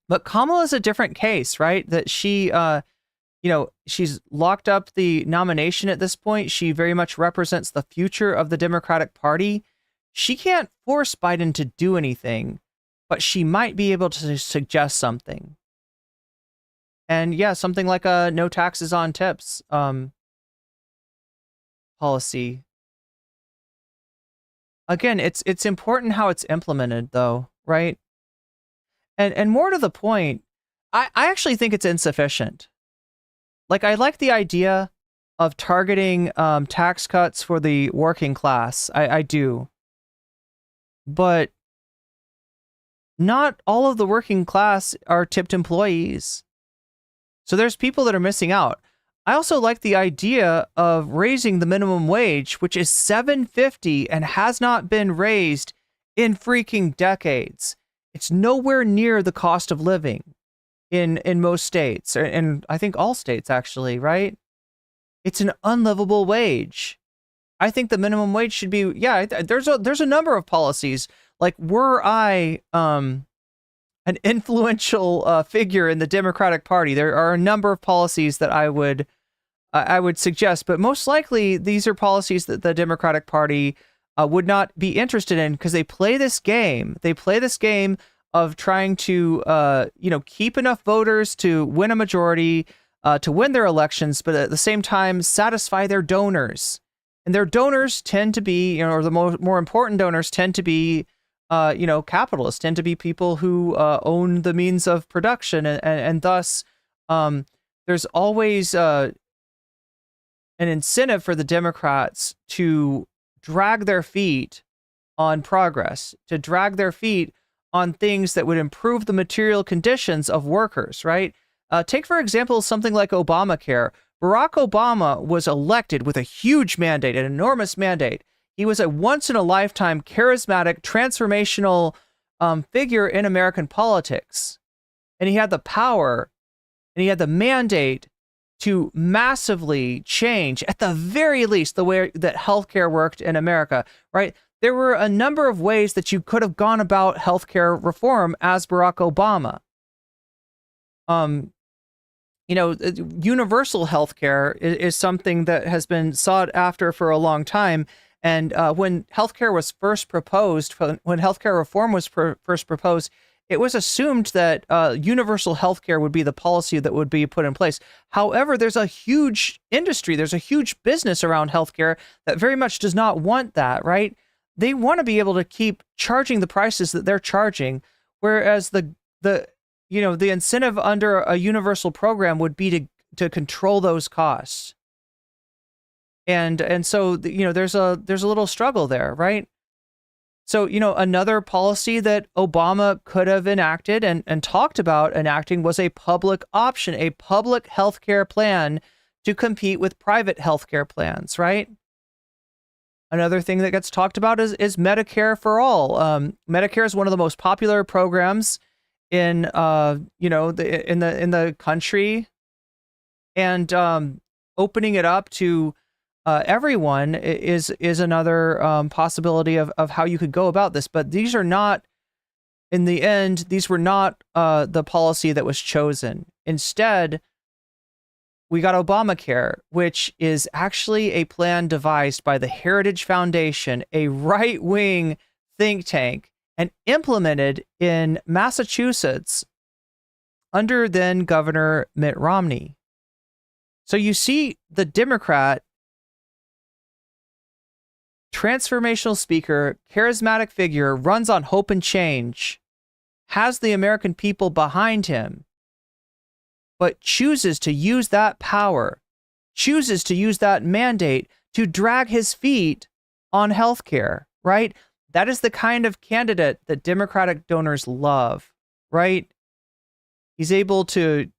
But Kamala's a different case, right? That she, she's locked up the nomination at this point. She very much represents the future of the Democratic Party. She can't force Biden to do anything, but she might be able to suggest something. And yeah, something like a no taxes on tips policy. Again, it's important how it's implemented, though, right? And more to the point, I actually think it's insufficient. Like, I like the idea of targeting tax cuts for the working class. I do. But not all of the working class are tipped employees. So there's people that are missing out. I also like the idea of raising the minimum wage, which is $7.50 and has not been raised in freaking decades. It's nowhere near the cost of living in most states, and I think all states actually, right? It's an unlivable wage. I think the minimum wage should be, there's a number of policies. Like, were I an influential figure in the Democratic Party, there are a number of policies that I would suggest, but most likely these are policies that the Democratic Party would not be interested in, because they play this game. They play this game of trying to, keep enough voters to win a majority, to win their elections, but at the same time satisfy their donors. And their donors tend to be, or the more important donors tend to be, capitalists, tend to be people who own the means of production, and thus there's always an incentive for the Democrats to drag their feet on progress, to drag their feet on things that would improve the material conditions of workers, right? Take, for example, something like Obamacare. Barack Obama was elected with a huge mandate, an enormous mandate. He was a once-in-a-lifetime, charismatic, transformational figure in American politics. And he had the power, and he had the mandate to massively change, at the very least, the way that healthcare worked in America, right? There were a number of ways that you could have gone about healthcare reform as Barack Obama. Universal healthcare is something that has been sought after for a long time. And when healthcare was first proposed, when healthcare reform was first proposed, it was assumed that universal healthcare would be the policy that would be put in place. However, there's a huge industry, there's a huge business around healthcare that very much does not want that, right? They want to be able to keep charging the prices that they're charging, whereas the incentive under a universal program would be to control those costs. And so there's a little struggle there, right? So another policy that Obama could have enacted and talked about enacting was a public option, a public healthcare plan to compete with private healthcare plans, right? Another thing that gets talked about is Medicare for all. Medicare is one of the most popular programs in the country, and opening it up to everyone is another possibility of how you could go about this. But these are not, in the end, these were not the policy that was chosen. Instead, we got Obamacare, which is actually a plan devised by the Heritage Foundation, a right-wing think tank, and implemented in Massachusetts under then Governor Mitt Romney. So you see the Democrat, transformational speaker, charismatic figure, runs on hope and change, has the American people behind him, but chooses to use that power, chooses to use that mandate to drag his feet on healthcare, right? That is the kind of candidate that Democratic donors love, right? He's able to,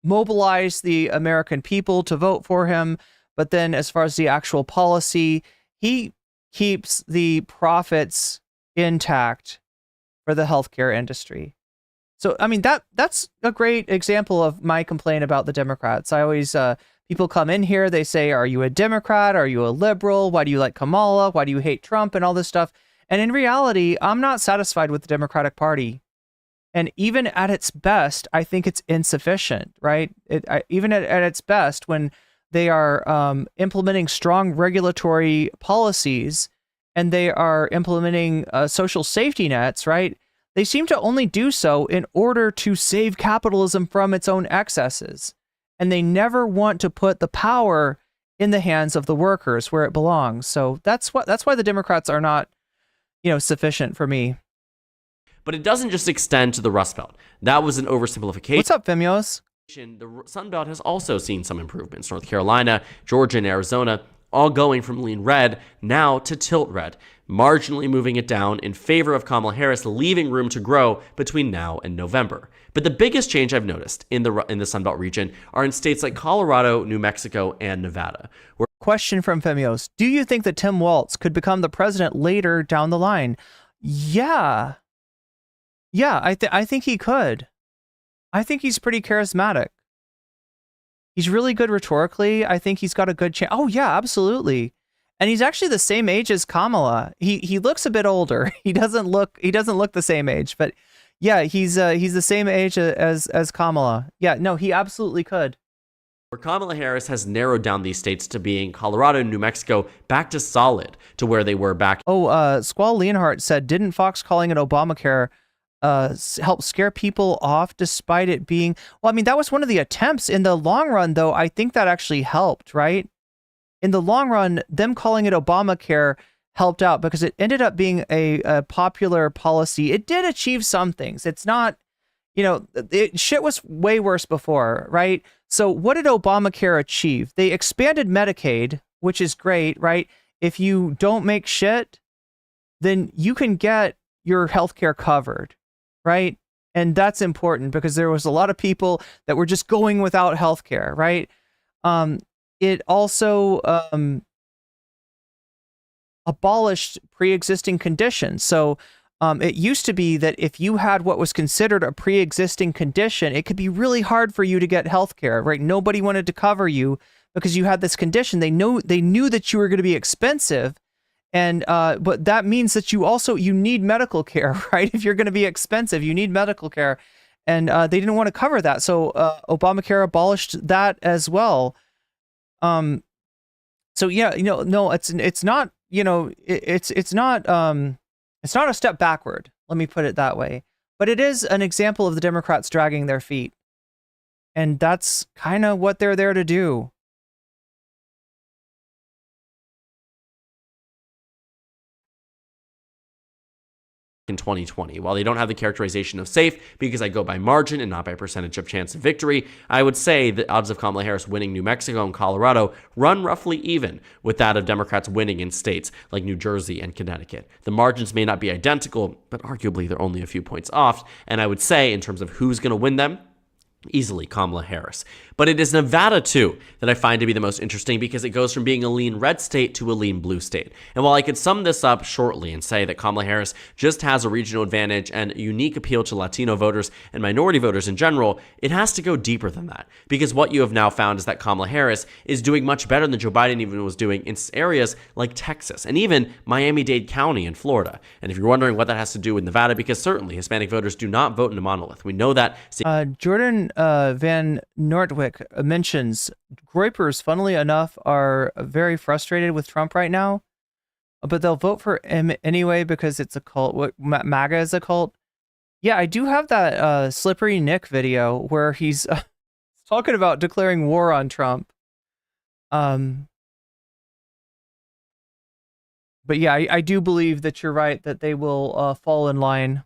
mobilize the American people to vote for him. But then as far as the actual policy, he keeps the profits intact for the healthcare industry. So, I mean, that's a great example of my complaint about the Democrats. I always, people come in here, they say, are you a Democrat? Are you a liberal? Why do you like Kamala? Why do you hate Trump? And all this stuff. And in reality, I'm not satisfied with the Democratic Party. And even at its best, I think it's insufficient, right? Even at its best, when they are implementing strong regulatory policies and they are implementing social safety nets, right? They seem to only do so in order to save capitalism from its own excesses. And they never want to put the power in the hands of the workers where it belongs. So that's why the Democrats are not, sufficient for me. But it doesn't just extend to the Rust Belt. That was an oversimplification. What's up, Femios? The Sun Belt has also seen some improvements. North Carolina, Georgia, and Arizona all going from lean red now to tilt red, marginally moving it down in favor of Kamala Harris, leaving room to grow between now and November. But the biggest change I've noticed in the Sun Belt region are in states like Colorado, New Mexico, and Nevada. Question from Femios. Do you think that Tim Walz could become the president later down the line? Yeah, I think he could. I think he's pretty charismatic. He's really good rhetorically. I think he's got a good chance. Oh yeah, absolutely. And he's actually the same age as Kamala. He looks a bit older. He doesn't look the same age, but yeah, he's the same age as Kamala. Yeah, no, he absolutely could. where Kamala Harris has narrowed down these states to being Colorado and New Mexico back to solid to where they were back. Squall Leonhardt said, didn't Fox calling it Obamacare help scare people off despite it being, well, I mean, that was one of the attempts. In the long run, though, I think that actually helped, right? In the long run, them calling it Obamacare helped out because it ended up being a popular policy. It did achieve some things. It's not, shit was way worse before, right? So what did Obamacare achieve? They expanded Medicaid, which is great, right? If you don't make shit, then you can get your healthcare covered, right? And that's important because there was a lot of people that were just going without healthcare, right? It also abolished pre-existing conditions. So it used to be that if you had what was considered a pre-existing condition, it could be really hard for you to get healthcare, right? Nobody wanted to cover you because you had this condition. They knew that you were going to be expensive, and but that means that you need medical care, right? If you're going to be expensive, you need medical care, and they didn't want to cover that. So Obamacare abolished that as well. So yeah, no, it's not, it's not a step backward. Let me put it that way. But it is an example of the Democrats dragging their feet. And that's kind of what they're there to do. In 2020. While they don't have the characterization of safe because I go by margin and not by percentage of chance of victory, I would say the odds of Kamala Harris winning New Mexico and Colorado run roughly even with that of Democrats winning in states like New Jersey and Connecticut. The margins may not be identical, but arguably they're only a few points off, and I would say in terms of who's going to win them, easily Kamala Harris. But it is Nevada, too, that I find to be the most interesting because it goes from being a lean red state to a lean blue state. And while I could sum this up shortly and say that Kamala Harris just has a regional advantage and a unique appeal to Latino voters and minority voters in general, it has to go deeper than that. Because what you have now found is that Kamala Harris is doing much better than Joe Biden even was doing in areas like Texas and even Miami-Dade County in Florida. And if you're wondering what that has to do with Nevada, because certainly Hispanic voters do not vote in a monolith. We know that. Jordan Van Noordwijk mentions Groypers, funnily enough, are very frustrated with Trump right now, but they'll vote for him anyway because it's a cult. What MAGA is a cult. Yeah, I do have that Slippery Nick video where he's talking about declaring war on Trump. But yeah, I do believe that you're right that they will fall in line.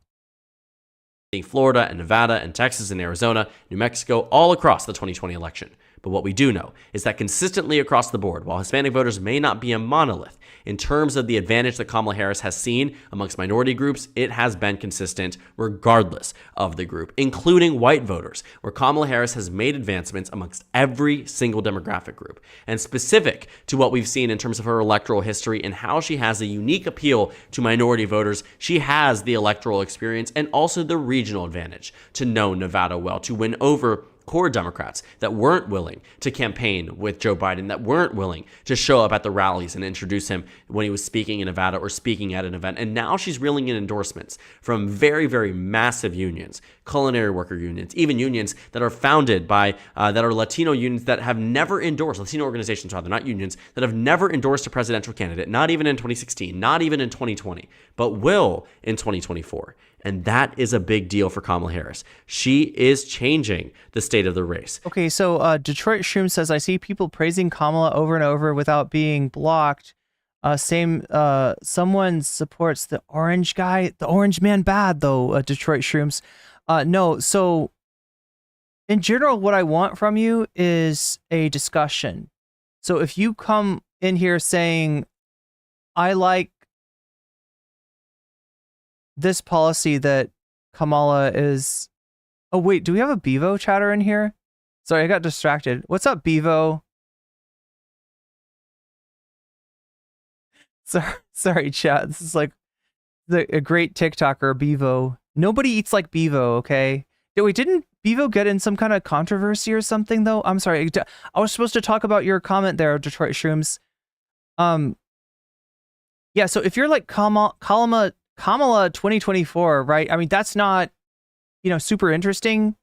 Florida and Nevada and Texas and Arizona, New Mexico, all across the 2020 election. But what we do know is that consistently across the board, while Hispanic voters may not be a monolith, in terms of the advantage that Kamala Harris has seen amongst minority groups, it has been consistent regardless of the group, including white voters, where Kamala Harris has made advancements amongst every single demographic group. And specific to what we've seen in terms of her electoral history and how she has a unique appeal to minority voters, she has the electoral experience and also the regional advantage to know Nevada well, to win over core Democrats that weren't willing to campaign with Joe Biden, that weren't willing to show up at the rallies and introduce him when he was speaking in Nevada or speaking at an event. And now she's reeling in endorsements from very, very massive unions, culinary worker unions, even unions that are founded by, that are Latino unions that have never endorsed, Latino organizations rather, not unions, that have never endorsed a presidential candidate, not even in 2016, not even in 2020, but will in 2024. And that is a big deal for Kamala Harris. She is changing the state of the race. Okay, so Detroit Shroom says, I see people praising Kamala over and over without being blocked. Someone supports the orange guy, the orange man bad, though, Detroit Shrooms. No, so in general, what I want from you is a discussion. So if you come in here saying, I like this policy that Kamala is... Oh, wait, do we have a Bevo chatter in here? Sorry, I got distracted. What's up, Bevo? Sorry, chat. This is like a great TikToker, Bevo. Nobody eats like Bevo, okay? Wait, didn't Bevo get in some kind of controversy or something, though? I'm sorry. I was supposed to talk about your comment there, Detroit Shrooms. Yeah, so if you're like Kamala 2024, right? I mean, that's not, super interesting.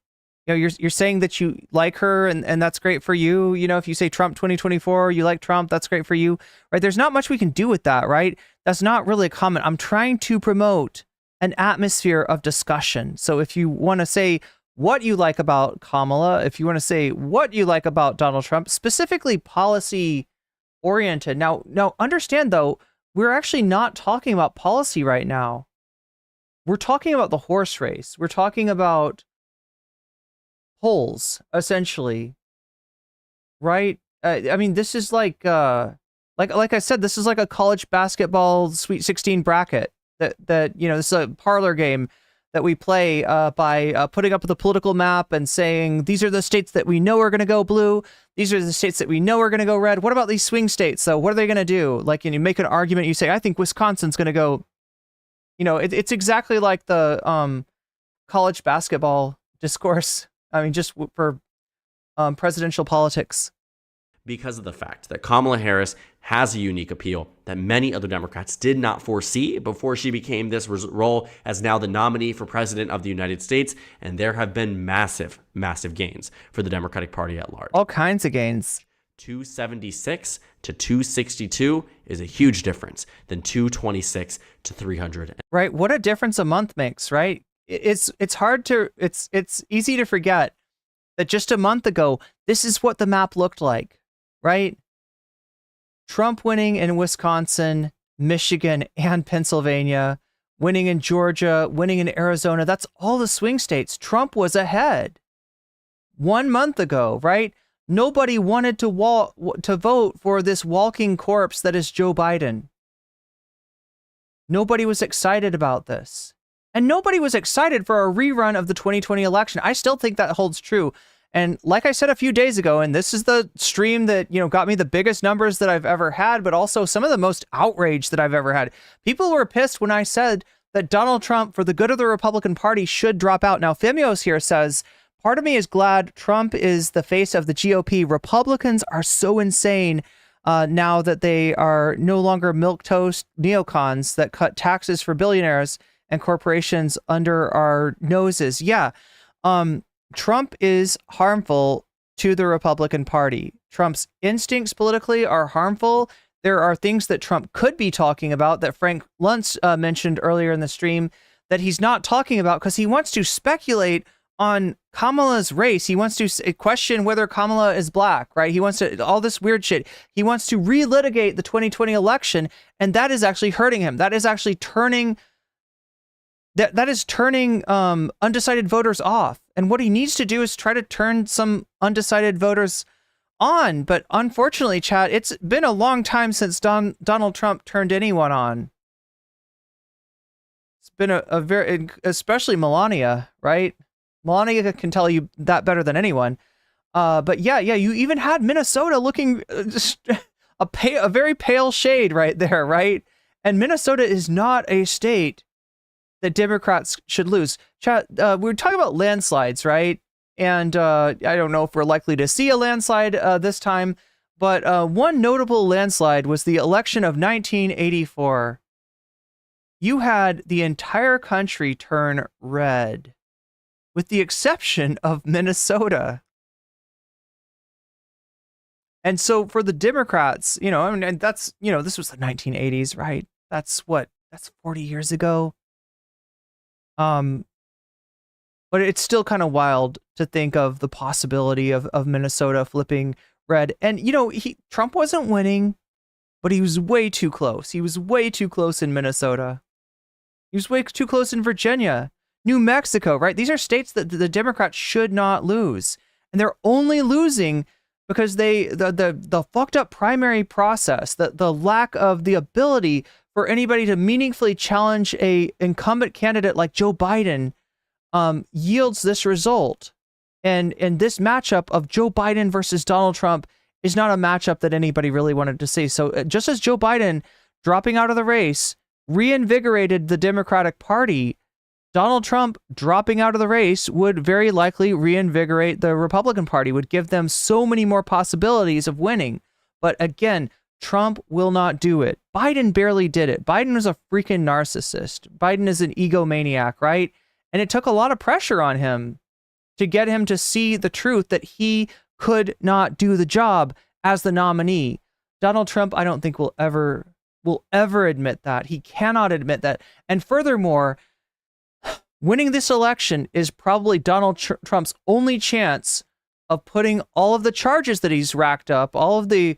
you're saying that you like her, and that's great for you. If you say Trump 2024, you like Trump, that's great for you, right? There's not much we can do with that, right? That's not really a comment. I'm trying to promote an atmosphere of discussion. So if you want to say what you like about Kamala, if you want to say what you like about Donald Trump, specifically policy oriented. Now understand though, we're actually not talking about policy right now. We're talking about the horse race. We're talking about polls, essentially, right? I mean, this is like I said, this is like a college basketball Sweet 16 bracket that this is a parlor game that we play by putting up the political map and saying, these are the states that we know are going to go blue. These are the states that we know are going to go red. What about these swing states? So what are they going to do? Like, you make an argument, you say, I think Wisconsin's going to go, it's exactly like the college basketball discourse. I mean, just for presidential politics. Because of the fact that Kamala Harris has a unique appeal that many other Democrats did not foresee before she became this role as now the nominee for president of the United States. And there have been massive, massive gains for the Democratic Party at large. All kinds of gains. 276 to 262 is a huge difference than 226 to 300. Right. What a difference a month makes, right? It's easy to forget that just a month ago, this is what the map looked like, right? Trump winning in Wisconsin, Michigan, and Pennsylvania, winning in Georgia, winning in Arizona. That's all the swing states. Trump was ahead 1 month ago, right? Nobody wanted to vote for this walking corpse that is Joe Biden. Nobody was excited about this. And nobody was excited for a rerun of the 2020 election. I still think that holds true. And like I said a few days ago, and this is the stream that, got me the biggest numbers that I've ever had, but also some of the most outrage that I've ever had. People were pissed when I said that Donald Trump, for the good of the Republican Party, should drop out. Now, Femios here says, part of me is glad Trump is the face of the GOP. Republicans are so insane now that they are no longer milquetoast neocons that cut taxes for billionaires and corporations under our noses. Yeah. Trump is harmful to the Republican Party. Trump's instincts politically are harmful. There are things that Trump could be talking about that Frank Luntz mentioned earlier in the stream that he's not talking about because he wants to speculate on Kamala's race. He wants to question whether Kamala is black, right? He wants to, all this weird shit. He wants to relitigate the 2020 election, and that is actually hurting him. That is actually turning undecided voters off. And what he needs to do is try to turn some undecided voters on. But unfortunately, Chad, it's been a long time since Donald Trump turned anyone on. It's been a very, especially Melania, right? Melania can tell you that better than anyone. But yeah, you even had Minnesota looking just a very pale shade right there, right? And Minnesota is not a state that Democrats should lose. Chat, we were talking about landslides, right? And I don't know if we're likely to see a landslide this time, but one notable landslide was the election of 1984. You had the entire country turn red, with the exception of Minnesota. And so for the Democrats, and that's, this was the 1980s, right? That's 40 years ago. But it's still kind of wild to think of the possibility of Minnesota flipping red. And, Trump wasn't winning, but he was way too close. He was way too close in Minnesota. He was way too close in Virginia, New Mexico, right? These are states that the Democrats should not lose. And they're only losing because the fucked up primary process, the lack of the ability for anybody to meaningfully challenge a incumbent candidate like Joe Biden yields this result. And this matchup of Joe Biden versus Donald Trump is not a matchup that anybody really wanted to see. So just as Joe Biden dropping out of the race reinvigorated the Democratic Party, Donald Trump dropping out of the race would very likely reinvigorate the Republican Party, would give them so many more possibilities of winning. But again, Trump will not do it. Biden barely did it. Biden was a freaking narcissist. Biden is an egomaniac, right? And it took a lot of pressure on him to get him to see the truth that he could not do the job as the nominee. Donald Trump, I don't think will ever admit that. He cannot admit that. And furthermore, winning this election is probably Donald Trump's only chance of putting all of the charges that he's racked up, all of the,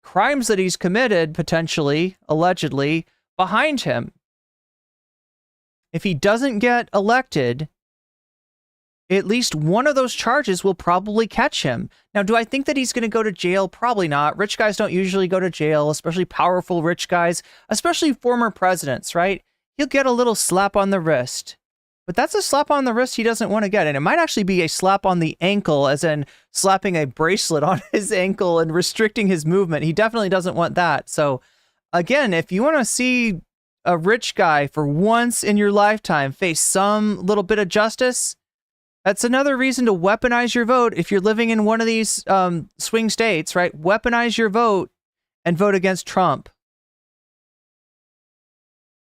crimes that he's committed, potentially, allegedly, behind him. If he doesn't get elected, at least one of those charges will probably catch him. Now, do I think that he's going to go to jail? Probably not. Rich guys don't usually go to jail, especially powerful rich guys, especially former presidents, right? He'll get a little slap on the wrist. But that's a slap on the wrist he doesn't want to get. And it might actually be a slap on the ankle, as in slapping a bracelet on his ankle and restricting his movement. He definitely doesn't want that. So again, if you want to see a rich guy for once in your lifetime face some little bit of justice, that's another reason to weaponize your vote. If you're living in one of these swing states, right? Weaponize your vote and vote against Trump.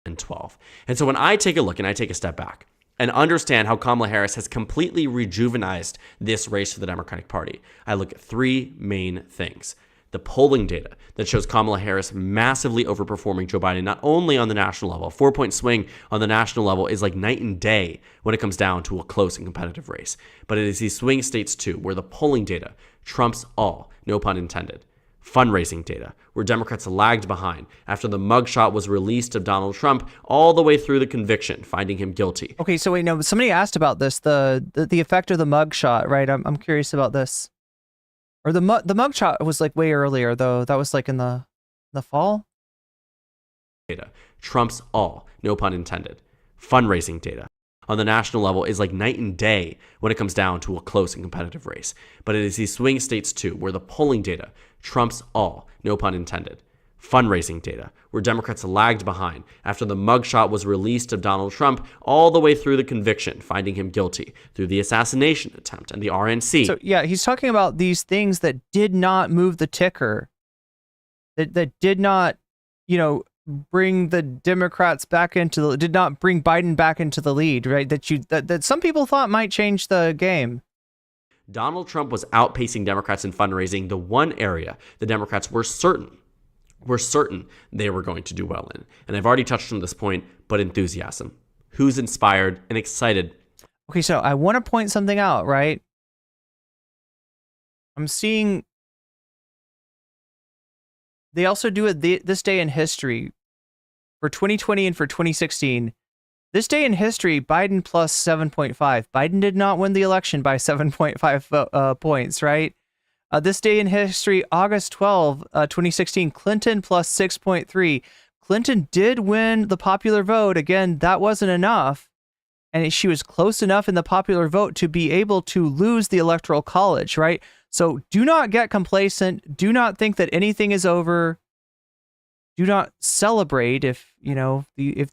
And 12. And so when I take a look and I take a step back and understand how Kamala Harris has completely rejuvenized this race for the Democratic Party, I look at three main things. The polling data that shows Kamala Harris massively overperforming Joe Biden, not only on the national level. A 4-point swing on the national level is like night and day when it comes down to a close and competitive race. But it is these swing states too, where the polling data trumps all, no pun intended. Fundraising data, where Democrats lagged behind after the mugshot was released of Donald Trump, all the way through the conviction, finding him guilty. Okay, so wait, no, somebody asked about this, the effect of the mugshot, right? I'm curious about this. Or the mugshot was like way earlier, though. That was like in the fall. Data trumps all, no pun intended. Fundraising data on the national level is like night and day when it comes down to a close and competitive race. But it is these swing states too, where the polling data trumps all, no pun intended. Fundraising data, where Democrats lagged behind after the mugshot was released of Donald Trump, all the way through the conviction, finding him guilty through the assassination attempt and the RNC. So yeah, he's talking about these things that did not move the ticker, that did not, bring the Democrats back did not bring Biden back into the lead, right? That some people thought might change the game. Donald Trump was outpacing Democrats in fundraising, the one area the Democrats were certain they were going to do well in. And I've already touched on this point, but enthusiasm. Who's inspired and excited? Okay, so I want to point something out, right? I'm seeing they also do it this day in history for 2020 and for 2016. This day in history, Biden plus 7.5. Biden did not win the election by 7.5 points, right? This day in history, August 12, 2016, Clinton plus 6.3. Clinton did win the popular vote. Again, that wasn't enough. And she was close enough in the popular vote to be able to lose the Electoral College, right? So do not get complacent. Do not think that anything is over. Do not celebrate if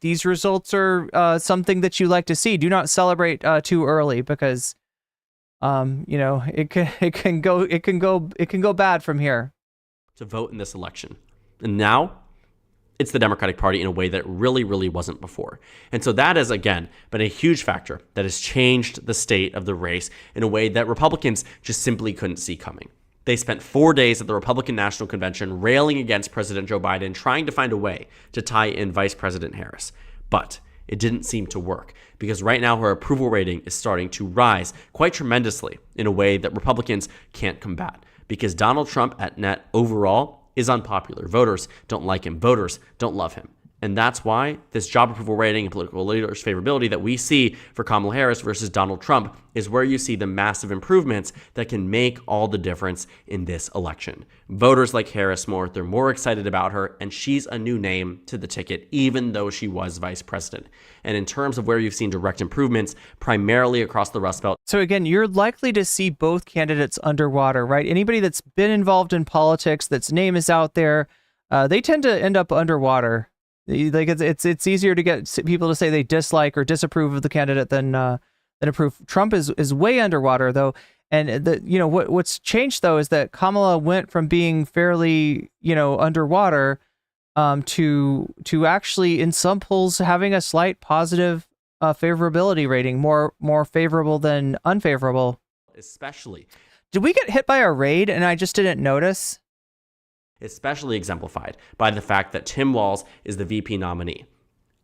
these results are something that you like to see. Do not celebrate too early, because it can go bad from here. To vote in this election. And now it's the Democratic Party in a way that really, really wasn't before. And so that has, again, been a huge factor that has changed the state of the race in a way that Republicans just simply couldn't see coming. They spent 4 days at the Republican National Convention railing against President Joe Biden, trying to find a way to tie in Vice President Harris. But it didn't seem to work, because right now her approval rating is starting to rise quite tremendously in a way that Republicans can't combat, because Donald Trump at net overall is unpopular. Voters don't like him. Voters don't love him. And that's why this job approval rating and political leaders' favorability that we see for Kamala Harris versus Donald Trump is where you see the massive improvements that can make all the difference in this election. Voters like Harris more, they're more excited about her, and she's a new name to the ticket, even though she was vice president. And in terms of where you've seen direct improvements, primarily across the Rust Belt. So again, you're likely to see both candidates underwater, right? Anybody that's been involved in politics, that's name is out there, they tend to end up underwater. Like it's easier to get people to say they dislike or disapprove of the candidate than approve. Trump is way underwater though, and what's changed though is that Kamala went from being fairly underwater to actually in some polls having a slight positive favorability rating, more favorable than unfavorable. Especially. Did we get hit by a raid and I just didn't notice? Especially exemplified by the fact that Tim Walz is the VP nominee.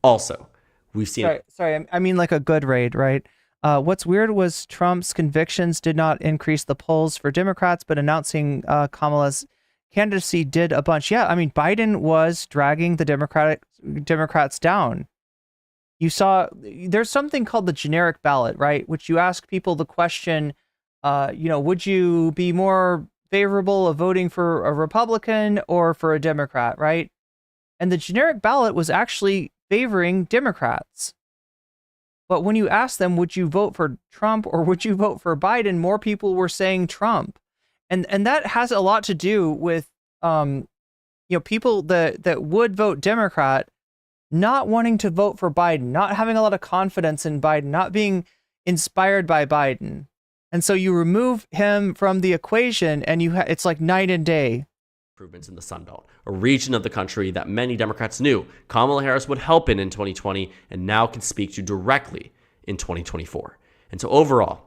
Also, we've seen... Sorry, I mean like a good raid, right? What's weird was Trump's convictions did not increase the polls for Democrats, but announcing Kamala's candidacy did a bunch. Yeah, I mean, Biden was dragging the Democrats down. You saw there's something called the generic ballot, right? Which you ask people the question, would you be more favorable of voting for a Republican or for a Democrat, right? And the generic ballot was actually favoring Democrats. But when you ask them, would you vote for Trump or would you vote for Biden? More people were saying Trump. And that has a lot to do with, people that would vote Democrat not wanting to vote for Biden, not having a lot of confidence in Biden, not being inspired by Biden. And so you remove him from the equation and it's like night and day. Improvements in the Sun Belt, a region of the country that many Democrats knew Kamala Harris would help in 2020 and now can speak to directly in 2024. And so overall,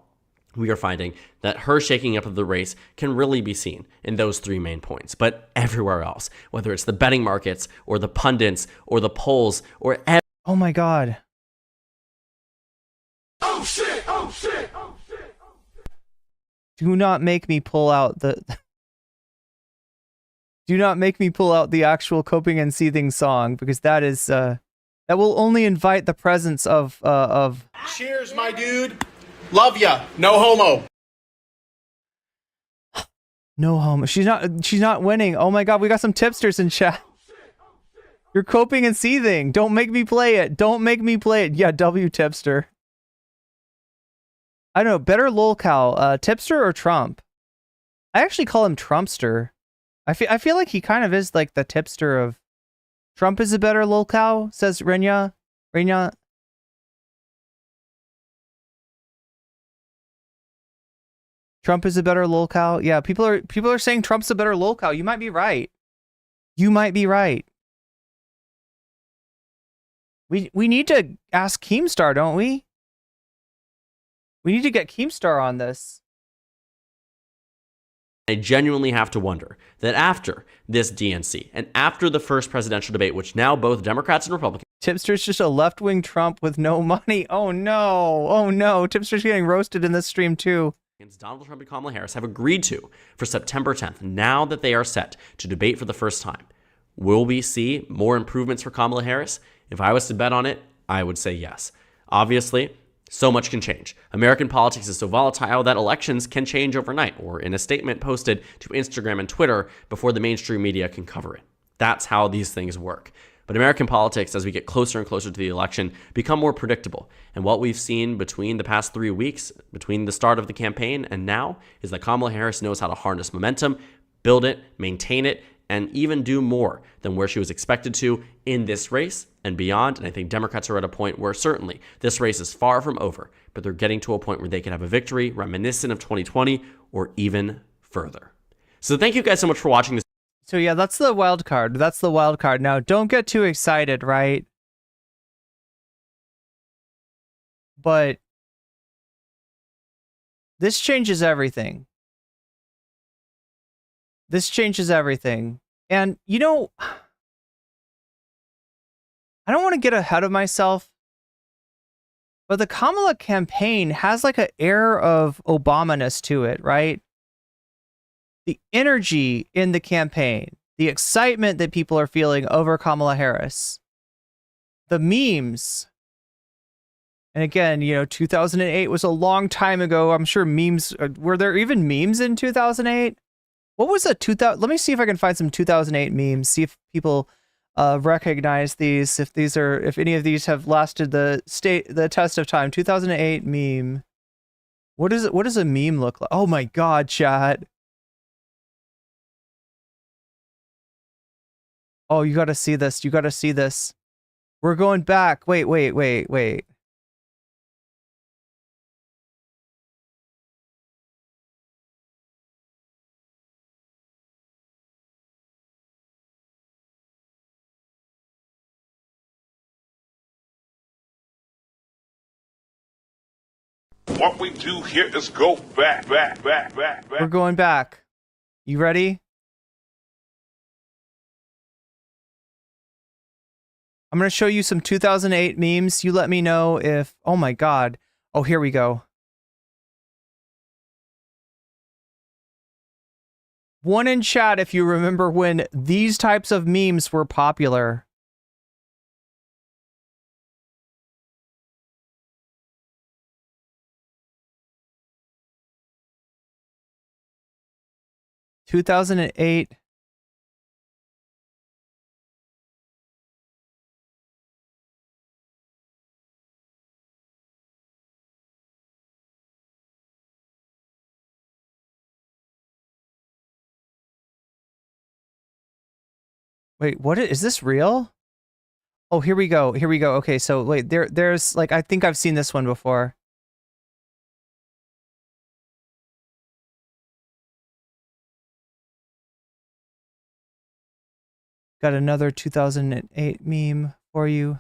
we are finding that her shaking up of the race can really be seen in those three main points. But everywhere else, whether it's the betting markets or the pundits or the polls or... Oh my God. Oh shit, oh shit, oh shit, oh shit. Do not make me pull out the... Do not make me pull out the actual Coping and Seething song, because that is that will only invite the presence of Cheers, my dude. Love ya. No homo. No homo. She's not winning. Oh my God, we got some tipsters in chat. You're coping and seething. Don't make me play it. Don't make me play it. Yeah, W tipster. I don't know, better lolcow, tipster or Trump? I actually call him Trumpster. I feel like he kind of is like the tipster of... Trump is a better lolcow, says Renya. Trump is a better lolcow. Yeah, people are saying Trump's a better lolcow. You might be right. You might be right. We need to ask Keemstar, don't we? We need to get Keemstar on this. I genuinely have to wonder that after this DNC and after the first presidential debate, which now both Democrats and Republicans... Tipster's just a left-wing Trump with no money. Oh no. Oh no. Tipster's getting roasted in this stream too. Donald Trump and Kamala Harris have agreed to for September 10th, now that they are set to debate for the first time. Will we see more improvements for Kamala Harris? If I was to bet on it, I would say yes. Obviously, so much can change. American politics is so volatile that elections can change overnight or in a statement posted to Instagram and Twitter before the mainstream media can cover it. That's how these things work. But American politics, as we get closer and closer to the election, become more predictable. And what we've seen between the past 3 weeks, between the start of the campaign and now, is that Kamala Harris knows how to harness momentum, build it, maintain it, and even do more than where she was expected to in this race and beyond. And I think Democrats are at a point where certainly this race is far from over, but they're getting to a point where they can have a victory reminiscent of 2020 or even further. So thank you guys so much for watching this. So yeah, that's the wild card. That's the wild card. Now, don't get too excited, right? But this changes everything. This changes everything. And, I don't want to get ahead of myself, but the Kamala campaign has like an air of Obama-ness to it, right? The energy in the campaign, the excitement that people are feeling over Kamala Harris, the memes. And again, 2008 was a long time ago. I'm sure memes, were there even memes in 2008? What was let me see if I can find some 2008 memes, see if people recognize these, if any of these have lasted the test of time. 2008 meme. What does a meme look like? Oh my God, chat. Oh, you got to see this. You got to see this. We're going back. Wait. What we do here is go back. We're going back. You ready? I'm going to show you some 2008 memes. You let me know if... Oh my god. Oh, here we go. One in chat if you remember when these types of memes were popular. (2008) Wait, what is this real? Oh, here we go. Here we go. Okay, so wait, there's like I think I've seen this one before. Got another 2008 meme for you.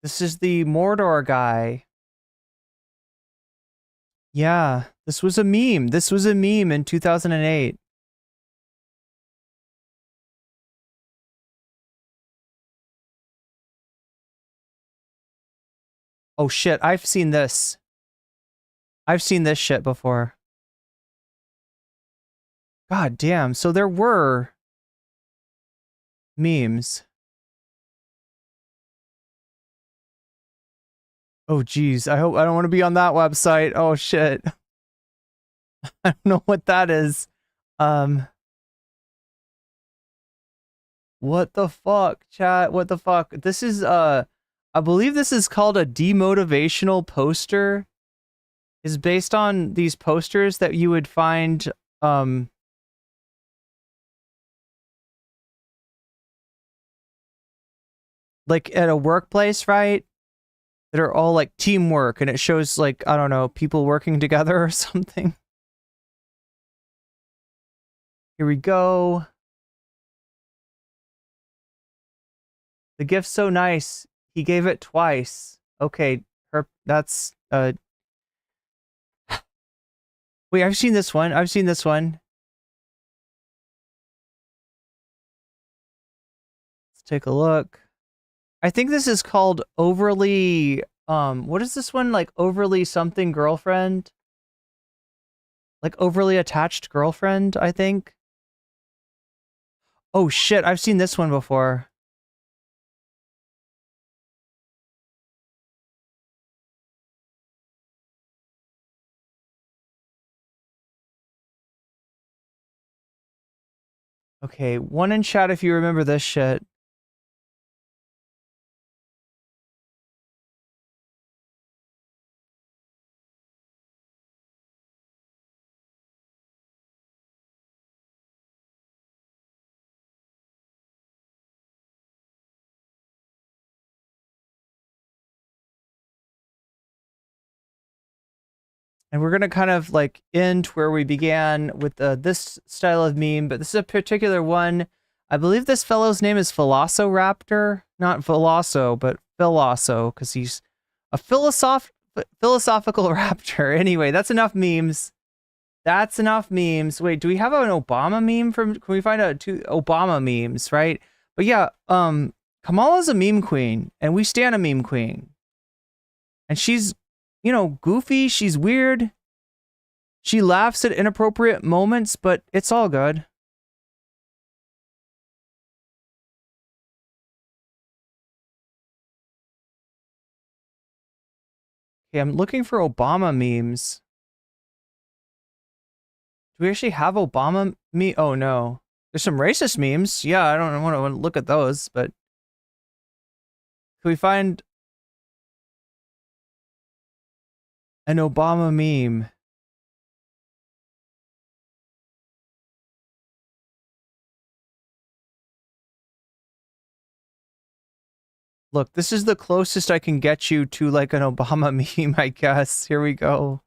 This is the Mordor guy. Yeah, this was a meme. This was a meme in 2008. Oh shit, I've seen this. I've seen this shit before. God damn, so there were memes. Oh geez, I hope I don't want to be on that website. Oh shit. I don't know what that is. What the fuck, chat? What the fuck? This is I believe this is called a demotivational poster. It's based on these posters that you would find like at a workplace, right? That are all like teamwork, and it shows like, I don't know, people working together or something. Here we go. The gift's so nice. He gave it twice. Okay, that's wait, I've seen this one. I've seen this one. Let's take a look. I think this is called overly, what is this one? Like overly something girlfriend? Like overly attached girlfriend, I think. Oh shit, I've seen this one before. Okay, one in chat if you remember this shit. And we're going to kind of like end where we began with this style of meme, but this is a particular one. I believe this fellow's name is Velociraptor. Not Veloso, but Veloso, because he's a philosophical raptor. Anyway, that's enough memes. That's enough memes. Wait, do we have an Obama meme from... Can we find two Obama memes, right? But yeah, Kamala's a meme queen, and we stand a meme queen. And she's... you know, goofy, she's weird. She laughs at inappropriate moments, but it's all good. Okay, I'm looking for Obama memes. Do we actually have Obama meme? Oh no. There's some racist memes. Yeah, I don't want to look at those, but can we find an Obama meme? Look, this is the closest I can get you to like an Obama meme, I guess. Here we go.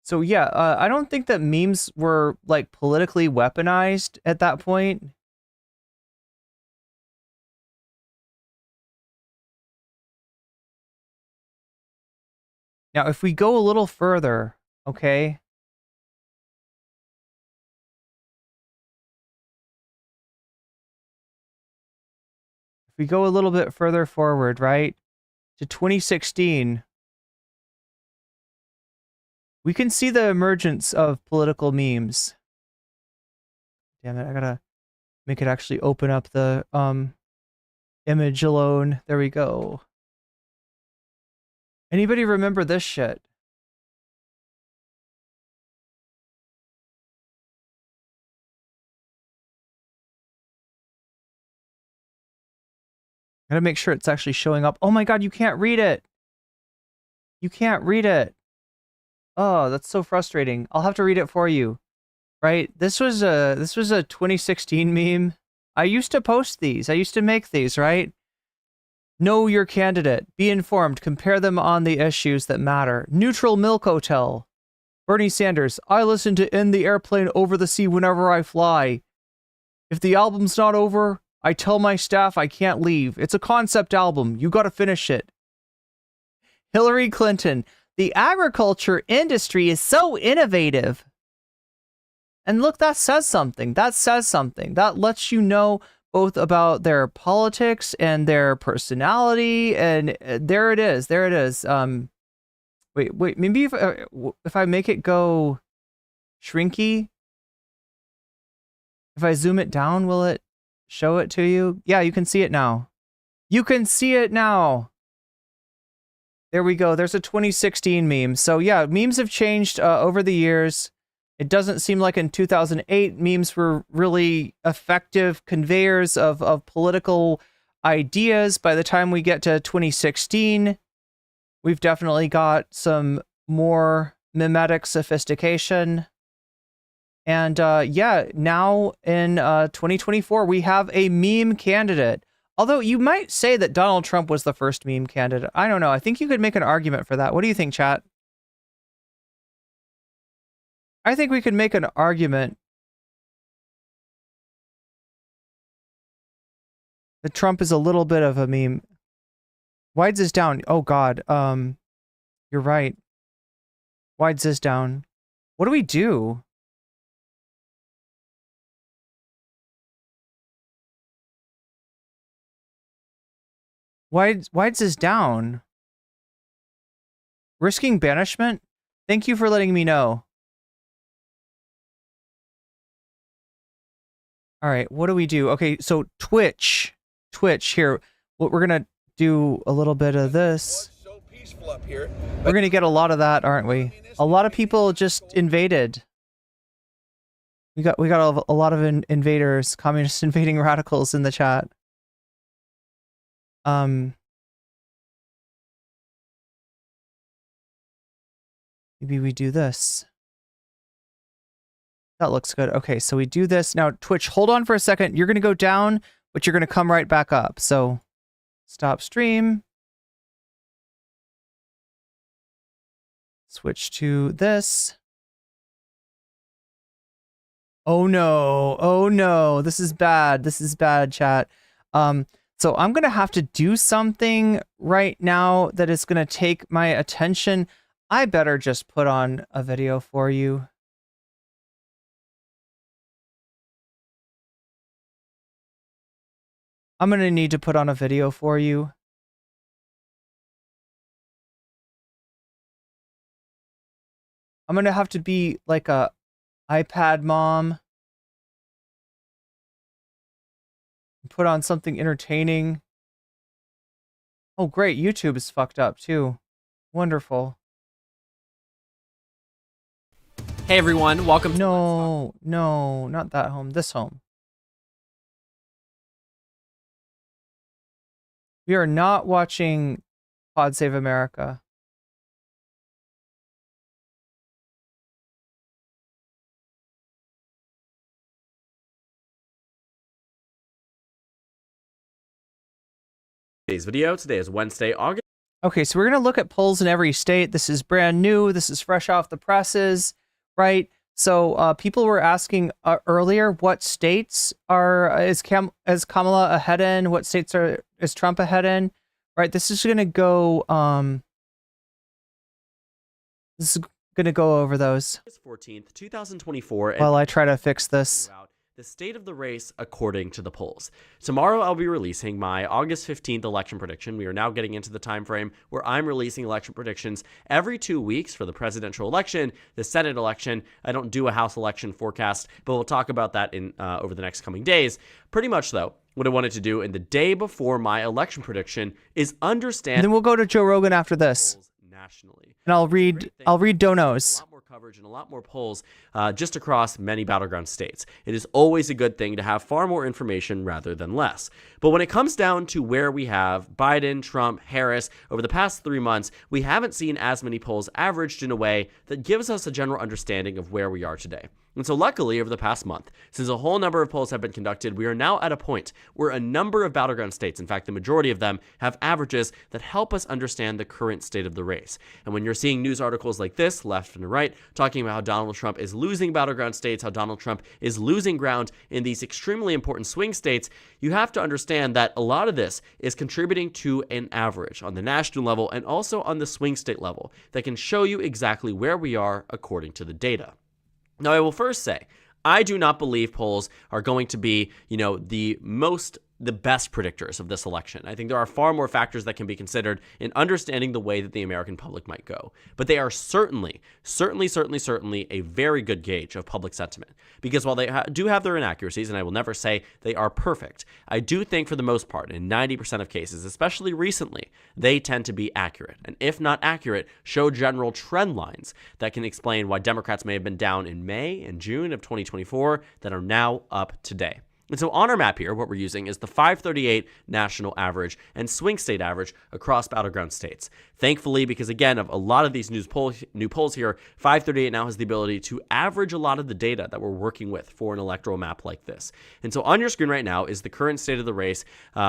So yeah, I don't think that memes were like politically weaponized at that point. Now, if we go a little further, okay? If we go a little bit further forward, right, to 2016, we can see the emergence of political memes. Damn it, I gotta make it actually open up the image alone. There we go. Anybody remember this shit? Gotta make sure it's actually showing up. Oh my god, you can't read it. You can't read it. Oh, that's so frustrating. I'll have to read it for you. Right? This was a 2016 meme. I used to post these. I used to make these, right? Know your candidate. Be informed. Compare them on the issues that matter. Neutral Milk Hotel. Bernie Sanders. I listen to In the Airplane Over the Sea whenever I fly. If the album's not over, I tell my staff I can't leave. It's a concept album. You gotta finish it. Hillary Clinton. The agriculture industry is so innovative. And look, that says something. That says something. That lets you know both about their politics and their personality. And there it is. There it is. Wait. Maybe if I make it go shrinky, if I zoom it down, will it show it to you? Yeah, you can see it now. You can see it now. There we go. There's a 2016 meme. So yeah, memes have changed over the years. It doesn't seem like in 2008 memes were really effective conveyors of political ideas. By the time we get to 2016, we've definitely got some more mimetic sophistication. And yeah, now in 2024, we have a meme candidate. Although you might say that Donald Trump was the first meme candidate. I don't know. I think you could make an argument for that. What do you think, chat? I think we could make an argument that Trump is a little bit of a meme. Wides this down. Oh God. You're right. Wides this down. What do we do? Wides this down. Risking banishment? Thank you for letting me know. All right, what do we do? Okay, so Twitch here. What we're gonna do a little bit of this. We're gonna get a lot of that, aren't we? A lot of people just invaded. We got a lot of invaders, communist invading radicals in the chat. Maybe we do this. That looks good. Okay, so we do this. Now, Twitch, hold on for a second. You're going to go down, but you're going to come right back up. So, stop stream. Switch to this. Oh no. Oh no. This is bad. This is bad, chat. So I'm going to have to do something right now that is going to take my attention. I better just put on a video for you. I'm going to need to put on a video for you. I'm going to have to be like a iPad mom. Put on something entertaining. Oh, great. YouTube is fucked up too. Wonderful. Hey everyone, welcome to No, not that home. This home. We are not watching Pod Save America. today's video. Today is Wednesday, August. Okay, so we're going to look at polls in every state. This is brand new. This is fresh off the presses, right? So people were asking earlier, what states is Kamala ahead in? What states is Trump ahead in? Right, this is going to go This is going to go over those. August 14th, 2024. While I try to fix this. The state of the race according to the polls. Tomorrow I'll be releasing my August 15th election prediction. We are now getting into the time frame where I'm releasing election predictions every 2 weeks for the presidential election, the Senate election. I don't do a House election forecast, but we'll talk about that in over the next coming days. Pretty much though, what I wanted to do in the day before my election prediction is understand. And then we'll go to Joe Rogan after this. Nationally. And I'll read donos. A lot more coverage and a lot more polls just across many battleground states. It is always a good thing to have far more information rather than less. But when it comes down to where we have Biden, Trump, Harris, over the past 3 months, we haven't seen as many polls averaged in a way that gives us a general understanding of where we are today. And so luckily, over the past month, since a whole number of polls have been conducted, we are now at a point where a number of battleground states, in fact, the majority of them, have averages that help us understand the current state of the race. And when you're seeing news articles like this, left and right, talking about how Donald Trump is losing battleground states, how Donald Trump is losing ground in these extremely important swing states, you have to understand that a lot of this is contributing to an average on the national level and also on the swing state level that can show you exactly where we are according to the data. Now, I will first say, I do not believe polls are going to be, the best predictors of this election. I think there are far more factors that can be considered in understanding the way that the American public might go. But they are certainly a very good gauge of public sentiment. Because while they do have their inaccuracies, and I will never say they are perfect, I do think for the most part, in 90% of cases, especially recently, they tend to be accurate. And if not accurate, show general trend lines that can explain why Democrats may have been down in May and June of 2024 that are now up today. And so on our map here, what we're using is the 538 national average and swing state average across battleground states. Thankfully, because again, of a lot of these new polls here, 538 now has the ability to average a lot of the data that we're working with for an electoral map like this. And so on your screen right now is the current state of the race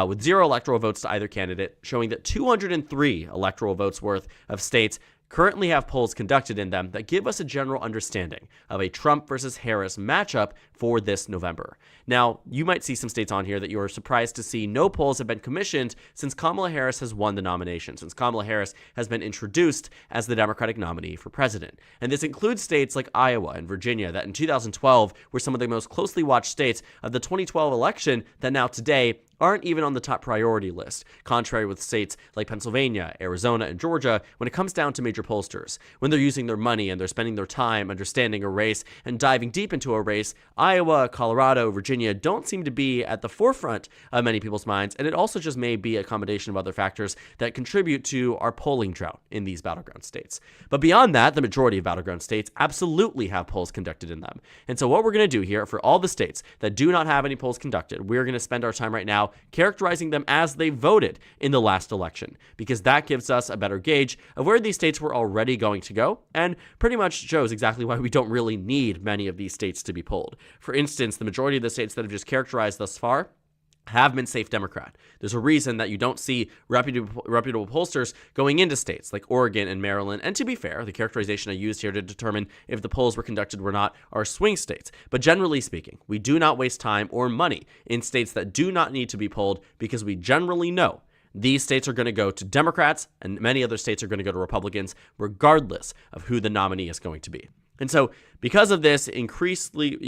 with 0 electoral votes to either candidate, showing that 203 electoral votes worth of states currently have polls conducted in them that give us a general understanding of a Trump versus Harris matchup for this November. Now, you might see some states on here that you are surprised to see no polls have been commissioned since Kamala Harris has won the nomination, since Kamala Harris has been introduced as the Democratic nominee for president. And this includes states like Iowa and Virginia that in 2012 were some of the most closely watched states of the 2012 election that now today aren't even on the top priority list, contrary with states like Pennsylvania, Arizona, and Georgia when it comes down to major pollsters. When they're using their money and they're spending their time understanding a race and diving deep into a race, Iowa, Colorado, Virginia don't seem to be at the forefront of many people's minds, and it also just may be a combination of other factors that contribute to our polling drought in these battleground states. But beyond that, the majority of battleground states absolutely have polls conducted in them. And so what we're going to do here for all the states that do not have any polls conducted, we're going to spend our time right now characterizing them as they voted in the last election, because that gives us a better gauge of where these states were already going to go and pretty much shows exactly why we don't really need many of these states to be polled. For instance, the majority of the states that have just characterized thus far have been safe Democrat. There's a reason that you don't see reputable pollsters going into states like Oregon and Maryland. And to be fair, the characterization I used here to determine if the polls were conducted or not are swing states. But generally speaking, we do not waste time or money in states that do not need to be polled because we generally know these states are going to go to Democrats and many other states are going to go to Republicans, regardless of who the nominee is going to be. And so because of this increasingly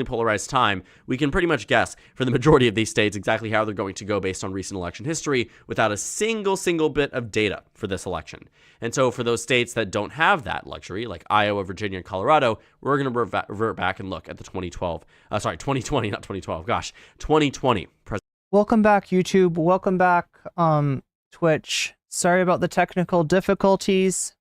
polarized time, we can pretty much guess for the majority of these states exactly how they're going to go based on recent election history without a single bit of data for this election. And so for those states that don't have that luxury, like Iowa, Virginia, and Colorado, we're going to revert back and look at the 2020 Welcome back, YouTube. Welcome back, Twitch. Sorry about the technical difficulties.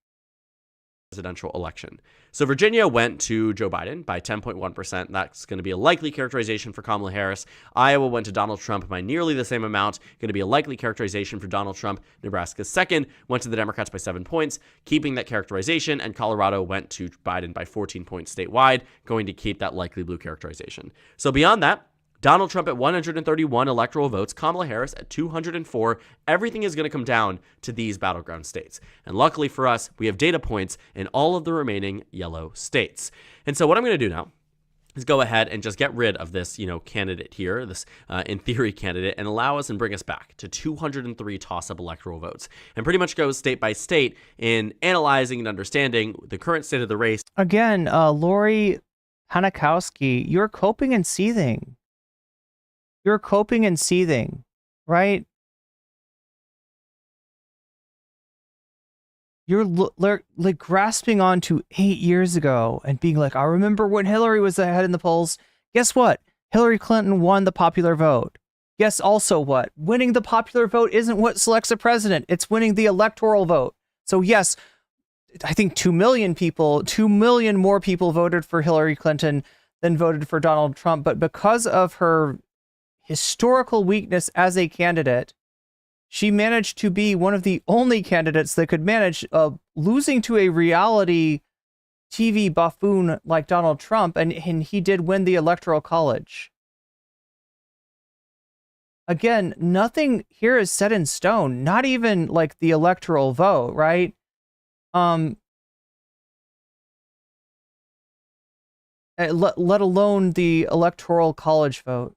Presidential election. So Virginia went to Joe Biden by 10.1%. That's going to be a likely characterization for Kamala Harris. Iowa went to Donald Trump by nearly the same amount. Going to be a likely characterization for Donald Trump. Nebraska's second went to the Democrats by 7 points, keeping that characterization. And Colorado went to Biden by 14 points statewide, going to keep that likely blue characterization. So beyond that, Donald Trump at 131 electoral votes, Kamala Harris at 204. Everything is going to come down to these battleground states. And luckily for us, we have data points in all of the remaining yellow states. And so what I'm going to do now is go ahead and just get rid of this, candidate here, this in theory candidate, and allow us and bring us back to 203 toss-up electoral votes, and pretty much go state by state in analyzing and understanding the current state of the race. Again, Lori Hanakowski, you're coping and seething. You're coping and seething, right? You're like grasping on to 8 years ago and being like, I remember when Hillary was ahead in the polls. Guess what? Hillary Clinton won the popular vote. Guess also what? Winning the popular vote isn't what selects a president. It's winning the electoral vote. So yes, I think 2 million more people voted for Hillary Clinton than voted for Donald Trump. But because of her historical weakness as a candidate, she managed to be one of the only candidates that could manage losing to a reality TV buffoon like Donald Trump, and he did win the Electoral College. Again, nothing here is set in stone, not even like the electoral vote, right? Let alone the Electoral College vote.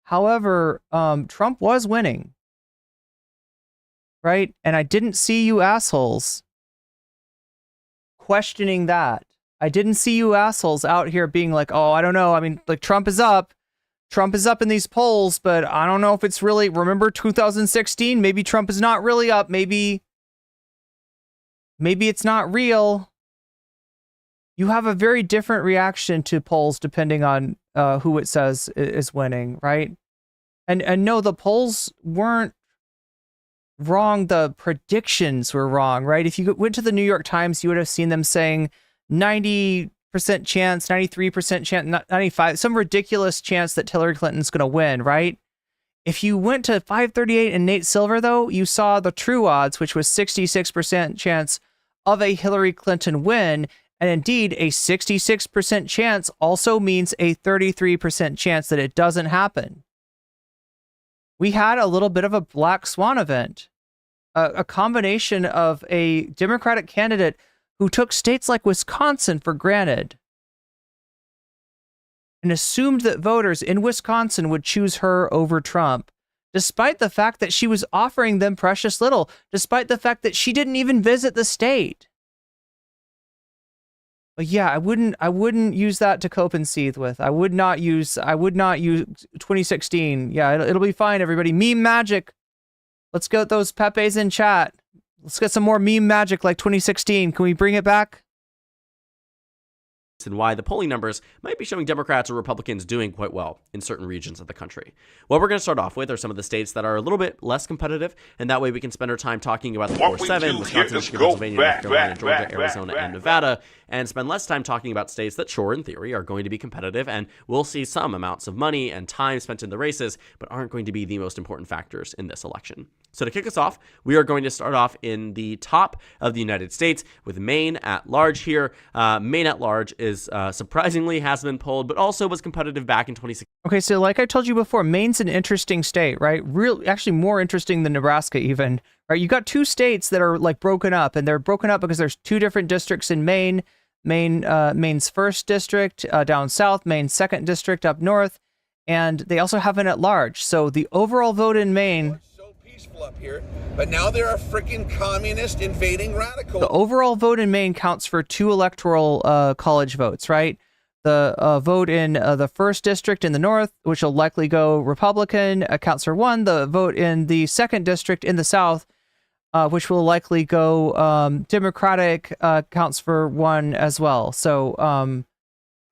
However, Trump was winning. Right? And I didn't see you assholes questioning that. I didn't see you assholes out here being like, oh, I don't know. I mean, like Trump is up. Trump is up in these polls, but I don't know if it's really, remember 2016? Maybe Trump is not really up. Maybe it's not real. You have a very different reaction to polls depending on who it says is winning, right? And no, the polls weren't wrong. The predictions were wrong, right? If you went to the New York Times, you would have seen them saying 90% chance, 93% chance, 95, some ridiculous chance that Hillary Clinton's going to win, right? If you went to 538 and Nate Silver, though, you saw the true odds, which was 66% chance of a Hillary Clinton win. And indeed, a 66% chance also means a 33% chance that it doesn't happen. We had a little bit of a black swan event, a combination of a Democratic candidate who took states like Wisconsin for granted and assumed that voters in Wisconsin would choose her over Trump, despite the fact that she was offering them precious little, despite the fact that she didn't even visit the state. But yeah, I wouldn't use that to cope and seethe with. I would not use 2016. Yeah, it'll be fine, everybody. Meme magic. Let's get those Pepes in chat. Let's get some more meme magic like 2016. Can we bring it back? And why the polling numbers might be showing Democrats or Republicans doing quite well in certain regions of the country. What we're going to start off with are some of the states that are a little bit less competitive, and that way we can spend our time talking about the 4-7, Wisconsin, Michigan, Pennsylvania, North Carolina, Georgia, Arizona, and Nevada, and spend less time talking about states that, sure, in theory, are going to be competitive, and we'll see some amounts of money and time spent in the races, but aren't going to be the most important factors in this election. So to kick us off, we are going to start off in the top of the United States with Maine at large here. Maine at large is surprisingly has been polled, but also was competitive back in 2016. Okay, so like I told you before, Maine's an interesting state, right? Actually more interesting than Nebraska even, right? You got two states that are like broken up, and they're broken up because there's two different districts in Maine. Maine's first district down south, Maine's second district up north, and they also have an at large. So the overall vote in Maine... up here, but now they're a freaking communist invading radical. The overall vote in Maine counts for 2 electoral college votes, right? The vote in the first district in the north, which will likely go Republican, counts for 1. The vote in the second district in the south, which will likely go Democratic, counts for 1 as well. So,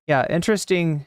yeah, interesting.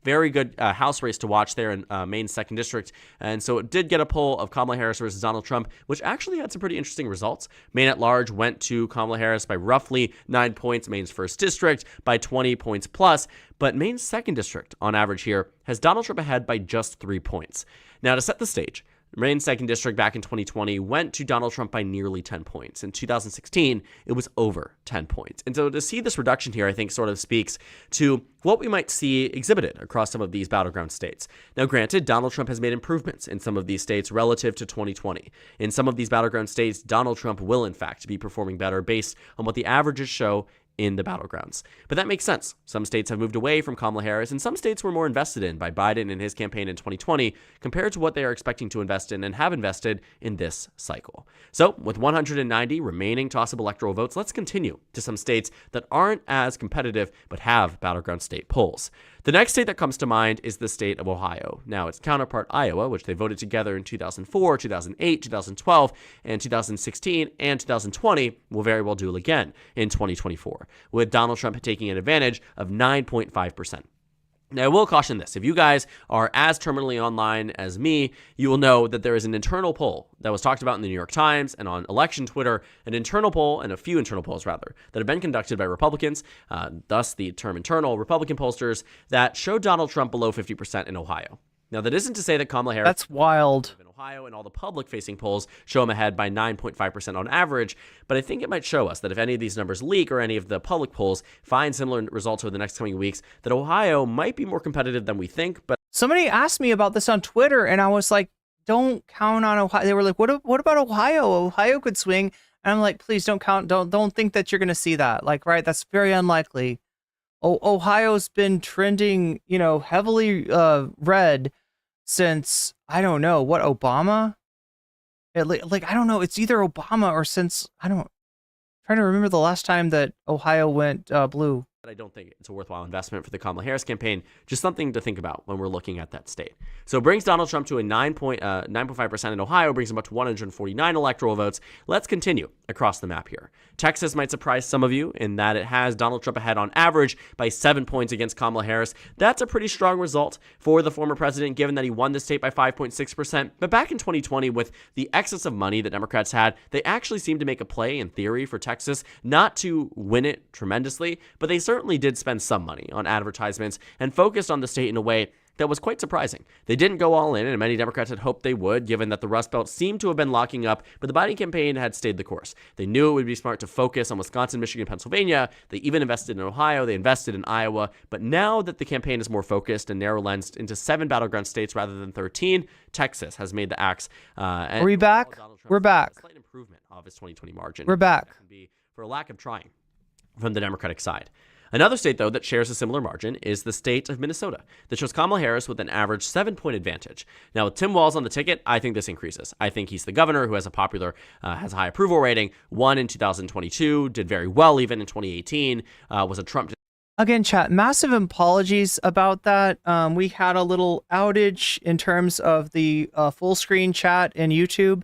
Very good House race to watch there in Maine's second district. And so it did get a poll of Kamala Harris versus Donald Trump, which actually had some pretty interesting results. Maine at large went to Kamala Harris by roughly 9 points, Maine's first district by 20 points plus. But Maine's second district, on average here, has Donald Trump ahead by just 3 points. Now, to set the stage, Maine's second district back in 2020 went to Donald Trump by nearly 10 points. In 2016, it was over 10 points. And so to see this reduction here, I think sort of speaks to what we might see exhibited across some of these battleground states. Now, granted, Donald Trump has made improvements in some of these states relative to 2020. In some of these battleground states, Donald Trump will, in fact, be performing better based on what the averages show in the battlegrounds. But that makes sense. Some states have moved away from Kamala Harris, and some states were more invested in by Biden and his campaign in 2020 compared to what they are expecting to invest in and have invested in this cycle. So, with 190 remaining toss-up electoral votes, let's continue to some states that aren't as competitive but have battleground state polls. The next state that comes to mind is the state of Ohio. Now, its counterpart, Iowa, which they voted together in 2004, 2008, 2012, and 2016, and 2020, will very well do it again in 2024, with Donald Trump taking an advantage of 9.5%. Now, I will caution this. If you guys are as terminally online as me, you will know that there is an internal poll that was talked about in the New York Times and on election Twitter, an internal poll, and a few internal polls, rather, that have been conducted by Republicans, thus the term internal, Republican pollsters, that show Donald Trump below 50% in Ohio. Now, that isn't to say that Kamala Harris... That's wild. ...in Ohio, and all the public-facing polls show him ahead by 9.5% on average, but I think it might show us that if any of these numbers leak or any of the public polls find similar results over the next coming weeks, that Ohio might be more competitive than we think. But somebody asked me about this on Twitter, and I was like, don't count on Ohio. They were like, what about Ohio? Ohio could swing. And I'm like, please don't count. Don't think that you're going to see that. Like, right, that's very unlikely. Ohio's been trending, heavily red since, I don't know, what, Obama? I don't know. It's either Obama or since, I'm trying to remember the last time that Ohio went blue. I don't think it's a worthwhile investment for the Kamala Harris campaign. Just something to think about when we're looking at that state. So it brings Donald Trump to a 9.5% in Ohio, brings him up to 149 electoral votes. Let's continue across the map here. Texas might surprise some of you in that it has Donald Trump ahead on average by 7 points against Kamala Harris. That's a pretty strong result for the former president, given that he won the state by 5.6%. But back in 2020, with the excess of money that Democrats had, they actually seemed to make a play in theory for Texas, not to win it tremendously, but they certainly did spend some money on advertisements and focused on the state in a way that was quite surprising. They didn't go all in, and many Democrats had hoped they would, given that the Rust Belt seemed to have been locking up, but the Biden campaign had stayed the course. They knew it would be smart to focus on Wisconsin, Michigan, Pennsylvania. They even invested in Ohio. They invested in Iowa. But now that the campaign is more focused and narrow-lensed into 7 battleground states rather than 13, Texas has made the axe. Are we back? We're back. A slight improvement of his 2020 margin. We're back. That can be for a lack of trying from the Democratic side. Another state, though, that shares a similar margin is the state of Minnesota, that shows Kamala Harris with an average 7-point advantage. Now, with Tim Walz on the ticket, I think this increases. I think he's the governor who has has a high approval rating, won in 2022, did very well even in 2018, was a Trump... Again, chat, massive apologies about that. We had a little outage in terms of the full screen chat in YouTube.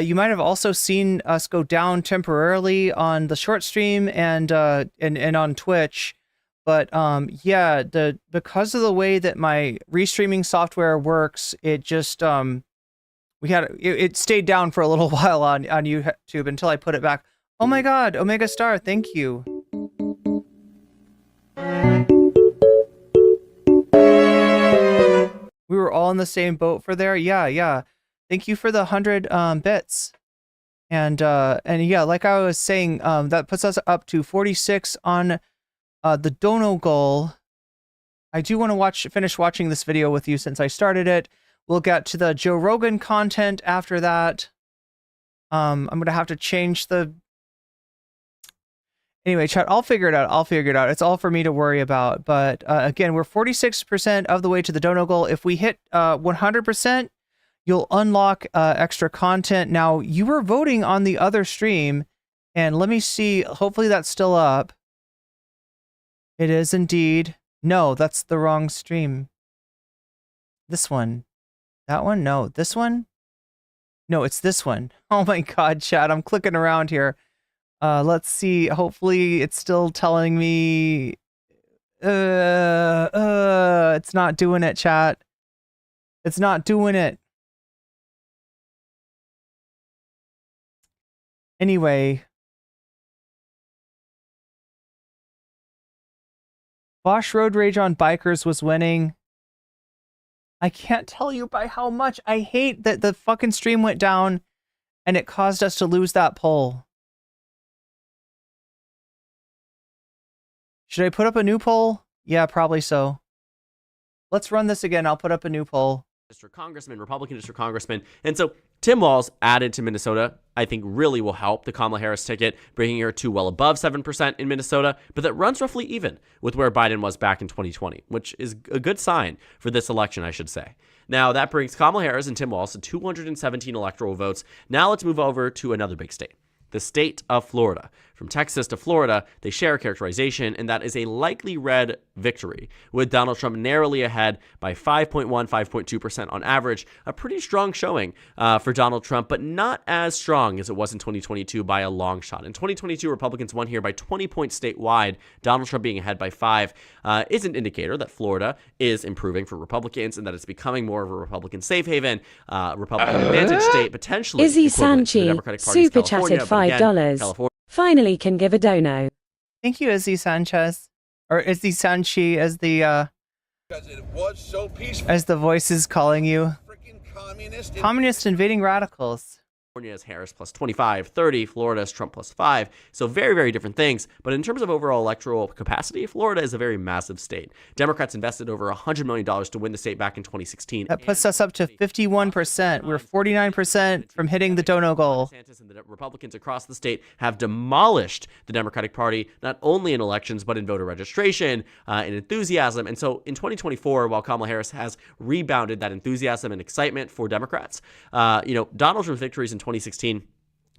You might have also seen us go down temporarily on the short stream and on Twitch, but yeah, because of the way that my restreaming software works, it just it stayed down for a little while on YouTube until I put it back. Oh my God, Omega Star, thank you. We were all in the same boat for there. Yeah. Thank you for the 100 bits. And yeah, like I was saying, that puts us up to 46 on the dono goal. I do want to finish watching this video with you since I started it. We'll get to the Joe Rogan content after that. I'm going to have to change the... Anyway, chat, I'll figure it out. It's all for me to worry about. But again, we're 46% of the way to the dono goal. If we hit 100%, you'll unlock extra content. Now, you were voting on the other stream, and let me see. Hopefully that's still up. It is indeed. No, that's the wrong stream. This one. That one? No. This one? No, it's this one. Oh my God, chat. I'm clicking around here. Let's see. Hopefully it's still telling me... it's not doing it, chat. It's not doing it. Anyway, Bosch Road Rage on bikers was winning. I can't tell you by how much. I hate that the fucking stream went down and it caused us to lose that poll. Should I put up a new poll? Yeah, probably so. Let's run this again. I'll put up a new poll. District congressman, Republican district congressman. And so Tim Walz added to Minnesota, I think really will help the Kamala Harris ticket, bringing her to well above 7% in Minnesota, but that runs roughly even with where Biden was back in 2020, which is a good sign for this election, I should say. Now, that brings Kamala Harris and Tim Walz to 217 electoral votes. Now let's move over to another big state, the state of Florida. From Texas to Florida, they share a characterization, and that is a likely red victory, with Donald Trump narrowly ahead by 5.1, 5.2% on average. A pretty strong showing for Donald Trump, but not as strong as it was in 2022 by a long shot. In 2022, Republicans won here by 20 points statewide. Donald Trump being ahead by 5 is an indicator that Florida is improving for Republicans and that it's becoming more of a Republican safe haven, Republican advantage state, potentially Izzy equivalent to the Sanchi Democratic Party's super California, chatted but again, $5. California Finally can give a dono. Thank you, Izzy Sanchez. Or Izzy Sanchi as the Because it was so peaceful. as the voice is calling you. Communist invading radicals. California is Harris plus 25, 30. Florida is Trump plus 5. So very, very different things. But in terms of overall electoral capacity, Florida is a very massive state. Democrats invested over $100 million to win the state back in 2016. That puts us up to 51%. We're 49% from hitting the dono goal. DeSantis and the Republicans across the state have demolished the Democratic Party, not only in elections, but in voter registration and enthusiasm. And so in 2024, while Kamala Harris has rebounded that enthusiasm and excitement for Democrats, Donald Trump's victories in 2016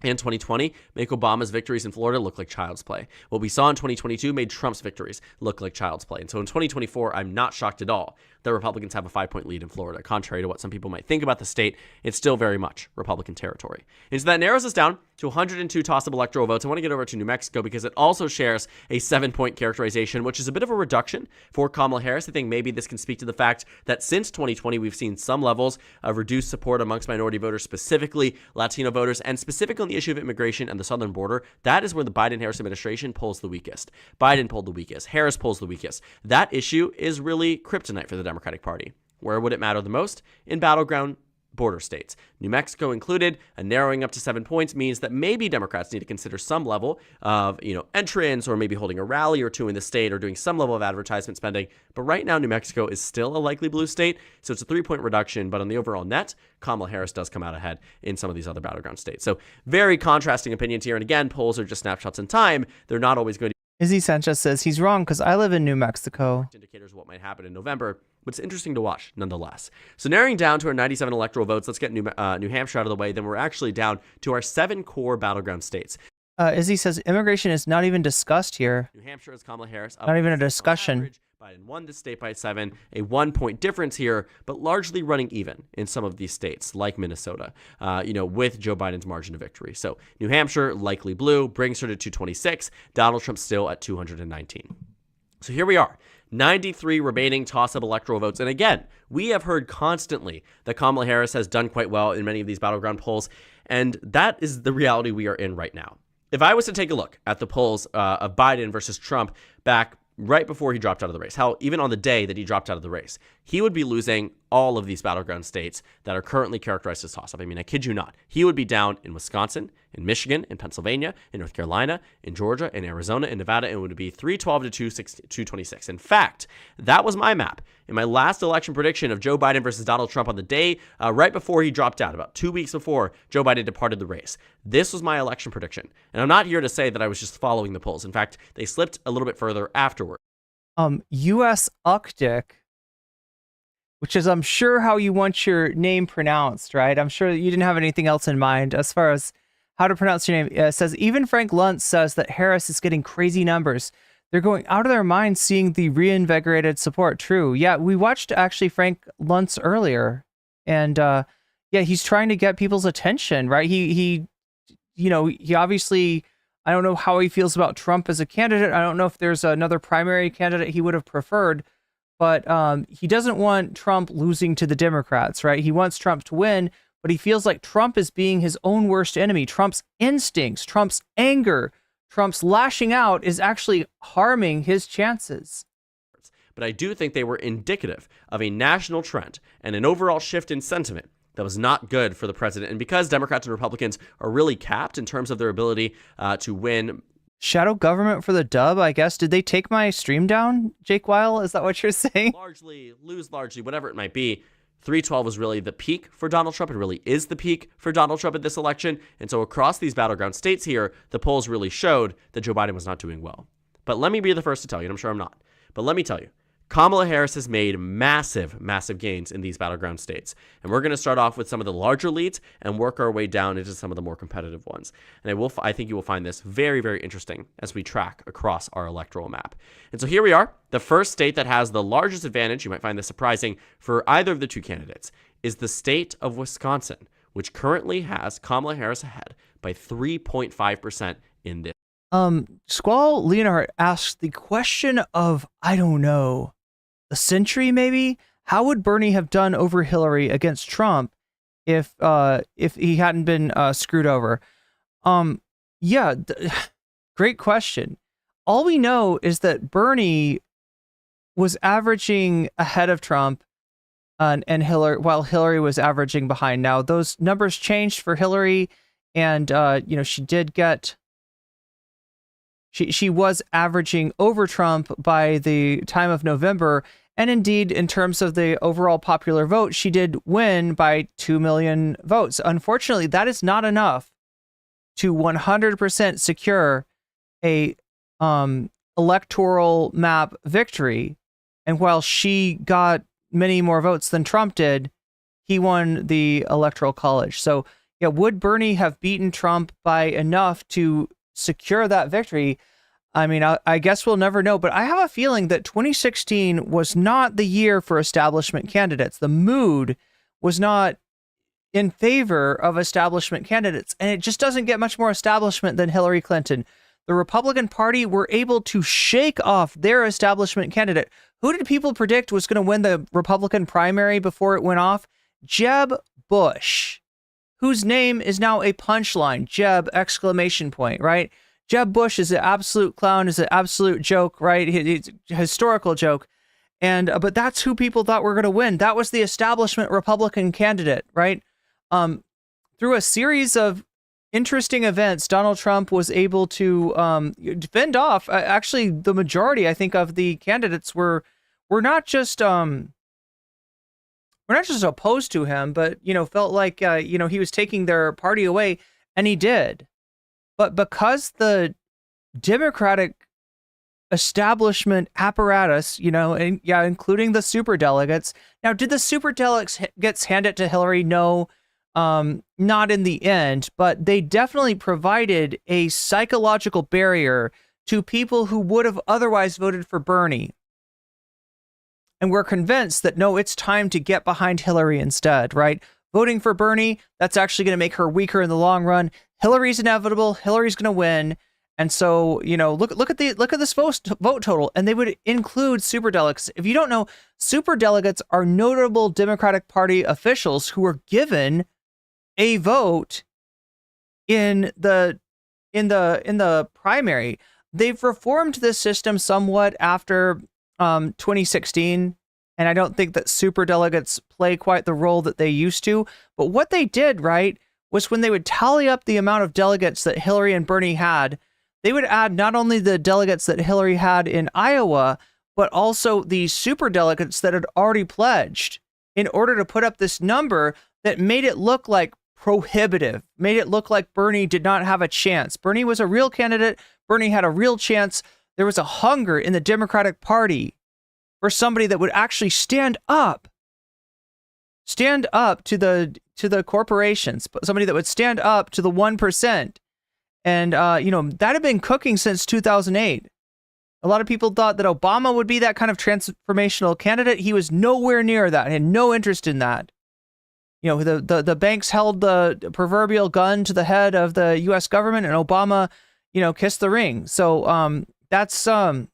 and 2020 make Obama's victories in Florida look like child's play. What we saw in 2022 made Trump's victories look like child's play. And so in 2024, I'm not shocked at all that Republicans have a 5-point lead in Florida. Contrary to what some people might think about the state, it's still very much Republican territory. And so that narrows us down to 102 tossable electoral votes. I want to get over to New Mexico because it also shares a 7-point characterization, which is a bit of a reduction for Kamala Harris. I think maybe this can speak to the fact that since 2020, we've seen some levels of reduced support amongst minority voters, specifically Latino voters, and specifically on the issue of immigration and the southern border. That is where the Biden-Harris administration polls the weakest. Biden polled the weakest. Harris polls the weakest. That issue is really kryptonite for the Democratic Party. Where would it matter the most? In battleground border states. New Mexico included. A narrowing up to 7 points means that maybe Democrats need to consider some level of, entrance, or maybe holding a rally or two in the state, or doing some level of advertisement spending. But right now, New Mexico is still a likely blue state, so it's a 3-point reduction. But on the overall net, Kamala Harris does come out ahead in some of these other battleground states. So very contrasting opinions here. And again, polls are just snapshots in time. They're not always going to Izzy Sanchez says he's wrong because I live in New Mexico. Indicators of what might happen in November, but it's interesting to watch nonetheless. So narrowing down to our 97 electoral votes, let's get New Hampshire out of the way. Then we're actually down to our 7 core battleground states. Izzy says immigration is not even discussed here. New Hampshire is Kamala Harris. Not even a discussion. Biden won this state by 7, a 1-point difference here, but largely running even in some of these states like Minnesota, with Joe Biden's margin of victory. So New Hampshire, likely blue, brings her to 226. Donald Trump still at 219. So here we are. 93 remaining toss-up electoral votes. And again, we have heard constantly that Kamala Harris has done quite well in many of these battleground polls, and that is the reality we are in right now. If I was to take a look at the polls of Biden versus Trump back right before he dropped out of the race, how even on the day that he dropped out of the race, he would be losing all of these battleground states that are currently characterized as toss-up. I mean, I kid you not. He would be down in Wisconsin, in Michigan, in Pennsylvania, in North Carolina, in Georgia, in Arizona, in Nevada, and it would be 312 to 226. In fact, that was my map. In my last election prediction of Joe Biden versus Donald Trump on the day right before he dropped out, about 2 weeks before Joe Biden departed the race, this was my election prediction. And I'm not here to say that I was just following the polls. In fact, they slipped a little bit further afterward. U.S. Ukdik, which is, I'm sure, how you want your name pronounced, right? I'm sure you didn't have anything else in mind as far as how to pronounce your name. Says, even Frank Luntz says that Harris is getting crazy numbers. They're going out of their minds seeing the reinvigorated support. True. Yeah, we watched actually Frank Luntz earlier. And he's trying to get people's attention, right? He obviously, I don't know how he feels about Trump as a candidate. I don't know if there's another primary candidate he would have preferred, but he doesn't want Trump losing to the Democrats, right? He wants Trump to win, but he feels like Trump is being his own worst enemy. Trump's instincts, Trump's anger, Trump's lashing out is actually harming his chances. But I do think they were indicative of a national trend and an overall shift in sentiment that was not good for the president. And because Democrats and Republicans are really capped in terms of their ability to win. Shadow government for the dub, I guess. Did they take my stream down, Jake Weil? Is that what you're saying? Lose largely, whatever it might be. 312 was really the peak for Donald Trump. It really is the peak for Donald Trump at this election. And so across these battleground states here, the polls really showed that Joe Biden was not doing well. But let me be the first to tell you, and I'm sure I'm not, but let me tell you, Kamala Harris has made massive, massive gains in these battleground states. And we're going to start off with some of the larger leads and work our way down into some of the more competitive ones. And I think you will find this very, very interesting as we track across our electoral map. And so here we are. The first state that has the largest advantage, you might find this surprising, for either of the two candidates is the state of Wisconsin, which currently has Kamala Harris ahead by 3.5% in this. Squall Leonard asked the question of, I don't know, a century maybe? How would Bernie have done over Hillary against Trump if he hadn't been screwed over? Yeah, great question. All we know is that Bernie was averaging ahead of Trump and Hillary, while Hillary was averaging behind. Now, those numbers changed for Hillary, and she did get... She was averaging over Trump by the time of November. And indeed, in terms of the overall popular vote, she did win by 2 million votes. Unfortunately, that is not enough to 100% secure a electoral map victory. And while she got many more votes than Trump did, he won the Electoral College. So, yeah, would Bernie have beaten Trump by enough to secure that victory? I mean, I guess we'll never know, but I have a feeling that 2016 was not the year for establishment candidates. The mood was not in favor of establishment candidates, and it just doesn't get much more establishment than Hillary Clinton. The Republican Party were able to shake off their establishment candidate. Who did people predict was going to win the Republican primary before it went off? Jeb Bush, whose name is now a punchline, Jeb ! Right? Jeb Bush is an absolute clown, is an absolute joke, right? It's a historical joke. And but that's who people thought were going to win. That was the establishment Republican candidate, right? Through a series of interesting events, Donald Trump was able to fend off. Actually, the majority, I think, of the candidates were not just opposed to him, but felt like he was taking their party away, and he did. But because the Democratic establishment apparatus, including the superdelegates. Now, did the superdelegates hand it to Hillary? No, not in the end, but they definitely provided a psychological barrier to people who would have otherwise voted for Bernie. And we're convinced that, no, it's time to get behind Hillary instead, right? Voting for Bernie, that's actually going to make her weaker in the long run. Hillary's inevitable. Hillary's going to win. And so, look at this vote total, and they would include superdelegates. If you don't know, superdelegates are notable Democratic Party officials who were given a vote in the primary. They've reformed this system somewhat after 2016, and I don't think that superdelegates play quite the role that they used to. But what they did, right, was when they would tally up the amount of delegates that Hillary and Bernie had, they would add not only the delegates that Hillary had in Iowa, but also the superdelegates that had already pledged, in order to put up this number that made it look like prohibitive, made it look like Bernie did not have a chance. Bernie was a real candidate. Bernie had a real chance. There was a hunger in the Democratic Party for somebody that would actually stand up to the corporations, somebody that would stand up to the 1%. And, that had been cooking since 2008. A lot of people thought that Obama would be that kind of transformational candidate. He was nowhere near that. He had no interest in that. The banks held the proverbial gun to the head of the U.S. government, and Obama, kissed the ring. So that's by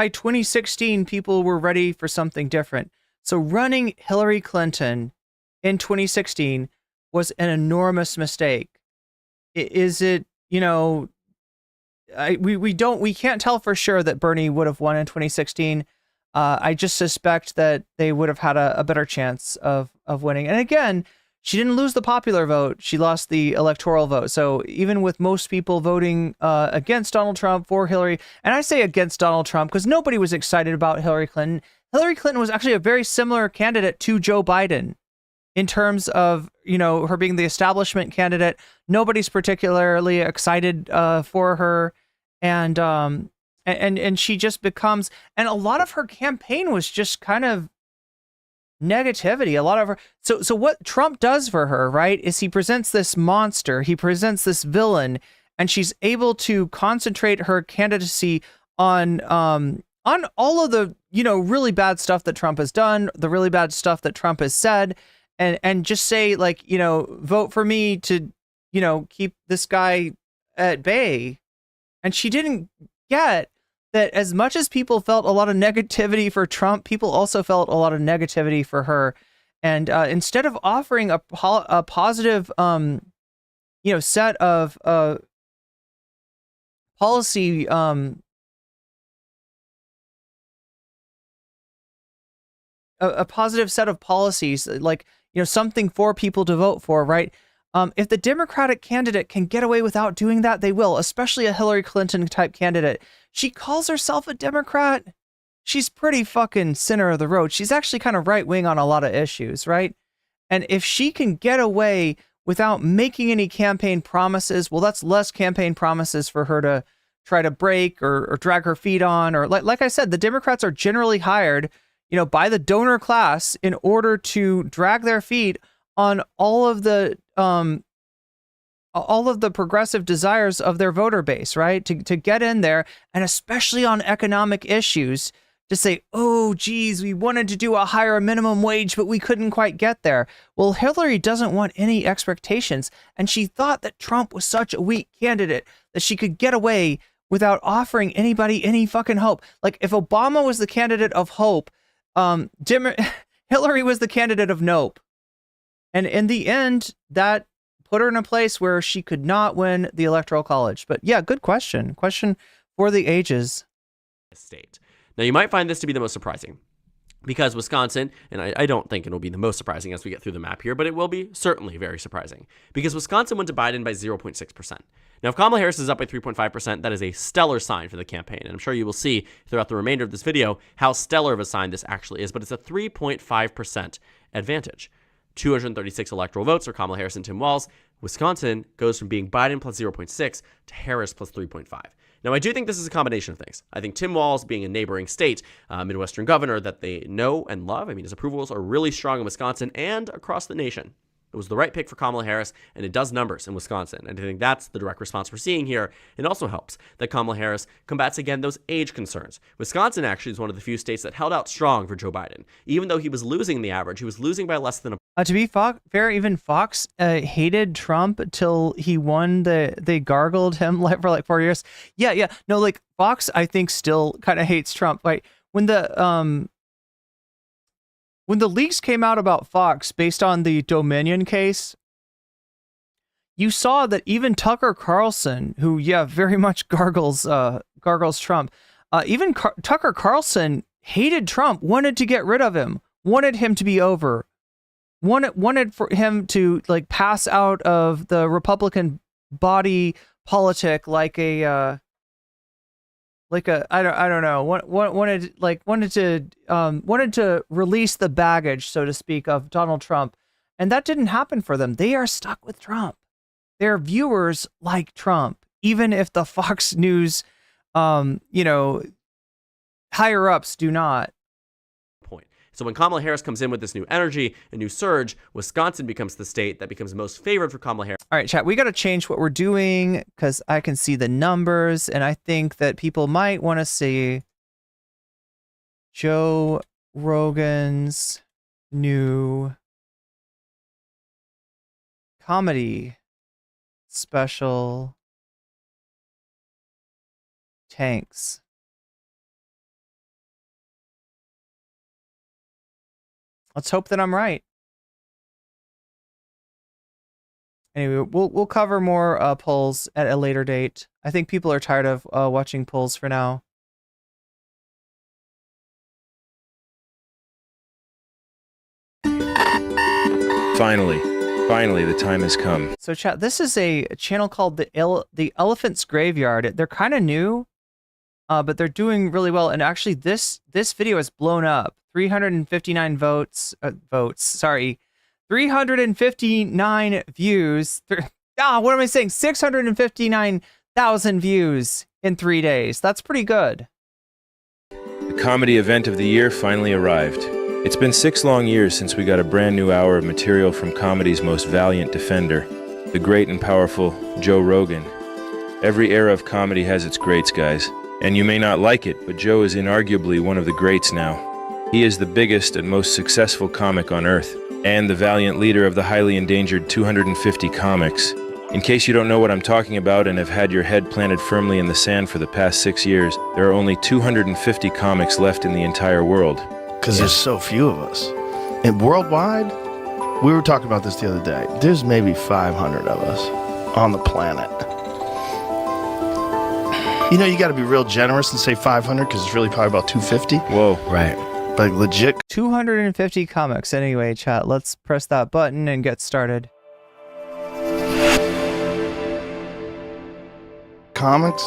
2016, people were ready for something different. So running Hillary Clinton in 2016 was an enormous mistake. Is it, we can't tell for sure that Bernie would have won in 2016. I just suspect that they would have had a better chance of winning. And again, she didn't lose the popular vote. She lost the electoral vote. So even with most people voting against Donald Trump for Hillary, and I say against Donald Trump because nobody was excited about Hillary Clinton. Hillary Clinton was actually a very similar candidate to Joe Biden in terms of, her being the establishment candidate. Nobody's particularly excited for her. And she just becomes, and a lot of her campaign was just kind of negativity. A lot of her. So what Trump does for her, right, is he presents this monster, he presents this villain, and she's able to concentrate her candidacy on all of the, really bad stuff that Trump has done, the really bad stuff that Trump has said, and just say, like, vote for me to, keep this guy at bay. And she didn't get that as much as people felt a lot of negativity for Trump, people also felt a lot of negativity for her. And instead of offering a positive, set of policy, a positive set of policies, like, something for people to vote for, right? If the Democratic candidate can get away without doing that, they will, especially a Hillary Clinton type candidate. She calls herself a Democrat. She's pretty fucking center of the road. She's actually kind of right wing on a lot of issues, right? And if she can get away without making any campaign promises, well, that's less campaign promises for her to try to break or drag her feet on. Or like I said, the Democrats are generally hired, by the donor class in order to drag their feet on all of the progressive desires of their voter base, right? To get in there, and especially on economic issues, to say, oh, geez, we wanted to do a higher minimum wage, but we couldn't quite get there. Well, Hillary doesn't want any expectations, and she thought that Trump was such a weak candidate that she could get away without offering anybody any fucking hope. Like, if Obama was the candidate of hope, Hillary was the candidate of nope. And in the end, that put her in a place where she could not win the Electoral College. But yeah, good question. Question for the ages. State. Now, you might find this to be the most surprising because Wisconsin, and I don't think it'll be the most surprising as we get through the map here, but it will be certainly very surprising because Wisconsin went to Biden by 0.6%. Now, if Kamala Harris is up by 3.5%, that is a stellar sign for the campaign. And I'm sure you will see throughout the remainder of this video how stellar of a sign this actually is, but it's a 3.5% advantage. 236 electoral votes for Kamala Harris and Tim Walz. Wisconsin goes from being Biden plus 0.6 to Harris plus 3.5. Now, I do think this is a combination of things. I think Tim Walz, being a neighboring state, Midwestern governor that they know and love, his approvals are really strong in Wisconsin and across the nation. It was the right pick for Kamala Harris, and it does numbers in Wisconsin. And I think that's the direct response we're seeing here. It also helps that Kamala Harris combats, again, those age concerns. Wisconsin actually is one of the few states that held out strong for Joe Biden. Even though he was losing the average, he was losing by less than a... To be fair, even Fox hated Trump till he won. They gargled him for like 4 years. Yeah. No, like Fox, I think, still kind of hates Trump. Like when the leaks came out about Fox based on the Dominion case, you saw that even Tucker Carlson, who very much gargles Trump, even Tucker Carlson hated Trump, wanted to get rid of him, wanted him to be over. Wanted for him to like pass out of the Republican body politic like a I don't know, wanted to release the baggage, so to speak, of Donald Trump, and that didn't happen for them. They are stuck with Trump. Their viewers like Trump, even if the Fox News higher ups do not. So when Kamala Harris comes in with this new energy, a new surge, Wisconsin becomes the state that becomes most favored for Kamala Harris. All right, chat, we got to change what we're doing because I can see the numbers, and I think that people might want to see Joe Rogan's new comedy special, Tanks. Let's hope that I'm right. Anyway, we'll cover more polls at a later date. I think people are tired of watching polls for now. Finally, Finally, the time has come. So chat, this is a channel called the Elephant's Graveyard. They're kind of new, but they're doing really well. And actually, this video has blown up. 359 sorry, 359 views. What am I saying? 659,000 views in 3 days. That's pretty good. The comedy event of the year finally arrived. It's been 6 long years since we got a brand new hour of material from comedy's most valiant defender, the great and powerful Joe Rogan. Every era of comedy has its greats, guys. And you may not like it, but Joe is inarguably one of the greats now. He is the biggest and most successful comic on earth, and the valiant leader of the highly endangered 250 comics. In case you don't know what I'm talking about and have had your head planted firmly in the sand for the past 6 years, there are only 250 comics left in the entire world. Because there's so few of us. And worldwide, we were talking about this the other day, there's maybe 500 of us on the planet. You know, you got to be real generous and say 500 because it's really probably about 250. Whoa. Right. But legit. 250 comics. Anyway, chat, let's press that button and get started. Comics?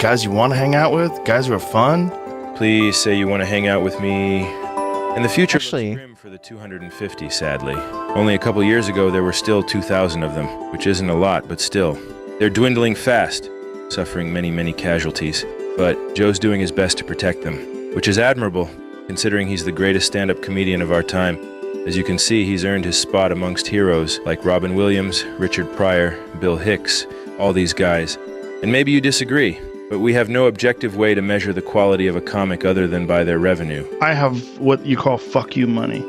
Guys you want to hang out with? Guys who are fun? Please say you want to hang out with me. In the future, actually, looks grim for the 250, sadly. Only a couple years ago, there were still 2,000 of them, which isn't a lot, but still. They're dwindling fast, suffering many, many casualties. But Joe's doing his best to protect them, which is admirable, considering he's the greatest stand-up comedian of our time. As you can see, he's earned his spot amongst heroes like Robin Williams, Richard Pryor, Bill Hicks, all these guys. And maybe you disagree, but we have no objective way to measure the quality of a comic other than by their revenue. I have what you call fuck you money.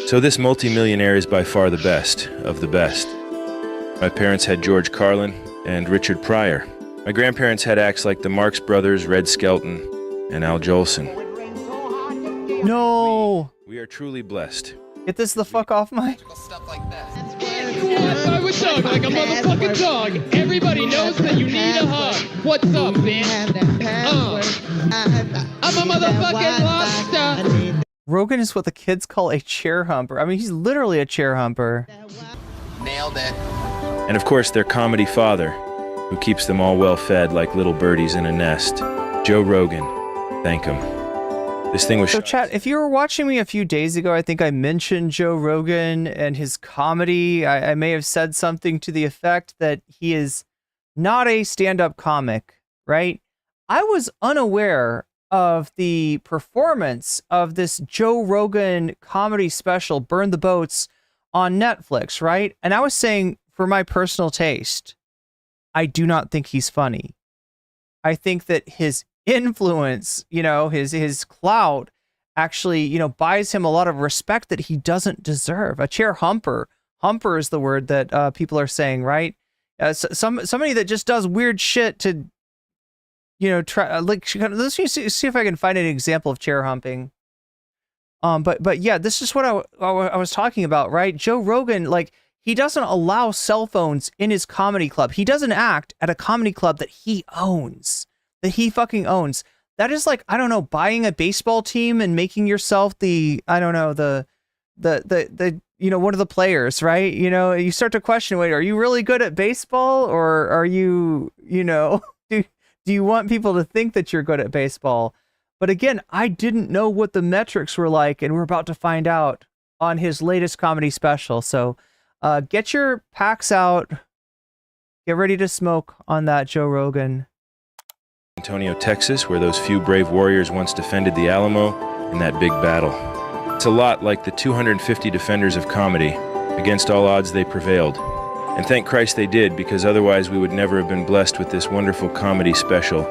So this multimillionaire is by far the best of the best. My parents had George Carlin and Richard Pryor. My grandparents had acts like the Marx Brothers, Red Skelton, and Al Jolson. No! We are truly blessed. Get this the fuck off my... I would dog like a motherfucking dog. Everybody knows that you need a hug. What's up, bitch? I'm a motherfucking lobster. Rogan is what the kids call a chair humper. I mean, he's literally a chair humper. Nailed it. And of course, their comedy father, who keeps them all well fed like little birdies in a nest. Joe Rogan. Thank him. This thing was so chat, if you were watching me a few days ago, I think I mentioned Joe Rogan and his comedy. I may have said something to the effect that he is not a stand-up comic, right? I was unaware of the performance of this Joe Rogan comedy special, Burn the Boats, on Netflix, right? And I was saying, for my personal taste, I do not think he's funny. I think that his influence, you know, his clout actually, you know, buys him a lot of respect that he doesn't deserve. A chair humper. Humper is the word that people are saying, right? Somebody that just does weird shit to, you know, try like. Let's see if I can find an example of chair humping. But yeah, this is what I was talking about, right? Joe Rogan, like, he doesn't allow cell phones in his comedy club. He doesn't act at a comedy club that he owns. That he fucking owns. That is like, I don't know, buying a baseball team and making yourself the, I don't know, the you know, one of the players, right? You know, you start to question, wait, are you really good at baseball, or are you, you know, do you want people to think that you're good at baseball? But again, I didn't know what the metrics were like, and we're about to find out on his latest comedy special. So get your packs out. Get ready to smoke on that Joe Rogan. Antonio, Texas, where those few brave warriors once defended the Alamo in that big battle. It's a lot like the 250 defenders of comedy. Against all odds, they prevailed. And thank Christ they did, because otherwise we would never have been blessed with this wonderful comedy special,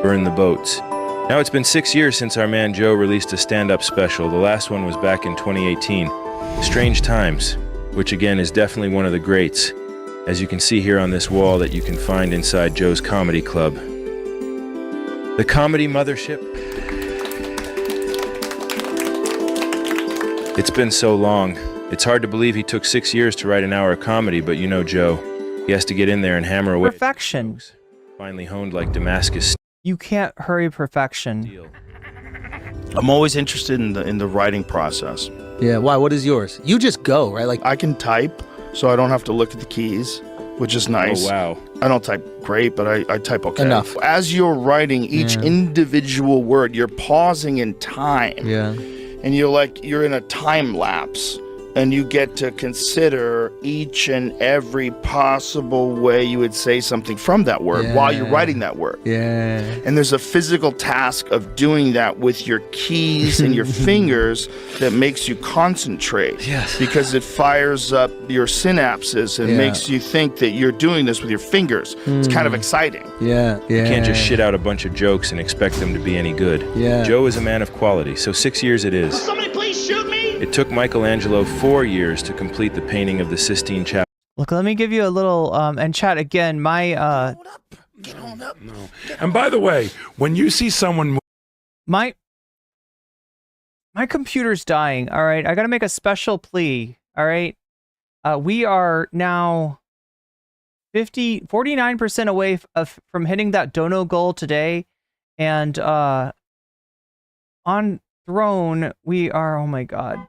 Burn the Boats. Now it's been 6 years since our man Joe released a stand-up special. The last one was back in 2018. Strange Times, which again is definitely one of the greats, as you can see here on this wall that you can find inside Joe's Comedy Club. The Comedy Mothership. It's been so long. It's hard to believe he took 6 years to write an hour of comedy, but you know Joe. He has to get in there and hammer away. Perfection. Finally honed like Damascus. You can't hurry perfection. I'm always interested in the writing process. Yeah, why? What is yours? You just go, right? Like I can type, so I don't have to look at the keys, which is nice. Oh, wow. I don't type great, but I type okay. Enough. As you're writing each individual word, you're pausing in time. Yeah. And you're in a time lapse. And you get to consider each and every possible way you would say something from that word while you're writing that word. Yeah. And there's a physical task of doing that with your keys and your fingers that makes you concentrate. Yes. Because it fires up your synapses and makes you think that you're doing this with your fingers. It's kind of exciting. Yeah. You can't just shit out a bunch of jokes and expect them to be any good. Yeah. Joe is a man of quality, so 6 years it is. Somebody please shoot me! It took Michelangelo 4 years to complete the painting of the Sistine Chapel. Look, let me give you a little and chat again. My Get on up. No. And by the way, when you see someone my computer's dying. All right, I got to make a special plea. All right, we are now 49% away from hitting that dono goal today, and on Throne we are. Oh my god,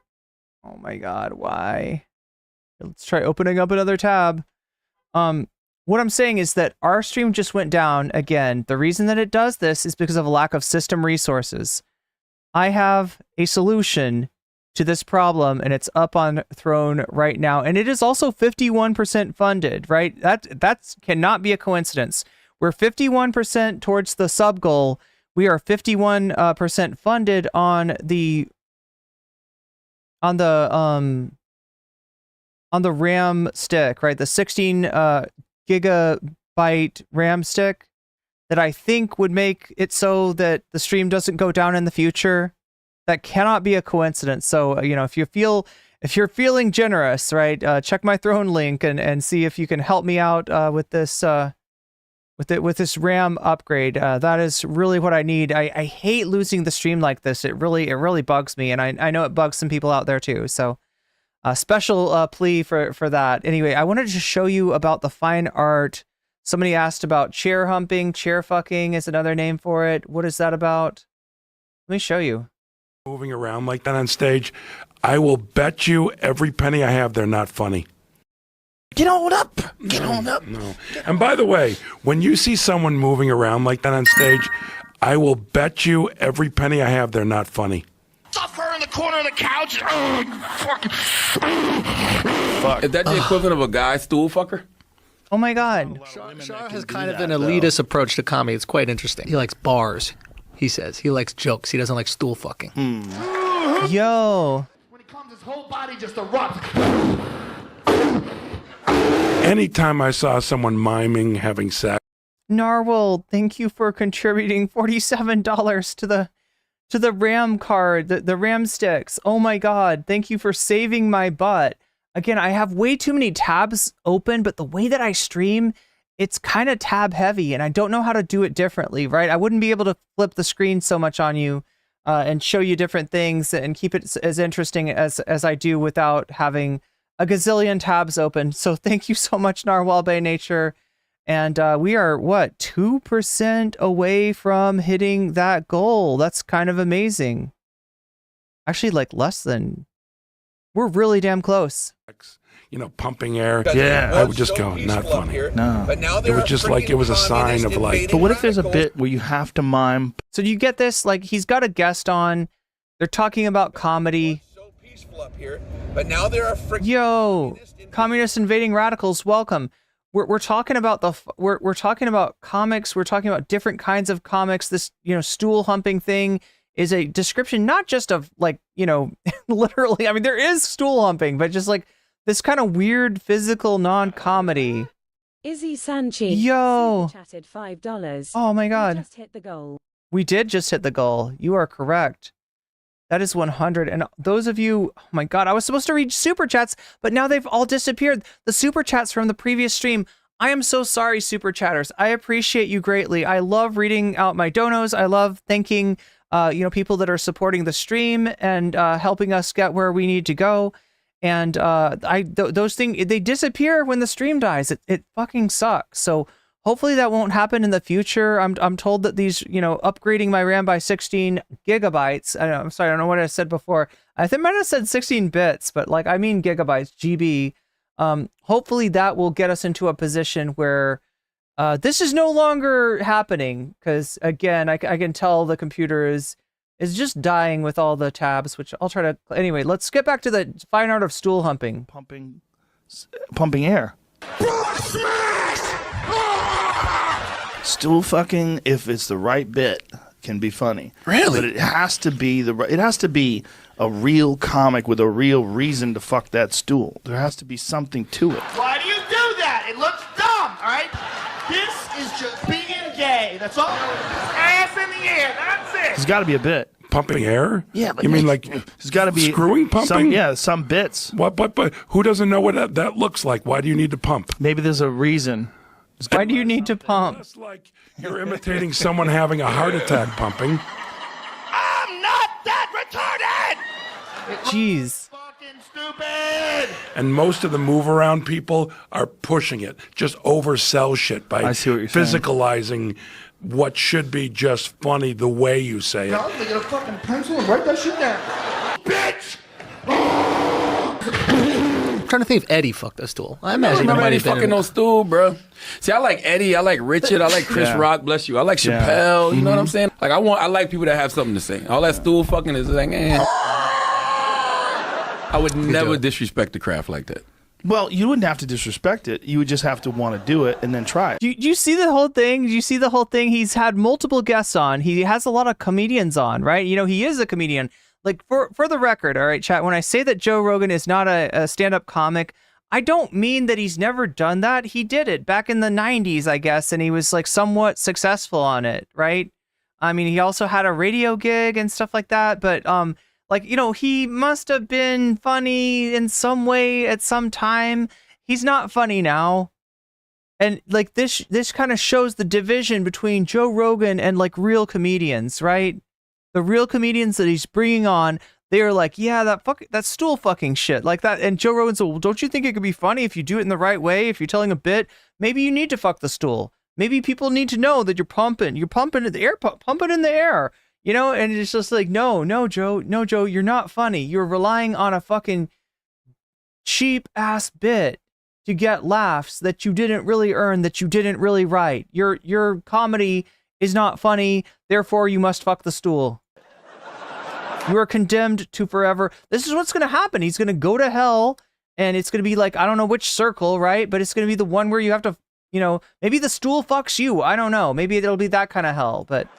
why? Let's try opening up another tab. What I'm saying is that our stream just went down again. The reason that it does this is because of a lack of system resources. I have a solution to this problem, and it's up on Throne right now, and it is also 51% funded, right? That cannot be a coincidence. We're 51% towards the sub goal. We are 51% funded on the RAM stick, right? The 16 gigabyte RAM stick that I think would make it so that the stream doesn't go down in the future. That cannot be a coincidence. So, if you're feeling generous, right, check my Throne link and see if you can help me out with this with this RAM upgrade. That is really what I need. I hate losing the stream like this. It really bugs me, and I know it bugs some people out there too. So a special plea for that. Anyway, I wanted to show you about the fine art. Somebody asked about chair humping. Chair fucking is another name for it. What is that about? Let me show you. moving around like that on stage, I will bet you every penny I have they're not funny. Get on up. Get on up. No. And by the way, when you see someone moving around like that on stage, I will bet you every penny I have they're not funny. Stuff her in the corner of the couch. Fuck. Is that the equivalent of a guy stool fucker? Oh my God. Shar has kind of an elitist approach to comedy. It's quite interesting. He likes bars, he says. He likes jokes. He doesn't like stool fucking. Yo. When he comes, his whole body just erupts. Anytime I saw someone miming having sex. Narwhal, thank you for contributing $47 to the RAM card, the RAM sticks. Oh my God. Thank you for saving my butt. Again, I have way too many tabs open, but the way that I stream, it's kind of tab heavy, and I don't know how to do it differently, right? I wouldn't be able to flip the screen so much on you and show you different things and keep it as interesting as I do without having a gazillion tabs open. So thank you so much, Narwhal by Nature. And we are, 2% away from hitting that goal. That's kind of amazing. Actually, like less than... We're really damn close. Pumping air. Yeah, I would just go, not funny. No. But now It was just like, it was a sign of like... But what if there's a bit where you have to mime? So you get this? Like, he's got a guest on. They're talking about comedy. So peaceful up here, but now there are freaking Yo, communist invading radicals, welcome. We're talking about we're talking about comics. We're talking about different kinds of comics. This, stool humping thing is a description, not just of literally, I mean, there is stool humping, but just like this kind of weird physical non-comedy. Izzy Sanchi chatted $5. Oh my God. We just hit the goal. We did just hit the goal. You are correct. That is 100. And those of you, oh my God, I was supposed to read super chats, but now they've all disappeared. The super chats from the previous stream. I am so sorry, super chatters. I appreciate you greatly. I love reading out my donos. I love thanking people that are supporting the stream and helping us get where we need to go. And those things, they disappear when the stream dies. It fucking sucks. So hopefully that won't happen in the future. I'm told that these, upgrading my RAM by 16 gigabytes. I'm sorry, I don't know what I said before. I think I might have said 16 bits, but like I mean gigabytes, GB. Hopefully that will get us into a position where this is no longer happening, because again, I can tell the computer is just dying with all the tabs, which I'll try to. Anyway, let's get back to the fine art of stool humping. Pumping air. Stool fucking, if it's the right bit, can be funny. Really? But it has to be a real comic with a real reason to fuck that stool. There has to be something to it. Why do you do that? It looks dumb, all right? This is just being gay. That's all. Ass in the air. That's it. There's got to be a bit. Pumping air? Yeah, but you mean like there's got to be screwing pumping? Some bits. What? But who doesn't know what that looks like? Why do you need to pump? Maybe there's a reason. Why do you need to pump? It's like you're imitating someone having a heart attack pumping. I'm not that retarded. Jeez. Fucking stupid. And most of the move around people are pushing it, just oversell shit by I see what you're saying. physicalizing what should be just funny the way you say it. They get a fucking pencil and write that shit down. Bitch. I'm trying to think if Eddie fucked a stool. I imagine I he remember might Eddie have been. fucking no stool, bro. See, I like Eddie, I like Richard, I like Chris Yeah. Rock, bless you. I like Chappelle, you know what I'm saying? Like I like people that have something to say. All that stool fucking is like, I would never disrespect the craft like that. Well, you wouldn't have to disrespect it. You would just have to want to do it and then try it. Do you see the whole thing? You see the whole thing? He's had multiple guests on. He has a lot of comedians on, right? He is a comedian. Like, for the record, all right, chat, when I say that Joe Rogan is not a stand-up comic, I don't mean that he's never done that. He did it back in the 90s, I guess, and he was, like, somewhat successful on it, right? I mean, he also had a radio gig and stuff like that, but, he must have been funny in some way at some time. He's not funny now. And, like, this kind of shows the division between Joe Rogan and, like, real comedians, right? The real comedians that he's bringing on, they are like, yeah, that stool fucking shit, like that. And Joe Rogan said, well, don't you think it could be funny if you do it in the right way? If you're telling a bit, maybe you need to fuck the stool. Maybe people need to know that you're pumping in the air, pumping in the air, and it's just like, no, Joe, you're not funny. You're relying on a fucking cheap ass bit to get laughs that you didn't really earn, that you didn't really write. Your comedy is not funny. Therefore, you must fuck the stool. You are condemned to forever. This is what's going to happen. He's going to go to hell, and it's going to be like, I don't know which circle, right? But it's going to be the one where you have to, maybe the stool fucks you. I don't know. Maybe it'll be that kind of hell, but.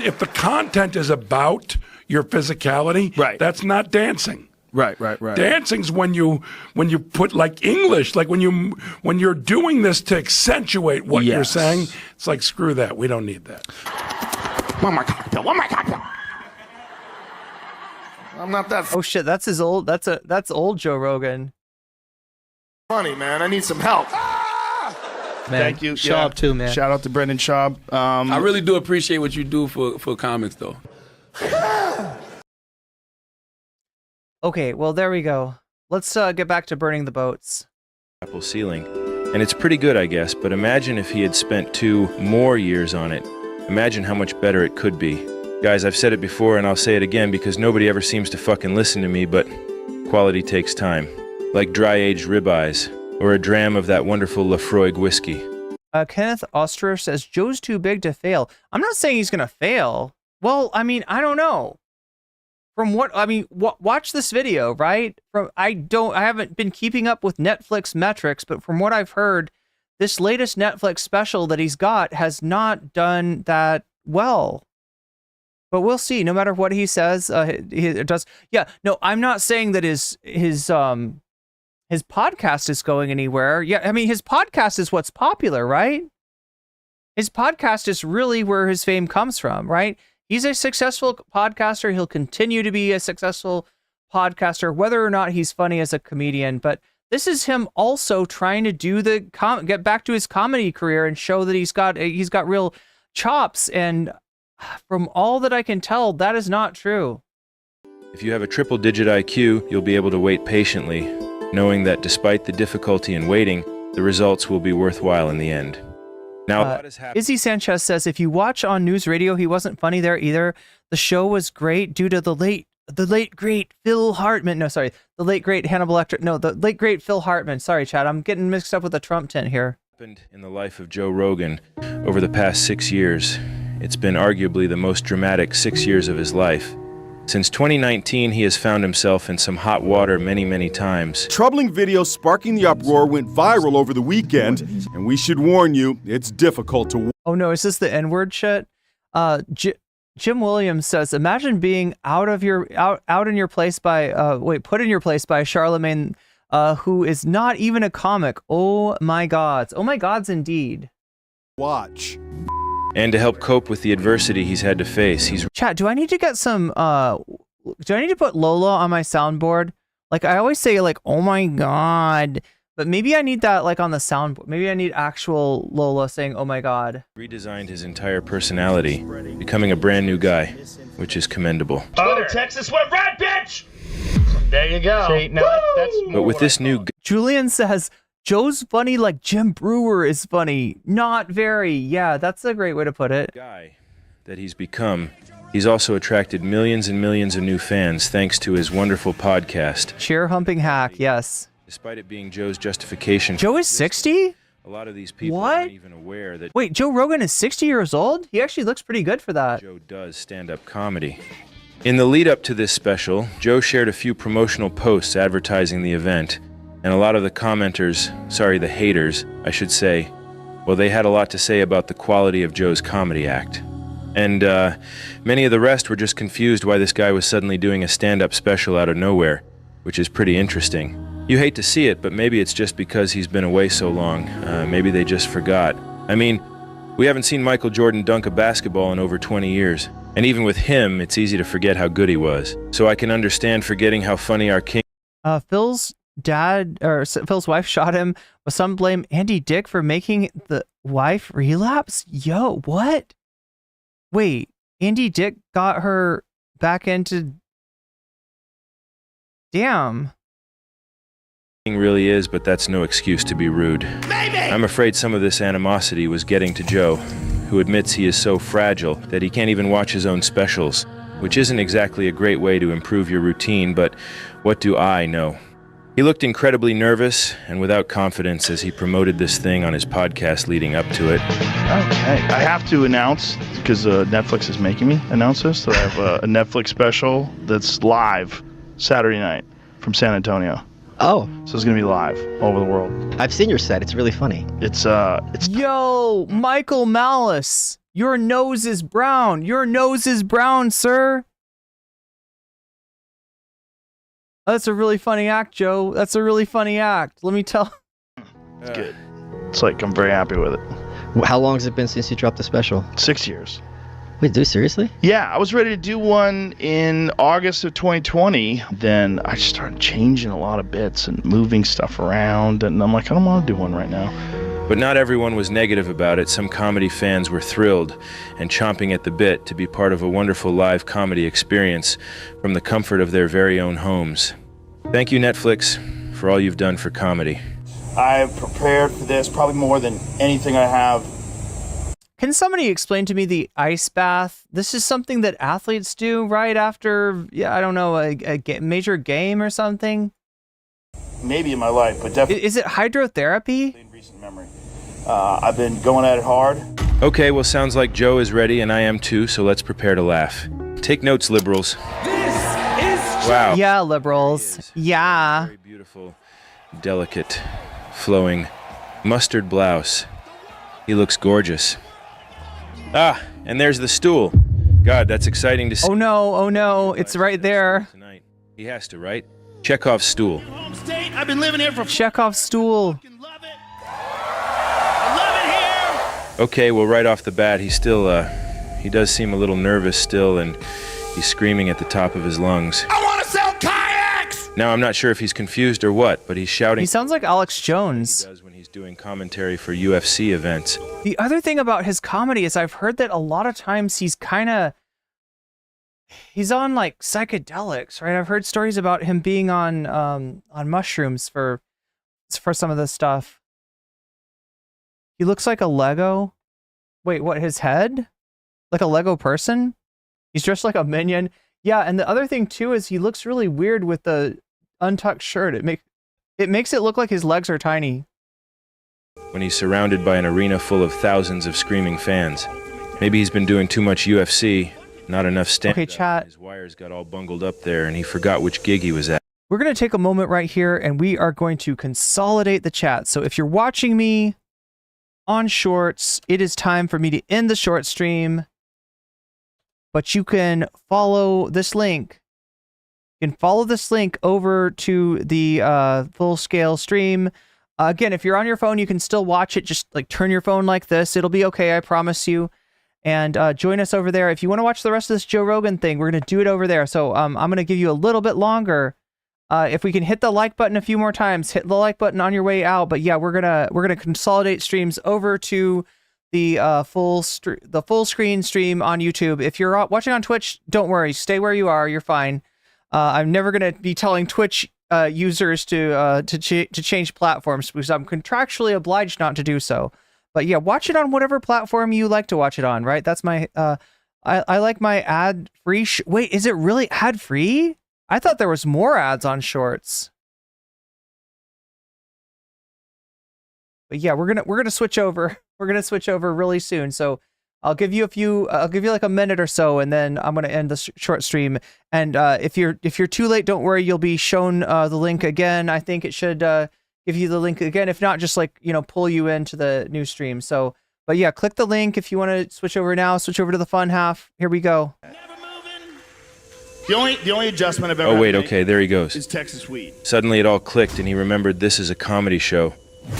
If the content is about your physicality, right, that's not dancing. Right. Dancing's when you put like English, like when you're doing this to accentuate what you're saying. It's like, screw that. We don't need that. One more cocktail. I'm not that Oh shit, that's his old. That's old Joe Rogan. funny, man. I need some help. Man, Thank you. Schaub too, man. Shout out to Brendan Schaub. I really do appreciate what you do for comics, though. Okay, well, there we go. Let's get back to burning the boats. Apple ceiling. And it's pretty good, I guess, but imagine if he had spent 2 more years on it. Imagine how much better it could be. Guys, I've said it before and I'll say it again because nobody ever seems to fucking listen to me, but quality takes time. Like dry-aged ribeyes, or a dram of that wonderful Lafroig whiskey. Kenneth Oster says, Joe's too big to fail. I'm not saying he's going to fail. Well, I mean, I don't know. From what, I mean, watch this video, right? I haven't been keeping up with Netflix metrics, but from what I've heard, this latest Netflix special that he's got has not done that well. But we'll see. No matter what he says, he does. Yeah, no, I'm not saying that his podcast is going anywhere. Yeah, I mean, his podcast is what's popular, right? His podcast is really where his fame comes from, right? He's a successful podcaster. He'll continue to be a successful podcaster, whether or not he's funny as a comedian. But this is him also trying to do get back to his comedy career and show that he's got real chops. And from all that I can tell, that is not true. If you have a triple-digit IQ, you'll be able to wait patiently, knowing that despite the difficulty in waiting, The results will be worthwhile in the end. Now, Izzy Sanchez says, if you watch on news radio, he wasn't funny there either. The show was great due to the late great Phil Hartman. No, sorry, the late great Hannibal Lecter. No, the late great Phil Hartman. Sorry, Chad, I'm getting mixed up with the Trump tent here. In the life of Joe Rogan over the past 6 years, it's been arguably the most dramatic 6 years of his life. Since 2019, he has found himself in some hot water many, many times. Troubling video sparking the uproar went viral over the weekend, and we should warn you, it's difficult to... Oh no, is this the N-word shit? Jim Williams says, imagine being out in your place by, put in your place by Charlemagne, who is not even a comic. Oh my gods. Oh my gods, indeed. Watch. And to help cope with the adversity he's had to face, Chat, do I need to get some, do I need to put Lola on my soundboard? Like, I always say, like, oh my god, but maybe I need that, like, on the soundboard. Maybe I need actual Lola saying, oh my god. Redesigned his entire personality, becoming a brand new guy, which is commendable. Twitter, Texas went red, bitch! There you go. See, now that's But with this new... Julian says, Joe's funny like Jim Brewer is funny. Not very. Yeah, that's a great way to put it. Guy that he's become, he's also attracted millions and millions of new fans thanks to his wonderful podcast. Chair humping hack, yes. Despite it being Joe's justification... Joe is 60? A lot of these people aren't even aware that... Wait, Joe Rogan is 60 years old? He actually looks pretty good for that. Joe does stand-up comedy. In the lead-up to this special, Joe shared a few promotional posts advertising the event. And a lot of the commenters, the haters, I should say, well, they had a lot to say about the quality of Joe's comedy act. And many of the rest were just confused why this guy was suddenly doing a stand-up special out of nowhere, which is pretty interesting. You hate to see it, but maybe it's just because he's been away so long. Maybe they just forgot. I mean, we haven't seen Michael Jordan dunk a basketball in over 20 years. And even with him, it's easy to forget how good he was. So I can understand forgetting how funny our king... Phil's wife shot him, with some blame Andy Dick for making the wife relapse. Yo, what? Wait, Andy Dick got her back into... Damn. Really is, but that's no excuse to be rude. Maybe. I'm afraid some of this animosity was getting to Joe, who admits he is so fragile that he can't even watch his own specials, which isn't exactly a great way to improve your routine, but what do I know? He looked incredibly nervous and without confidence as he promoted this thing on his podcast leading up to it. Okay, I have to announce, because Netflix is making me announce this, that I have a Netflix special that's live Saturday night from San Antonio. Oh. So it's going to be live all over the world. I've seen your set. It's really funny. It's Yo, Michael Malice, your nose is brown. Your nose is brown, sir. That's a really funny act, Joe. That's a really funny act. Let me tell. It's good. It's like, I'm very happy with it. How long has it been since you dropped the special? 6 years. Wait, dude, seriously? Yeah, I was ready to do one in August of 2020. Then I just started changing a lot of bits and moving stuff around. And I'm like, I don't want to do one right now. But not everyone was negative about it. Some comedy fans were thrilled and chomping at the bit to be part of a wonderful live comedy experience from the comfort of their very own homes. Thank you, Netflix, for all you've done for comedy. I've prepared for this probably more than anything I have. Can somebody explain to me the ice bath? This is something that athletes do right after, I don't know, a major game or something? Maybe in my life, but definitely. Is it hydrotherapy? In recent memory. I've been going at it hard. Okay, well, sounds like Joe is ready and I am too, so let's prepare to laugh. Take notes, liberals. Wow. Yeah, liberals. Yeah. Very beautiful, delicate, flowing mustard blouse. He looks gorgeous. Ah, and there's the stool. God, that's exciting to see. Oh no, it's right there. Tonight. He has to, right? Chekhov's stool. Home state. I've been living here for... Chekhov's stool. Okay, well, right off the bat, he does seem a little nervous still, and he's screaming at the top of his lungs. I want to sell kayaks! Now, I'm not sure if he's confused or what, but he's shouting. He sounds like Alex Jones. He does when he's doing commentary for UFC events. The other thing about his comedy is I've heard that a lot of times he's on like psychedelics, right? I've heard stories about him being on mushrooms for some of this stuff. He looks like a Lego. Wait, what? His head? Like a Lego person? He's dressed like a minion. Yeah, and the other thing too is he looks really weird with the untucked shirt. It makes it look like his legs are tiny. When he's surrounded by an arena full of thousands of screaming fans. Maybe he's been doing too much UFC, not enough stand-up. Okay, chat. His wires got all bungled up there and he forgot which gig he was at. We're going to take a moment right here and we are going to consolidate the chat. So if you're watching me on Shorts, it is time for me to end the short stream. But you can follow this link. You can follow this link over to the full-scale stream. Again, if you're on your phone, you can still watch it. Just like turn your phone like this. It'll be okay, I promise you. And join us over there. If you want to watch the rest of this Joe Rogan thing, we're going to do it over there. So I'm going to give you a little bit longer. If we can hit the like button a few more times, hit the like button on your way out. But yeah, we're gonna consolidate streams over to the full screen stream on YouTube. If you're watching on Twitch, don't worry, stay where you are. You're fine. I'm never gonna be telling Twitch users to change platforms because I'm contractually obliged not to do so. But yeah, watch it on whatever platform you like to watch it on. Right? That's my I like my ad-free. Wait, is it really ad-free? I thought there was more ads on Shorts. But yeah, we're gonna switch over. We're gonna switch over really soon. So I'll give you like a minute or so, and then I'm gonna end the short stream. And if you're too late, don't worry. You'll be shown the link again. I think it should give you the link again. If not, just like pull you into the new stream. So, but yeah, click the link if you want to switch over now. Switch over to the fun half. Here we go. The only adjustment I've ever Oh wait, had to okay, there he goes. is Texas weed. Suddenly it all clicked and he remembered this is a comedy show.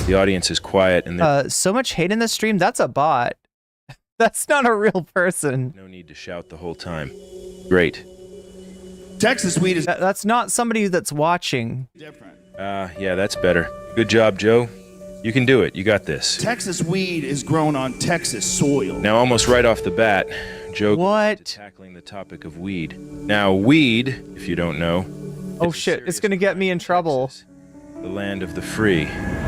The audience is quiet and so much hate in the stream. That's a bot. That's not a real person. No need to shout the whole time. Great. Texas weed is that's not somebody that's watching. different. Yeah, that's better. Good job, Joe. You can do it. You got this. Texas weed is grown on Texas soil. Now, almost right off the bat, Joe what? tackling the topic of weed. Now, weed, if you don't know, oh shit, it's gonna get me in trouble. Texas, the land of the free.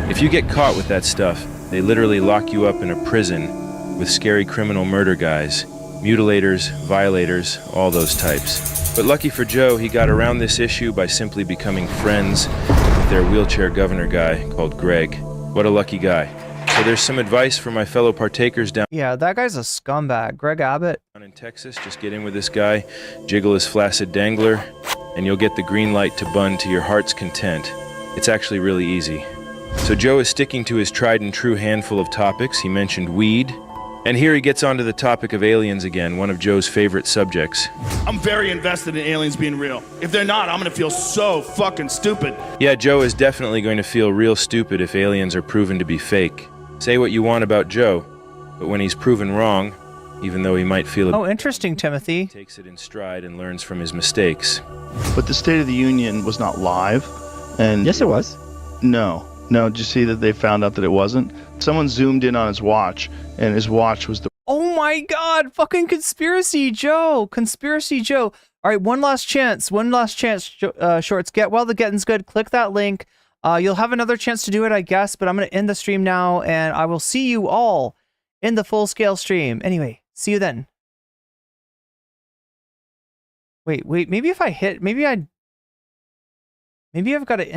If you get caught with that stuff, they literally lock you up in a prison with scary criminal murder guys, mutilators, violators, all those types. But lucky for Joe, he got around this issue by simply becoming friends with their wheelchair governor guy called Greg. What a lucky guy. So there's some advice for my fellow partakers down. Yeah, that guy's a scumbag. Greg Abbott. In Texas, just get in with this guy, jiggle his flaccid dangler, and you'll get the green light to bun to your heart's content. It's actually really easy. So Joe is sticking to his tried and true handful of topics. He mentioned weed. And here he gets onto the topic of aliens again, one of Joe's favorite subjects. I'm very invested in aliens being real. If they're not, I'm gonna feel so fucking stupid. Yeah, Joe is definitely going to feel real stupid if aliens are proven to be fake. Say what you want about Joe, but when he's proven wrong, even though he might feel oh, interesting, Timothy. He takes it in stride and learns from his mistakes. But the State of the Union was not live, and yes, it was. No, did you see that they found out that it wasn't? Someone zoomed in on his watch, and his watch was the... Oh my god, fucking Conspiracy Joe! Conspiracy Joe! Alright, one last chance, Shorts. Get while the getting's good. Click that link. You'll have another chance to do it, I guess, but I'm going to end the stream now, and I will see you all in the full-scale stream. Anyway, see you then. Wait, maybe if I hit... Maybe I've got to...